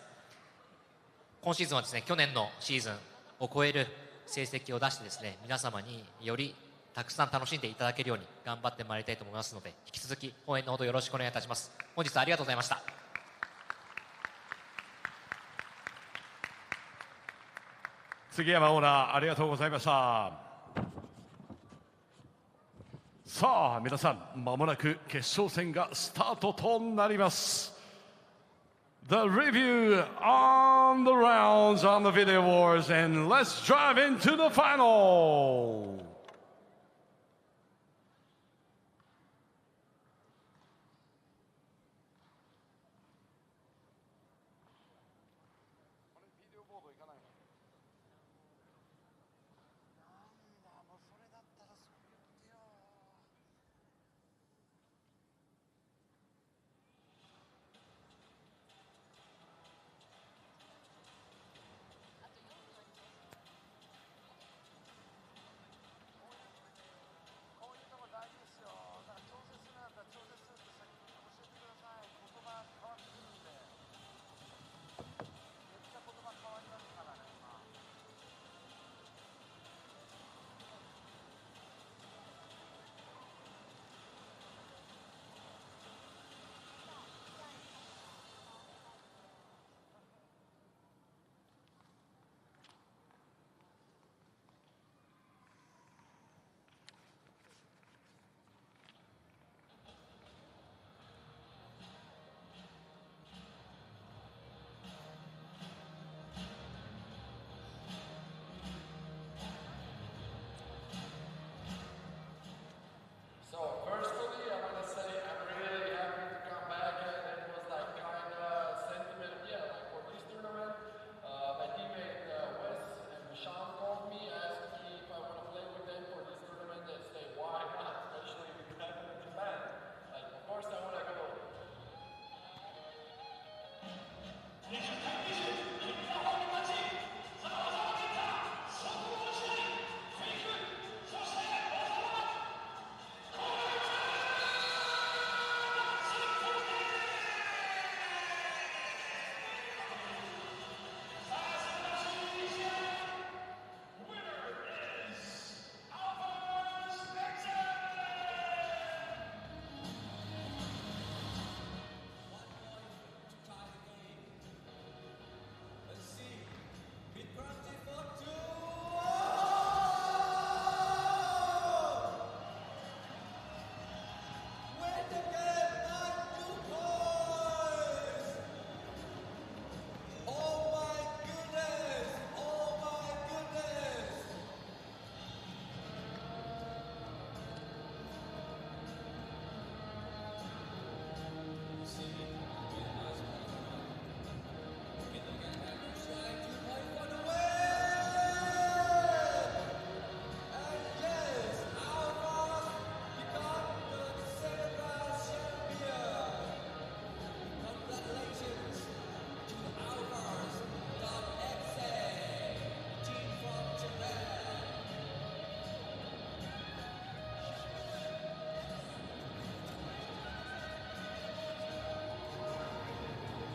今シーズンはですね、去年のシーズンを超える成績を出してですね、皆様によりたくさん楽しんでいただけるように頑張ってまいりたいと思いますので、引き続き応援のほどよろしくお願いいたします。本日はありがとうございました。杉山オーナー、ありがとうございました。さあ皆さん、まもなく決勝戦がスタートとなります。 The review on the rounds on the video wars, and let's drive into the final.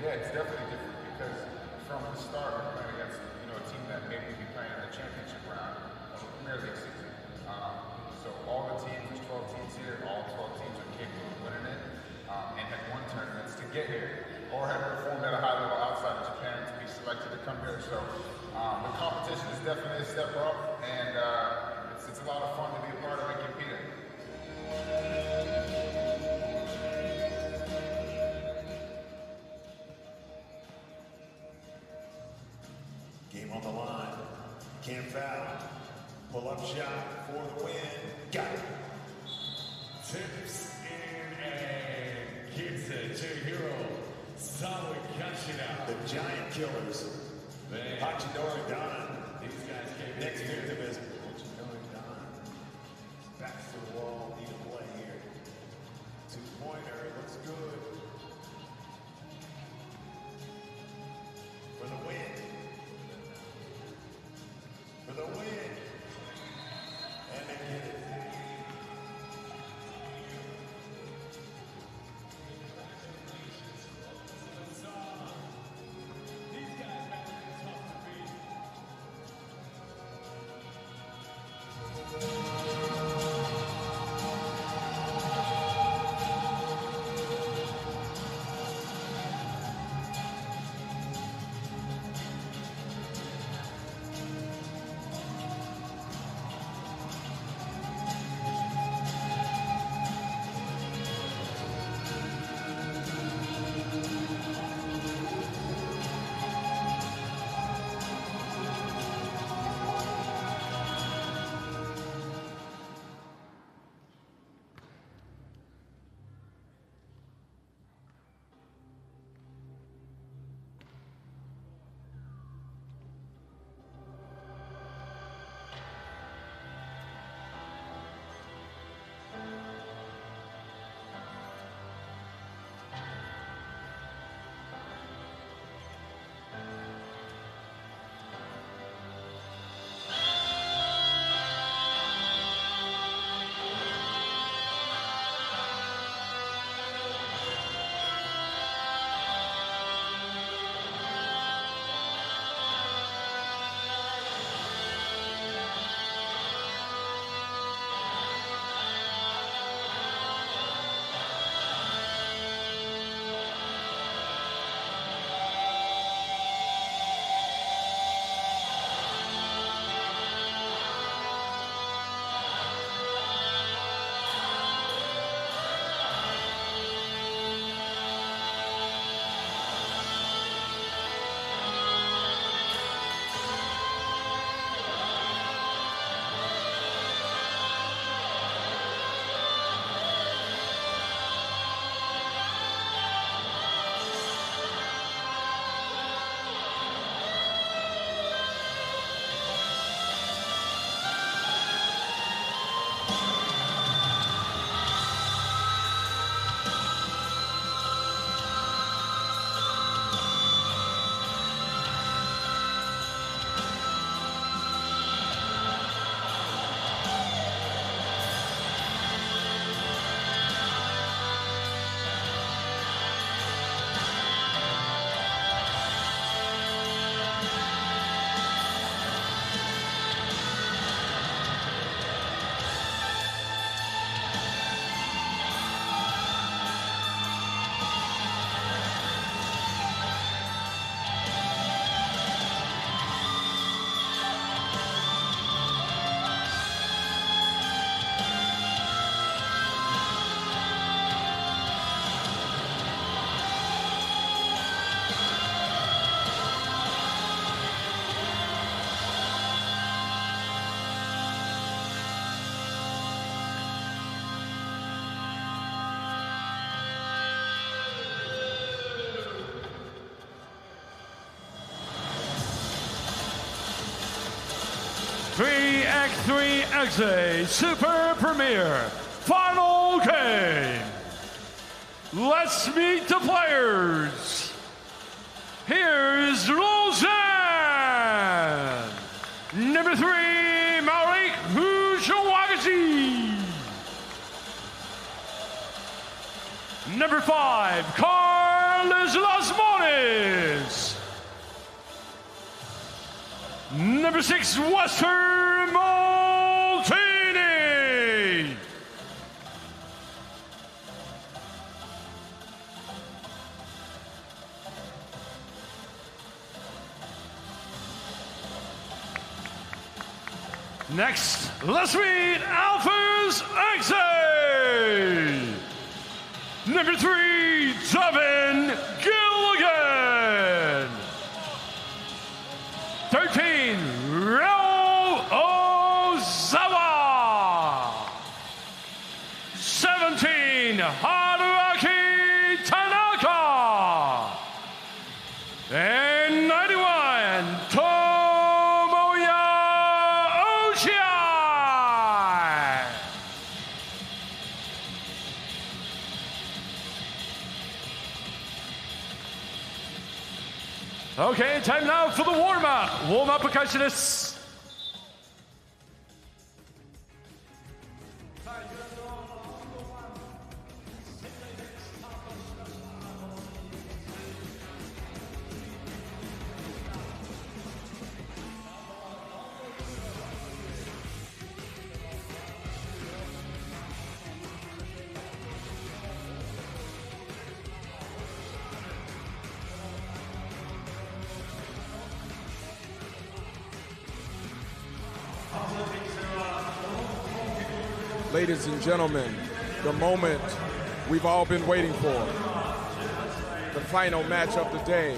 Yeah, it's definitely different because from the start we're playing against a team that maybe will be playing in the championship round of the Premier League season. So all the teams, there's 12 teams here, all 12 teams are capable of winning it and have won tournaments to get here or have performed at a high level outside of Japan to be selected to come here. So the competition is definitely a step up, and it's a lot of fun to be a part of and compete in. Game on the line. Can't foul. Pull-up shot for the win. Got it. Tips in and gives it to Hiro Sawakashina. The Giant Killers. HACHINOHE Don. These guys came Next in here. victim is HACHINOHE Don. Back to the wall. Need a play here. Two-pointer. Looks good. For the win. For the win. And they get it. .3x3.EXE Super Premier Final Game. Let's meet the players. Here's Roseanne. Number 3, Malik Fujiwagashi. Number 5, Carl Carlos Las Mones. Number 6, Western Maltini. Next, let's meet Alpha's Exit. Number 3, Devin Gilligan. 13, Ryo Ozawa. 17, Haruaki Tanaka. And 91, Tomoya Ochiai. Okay, time now for the warm-up. Warm-up 開始です。Ladies and gentlemen, the moment we've all been waiting for. The final match of the day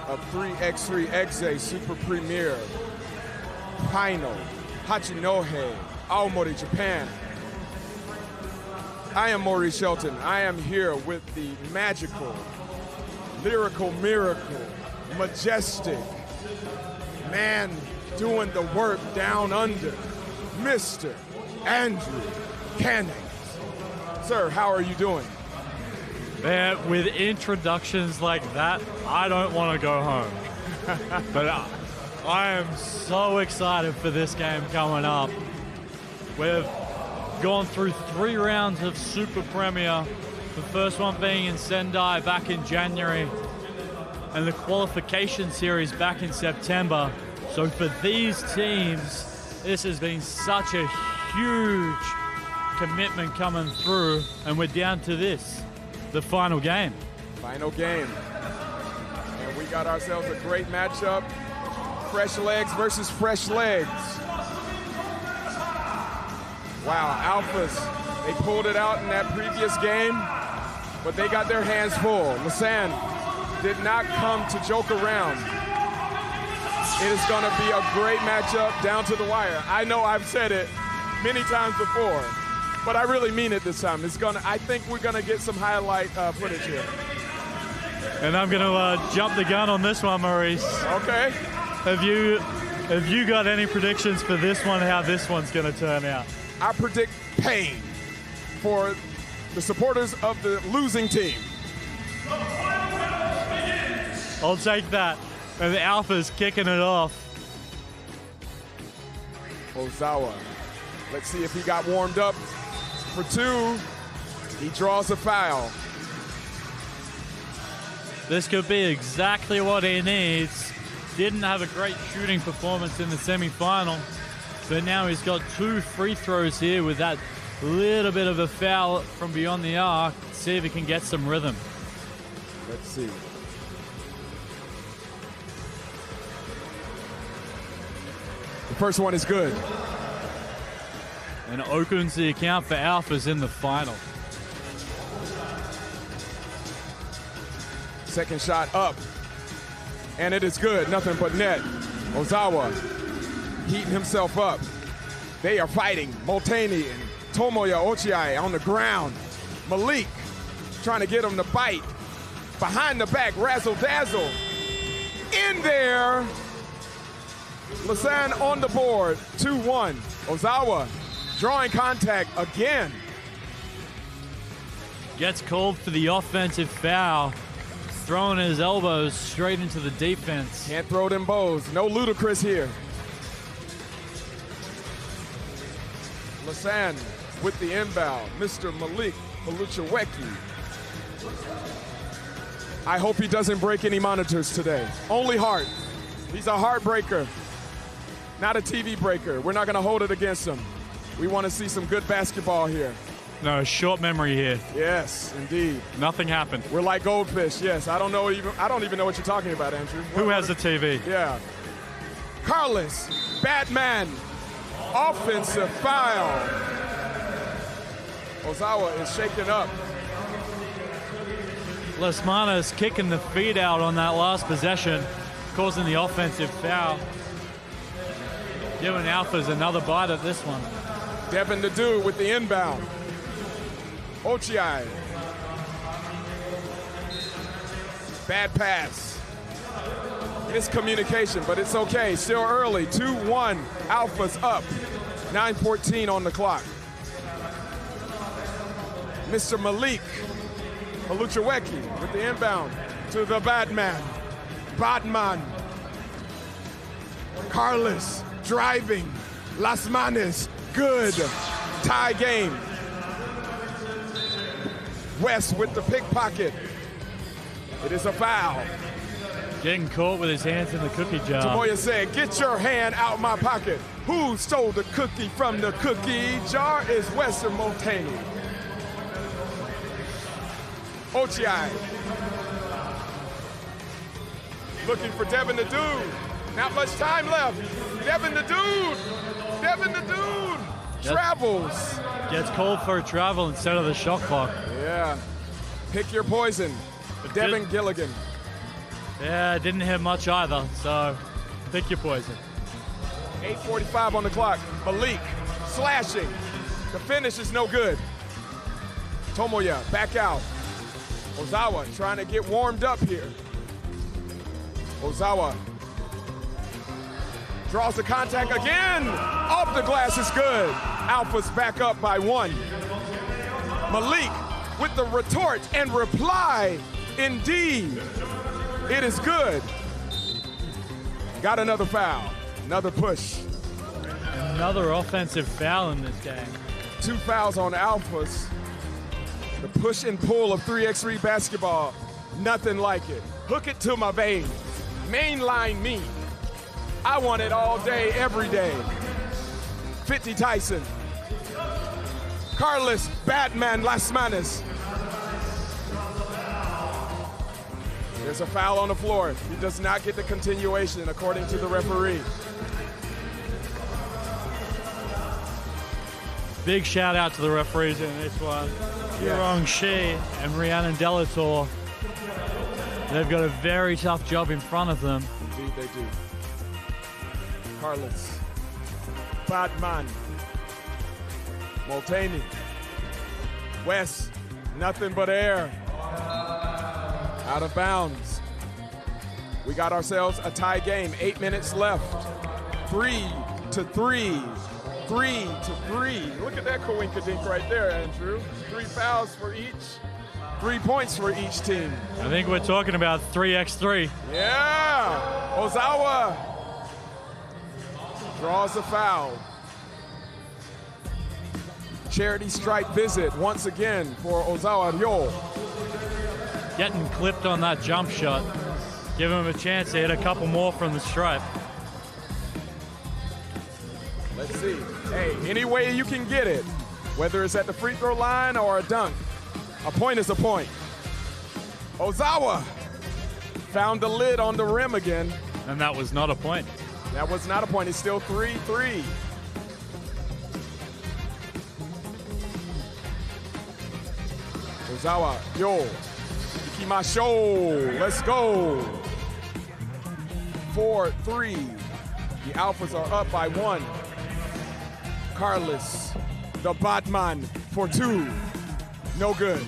of 3x3.EXE Super Premier Final, Hachinohe, Aomori, Japan. I am Maurice Shelton. I am here with the magical, lyrical miracle, majestic man doing the work down under, Mr. Andrew Canning. Sir, how are you doing? Man, with introductions like that, I don't want to go home. But I am so excited for this game coming up. We've gone through 3 rounds of Super Premier, the first one being in Sendai back in January, and the qualification series back in September. So for these teams, this has been such a huge commitment coming through, and we're down to this, the final game. Final game. And we got ourselves a great matchup. Fresh legs versus fresh legs. Wow, Alphas, they pulled it out in that previous game, but they got their hands full. Lasan did not come to joke around. It is going to be a great matchup down to the wire. I know I've said it many times before, but I really mean it this time. I think we're gonna get some highlight footage here. And I'm gonna jump the gun on this one, Maurice. Okay. Have you got any predictions for this one, how this one's gonna turn out? I predict pain for the supporters of the losing team. I'll take that. And the Alpha's kicking it off. Ozawa. Let's see if he got warmed up for 2. He draws a foul. This could be exactly what he needs. Didn't have a great shooting performance in the semifinal, but now he's got 2 free throws here with that little bit of a foul from beyond the arc. See if he can get some rhythm. Let's see. The first one is good. And opens the account for Alphas in the final. Second shot up. And it is good, nothing but net. Ozawa heating himself up. They are fighting. Molteni and Tomoya Ochiai on the ground. Malik trying to get him to bite. Behind the back, razzle dazzle. In there. Lasan on the board, 2-1. Ozawa drawing contact again. Gets called for the offensive foul. Throwing his elbows straight into the defense. Can't throw them bows. No ludicrous here. Lasan with the inbound. Mr. Malik Paluchaweki. I hope he doesn't break any monitors today. Only heart. He's a heartbreaker, not a TV breaker. We're not going to hold it against him. We want to see some good basketball here. No, short memory here. Yes, indeed. Nothing happened. We're like goldfish. Yes, I don't even know what you're talking about, Andrew. Who has the TV? Yeah. Carlos, Batman, offensive foul. Ozawa is shaken up. Lasmana's kicking the feet out on that last possession, causing the offensive foul. Giving Alphas another bite at this one. Devin Nadeau with the inbound. Ochiai. Bad pass. Miscommunication, but it's okay. Still early. 2-1. Alphas up. 9:14 on the clock. Mr. Malik Maluchaweki with the inbound to the Batman. Batman. Carlos driving. Las Manes. Good. Tie game. West with the pickpocket. It is a foul. Getting caught with his hands in the cookie jar. Tamoya said, "Get your hand out my pocket." Who stole the cookie from the cookie jar is Western Multaney. Ochiai. Looking for Devin the Dude. Not much time left. Devin the Dude. Devin the Dude. Travels. Gets called for a travel instead of the shot clock. Yeah. Pick your poison. Devin Gilligan. Yeah, didn't hit much either, so pick your poison. 8:45 on the clock. Malik slashing. The finish is no good. Tomoya back out. Ozawa trying to get warmed up here. Ozawa draws the contact again. Off the glass is good. Alphas back up by 1. Malik with the retort and reply. Indeed, it is good. Got another foul. Another push. Another offensive foul in this game. 2 fouls on Alphas. The push and pull of 3x3 basketball, nothing like it. Hook it to my veins. Mainline me. I want it all day, every day. 50 Tyson. Carlos Batman Las Manes. There's a foul on the floor. He does not get the continuation according to the referee. Big shout out to the referees in this one. Yurong Shi and Rhiannon Delator. They've got a very tough job in front of them. Indeed they do. Carlos. Batman. Multaney. West. Nothing but air. Out of bounds. We got ourselves a tie game. 8 minutes left. 3-3. 3-3. Look at that coinkadink right there, Andrew. 3 fouls for each. 3 points for each team. I think we're talking about 3x3. Yeah. Ozawa draws a foul. Charity stripe visit once again for Ozawa Ryo. Getting clipped on that jump shot. Give him a chance to hit a couple more from the stripe. Let's see. Hey, any way you can get it, whether it's at the free throw line or a dunk, a point is a point. Ozawa found the lid on the rim again. And that was not a point. That was not a point. It's still 3-3. Ozawa, yo, ikimashou. Let's go. 4-3. The Alphas are up by 1. Carlos, the Batman for 2. No good.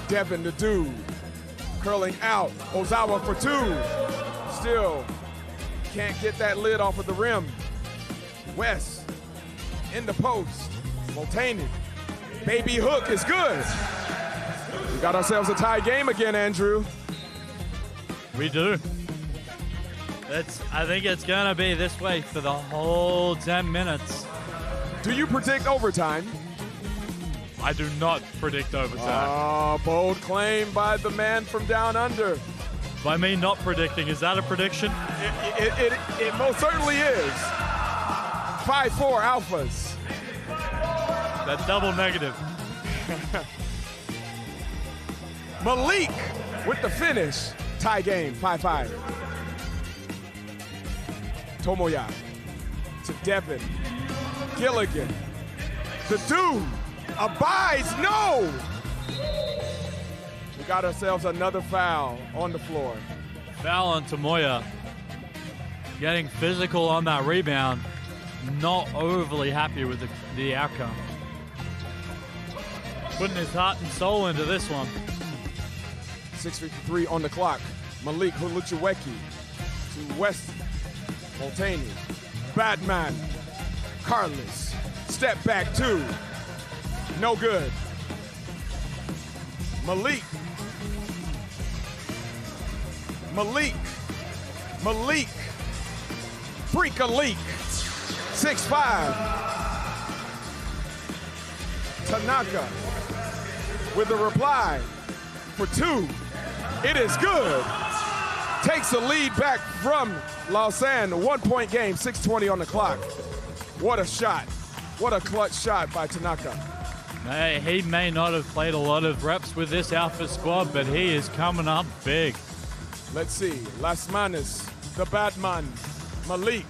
Devin, the dude, curling out. Ozawa for 2. Still can't get that lid off of the rim. West in the post. Multaney. Baby hook is good. We got ourselves a tie game again, Andrew. We do. I think it's going to be this way for the whole 10 minutes. Do you predict overtime? I do not predict overtime. Oh, bold claim by the man from down under. By me not predicting, is that a prediction? It most certainly is. 5-4 Alphas. That double negative. Malik with the finish. Tie game, 5-5. Tomoya to Devin. Gilligan. The dude abides, no! We got ourselves another foul on the floor. Foul on Tomoya. Getting physical on that rebound. Not overly happy with the outcome. Putting his heart and soul into this one. 6:53 on the clock. Malik Hulucheweki to West Multaney. Batman. Carlos. Step back two. No good. Malik. Freak a leak. 6-5. Tanaka with a reply for two. It is good. Takes the lead back from Lausanne. 1 point game, 6:20 on the clock. What a shot. What a clutch shot by Tanaka. Hey, he may not have played a lot of reps with this Alpha squad, but he is coming up big. Let's see. Las Manos, the Batman, Malik.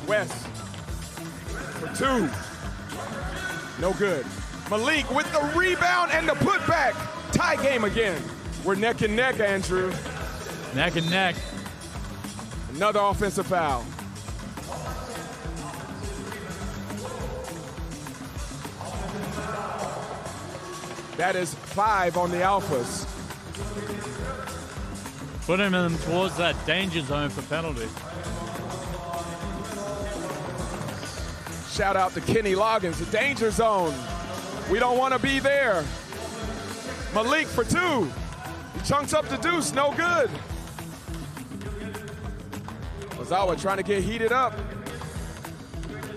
West for two. No good. Malik with the rebound and the putback. Tie game again. We're neck and neck, Andrew. Neck and neck. Another offensive foul. That is 5 on the Alphas. Putting them towards that danger zone for penalty. Shout out to Kenny Loggins, the danger zone. We don't want to be there. Malik for two. He chunks up the deuce, no good. Ozawa trying to get heated up.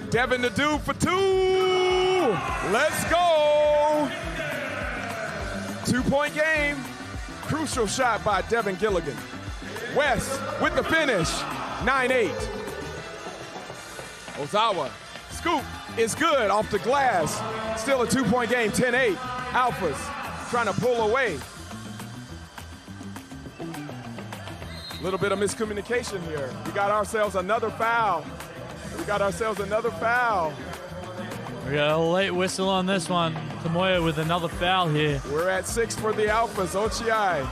Devin the dude for two. Let's go. 2 point game. Crucial shot by Devin Gilligan. West with the finish. 9-8. Ozawa. Scoop is good off the glass. Still a 2 point game. 10-8. Alphas trying to pull away. A little bit of miscommunication here. We got ourselves another foul. We got a late whistle on this one. Tomoya with another foul here. We're at 6 for the Alphas. Ochiai.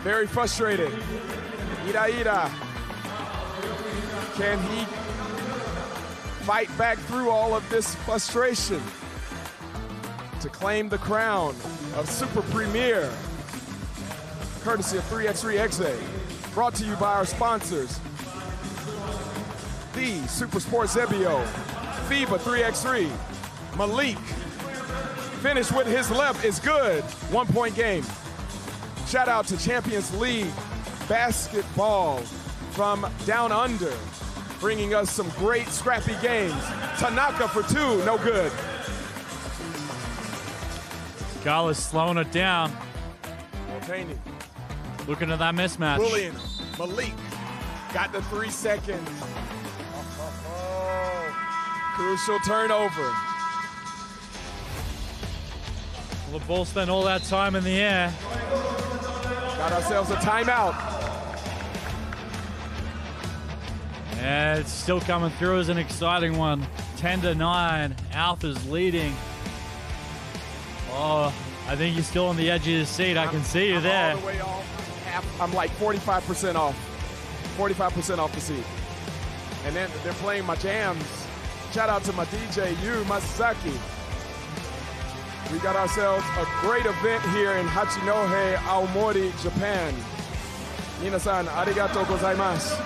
Very frustrated. Ida. Can he fight back through all of this frustration to claim the crown of Super Premier? Courtesy of 3x3.EXE. Brought to you by our sponsors. The Super Sports Zebio, FIBA 3x3, Malik. Finish with his left is good. 1 point game. Shout out to Champions League basketball from down under, bringing us some great scrappy games. Tanaka for two, no good. Carlos slowing it down. Multaney. Looking at that mismatch. Bullying Malik. Got the 3 seconds. Crucial turnover. Well, the ball spent all that time in the air. Got ourselves a timeout. Yeah, it's still coming through as an exciting one. 10-9, Alpha's leading. Oh, I think you're still on the edge of your seat. I can see you there. All the way off. I'm like 45% off. 45% off the seat. And then they're playing my jams. Shout out to my DJ, Yu Masaki. We got ourselves a great event here in Hachinohe, Aomori, Japan. Minasan, arigatou gozaimasu.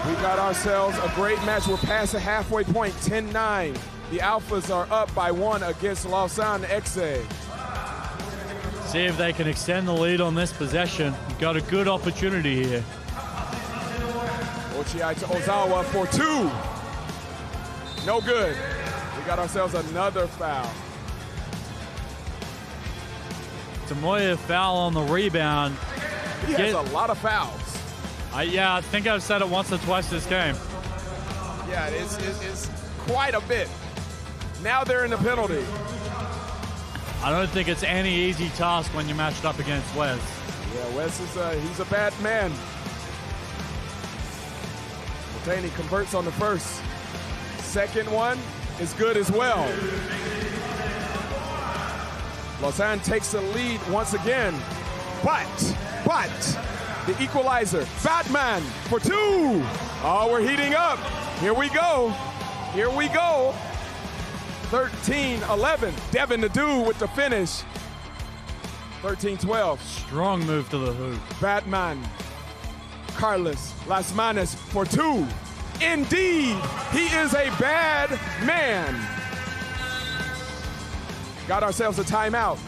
We got ourselves a great match. We're past the halfway point, 10-9. The Alphas are up by 1 against Lausanne EXE. See if they can extend the lead on this possession. Got a good opportunity here. Ochiai to Ozawa for 2. No good. We got ourselves another foul. Tomoya foul on the rebound. He has a lot of fouls. Yeah, I think I've said it once or twice this game. Yeah, it's quite a bit. Now they're in the penalty. I don't think it's any easy task when you're matched up against Wes. Yeah, Wes is he's a bad man. Mulvaney converts on the first. Second one is good as well. Lausanne takes the lead once again. But, the equalizer. Batman for 2. Oh, we're heating up. Here we go. 13-11. Devin the dude with the finish. 13-12. Strong move to the hoop. Batman. Carlos Las Manos for 2. Indeed, he is a bad man. Got ourselves a timeout.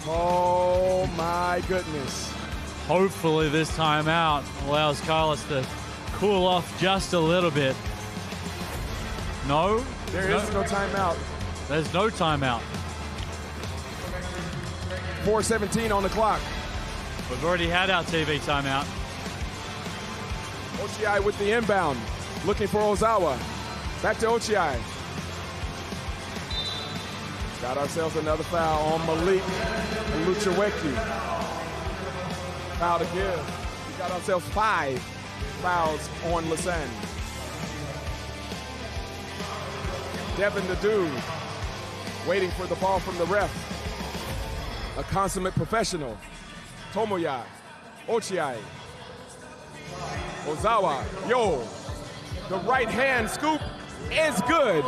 Oh my goodness. Hopefully this timeout allows Carlos to cool off just a little bit. No? There is no timeout. There's no timeout. 4:17 on the clock. We've already had our TV timeout. Ochiai with the inbound. Looking for Ozawa. Back to Ochiai. Got ourselves another foul on Malik Luchaweki. Foul to give. We got ourselves 5 fouls on Lausanne. Devin the dude waiting for the ball from the ref. A consummate professional. Tomoya, Ochiai, Ozawa, the right hand scoop is good.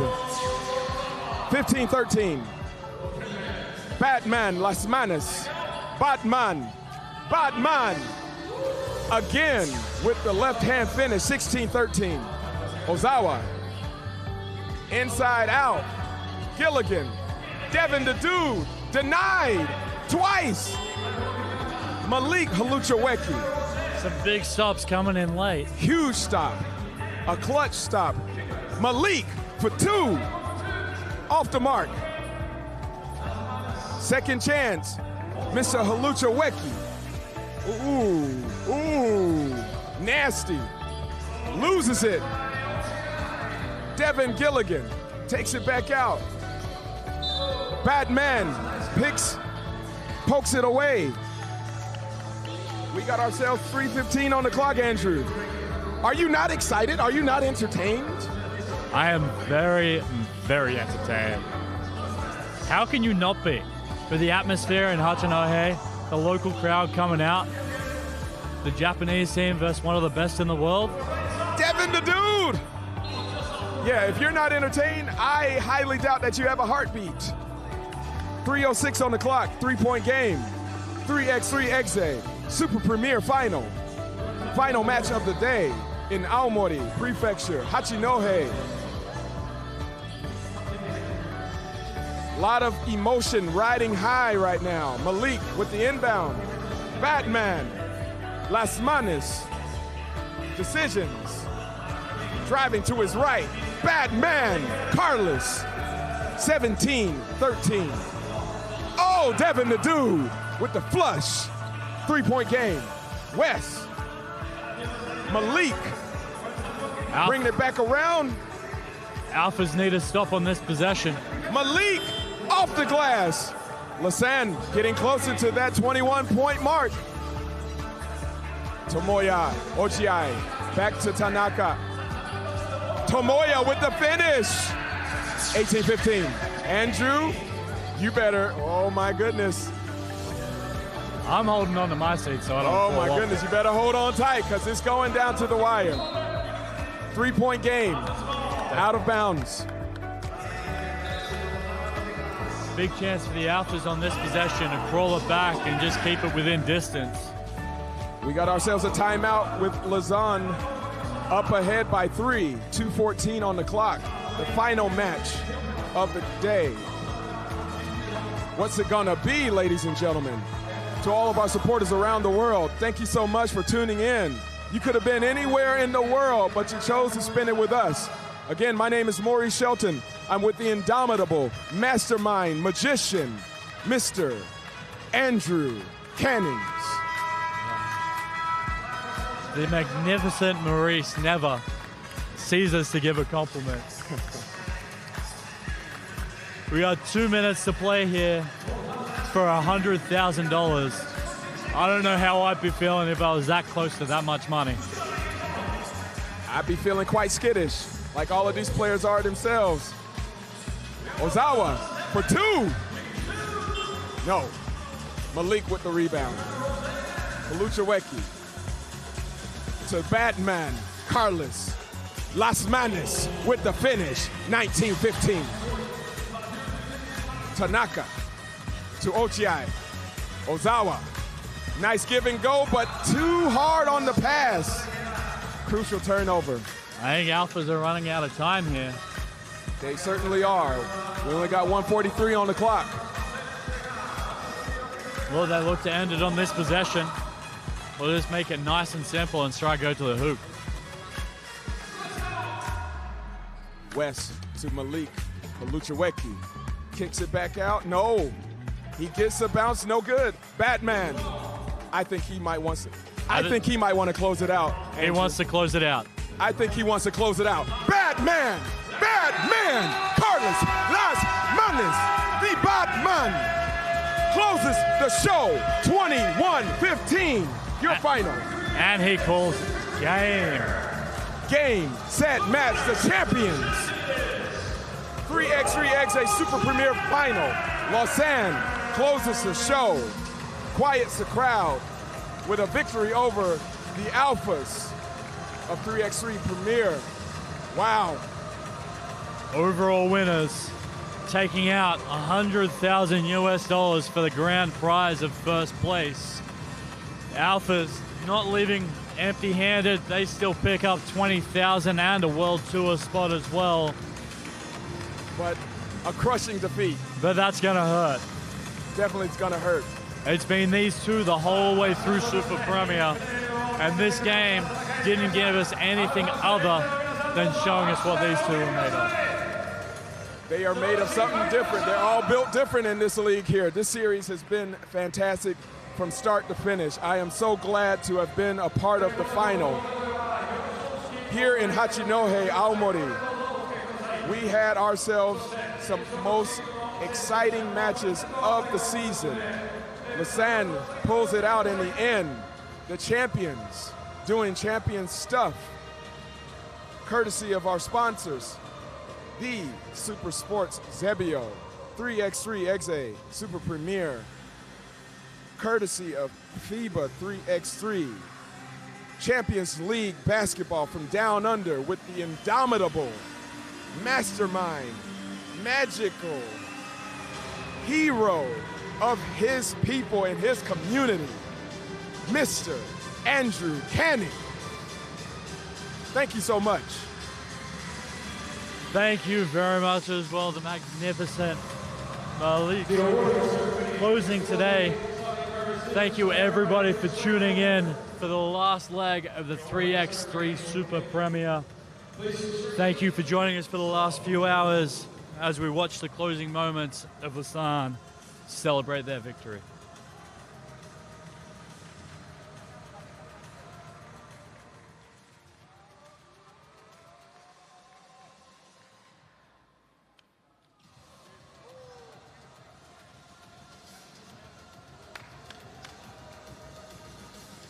15-13. Batman Las Manos. Batman. Again with the left hand finish. 16-13. Ozawa. Inside out. Gilligan. Devin the dude. Denied. Twice. Malik Haluchaweki. Some big stops coming in late. Huge stop. A clutch stop. Malik for 2. Off the mark. Second chance. Mr. Haluchaweki. Ooh. Nasty. Loses it. Devin Gilligan takes it back out. Batman pokes it away. We got ourselves 3:15 on the clock, Andrew. Are you not excited? Are you not entertained? I am very, very entertained. How can you not be? With the atmosphere in Hachinohe, the local crowd coming out, the Japanese team versus one of the best in the world. Devin the dude! Yeah, if you're not entertained, I highly doubt that you have a heartbeat. 3:06 on the clock, 3-point game. 3x3.EXE, Super Premier Final. Final match of the day in Aomori Prefecture, Hachinohe. A lot of emotion riding high right now. Malik with the inbound. Batman, Las Manos, decisions. Driving to his right. Batman, Carlos, 17-13. Oh, Devin the dude with the flush. 3-point game. West. Malik. Bringing it back around. Alphas need a stop on this possession. Malik off the glass. Lausanne getting closer to that 21-point mark. Tomoya, Ochiai, back to Tanaka. Tomoya with the finish. 18-15. Andrew, you better, oh my goodness. I'm holding on to my seat so I don't fall Oh my off. goodness, you better hold on tight because it's going down to the wire. 3-point game, out of bounds. Big chance for the Alphas on this possession to crawl it back and just keep it within distance. We got ourselves a timeout with Lausanne up ahead by 3, 2:14 on the clock. The final match of the day. What's it gonna be, ladies and gentlemen? To all of our supporters around the world, thank you so much for tuning in. You could have been anywhere in the world, but you chose to spend it with us. Again, my name is Maurice Shelton. I'm with the indomitable mastermind magician, Mr. Andrew Cannings. The magnificent Maurice never ceases to give a compliment. We got 2 minutes to play here for $100,000. I don't know how I'd be feeling if I was that close to that much money. I'd be feeling quite skittish, like all of these players are themselves. Ozawa for 2. No. Malik with the rebound. Peluchaweki to Batman. Carlos Las Manos with the finish. 19-15. Tanaka to Ochiai. Ozawa. Nice give and go, but too hard on the pass. Crucial turnover. I think Alphas are running out of time here. They certainly are. We only got 1:43 on the clock. Well, they look to end it on this possession. We'll just make it nice and simple and strike go to the hoop. West to Malik. Peluchaweki kicks it back out. No. He gets a bounce. No good. Batman. I think he might want to. I think he might want to close it out. Andrew. He wants to close it out. I think he wants to close it out. Batman! Batman! Carlos Las Manos, the Batman, closes the show. 21-15. Your final. And he calls game. Game, set, match, the champions. 3x3.EXE Super Premier Final. Lausanne closes the show. Quiets the crowd with a victory over the Alphas of 3x3 Premier. Wow. Overall winners taking out $100,000 for the grand prize of first place. Alphas not leaving empty-handed. They still pick up $20,000 and a World Tour spot as well. But a crushing defeat. But that's gonna hurt. Definitely it's gonna hurt. It's been these two the whole way through Super Premier, and this game didn't give us anything other than showing us what these two are made of. They are made of something different. They're all built different in this league here. This series has been fantastic from start to finish. I am so glad to have been a part of the final. Here in Hachinohe, Aomori, we had ourselves some most exciting matches of the season. Lausanne pulls it out in the end. The champions doing champion stuff, courtesy of our sponsors, the Super Sports Zebio, 3x3.EXE Super Premier, courtesy of FIBA 3x3, Champions League basketball from down under with the indomitable, mastermind, magical hero of his people and his community, Mr. Andrew Canning. Thank you so much. Thank you very much as well, the magnificent Malik closing today. Thank you everybody for tuning in for the last leg of the 3x3 Super Premier. Thank you for joining us for the last few hours as we watch the closing moments of Lausanne celebrate their victory.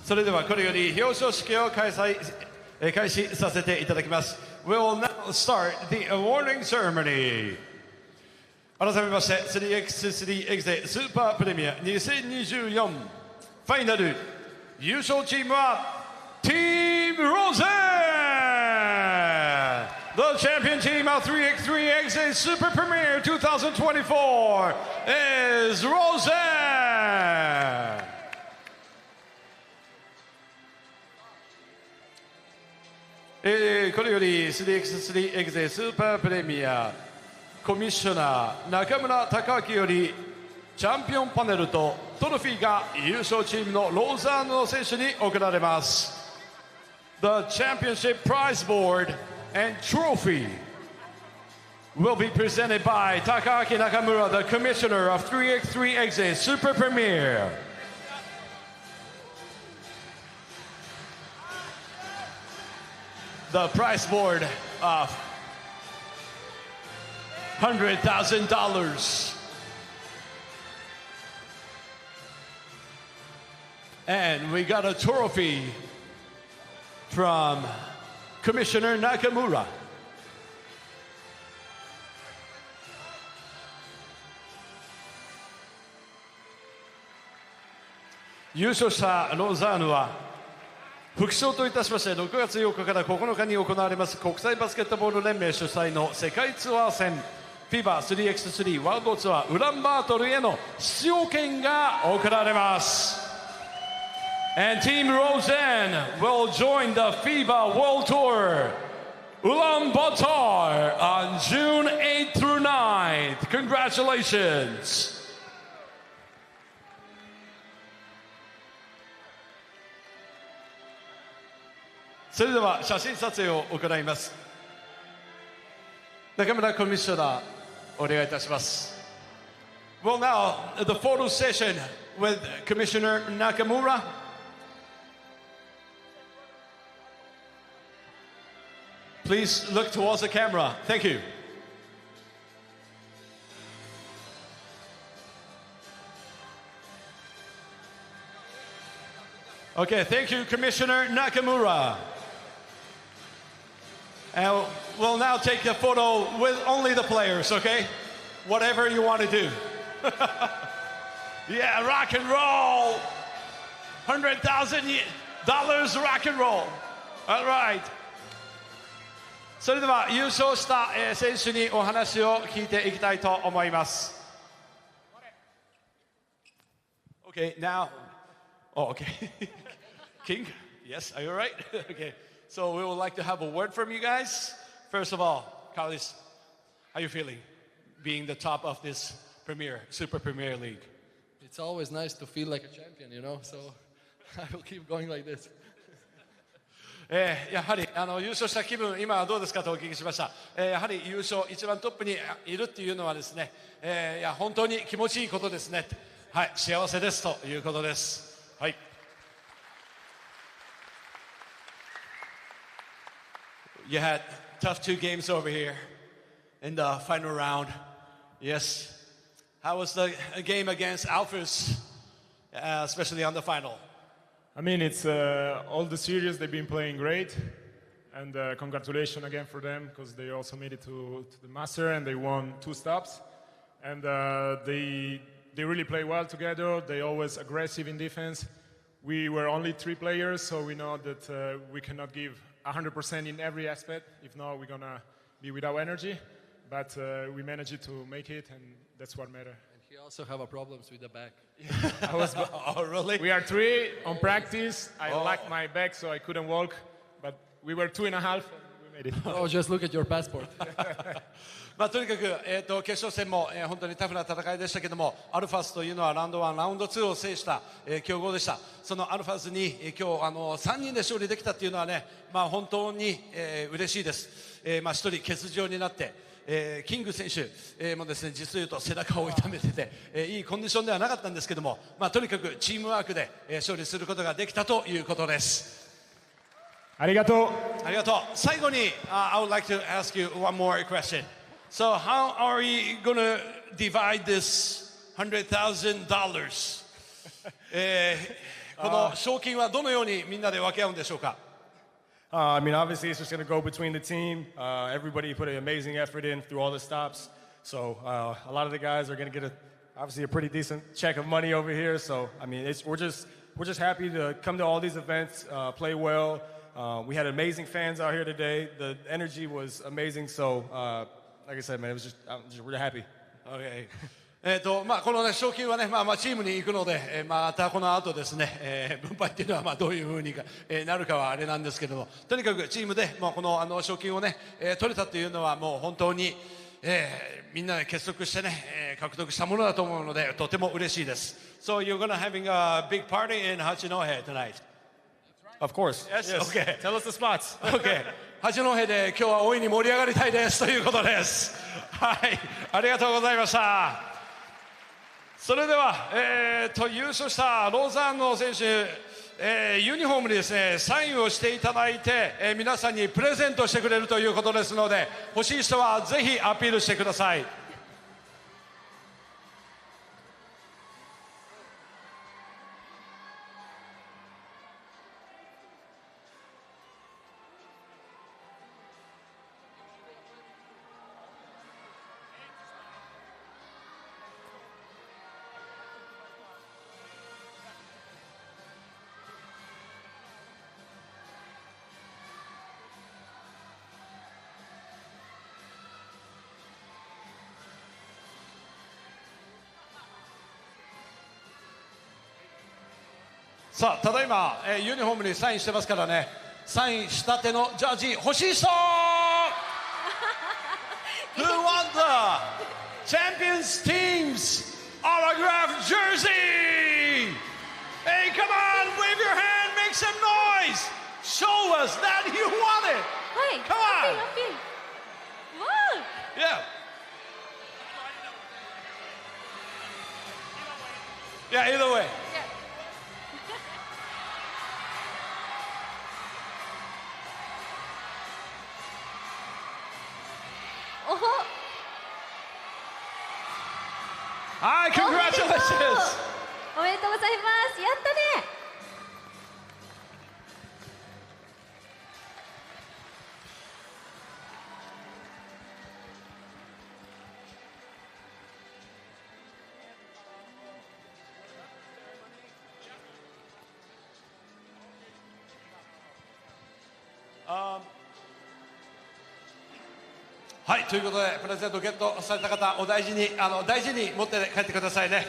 So それではこれより表彰式を開始させていただきます。We'll now start the awarding ceremony. 改めまして 3x3.EXE スーパープレミア2024ファイナル優勝チームは Team Lausanne! The champion team of 3x3.EXE Super Premier 2024 is Lausanne! これより 3x3.EXE スーパープレミアコミッショナー中村孝明よりチャンピオンパネルとトロフィーが優勝チームのローザンヌの選手に贈られます。the championship prize board and trophy will be presented by Takaaki Nakamura, the commissioner of 3x3.EXE Super Premier. The prize board of $100,000. And we got a trophy from Commissioner Nakamura.優勝者ローザーヌは副賞といたしまして6月8日から9日に行われます国際バスケットボール連盟主催の世界ツアー戦 FIBA3x3 ワールドツアーウランバートルへの出場権が贈られます。And Team Roseanne will join the FIBA World Tour Ulaanbaatar on June 8th through 9th. Congratulations. それでは写真撮影を行います。中村コミッショナー、お願いいたします。Well, now the photo session with Commissioner Nakamura. Please look towards the camera. Thank you. Okay, thank you, Commissioner Nakamura. And we'll now take a photo with only the players, okay? Whatever you want to do. Yeah, rock and roll. $100,000 rock and roll. All right. それでは優勝した選手にお話を聞いていきたいと思います。Okay, now. Oh, okay. King? Yes, are you all right? Okay. So we would like to have a word from you guys. First of all, Carlos, how are you feeling being the top of this Super Premier League? It's always nice to feel like a champion, you know, so I will keep going like this. やはり優勝した気分、今はどうですかとお聞きしました。やはり優勝、一番トップにいるっていうのはですね、いや本当に気持ちいいことですね。はい、幸せですということです。はい。You had tough 2 games over here in the final round. Yes. How was the game against Alphas, especially on the final? I mean, it's all the series they've been playing great, and congratulations again for them because they also made it to the Master and they won 2 stops, and they really play well together. They always aggressive in defense. We were only 3 players, so we know that we cannot give 100% in every aspect. If not, we're gonna be without energy. But we managed to make it, and that's what matters. He also have problems with the back. Oh, really? We are 3 on practice. I lacked my back, so I couldn't walk. But we were 2.5, and we made it. Oh, just look at your passport. まあとにかく、決勝戦も、本当にタフな戦いでしたけども、アルファスというのはラウンド1、ラウンド2を制した、強豪でした。そのアルファスに、今日3人で勝利できたっていうのはね、まあ、本当に、嬉しいです。まあ、1人欠場になって。キング選手もですね、実を言うと背中を痛めてて、いいコンディションではなかったんですけども、まあ、とにかくチームワークで勝利することができたということです。ありがとう。ありがとう。最後に、I would like to ask you one more question. So how are we going to divide this $100,000? この賞金はどのようにみんなで分け合うんでしょうか。I mean, obviously, it's just going to go between the team. Everybody put an amazing effort in through all the stops. So a lot of the guys are going to get obviously a pretty decent check of money over here. So I mean, we're just happy to come to all these events, play well. We had amazing fans out here today. The energy was amazing. So like I said, man, I'm just really happy. Okay. まあこのね賞金はね、まあチームに行くので、またこの後ですね、分配っていうのはまあどういうふうになるかはあれなんですけども、とにかくチームでもうこの賞金をね取れたというのはもう本当に、みんなで結束してね獲得したものだと思うのでとても嬉しいです。So you're gonna having a big party in Hachinohe tonight. Of course. Yes. Okay. Tell us the spots. Okay. 八戸で今日は大いに盛り上がりたいですということです。はい、ありがとうございました。それでは、優勝したローザンヌ選手、ユニフォームにですねサインをしていただいて、皆さんにプレゼントしてくれるということですので、欲しい人はぜひアピールしてください。さあ、ただいま、ユニフォームにサインしてますからね、サインしたてのジャージ欲しい人Who want the Champions Team's autographed jersey? Hey, come on, wave your hand, make some noise. Show us that you want it. はい、 Come on. アピール。わー Yeah. Yeah, either way. おほはい、congratulations! おめでとうございます。やったね。はい、ということでプレゼントゲットされた方、お大事に大事に持って帰ってくださいね。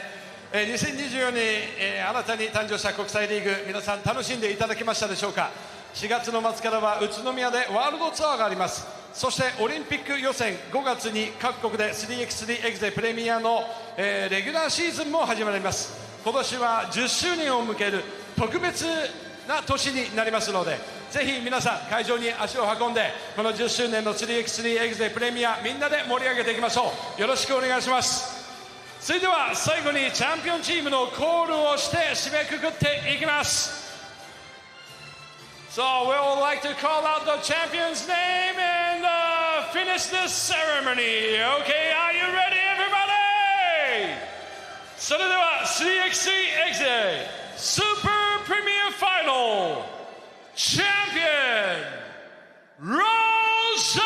2024年、新たに誕生した国際リーグ、皆さん楽しんでいただけましたでしょうか。4月の末からは宇都宮でワールドツアーがあります。そしてオリンピック予選、5月に各国で 3x3.EXE プレミアの、レギュラーシーズンも始まります。今年は10周年を迎える特別な年になりますので、ぜひ皆さん会場に足を運んで、この10周年の 3x3.EXE プレミアみんなで盛り上げていきましょう。よろしくお願いします。それでは最後にチャンピオンチームのコールをして締めくくっていきます。So we would like to call out the champion's name and finish this ceremony. Okay, are you ready, everybody? それでは 3x3.EXE Super Premier Final Champion Roseanne!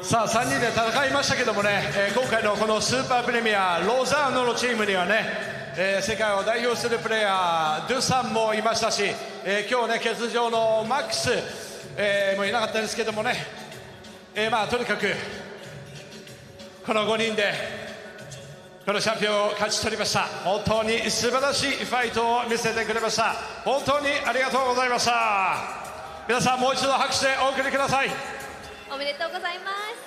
さあ3人で戦いましたけどもね、今回のこのスーパープレミアローザーノのチームにはね、世界を代表するプレーヤードゥさんもいましたし、今日ね欠場のマックス、もいなかったんですけどもね、まあとにかくこの5人でこのチャンピオンを勝ち取りました。本当に素晴らしいファイトを見せてくれました。本当にありがとうございました。皆さんもう一度拍手でお送りください。おめでとうございます。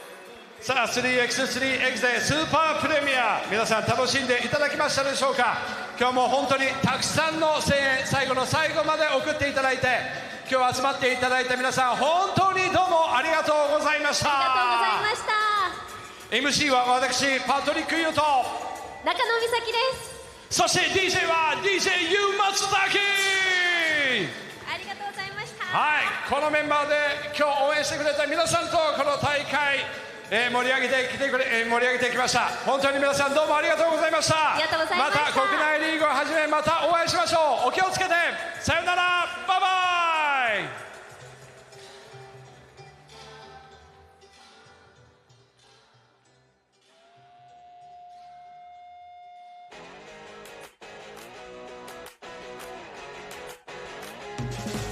さあ 3x3.EXE スーパープレミア、皆さん楽しんでいただきましたでしょうか。今日も本当にたくさんの声援、最後の最後まで送っていただいて、今日集まっていただいた皆さん本当にどうもありがとうございました。ありがとうございました。 MC は私パトリック・ユウと中野美咲です。そして DJ は DJ ユウ松崎。ありがとうございました。はい、このメンバーで今日応援してくれた皆さんとこの大会、盛り上げてきました。本当に皆さんどうもありがとうございました。ありがとうございました。また国内リーグをはじめまたお会いしましょう。お気をつけて、さよなら、バイバイ。you